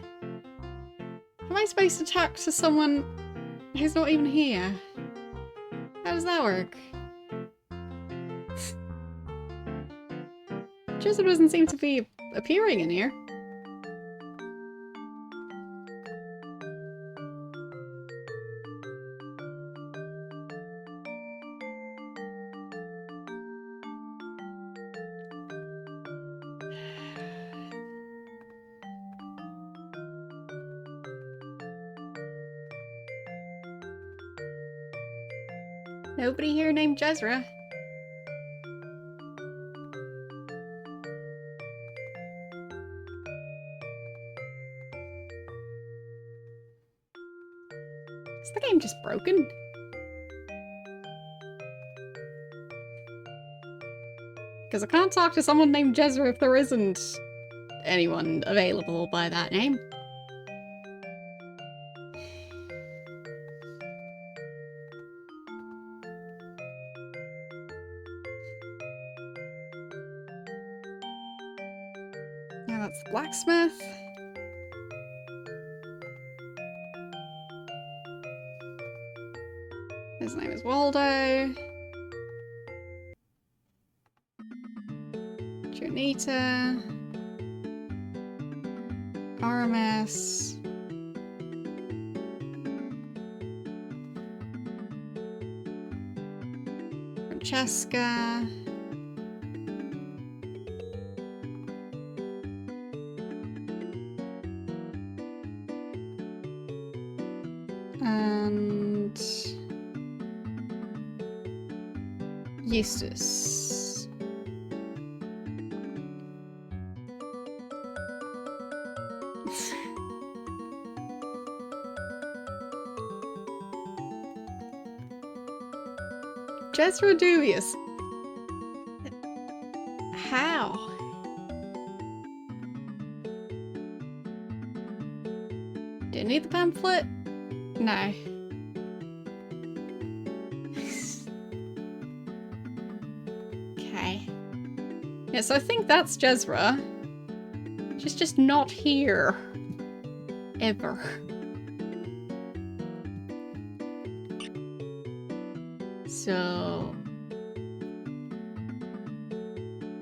Am I supposed to talk to someone who's not even here? How does that work? Jezra doesn't seem to be appearing in here. Nobody here named Jezra. Is the game just broken? Because I can't talk to someone named Jezra if there isn't anyone available by that name. Yeah, that's the blacksmith. His name is Waldo. Junita. Aramis. Francesca. And Eustace. Jezra dubious. How? Do you need the pamphlet? No. Okay. Yeah, so I think that's Jezra. She's just not here. Ever. So...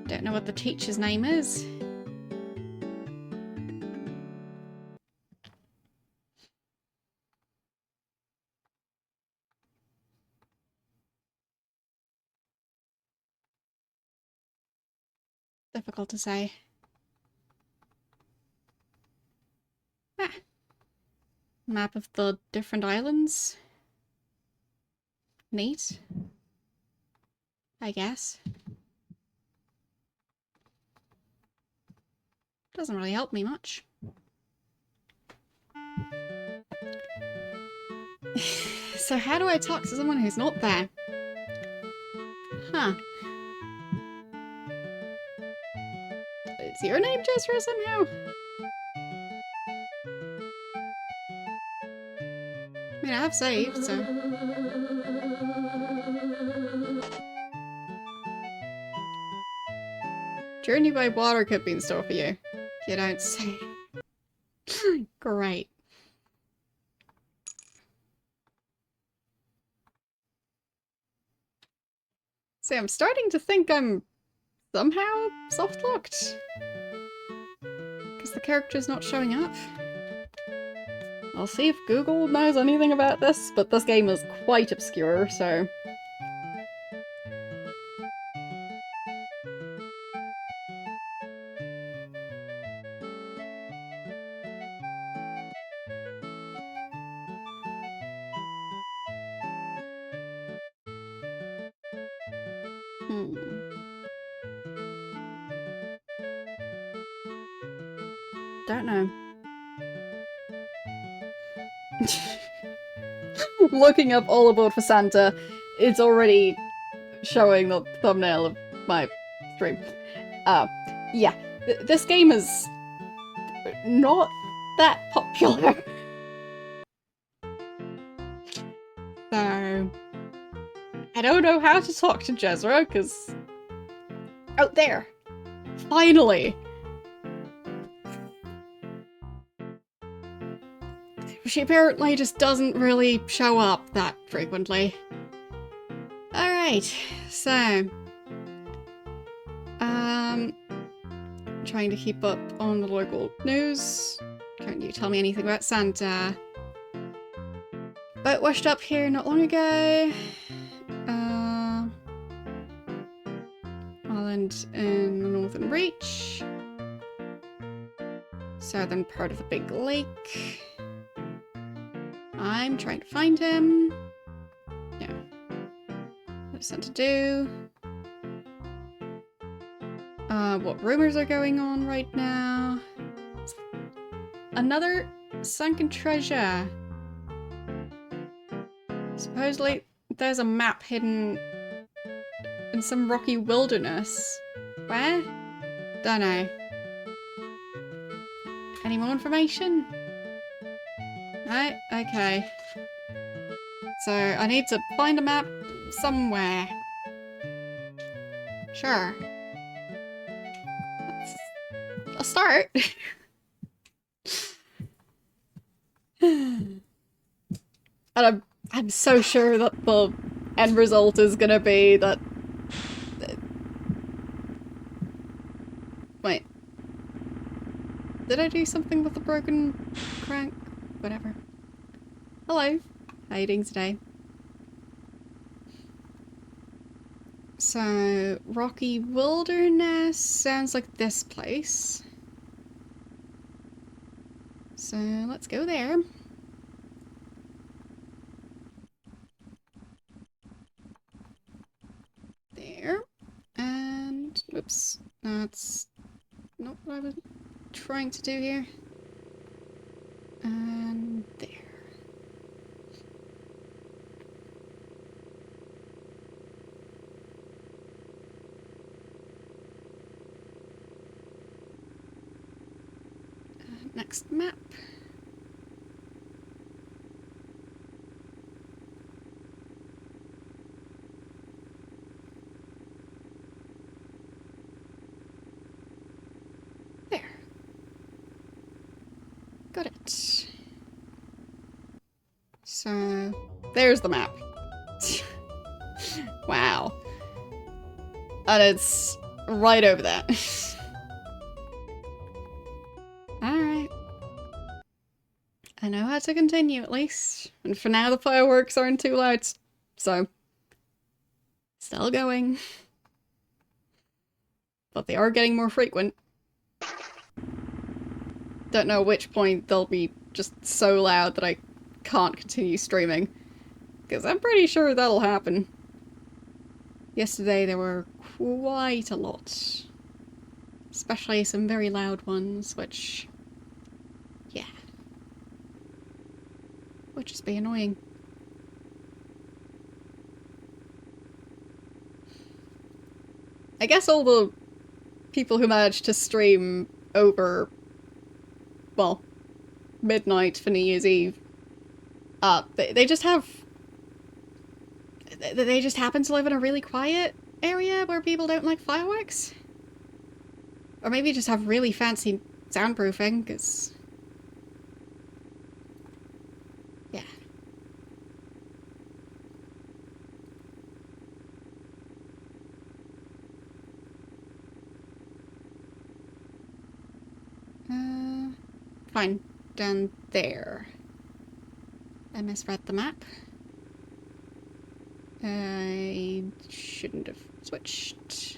don't know what the teacher's name is. Difficult to say. Ah. Map of the different islands. Neat. I guess. Doesn't really help me much. So how do I talk to someone who's not there? Huh. Is your name Jezra somehow? I mean, I have saved, so... Journey by water could be in store for you. You don't say. Great. See, I'm starting to think I'm somehow soft-locked. Because the character's not showing up. I'll see if Google knows anything about this, but this game is quite obscure, so... Don't know. Looking up All Aboard for Santa, it's already showing the thumbnail of my stream. Yeah. This game is not that popular. So... I don't know how to talk to Jezra, because... Oh, there! Finally! She apparently just doesn't really show up that frequently. Alright, so... trying to keep up on the local news. Can't you tell me anything about Santa? Boat washed up here not long ago. Island in the Northern Reach. Southern part of the big lake. I'm trying to find him. Yeah. What is Santa do? What rumors are going on right now? Another sunken treasure. Supposedly there's a map hidden in some rocky wilderness. Where? Don't know. Any more information? No? Okay. So I need to find a map somewhere. Sure. That's a start. And I'm so sure that the end result is gonna be that... Wait. Did I do something with the broken crank? Whatever. Hello. How are you doing today? So, rocky wilderness sounds like this place. So, let's go there. There. And, oops, that's not what I was trying to do here. And there. Next map. There. Got it. So, there's the map. Wow. And it's right over there. Alright. I know how to continue at least. And for now the fireworks aren't too loud, so... Still going. But they are getting more frequent. Don't know at which point they'll be just so loud that I can't continue streaming. Because I'm pretty sure that'll happen. Yesterday there were quite a lot. Especially some very loud ones, which... yeah. Would just be annoying. I guess all the people who managed to stream over, well, midnight for New Year's Eve, they just have... they just happen to live in a really quiet area where people don't like fireworks? Or maybe just have really fancy soundproofing, because... yeah. Fine. Down there. I misread the map. I shouldn't have switched.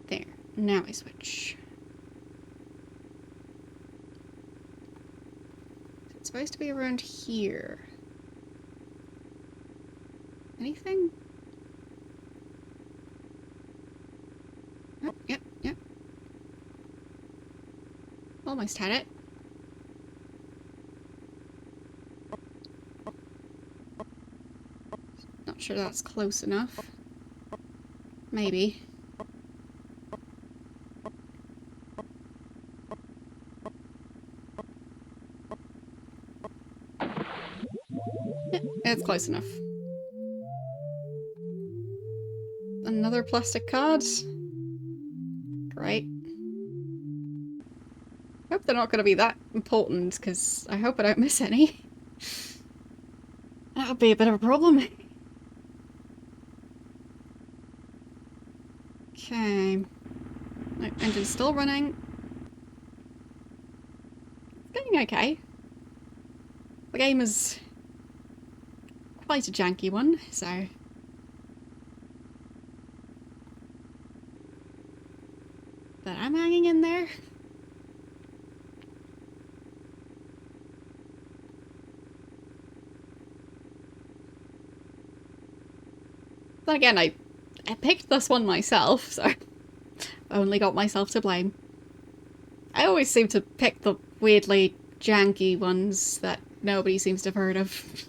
There. Now I switch. It's supposed to be around here. Anything? Oh, yep, yep. Almost had it. Not sure that's close enough. Maybe. Yeah, it's close enough. Another plastic card. Great. Hope they're not going to be that important, because I hope I don't miss any. That would be a bit of a problem. Okay. No, engine's still running. It's going okay. The game is quite a janky one, so... But I'm hanging in there. Then again, I picked this one myself, so I only got myself to blame. I always seem to pick the weirdly janky ones that nobody seems to have heard of.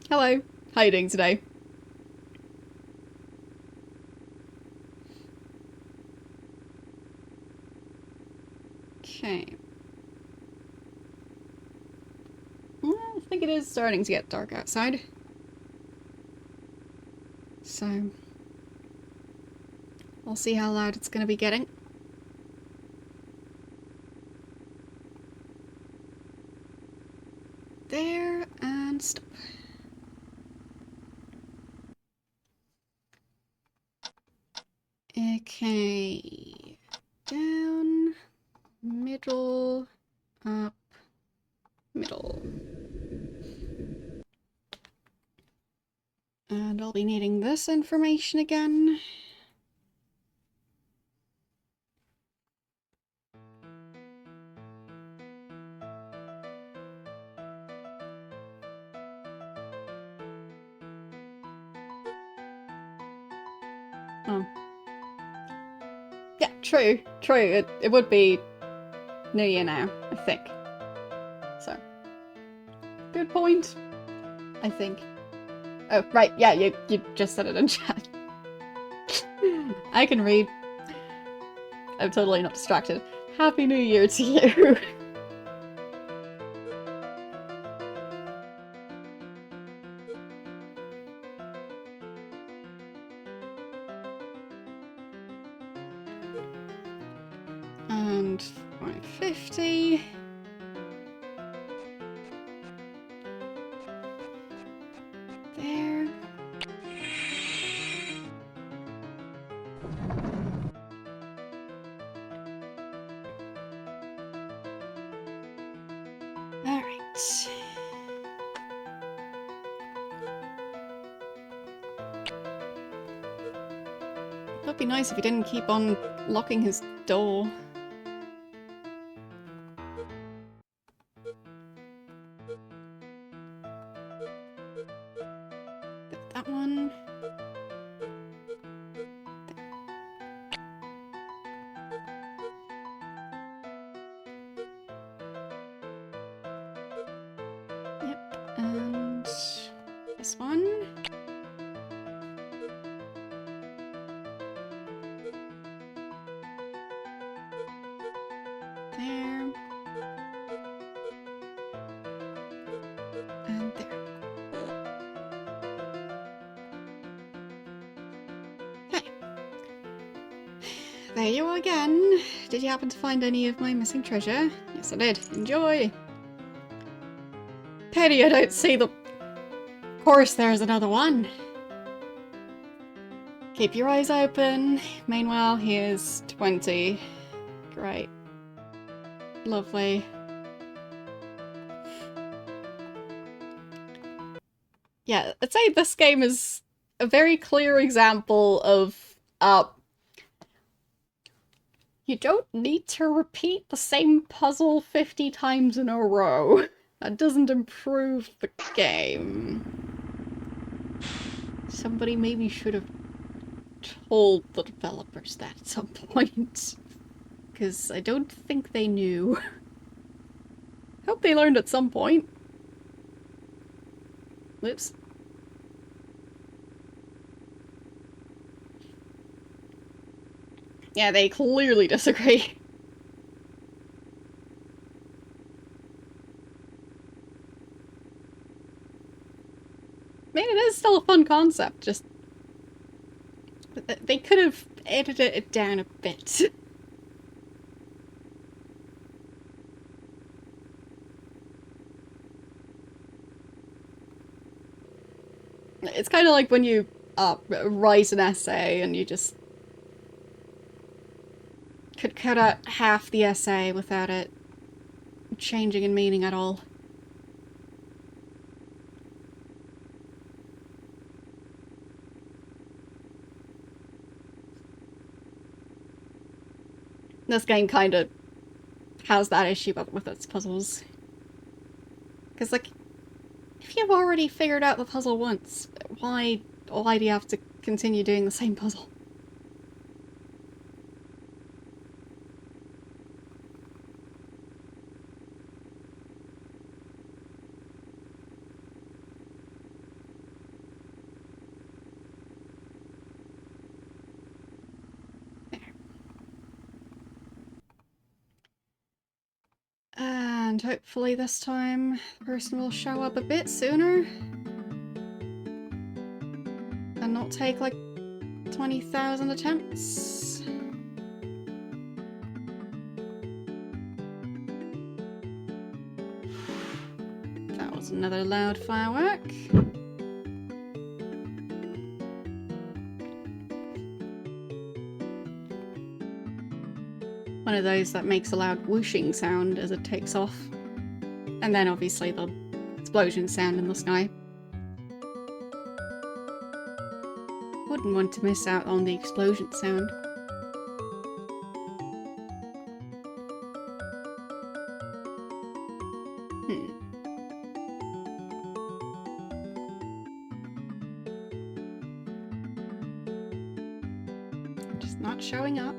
Hello, how you doing today? Okay. I think it is starting to get dark outside. So, we'll see how loud it's going to be getting. There, and stop. Okay. Down, middle, up, middle. And I'll be needing this information again. Oh. Yeah, true. It would be New Year now, I think. So. Good point, I think. Oh, right, yeah, you just said it in chat. I can read. I'm totally not distracted. Happy New Year to you! And 550. There. Alright. That'd be nice if he didn't keep on locking his door. That one. Yep, and this one. There. And there. Hey. There you are again. Did you happen to find any of my missing treasure? Yes, I did. Enjoy! Pity I don't see the... Of course there's another one. Keep your eyes open. Meanwhile, here's 20. Great. Lovely. Yeah, I'd say this game is a very clear example of, you don't need to repeat the same puzzle 50 times in a row. That doesn't improve the game. Somebody maybe should have told the developers that at some point. Because I don't think they knew. Hope they learned at some point. Whoops. Yeah, they clearly disagree. I mean, it is still a fun concept, just... They could have edited it down a bit. It's kind of like when you write an essay and you just could cut out half the essay without it changing in meaning at all. This game kind of has that issue with its puzzles. Because, like, if you've already figured out the puzzle once, why do you have to continue doing the same puzzle? And hopefully this time the person will show up a bit sooner. And not take like 20,000 attempts. That was another loud firework. One of those that makes a loud whooshing sound as it takes off. And then obviously the explosion sound in the sky. Wouldn't want to miss out on the explosion sound. Just not showing up.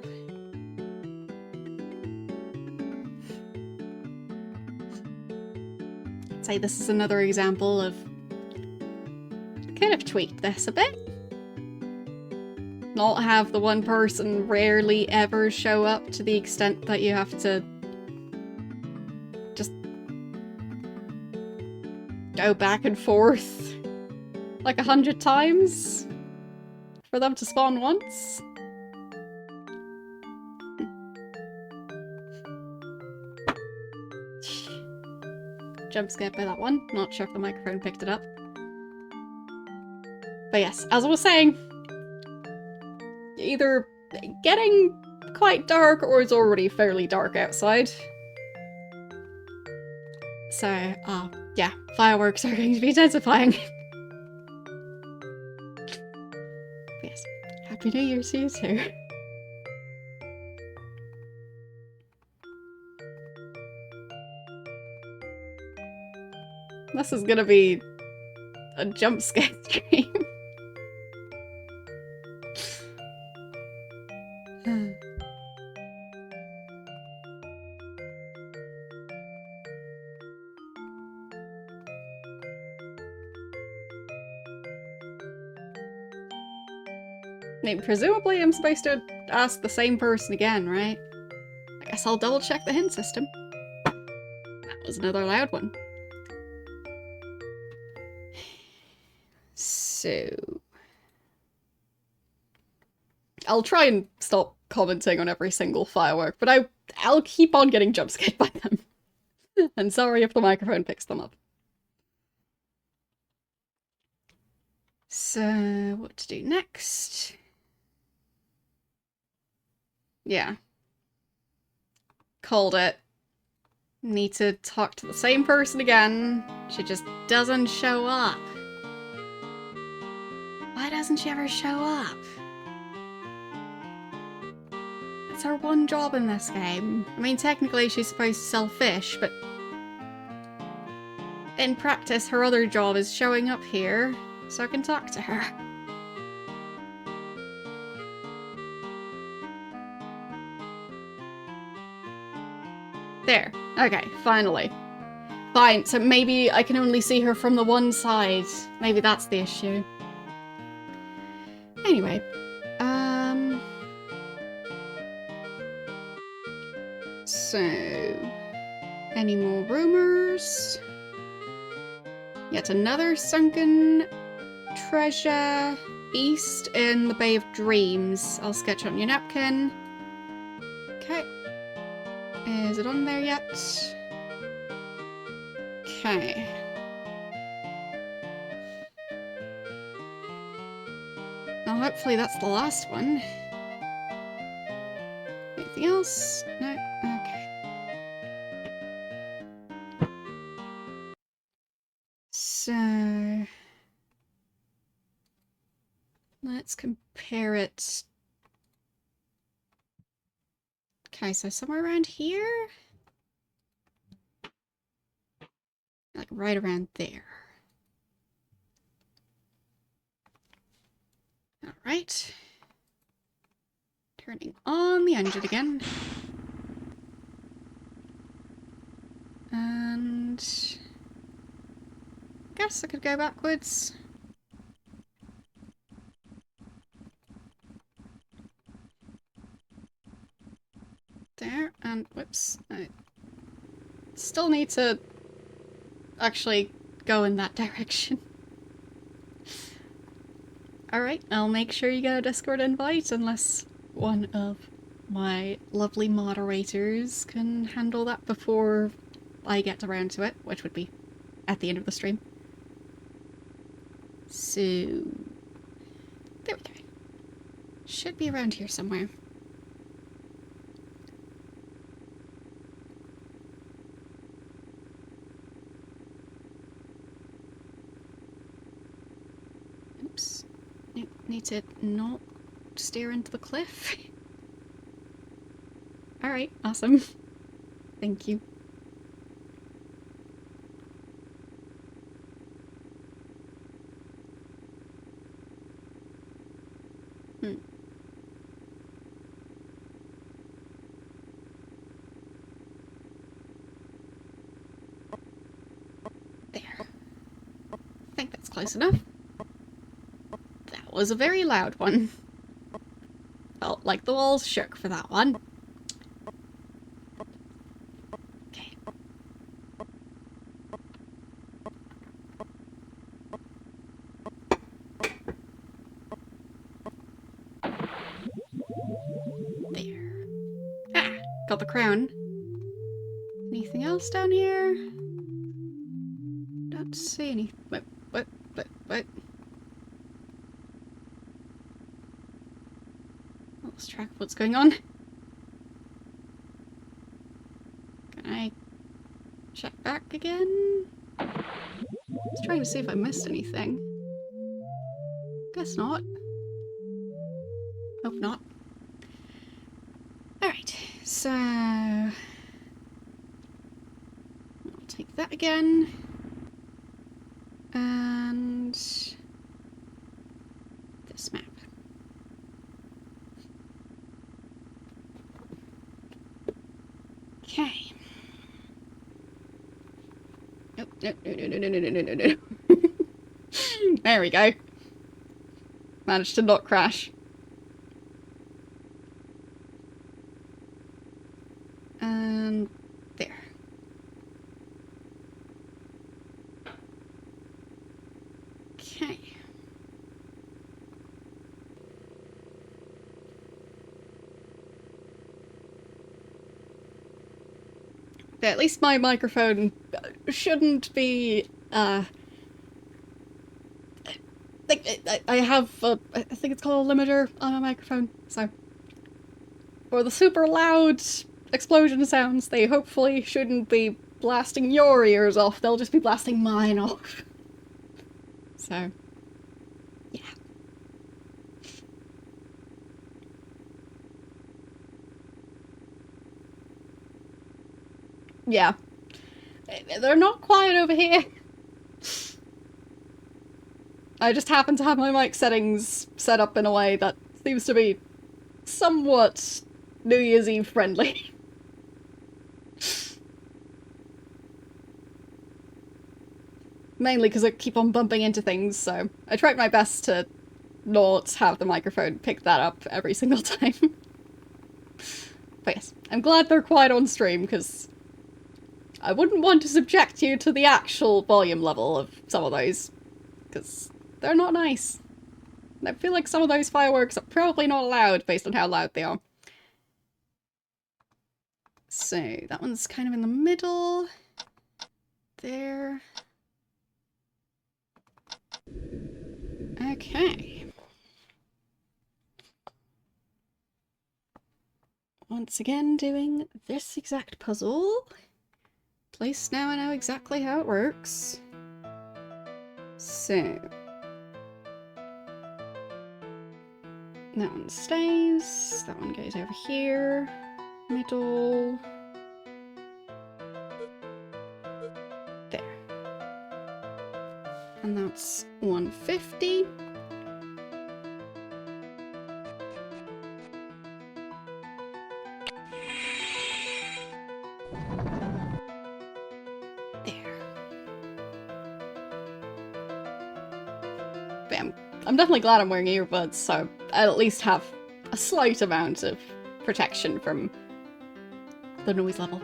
I'd say this is another example of... Could have tweaked this a bit. Not have the one person rarely ever show up to the extent that you have to just go back and forth like 100 times for them to spawn once. Jump scared by that one. Not sure if the microphone picked it up. But yes, as I was saying, either getting quite dark or it's already fairly dark outside. So, yeah, fireworks are going to be intensifying. Yes, Happy New Year to you too. This is gonna be a jump scare stream. I mean, presumably I'm supposed to ask the same person again, right? I guess I'll double check the hint system. That was another loud one. So... I'll try and stop commenting on every single firework, but I'll keep on getting jump scared by them. And sorry if the microphone picks them up. So, what to do next? Yeah. Called it. Need to talk to the same person again. She just doesn't show up. Why doesn't she ever show up? It's her one job in this game. I mean, technically she's supposed to sell fish, but in practice her other job is showing up here so I can talk to her. There. Okay, finally. Fine, so maybe I can only see her from the one side. Maybe that's the issue. Anyway. So... Any more rumors? Yet another sunken treasure east in the Bay of Dreams. I'll sketch on your napkin. Okay. Is it on there yet? Okay. hopefully that's the last one. Anything else? No? Okay. So... let's compare it. Okay, so somewhere around here? Like right around there. Alright. Turning on the engine again. And... I guess I could go backwards. There, and whoops. I still need to actually go in that direction. Alright, I'll make sure you get a Discord invite unless one of my lovely moderators can handle that before I get around to it, which would be at the end of the stream. So... there we go. Should be around here somewhere. Oops. Need to not steer into the cliff. Alright, awesome. Thank you. There. I think that's close enough. That was a very loud one. Felt like the walls shook for that one. Okay. There. Ah! Got the crown. Anything else down here? Don't see any... What? Lost track of what's going on. Can I check back again? I was trying to see if I missed anything. Guess not. Hope not. Alright, so... I'll take that again. And... this map. Okay. Nope, no. There we go. Managed to not crash. And there. Okay. But at least my microphone shouldn't be, I have, I think it's called a limiter on my microphone, so. For the super loud explosion sounds, they hopefully shouldn't be blasting your ears off, they'll just be blasting mine off. So, yeah. Yeah. They're not quiet over here. I just happen to have my mic settings set up in a way that seems to be somewhat New Year's Eve friendly. Mainly because I keep on bumping into things, so I tried my best to not have the microphone pick that up every single time. But yes, I'm glad they're quiet on stream, because I wouldn't want to subject you to the actual volume level of some of those, because they're not nice. And I feel like some of those fireworks are probably not allowed based on how loud they are. So, that one's kind of in the middle. There. Okay. once again doing this exact puzzle. At least now I know exactly how it works. So that one stays, that one goes over here, middle, there. And that's 150. I'm definitely glad I'm wearing earbuds, so I at least have a slight amount of protection from the noise level.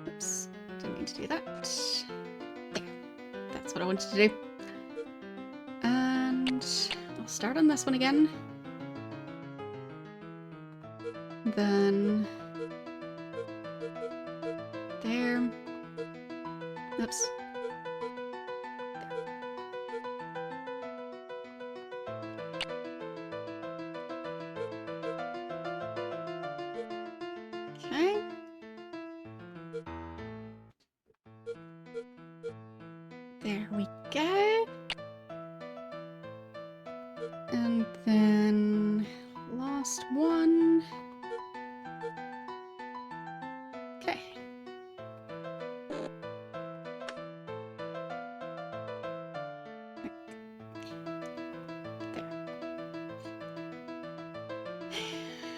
Oops, didn't mean to do that. There, that's what I wanted to do. And I'll start on this one again. Then there. Oops. Okay. There we go. And then last one. Okay.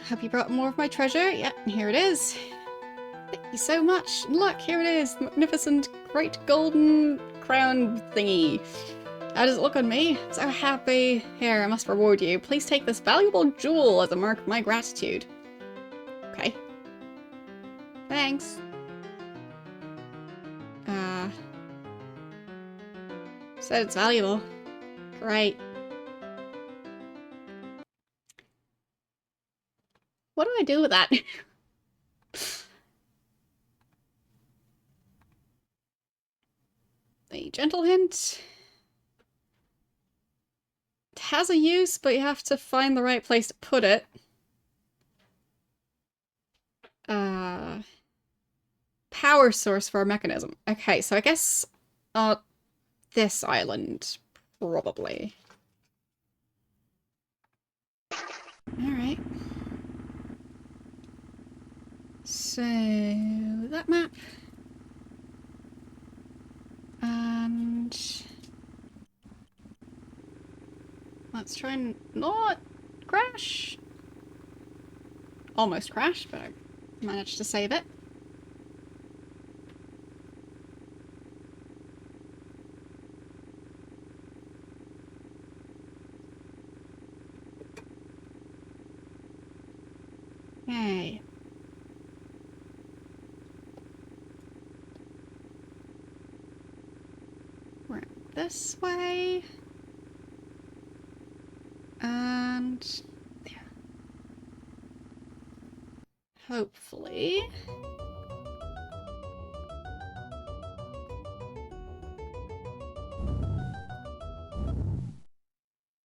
Have you brought more of my treasure? Yep, here it is. Thank you so much. Look, here it is. The magnificent, great golden crown thingy. How does it look on me? So happy. Here, I must reward you. Please take this valuable jewel as a mark of my gratitude. Okay. Thanks. Said it's valuable. Great. What do I do with that? A gentle hint. It has a use, but you have to find the right place to put it. Power source for a mechanism. Okay, so I guess this island, probably. Alright. So, that map. And let's try and not crash. Almost crashed, but I managed to save it. Okay. We're this way. And there. Hopefully.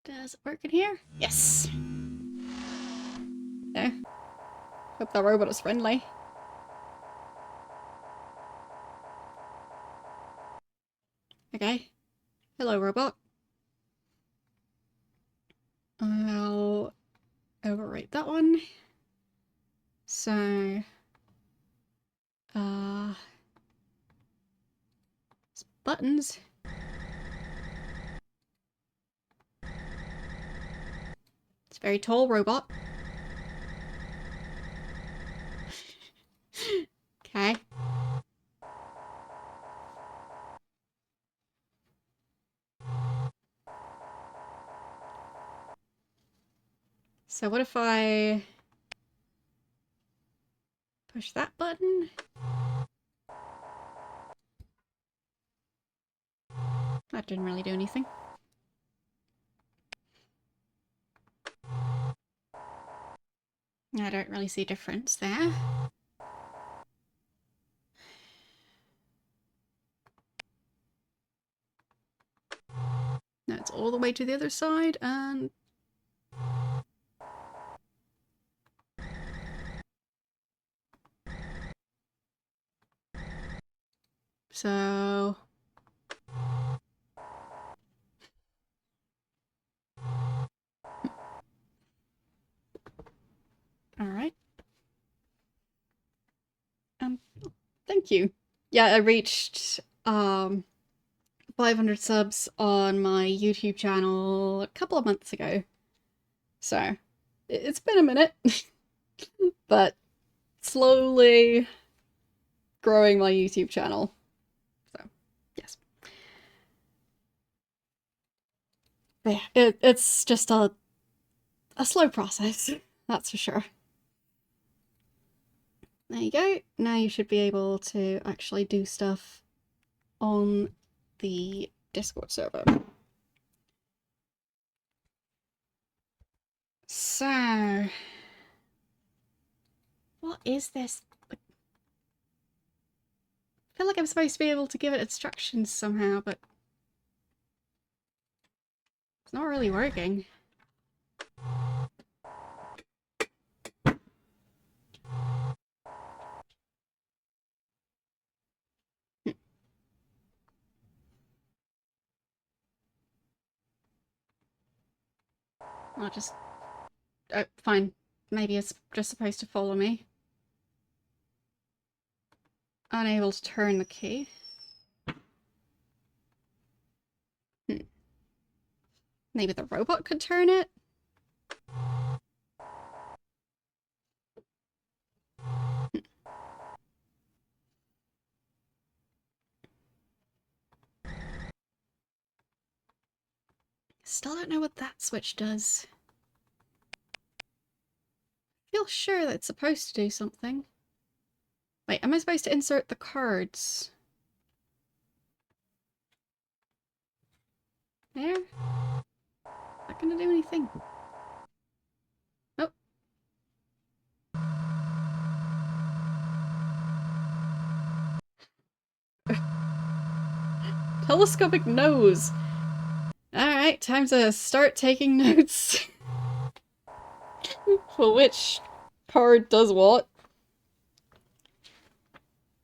Does it work in here? Yes! There. Hope that robot is friendly. Okay. Hello, robot. I'll overwrite that one. So, buttons. It's a very tall robot. Okay. So what if I push that button? That didn't really do anything. I don't really see a difference there. Now it's all the way to the other side, and So... Alright. Thank you. Yeah, I reached 500 subs on my YouTube channel a couple of months ago. So, it's been a minute, but slowly growing my YouTube channel. So, yes. But yeah, it's just a slow process, that's for sure. There you go. Now you should be able to actually do stuff on the Discord server. So, what is this? I feel like I'm supposed to be able to give it instructions somehow, but it's not really working. I'll just... Oh, fine. Maybe it's just supposed to follow me. Unable to turn the key. Maybe the robot could turn it? Still don't know what that switch does. I feel sure that it's supposed to do something. Wait, am I supposed to insert the cards? There? Not gonna do anything. Oh. Telescopic nose. Alright, time to start taking notes. For which card does what?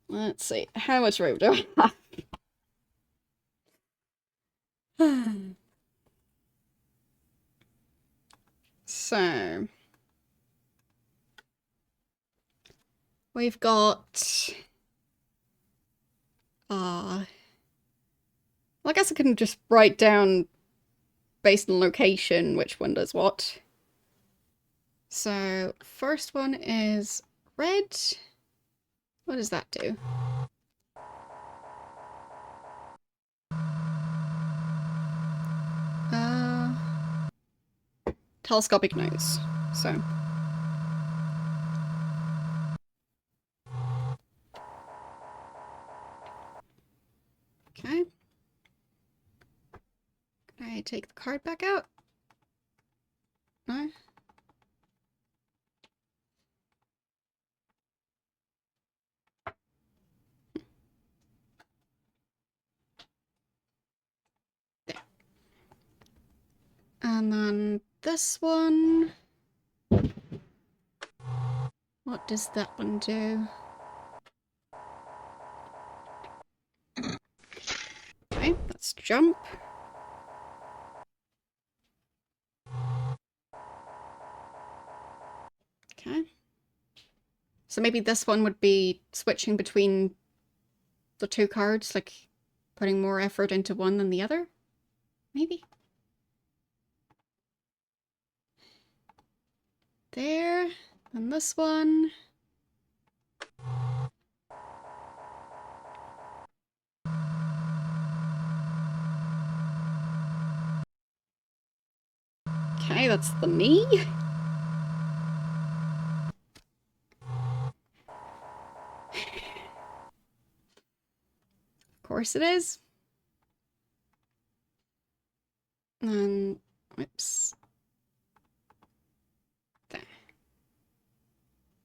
Let's see. How much room do I have? So... we've got... well, I guess I can just write down, based on location, which one does what. So, first one is red. What does that do? Telescopic nose. So. Okay. Can I take the card back out? No? There. And then this one. What does that one do? Okay, let's jump. Okay. So maybe this one would be switching between the two cards, like putting more effort into one than the other? Maybe? There. And this one. Okay, that's the knee. Of course it is. And, whoops. There.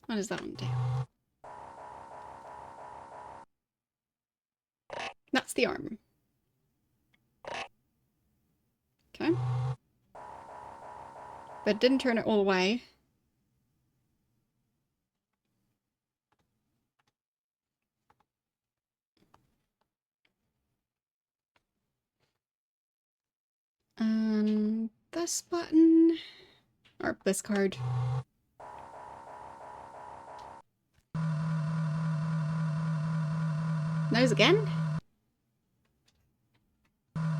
What does that one do? That's the arm. Okay. But it didn't turn it all the way. this button. Or this card. Nose again?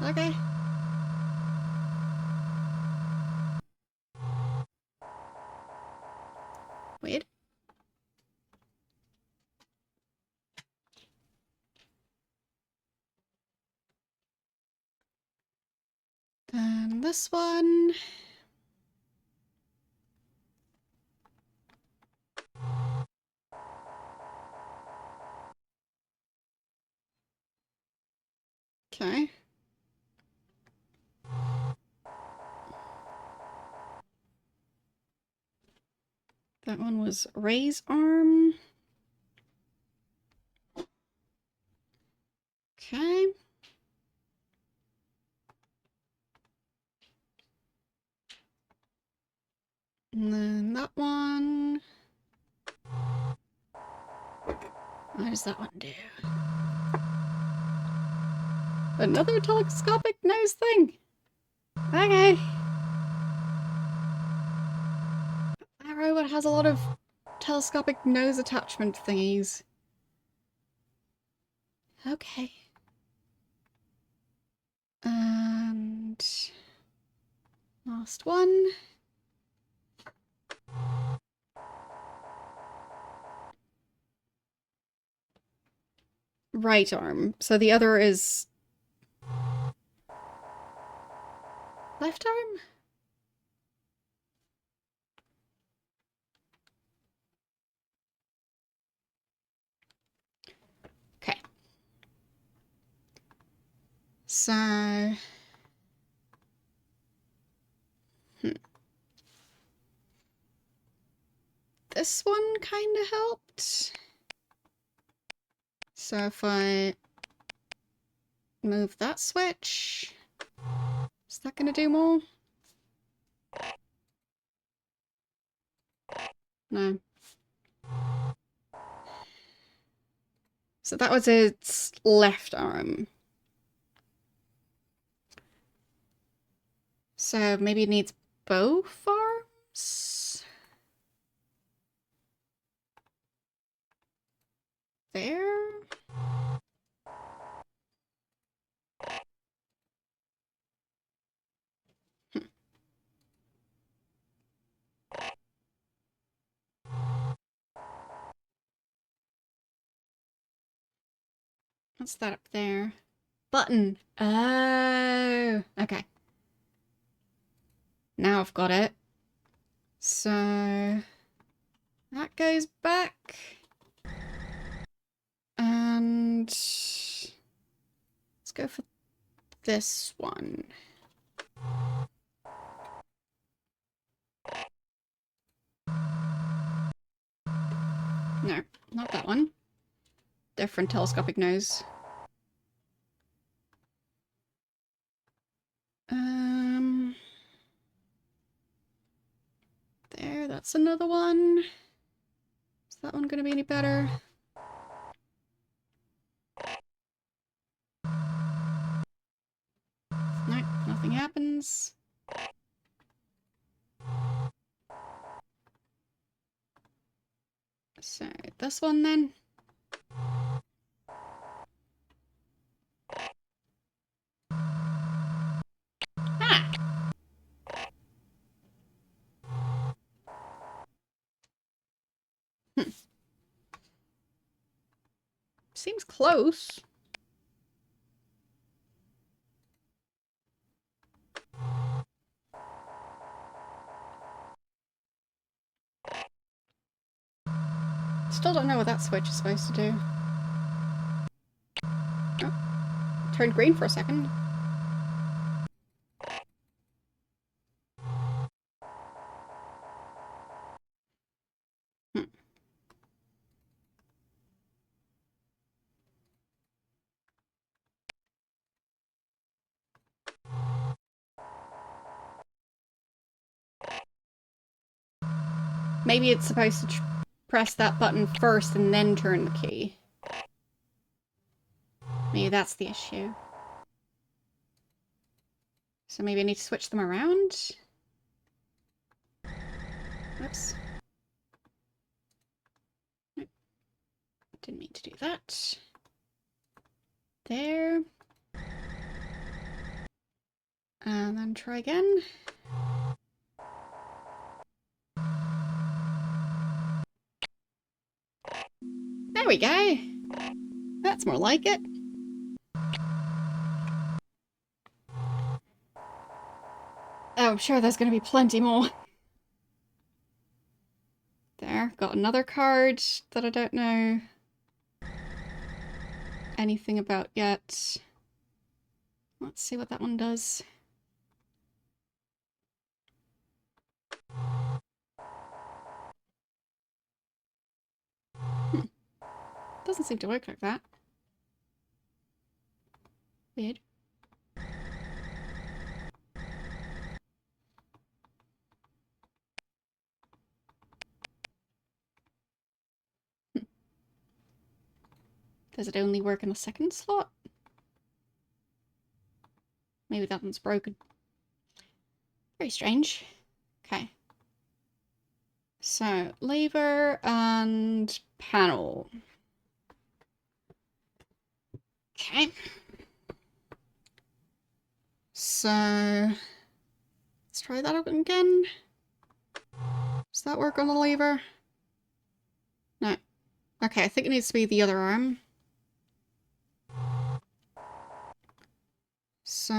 Okay. Weird. Then this one. Okay. That one was Ray's arm. Okay. And then that one. What does that one do? Another telescopic nose thing. Okay. That robot has a lot of telescopic nose attachment thingies. Okay. And last one. Right arm. So the other is left arm? Okay. So... This one kind of helped. So if I move that switch, is that going to do more? No. So that was its left arm. So maybe it needs both arms? There? What's that up there? Button. Oh, okay. Now I've got it. So that goes back. And let's go for this one. No, not that one. Different telescopic nose. There, that's another one. Is that one gonna be any better? No, nothing happens. So, this one then. Ah! Seems close. Still don't know what that switch is supposed to do. Oh, turned green for a second. Maybe it's supposed to press that button first and then turn the key. Maybe that's the issue. So maybe I need to switch them around. Oops. Nope. Didn't mean to do that. There. And then try again. There we go. That's more like it. Oh, I'm sure there's going to be plenty more. There, got another card that I don't know anything about yet. Let's see what that one does. Doesn't seem to work like that. Weird. Does it only work in the second slot? Maybe that one's broken. Very strange. Okay. So, lever and panel. Okay. So, let's try that out again. Does that work on the lever? No. Okay, I think it needs to be the other arm. So,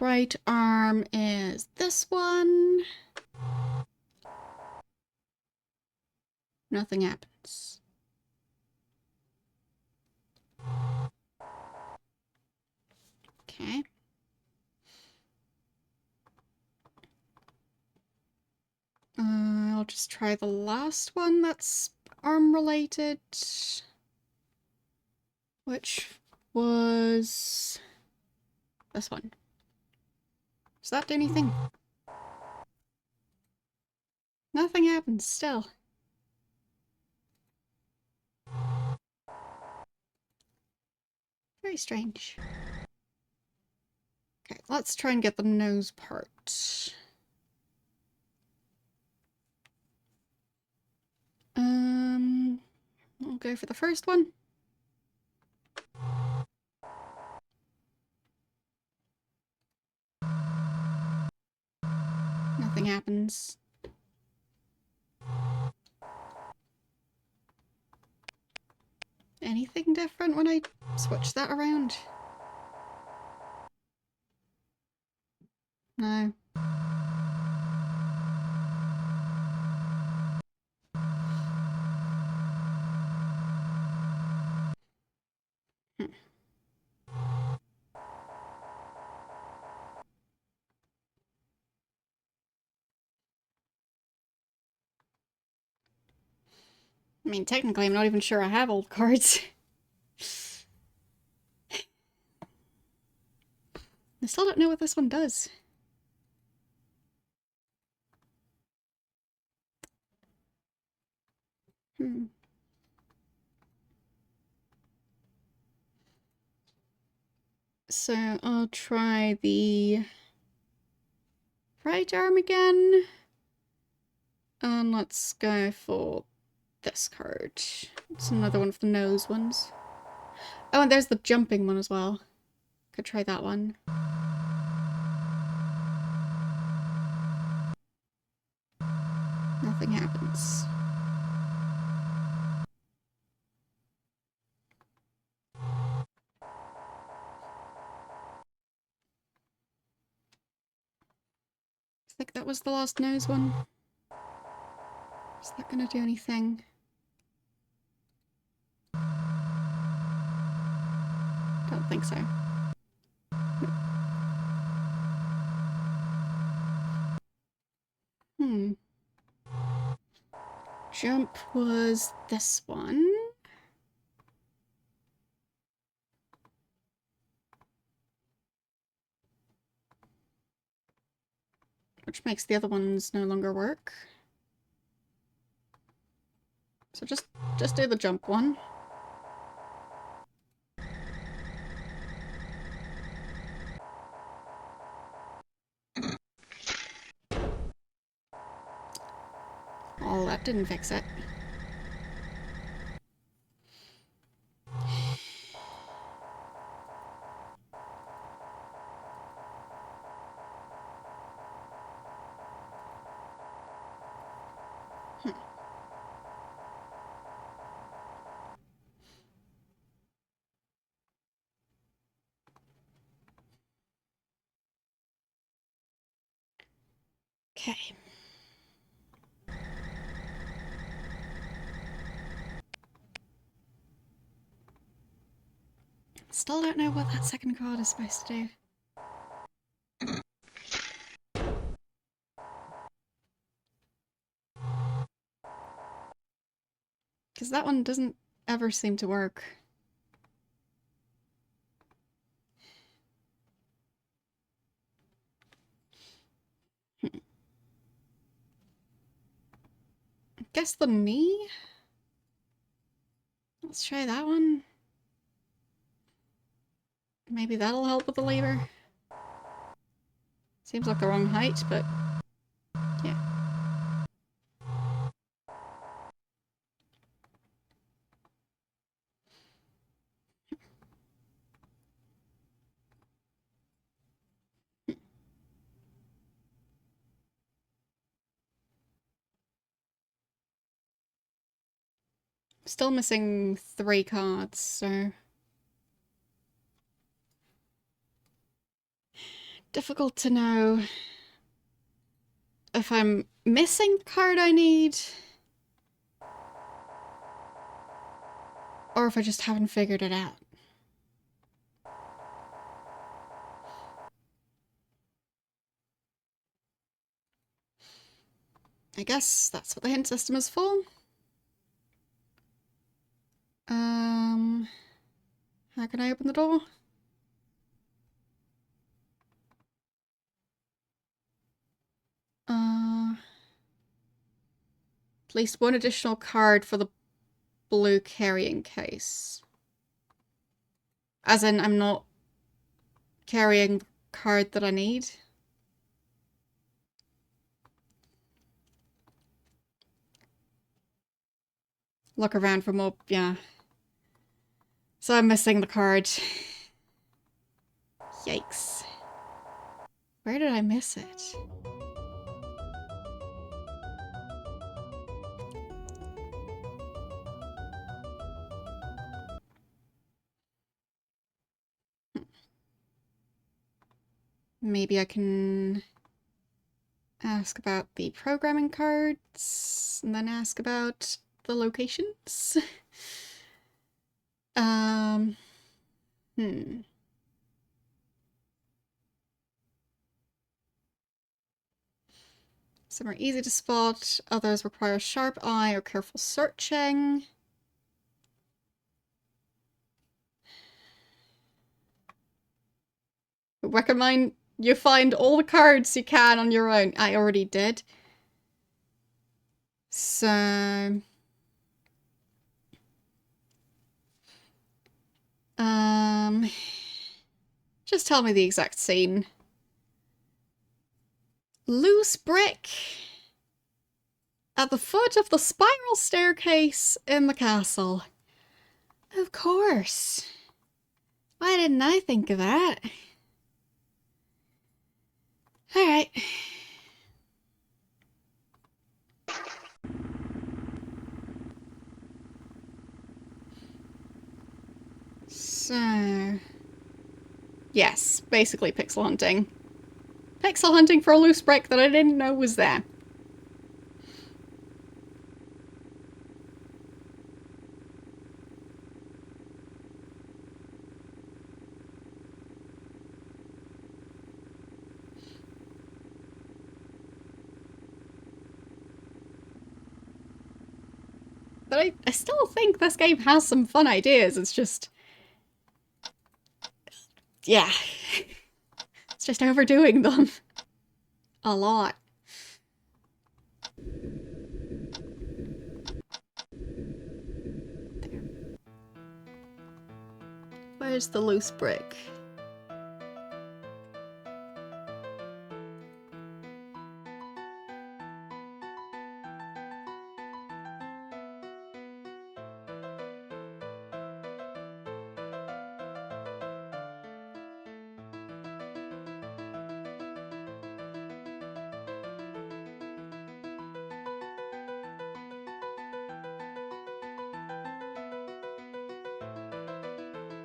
right arm is this one. Nothing happens. Okay. I'll just try the last one that's arm related, which was this one. Does that do anything? Nothing happens still. Very strange. Okay, let's try and get the nose part. I'll go for the first one. Nothing happens. Anything different when I switch that around? No. I mean, technically, I'm not even sure I have old cards. I still don't know what this one does. So I'll try the right arm again. And let's go for this card. It's another one of the nose ones. Oh, and there's the jumping one as well. Could try that one. Nothing happens. I think that was the last nose one. Is that gonna do anything? Don't think so. Nope. Jump was this one. Which makes the other ones no longer work. So just do the jump one. Oh, that didn't fix it. Okay. Still don't know what that second card is supposed to do. Because that one doesn't ever seem to work. Guess the knee? Let's try that one. Maybe that'll help with the lever. Seems like the wrong height, but yeah. Still missing 3 cards, so... difficult to know if I'm missing the card I need, or if I just haven't figured it out. I guess that's what the hint system is for. How can I open the door? At least one additional card for the blue carrying case. As in, I'm not carrying the card that I need. Look around for more, yeah. So I'm missing the card. Yikes. Where did I miss it? Maybe I can ask about the programming cards, and then ask about the locations. Some are easy to spot, others require a sharp eye or careful searching. Recommend you find all the cards you can on your own. I already did. So... just tell me the exact scene. Loose brick at the foot of the spiral staircase in the castle. Of course. Why didn't I think of that? Alright. So... yes, basically pixel hunting. Pixel hunting for a loose brick that I didn't know was there. But I still think this game has some fun ideas, it's just... yeah. It's just overdoing them. A lot. There. Where's the loose brick?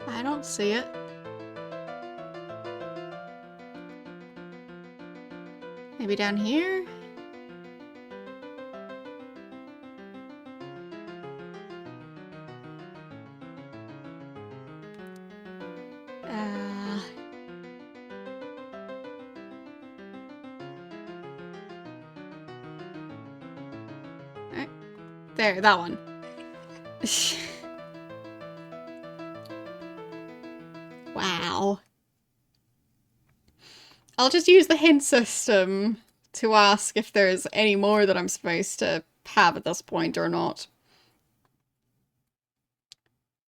I don't see it. Maybe down here? Alright. There, that one. Wow. I'll just use the hint system to ask if there's any more that I'm supposed to have at this point or not.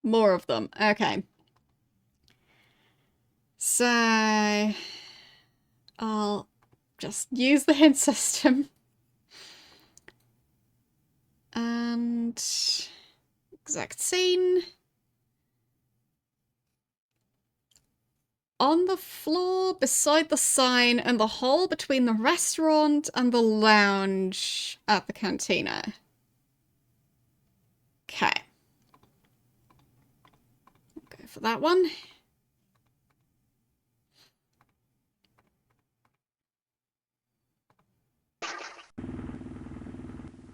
More of them. Okay. So I'll just use the hint system. And exact scene. On the floor beside the sign and the hall between the restaurant and the lounge at the cantina. Okay. Go for that one.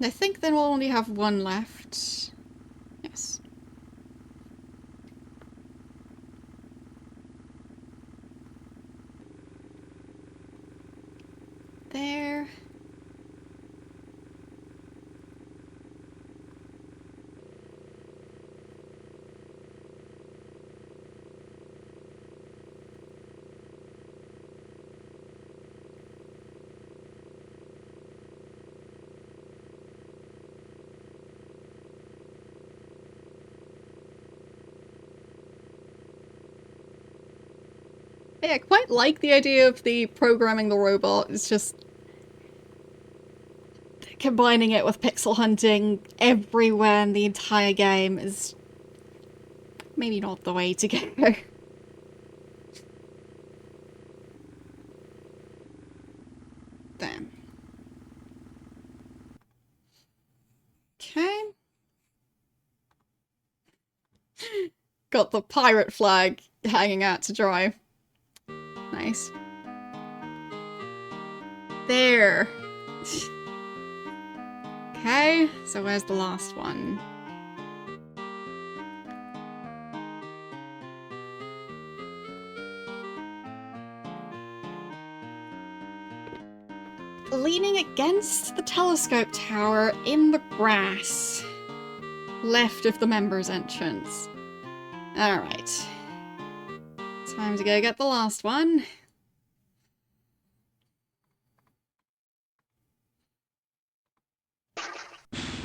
I think then we'll only have one left. Yes. There. Yeah, I quite like the idea of the programming the robot. It's just combining it with pixel hunting everywhere in the entire game is maybe not the way to go. Damn. Okay. Got the pirate flag hanging out to dry. Nice. There. Okay, so where's the last one? Leaning against the telescope tower in the grass. Left of the members' entrance. Alright. Time to go get the last one.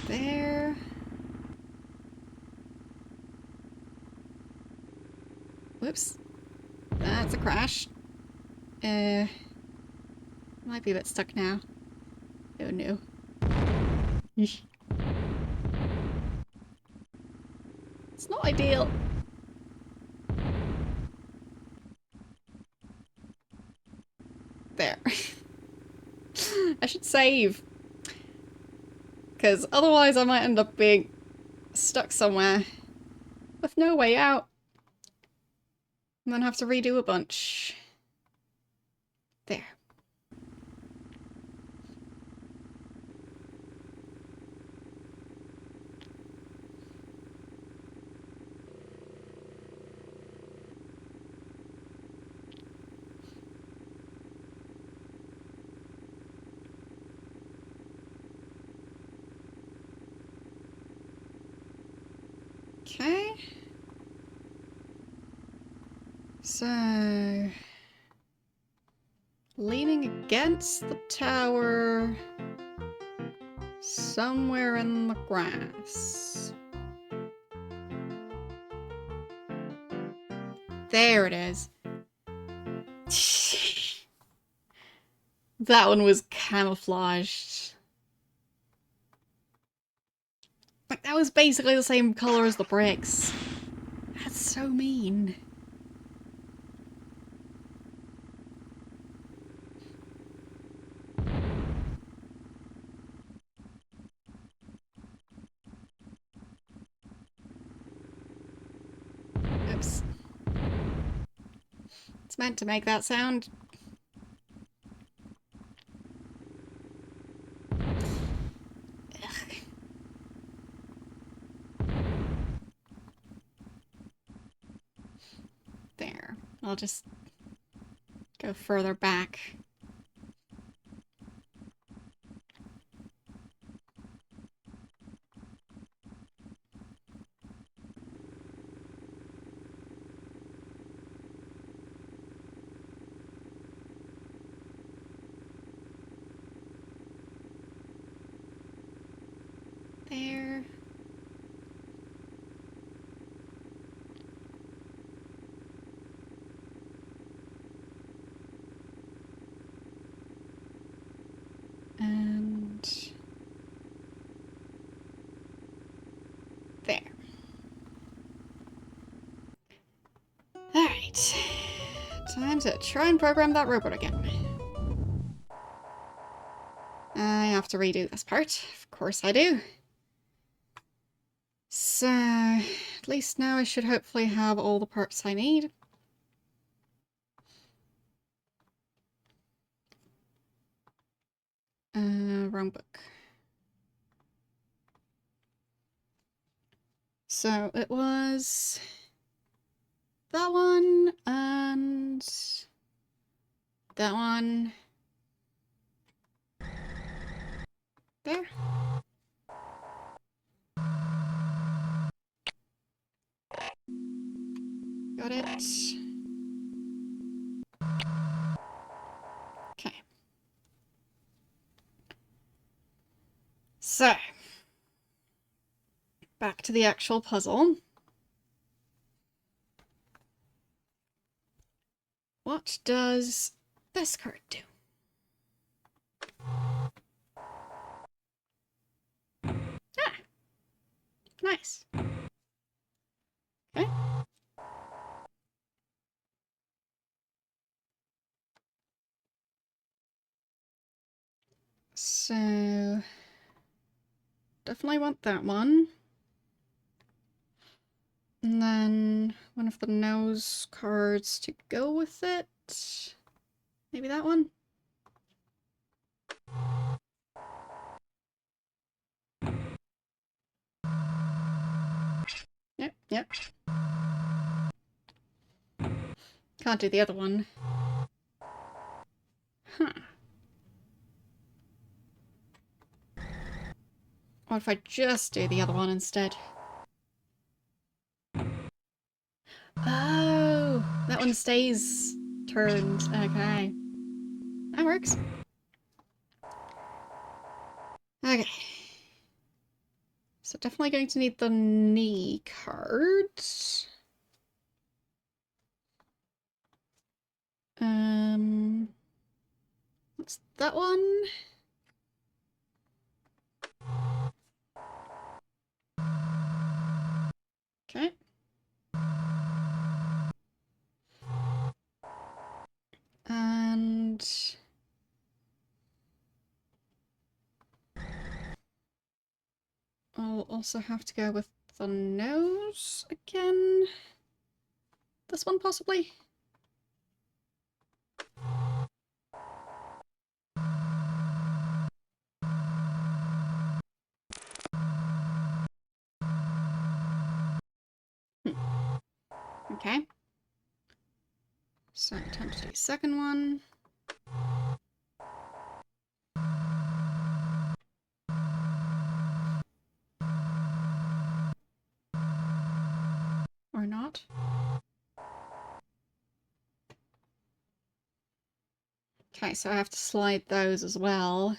There. Whoops. That's a crash. Might be a bit stuck now. Oh no. It's not ideal. There. I should save. Because otherwise I might end up being stuck somewhere with no way out. And then have to redo a bunch. There. Okay. So... leaning against the tower... somewhere in the grass. There it is. That one was camouflaged. Like, that was basically the same color as the bricks. That's so mean. Oops. It's meant to make that sound. Ugh. There. I'll just go further back. There. And there. Alright. Time to try and program that robot again. I have to redo this part. Of course I do. So, at least now I should hopefully have all the parts I need. Wrong book. So it was that one and that one. There. Got it. Okay. So, back to the actual puzzle. What does this card do? Ah! Nice. Okay. So, definitely want that one. And then one of the nose cards to go with it. Maybe that one? Yep, yep. Can't do the other one. Huh. What if I just do the other one instead? Oh, that one stays turned. Okay. That works. Okay. So definitely going to need the knee card. What's that one? Okay. And I'll also have to go with the nose again. This one possibly? Okay. So time to do second one. Or not. Okay, so I have to slide those as well.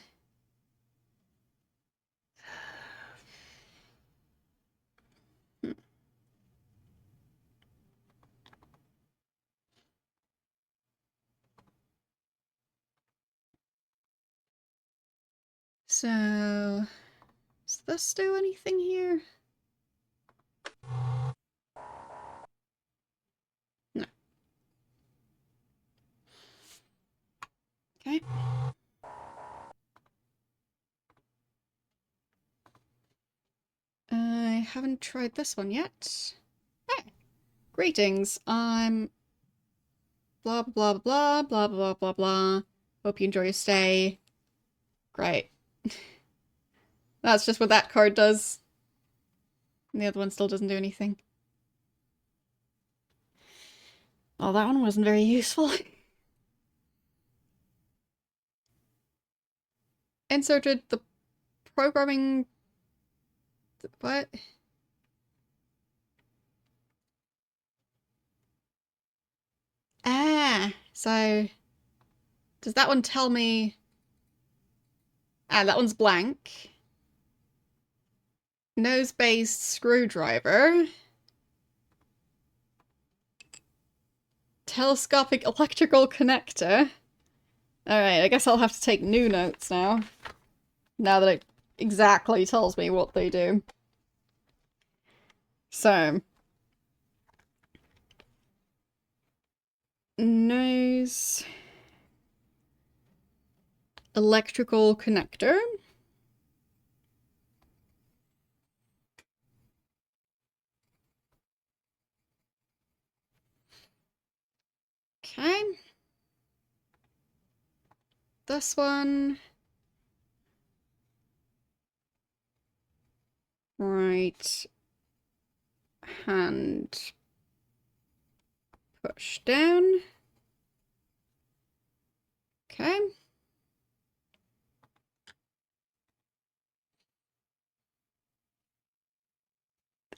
So, does this do anything here? No. Okay. I haven't tried this one yet. Hey, greetings, I'm blah, blah, blah, blah, blah, blah, blah. Hope you enjoy your stay. Great. That's just what that card does. And the other one still doesn't do anything. Well, that one wasn't very useful. Inserted the programming... What? Ah, so... Does that one tell me... Ah, that one's blank. Nose-based screwdriver. Telescopic electrical connector. Alright, I guess I'll have to take new notes now. Now that it exactly tells me what they do. So. Nose. Electrical connector. Okay. This one. Right hand push down. Okay.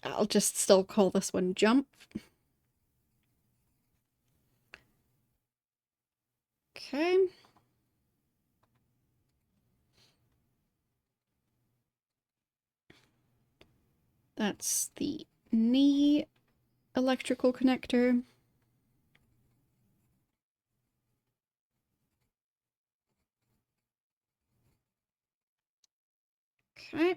I'll just still call this one jump. Okay. That's the knee electrical connector. Okay.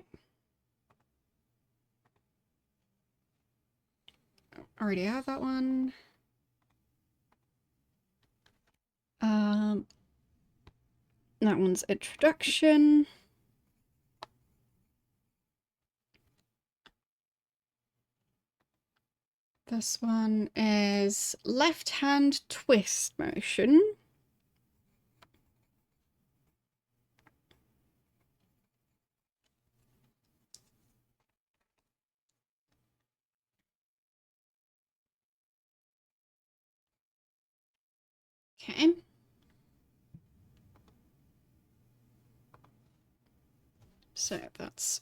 Already have that one. That one's introduction. This one is left hand twist motion. Okay. So that's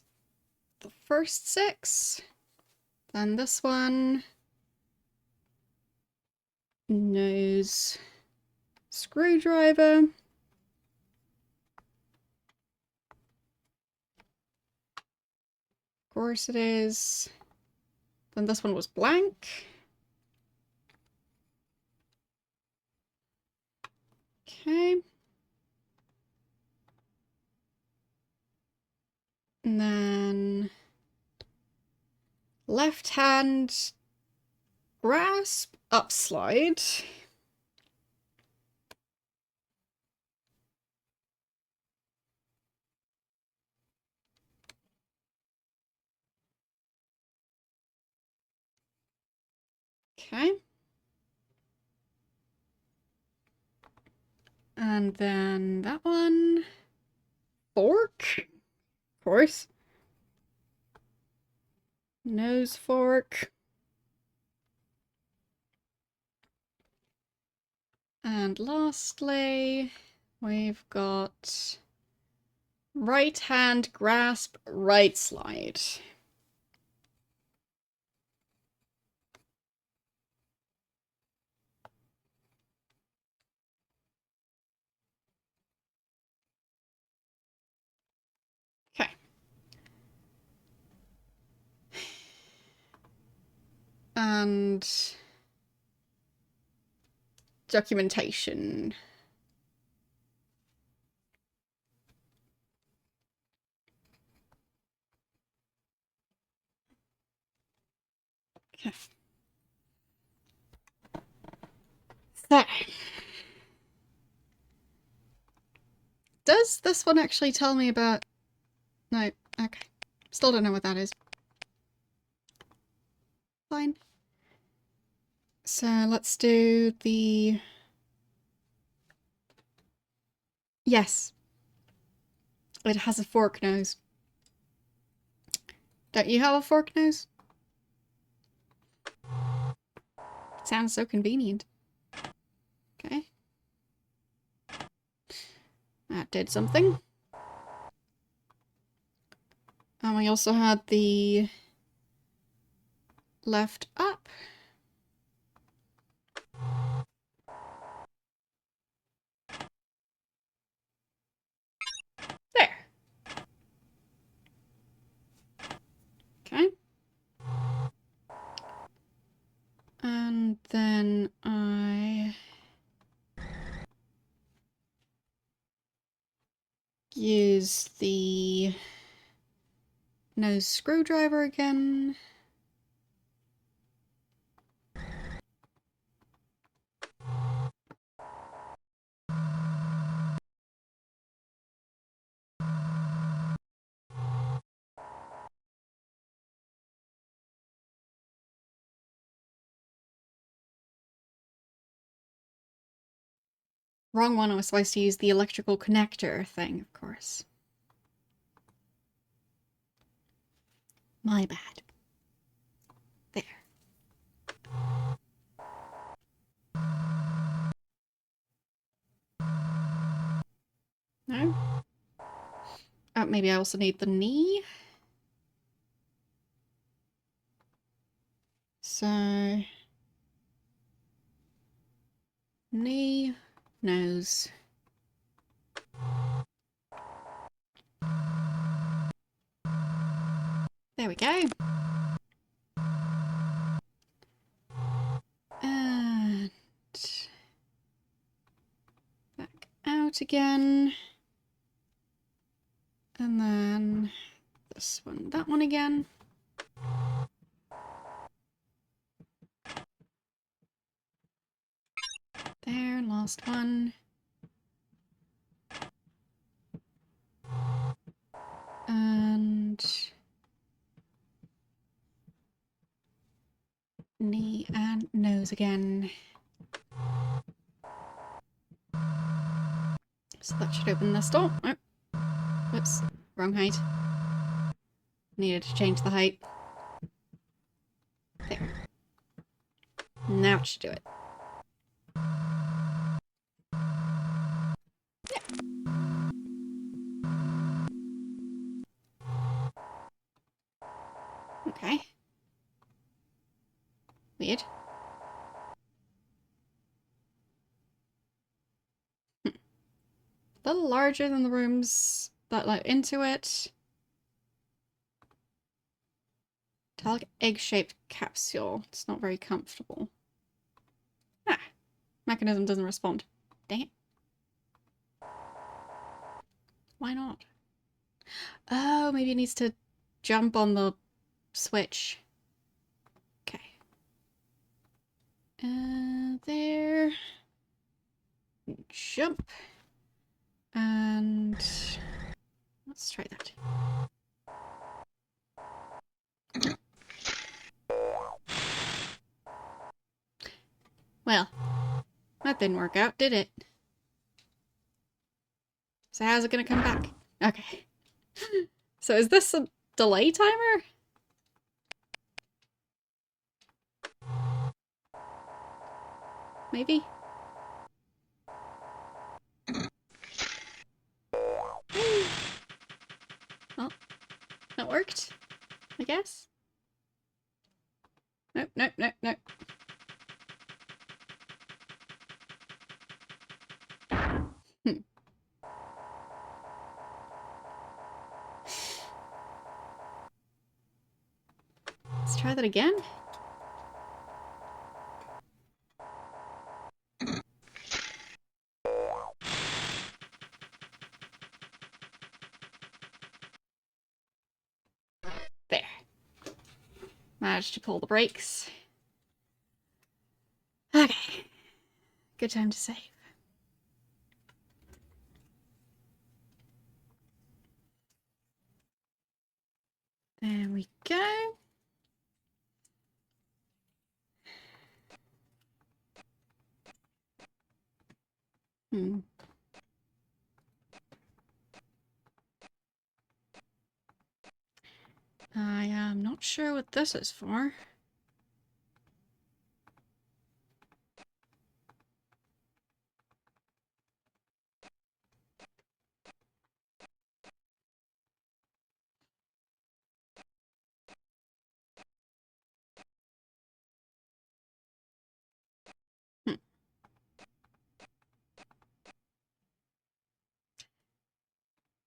the first 6. Then this one. Nose screwdriver. Of course it is. Then this one was blank. Okay. And then left hand grasp up slide. Okay. And then that one. Fork. Of course. Nose fork. And lastly, we've got right hand grasp, right slide. Okay. And documentation. Okay. So, does this one actually tell me about... No, okay. Still don't know what that is. Fine. So let's do the Yes. It has a fork nose. Don't you have a fork nose? Sounds so convenient. Okay. That did something. And we also had the left up. There. Okay. And then I use the nose screwdriver again. Wrong one, I was supposed to use the electrical connector thing, of course. My bad. There. No? Oh, maybe I also need the knee. So... knee, nose. There we go. And... back out again. And then this one, that one again. There, last one. And... knee and nose again. So that should open this door. Oh. Whoops. Wrong height. Needed to change the height. There. Now it should do it. Yeah. Okay. Weird. A little larger than the rooms that let into it. Metallic egg-shaped capsule. It's not very comfortable. Ah. Mechanism doesn't respond. Dang it. Why not? Oh, maybe it needs to jump on the switch. Okay. There. Jump. And let's try that. Well, that didn't work out, did it? So how's it gonna come back? Okay. So is this a delay timer? Maybe? Well, that worked, I guess. Nope, nope, nope, nope. Let's try that again. There. Managed to pull the brakes. Okay. Good time to save. There we go. Not sure what this is for.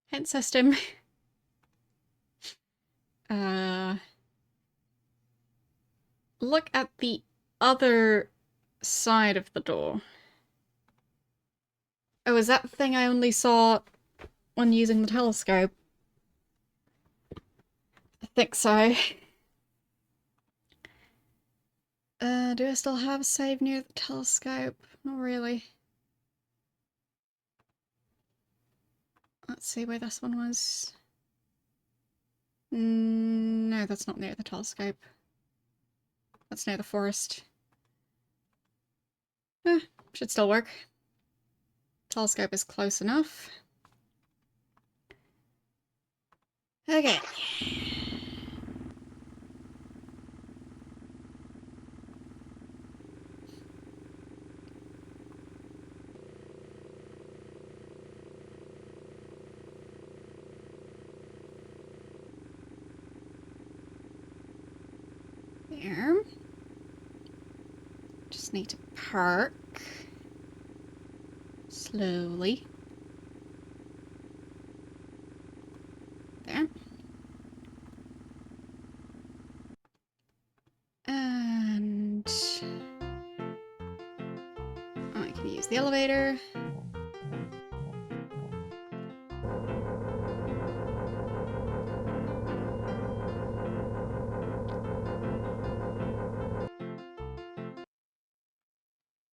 Hint system. Look at the other side of the door. Oh, is that the thing I only saw when using the telescope? I think so. Do I still have a save near the telescope? Not really. Let's see where this one was. No, that's not near the telescope. That's near the forest. Should still work. Telescope is close enough. Okay. There. Just need to park. Slowly. There. And I can use the elevator.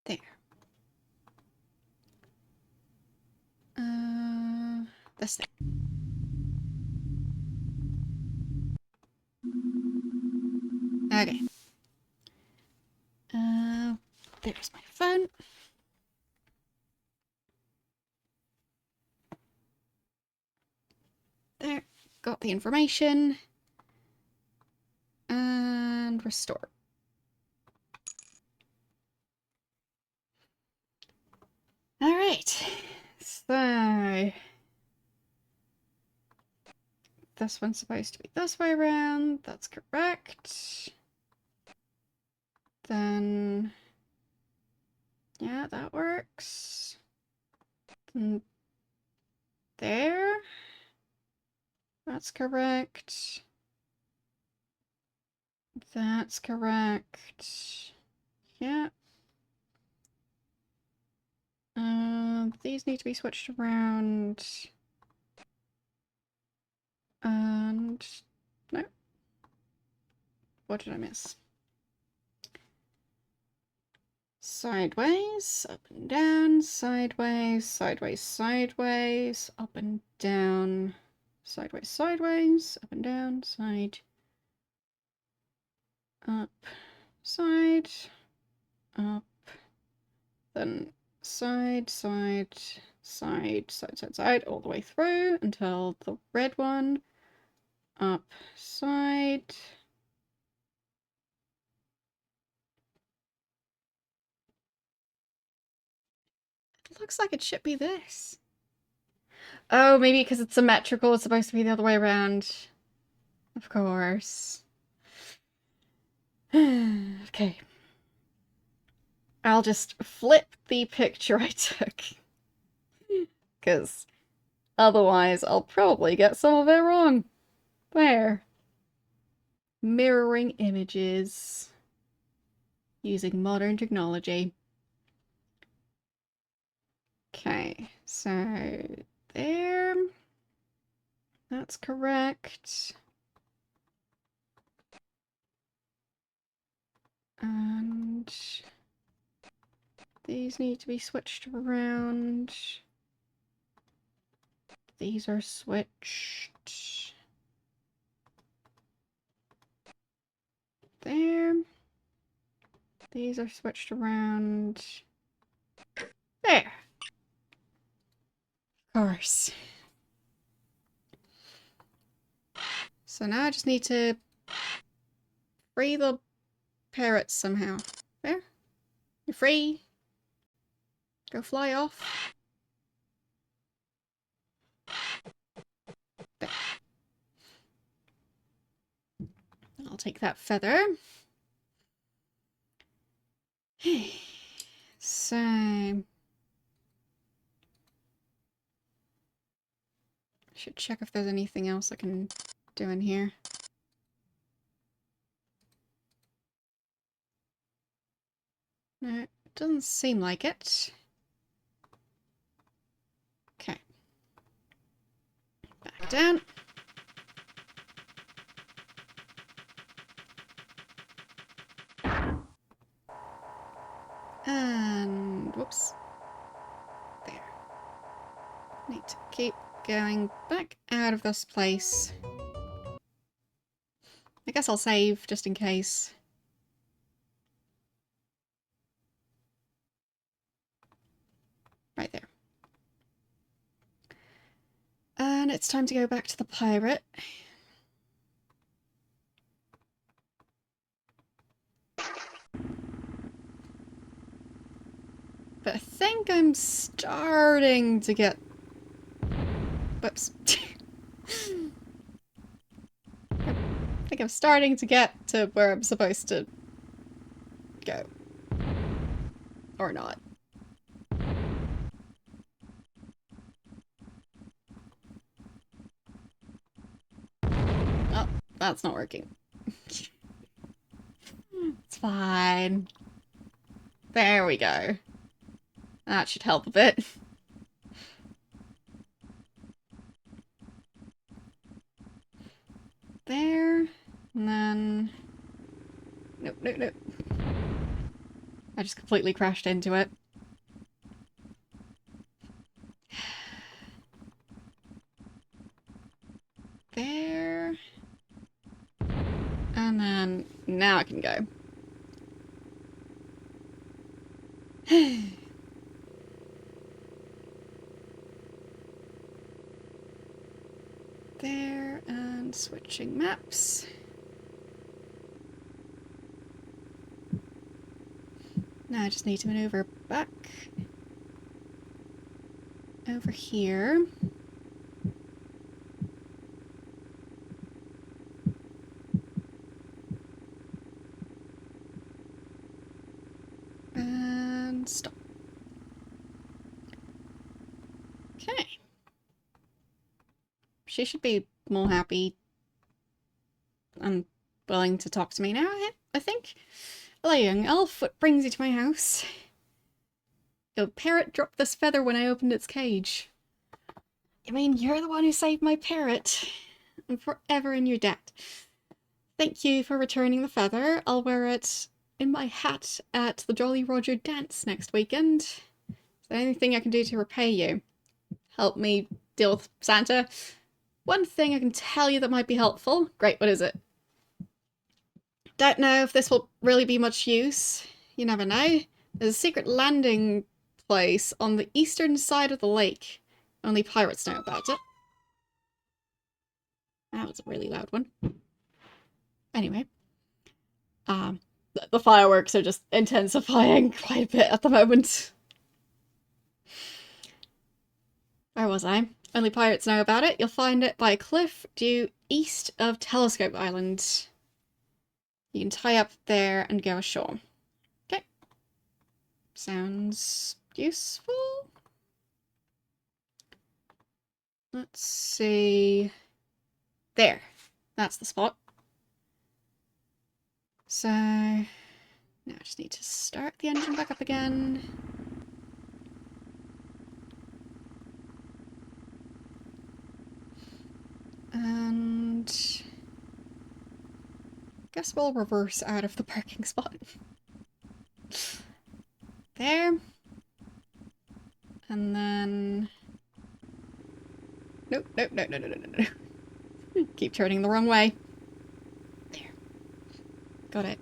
There. This thing. Okay. There's my phone. There. Got the information. And restore. Alright. So this one's supposed to be this way around. That's correct. Then yeah, that works. Then there. That's correct. That's correct. Yeah. These need to be switched around. And no. What did I miss? Sideways, up and down, sideways, sideways, sideways, up and down, sideways, sideways, up and down, side, up, side, up, then side, side, side, side, side, side, all the way through until the red one, up, side. It looks like it should be this. Oh, maybe because it's symmetrical, it's supposed to be the other way around. Of course. Okay. I'll just flip the picture I took. Because otherwise I'll probably get some of it wrong. There. Mirroring images. Using modern technology. Okay, so there. That's correct. And these need to be switched around. These are switched. There. These are switched around. There. Of course. So now I just need to free the parrots somehow. There. You're free. Go fly off. There. I'll take that feather. So... I should check if there's anything else I can do in here. No, it doesn't seem like it. Okay. Back down. And whoops. There. Need to keep going back out of this place. I guess I'll save just in case. Right there. And it's time to go back to the pirate. But I think I'm starting to get... Whoops. I think I'm starting to get to where I'm supposed to go. Or not. Oh, that's not working. It's fine. There we go. That should help a bit. There. And then... Nope, nope, nope. I just completely crashed into it. There. And then... Now I can go. There, and switching maps. Now I just need to maneuver back over here. And stop. Okay. She should be more happy and willing to talk to me now, I think. Hello, young elf. What brings you to my house? Your parrot dropped this feather when I opened its cage. You mean you're the one who saved my parrot? I'm forever in your debt. Thank you for returning the feather. I'll wear it in my hat at the Jolly Roger dance next weekend. Is there anything I can do to repay you? Help me deal with Santa? One thing I can tell you that might be helpful. Great, what is it? Don't know if this will really be much use. You never know. There's a secret landing place on the eastern side of the lake. Only pirates know about it. That was a really loud one. Anyway. The fireworks are just intensifying quite a bit at the moment. Where was I? Only pirates know about it. You'll find it by a cliff due east of Telescope Island. You can tie up there and go ashore. Okay. Sounds useful. Let's see. There. That's the spot. So now I just need to start the engine back up again. And guess we'll reverse out of the parking spot. There. And then... Nope, nope, no, no, no, no, no, no. Keep turning the wrong way. There. Got it.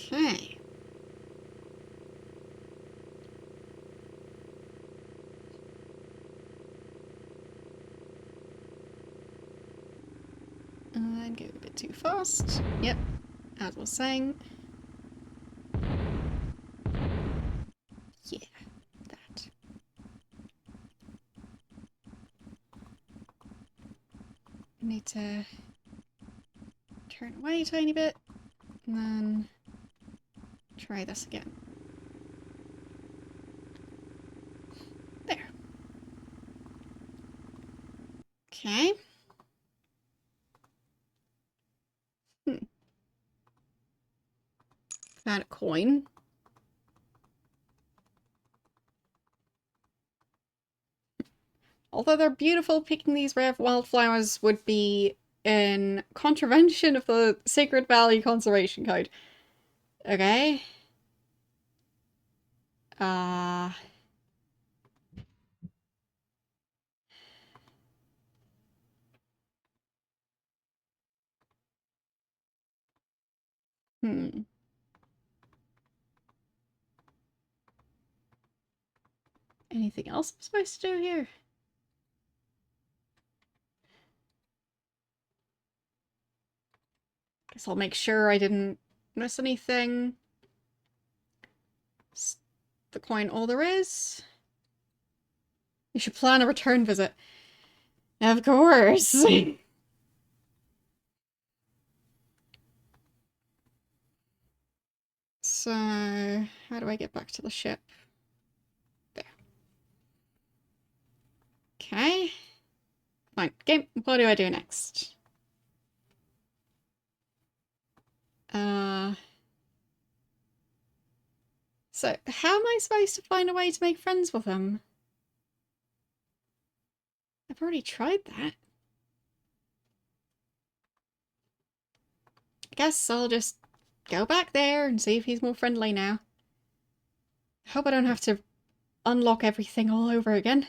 Okay. And go a bit too fast. Yep, as I was saying. Yeah, that. Need to turn away a tiny bit, and then try this again. There. Okay. Found a coin. Although they're beautiful, picking these rare wildflowers would be in contravention of the Sacred Valley Conservation Code. Okay. Uh... Hmm. Anything else I'm supposed to do here? Guess I'll make sure I didn't miss anything. Is the coin all there is? You should plan a return visit. Of course. So, how do I get back to the ship? There. Okay. Fine. Game. What do I do next? So, how am I supposed to find a way to make friends with him? I've already tried that. I guess I'll just go back there and see if he's more friendly now. I hope I don't have to unlock everything all over again.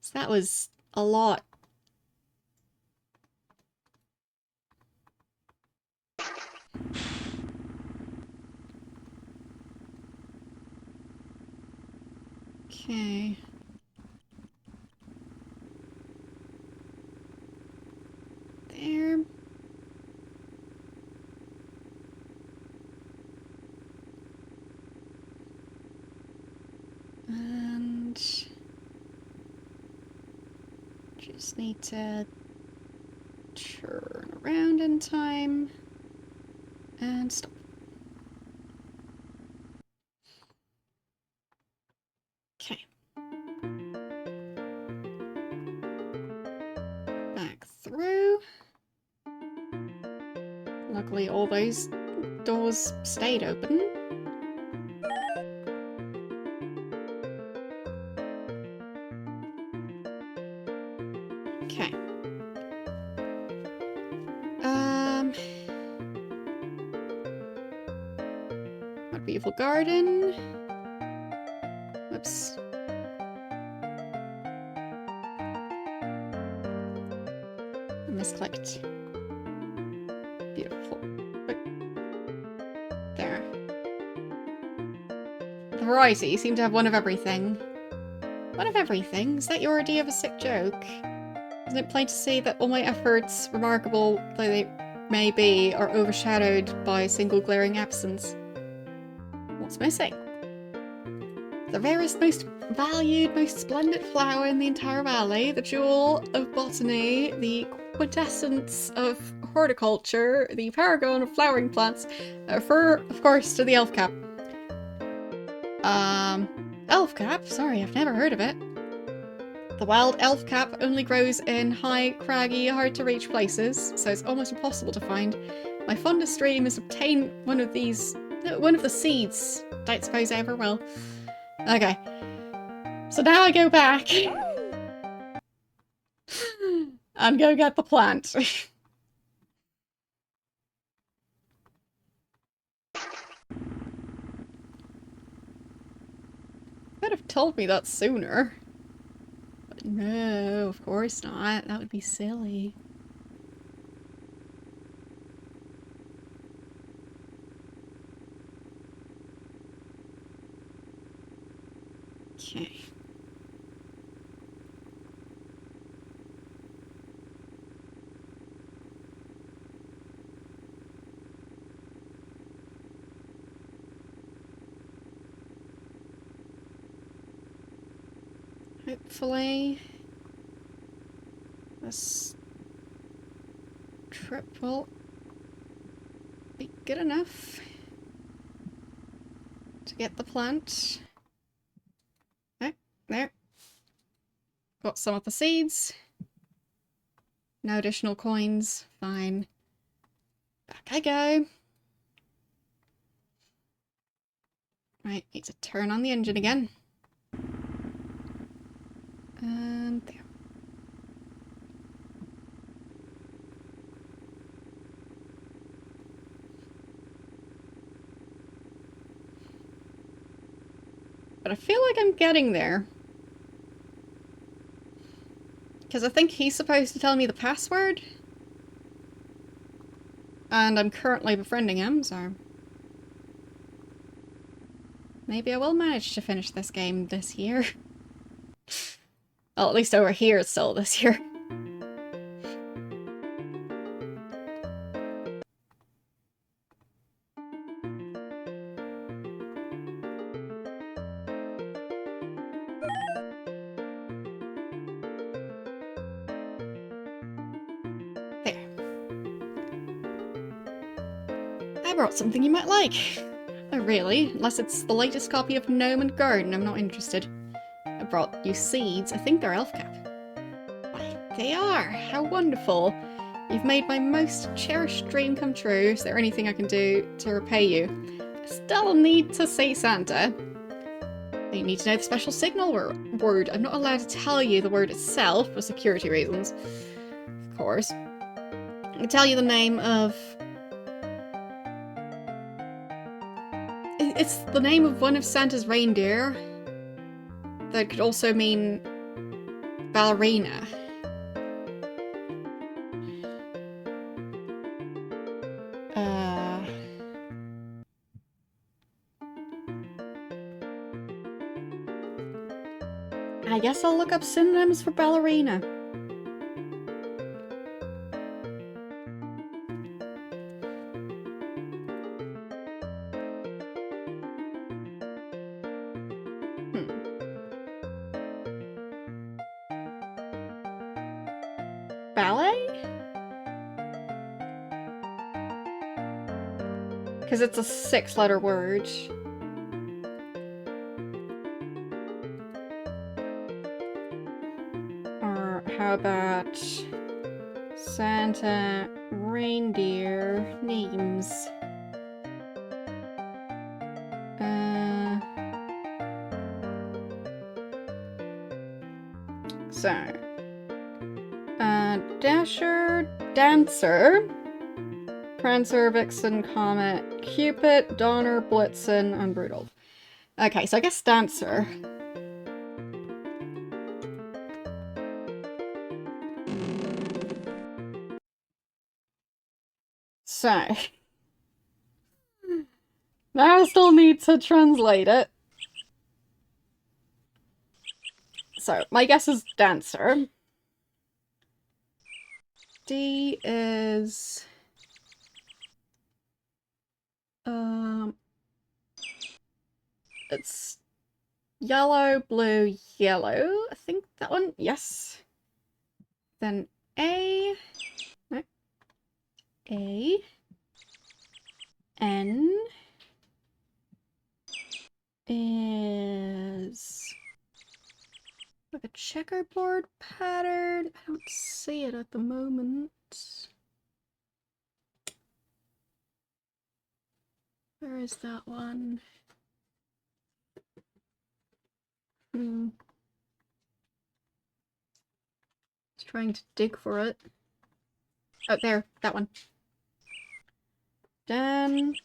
So that was a lot. Okay. There. And just need to turn around in time and stop. Okay. Back through. Luckily all those doors stayed open. Okay. What a beautiful garden. Whoops. I misclicked. Beautiful. But there. The variety, you seem to have one of everything. One of everything? Is that your idea of a sick joke? Isn't it plain to see that all my efforts, remarkable though they may be, are overshadowed by a single glaring absence? What's missing? The rarest, most valued, most splendid flower in the entire valley, the jewel of botany, the quintessence of horticulture, the paragon of flowering plants, refer, of course, to the elf cap. Elf cap? Sorry, I've never heard of it. The wild elf cap only grows in high, craggy, hard-to-reach places, so it's almost impossible to find. My fondest dream is to obtain one of the seeds. Don't suppose I ever will. Okay. So now I go back and go get the plant. Could have told me that sooner. But no, of course not. That would be silly. Hopefully this trip will be good enough to get the plant. Oh, there. Got some of the seeds. No additional coins. Fine. Back I go. Right, need to turn on the engine again. And there. But I feel like I'm getting there. Because I think he's supposed to tell me the password. And I'm currently befriending him, so... maybe I will manage to finish this game this year. Well, at least over here it's still this year. There. I brought something you might like. Oh really? Unless it's the latest copy of Gnome and Garden, I'm not interested. I brought you seeds. I think they're elf cap. Why, they are! How wonderful! You've made my most cherished dream come true. Is there anything I can do to repay you? I still need to see Santa. You need to know the special signal word. I'm not allowed to tell you the word itself for security reasons. Of course. I can tell you the name of... it's the name of one of Santa's reindeer. That could also mean ballerina. I guess I'll look up synonyms for ballerina. Ballet? Because it's a 6-letter word. Or how about Santa reindeer names? Dasher, Dancer, Prancer, Vixen, Comet, Cupid, Donner, Blitzen, and Rudolph. Okay, so I guess Dancer. So, now I still need to translate it. So, my guess is Dancer. D is... it's yellow, blue, yellow. I think that one. Yes. Then A. No. A. N. Is... like a checkerboard pattern. I don't see it at the moment. Where is that one? Just trying to dig for it. Oh, there. That one. Then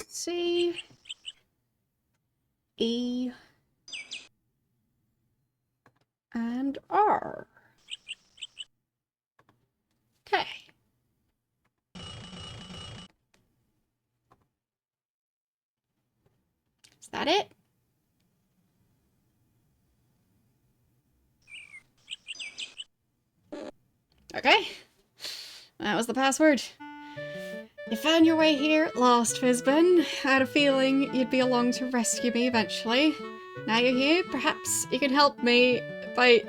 C. E. And R. Okay. Is that it? Okay. That was the password. You found your way here at last, Fizbin. I had a feeling you'd be along to rescue me eventually. Now you're here, perhaps you can help me by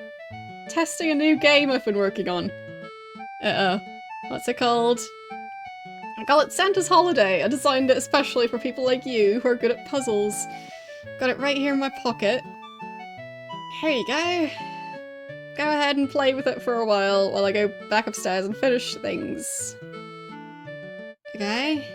testing a new game I've been working on. What's it called? I call it Santa's Holiday. I designed it especially for people like you who are good at puzzles. Got it right here in my pocket. Here you go. Go ahead and play with it for a while I go back upstairs and finish things. Okay.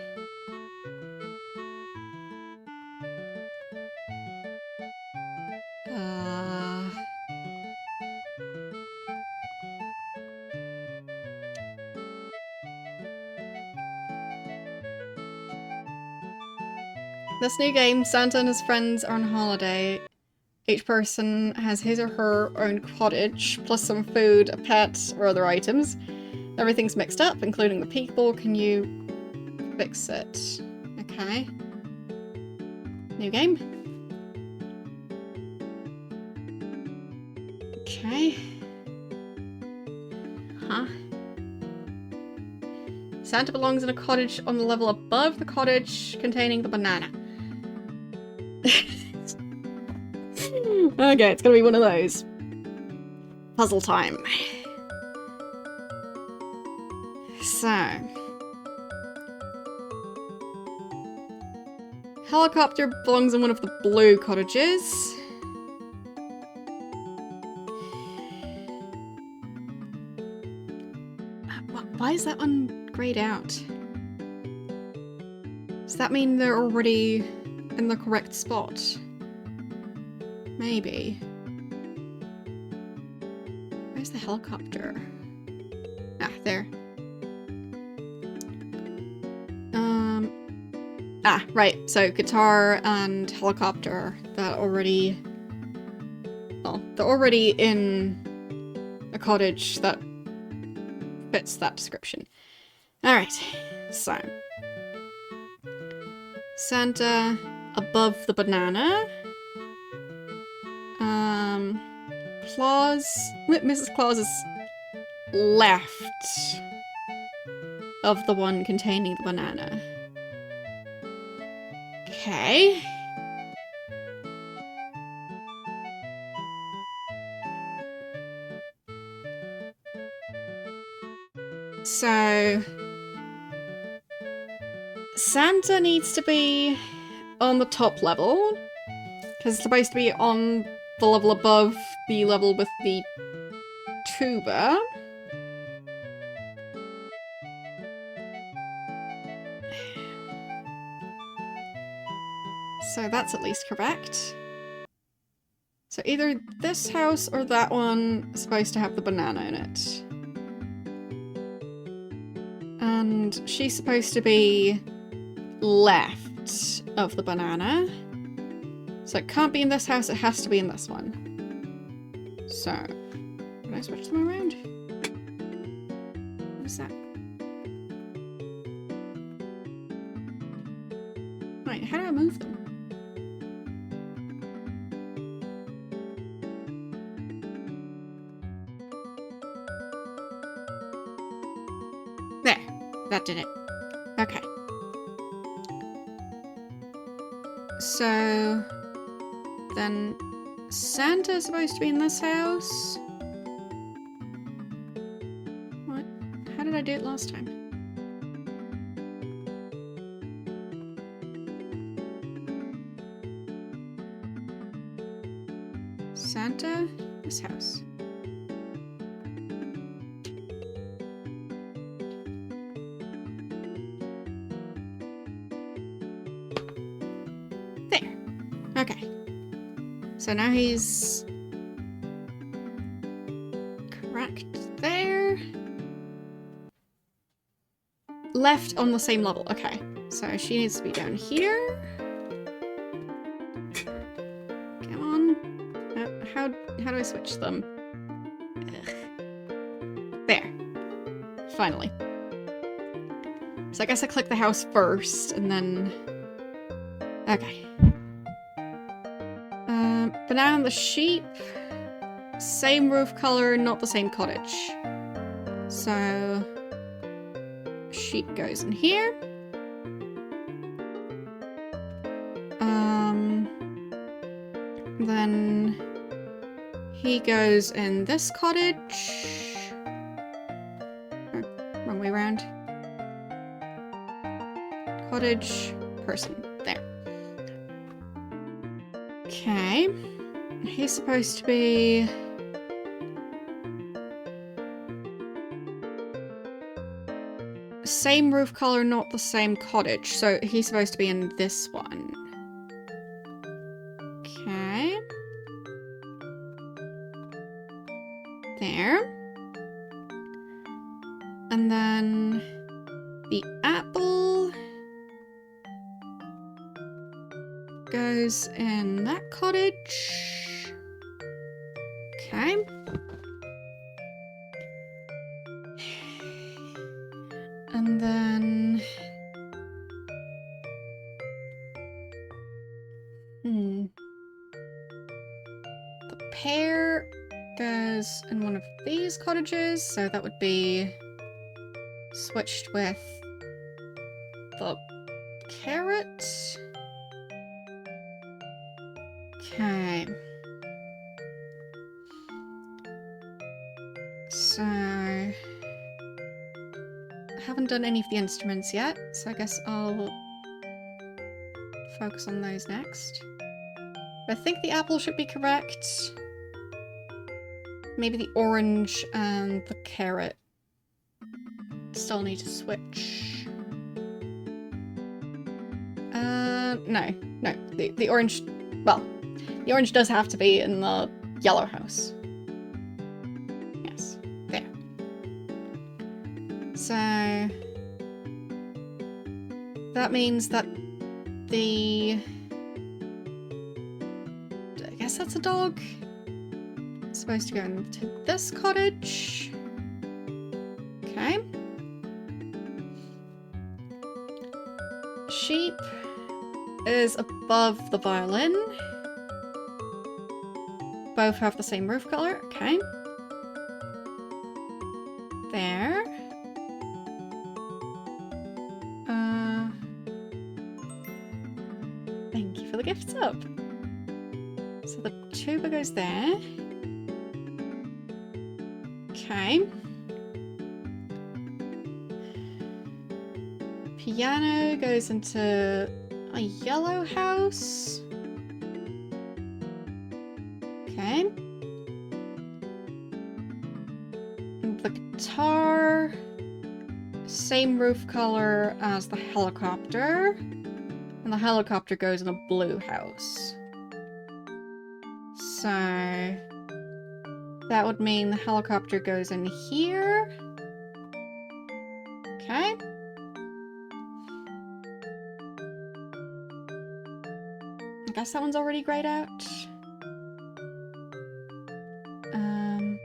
This new game, Santa and his friends are on holiday. Each person has his or her own cottage, plus some food, a pet, or other items. Everything's mixed up, including the people. Can you fix it? Okay. New game. Okay. Huh. Santa belongs in a cottage on the level above the cottage containing the banana. Okay, it's gonna be one of those. Puzzle time. So. Helicopter belongs in one of the blue cottages. Why is that one grayed out? Does that mean they're already in the correct spot? Maybe. Where's the helicopter? Ah, there. Right. So guitar and helicopter that already... Well, they're already in a cottage that fits that description. Alright, so. Santa above the banana. Claus... Mrs. Claus is left of the one containing the banana. Okay. So... Santa needs to be on the top level, because it's supposed to be on the level above the level with the tuba. So that's at least correct. So either this house or that one is supposed to have the banana in it. And she's supposed to be left of the banana. So it can't be in this house, it has to be in this one. So, can I switch them around? What is that? Right, how do I move them? There, that did it. Okay. So, then Santa's supposed to be in this house? What? How did I do it last time? Santa, this house. There. Okay. So now he's correct there. Left on the same level. Okay. So she needs to be down here. Come on. How do I switch them? Ugh. There. Finally. So I guess I click the house first and then... Okay. Banana and the sheep. Same roof color, not the same cottage. So... sheep goes in here. then he goes in this cottage. Oh, wrong way around. Cottage, person, there. Okay. He's supposed to be... same roof color, not the same cottage. So he's supposed to be in this one. Okay. There. And then the apple goes in that cottage. Okay. And then... the pear goes in one of these cottages, so that would be switched with the carrot. Okay. So... I haven't done any of the instruments yet, so I guess I'll focus on those next. I think the apple should be correct. Maybe the orange and the carrot still need to switch. No. The orange... well, the orange does have to be in the yellow house. Yes, there. So... that means that the... I guess that's a dog. It's supposed to go into this cottage. Okay. Sheep is above the violin. Both have the same roof color. Okay. There. Thank you for the gift sub. So the tuba goes there. Okay. Piano goes into a yellow house. Okay. And the guitar, same roof color as the helicopter. And the helicopter goes in a blue house. So that would mean the helicopter goes in here. Okay. I guess that one's already grayed out. And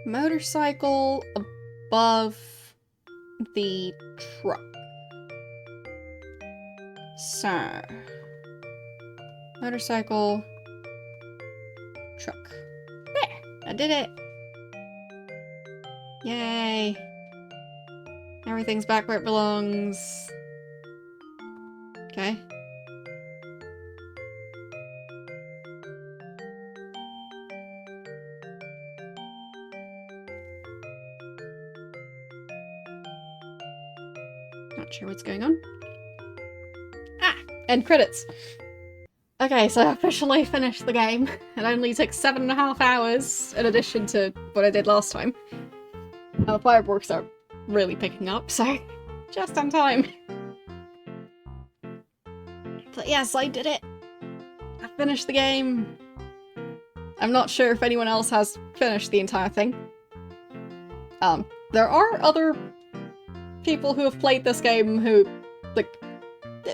motorcycle above the truck. So, motorcycle, truck. There! I did it! Yay! Everything's back where it belongs. Okay. Not sure what's going on. Ah! End credits! Okay, so I officially finished the game. It only took 7.5 hours, in addition to what I did last time. Now the fireworks are really picking up, so just on time. But yes, I did it! I finished the game! I'm not sure if anyone else has finished the entire thing. There are other people who have played this game who, like,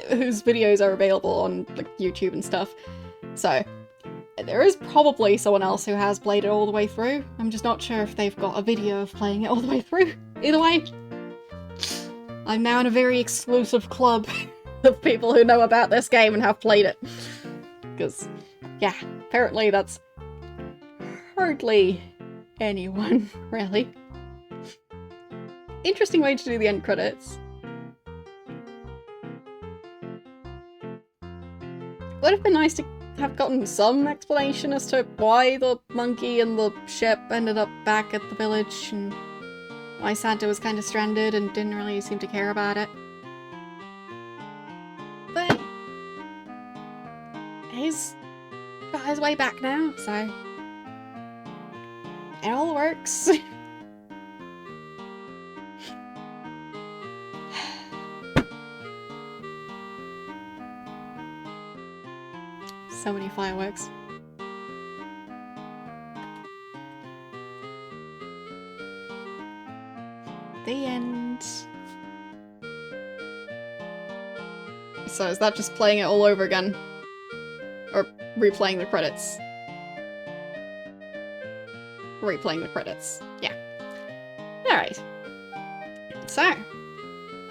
whose videos are available on, like, YouTube and stuff. So, there is probably someone else who has played it all the way through. I'm just not sure if they've got a video of playing it all the way through. Either way, I'm now in a very exclusive club of people who know about this game and have played it. Because, yeah, apparently that's hardly anyone, really. interesting way to do the end credits. Would have been nice to have gotten some explanation as to why the monkey and the ship ended up back at the village, and why Santa was kind of stranded and didn't really seem to care about it. But he's got his way back now, so it all works. So many fireworks. The end. So is that just playing it all over again? Or replaying the credits? Replaying the credits. Yeah. Alright. So,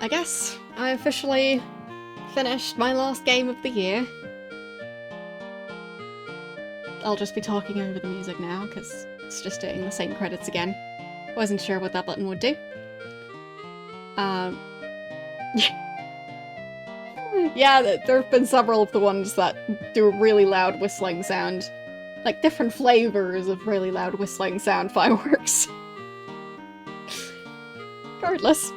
I guess I officially finished my last game of the year. I'll just be talking over the music now, because it's just doing the same credits again. Wasn't sure what that button would do. Yeah, there have been several of the ones that do a really loud whistling sound. Like, different flavors of really loud whistling sound fireworks. Regardless.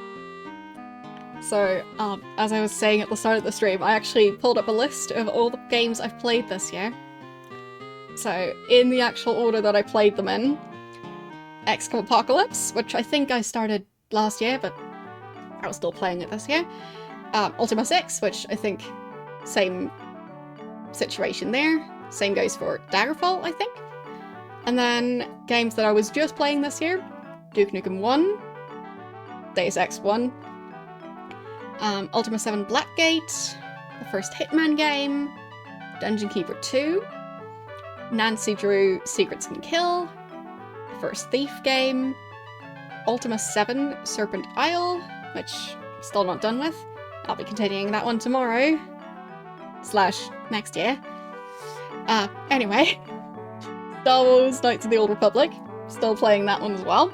So, as I was saying at the start of the stream, I actually pulled up a list of all the games I've played this year. So, in the actual order that I played them in, XCOM Apocalypse, which I think I started last year, but I was still playing it this year. Ultima 6, which I think, same situation there. Same goes for Daggerfall, I think. And then, games that I was just playing this year, Duke Nukem 1, Deus Ex 1, Ultima 7 Blackgate, the first Hitman game, Dungeon Keeper 2, Nancy Drew Secrets Can Kill, first Thief game, Ultima 7 Serpent Isle, which I'm still not done with. I'll be continuing that one tomorrow. / next year. Anyway. Star Wars Knights of the Old Republic. Still playing that one as well.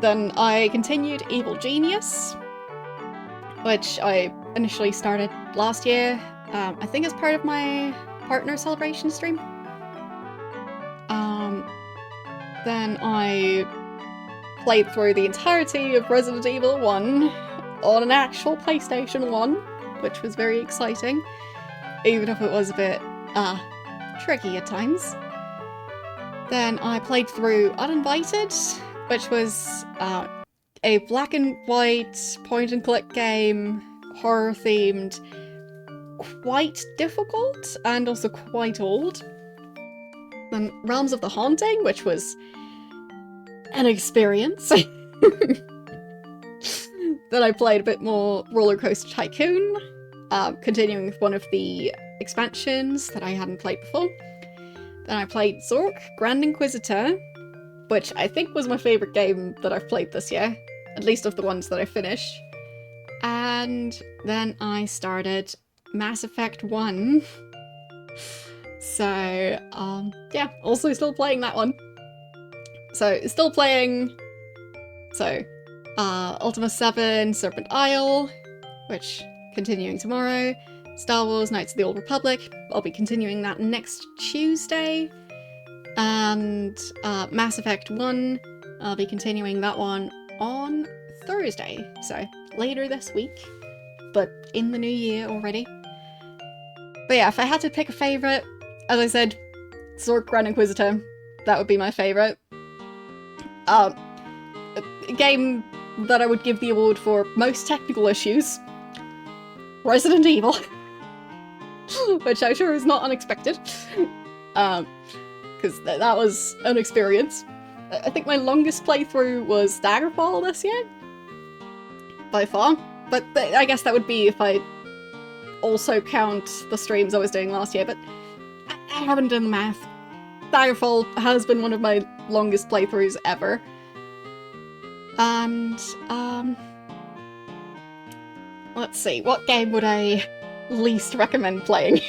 Then I continued Evil Genius, which I initially started last year. I think as part of my partner celebration stream. Then I played through the entirety of Resident Evil 1 on an actual PlayStation 1, which was very exciting, even if it was a bit, tricky at times. Then I played through Uninvited, which was, a black and white point-and-click game, horror-themed, quite difficult, and also quite old. Then Realms of the Haunting, which was an experience. Then I played a bit more Roller Coaster Tycoon, continuing with one of the expansions that I hadn't played before. Then I played Zork Grand Inquisitor, which I think was my favourite game that I've played this year, at least of the ones that I finished. And then I started Mass Effect 1. So, yeah, also still playing that one. So, still playing, Ultima 7, Serpent Isle, which, continuing tomorrow, Star Wars Knights of the Old Republic, I'll be continuing that next Tuesday, and Mass Effect 1, I'll be continuing that one on Thursday, so later this week, but in the new year already. But yeah, if I had to pick a favourite, as I said, Zork Grand Inquisitor, that would be my favourite. A game that I would give the award for most technical issues, Resident Evil, which I'm sure is not unexpected, because that was an experience. I think my longest playthrough was Daggerfall this year, by far, but I guess that would be if I also count the streams I was doing last year, but I haven't done the math. Daggerfall has been one of my longest playthroughs ever. And, let's see, what game would I least recommend playing?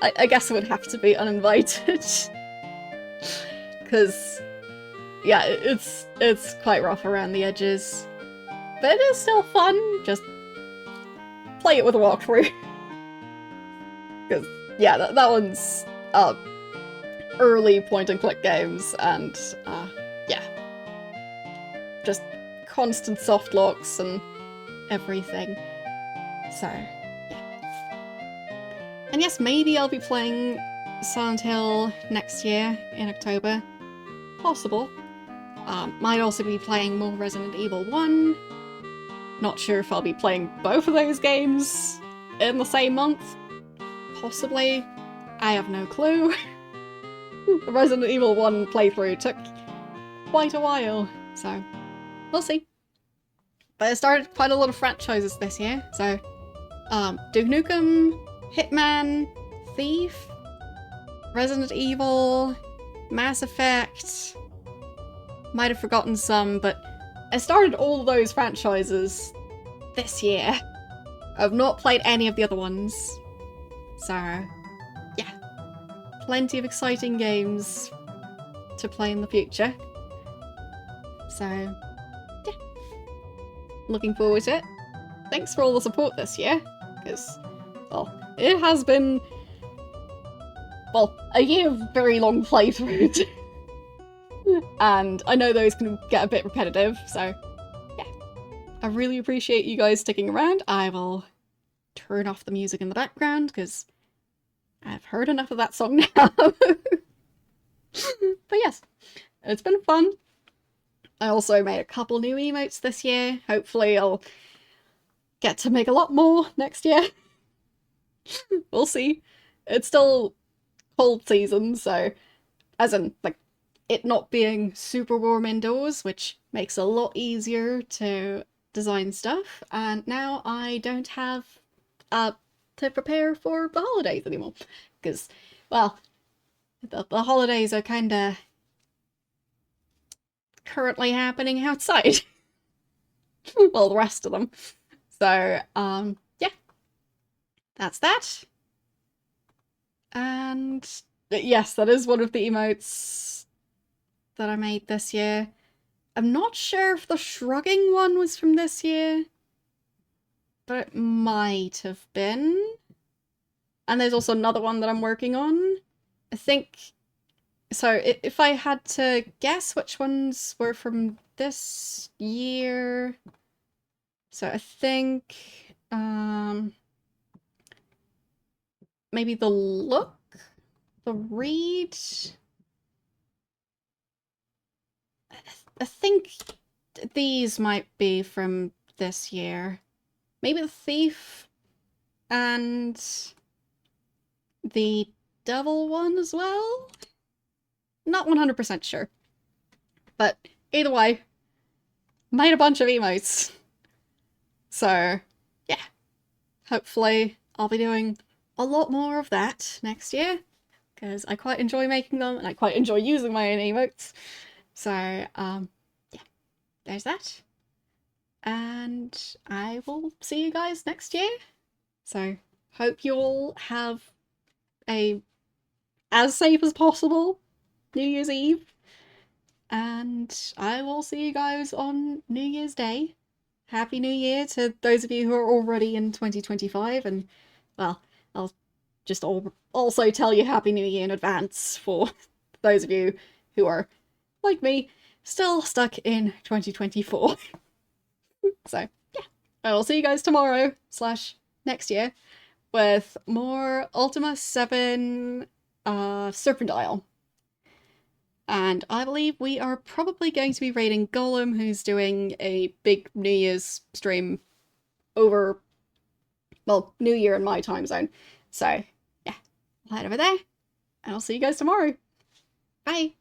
I guess it would have to be Uninvited. Because yeah, it's quite rough around the edges. But it is still fun, just play it with a walkthrough. Because, yeah, that one's early point-and-click games, and yeah, just constant soft locks and everything. So, yeah. And yes, maybe I'll be playing Silent Hill next year in October. Possible. Might also be playing more Resident Evil 1. Not sure if I'll be playing both of those games in the same month. Possibly. I have no clue. The Resident Evil 1 playthrough took quite a while, so we'll see. But I started quite a lot of franchises this year, so Duke Nukem, Hitman, Thief, Resident Evil, Mass Effect. Might have forgotten some, but I started all those franchises this year. I've not played any of the other ones. So, yeah. Plenty of exciting games to play in the future. So, yeah. Looking forward to it. Thanks for all the support this year, because, well, it has been, well, a year of very long playthroughs. And I know those can get a bit repetitive, so yeah. I really appreciate you guys sticking around. I will turn off the music in the background, because I've heard enough of that song now. But yes, it's been fun. I also made a couple new emotes this year. Hopefully I'll get to make a lot more next year. We'll see. It's still cold season, so as in, like, it not being super warm indoors, which makes it a lot easier to design stuff, and now I don't have to prepare for the holidays anymore, because, well, the holidays are kinda currently happening outside. Well, the rest of them. So, yeah. That's that. And yes, that is one of the emotes that I made this year. I'm not sure if the shrugging one was from this year, but it might have been. And there's also another one that I'm working on. I think, so if I had to guess which ones were from this year, so I think, maybe the look, the read, I think these might be from this year. Maybe the thief and the devil one as well? Not 100% sure. But either way, made a bunch of emotes. So, yeah. Hopefully I'll be doing a lot more of that next year, because I quite enjoy making them and I quite enjoy using my own emotes. So, yeah, there's that. And I will see you guys next year. So, hope you all have a as safe as possible New Year's Eve. And I will see you guys on New Year's Day. Happy New Year to those of you who are already in 2025. And, well, I'll just also tell you Happy New Year in advance for those of you who are, like me, still stuck in 2024. So, yeah. I will see you guys tomorrow / next year with more Ultima 7 Serpent Isle. And I believe we are probably going to be raiding Golem, who's doing a big New Year's stream over, well, New Year in my time zone. So, yeah, I'll head over there, and I'll see you guys tomorrow. Bye!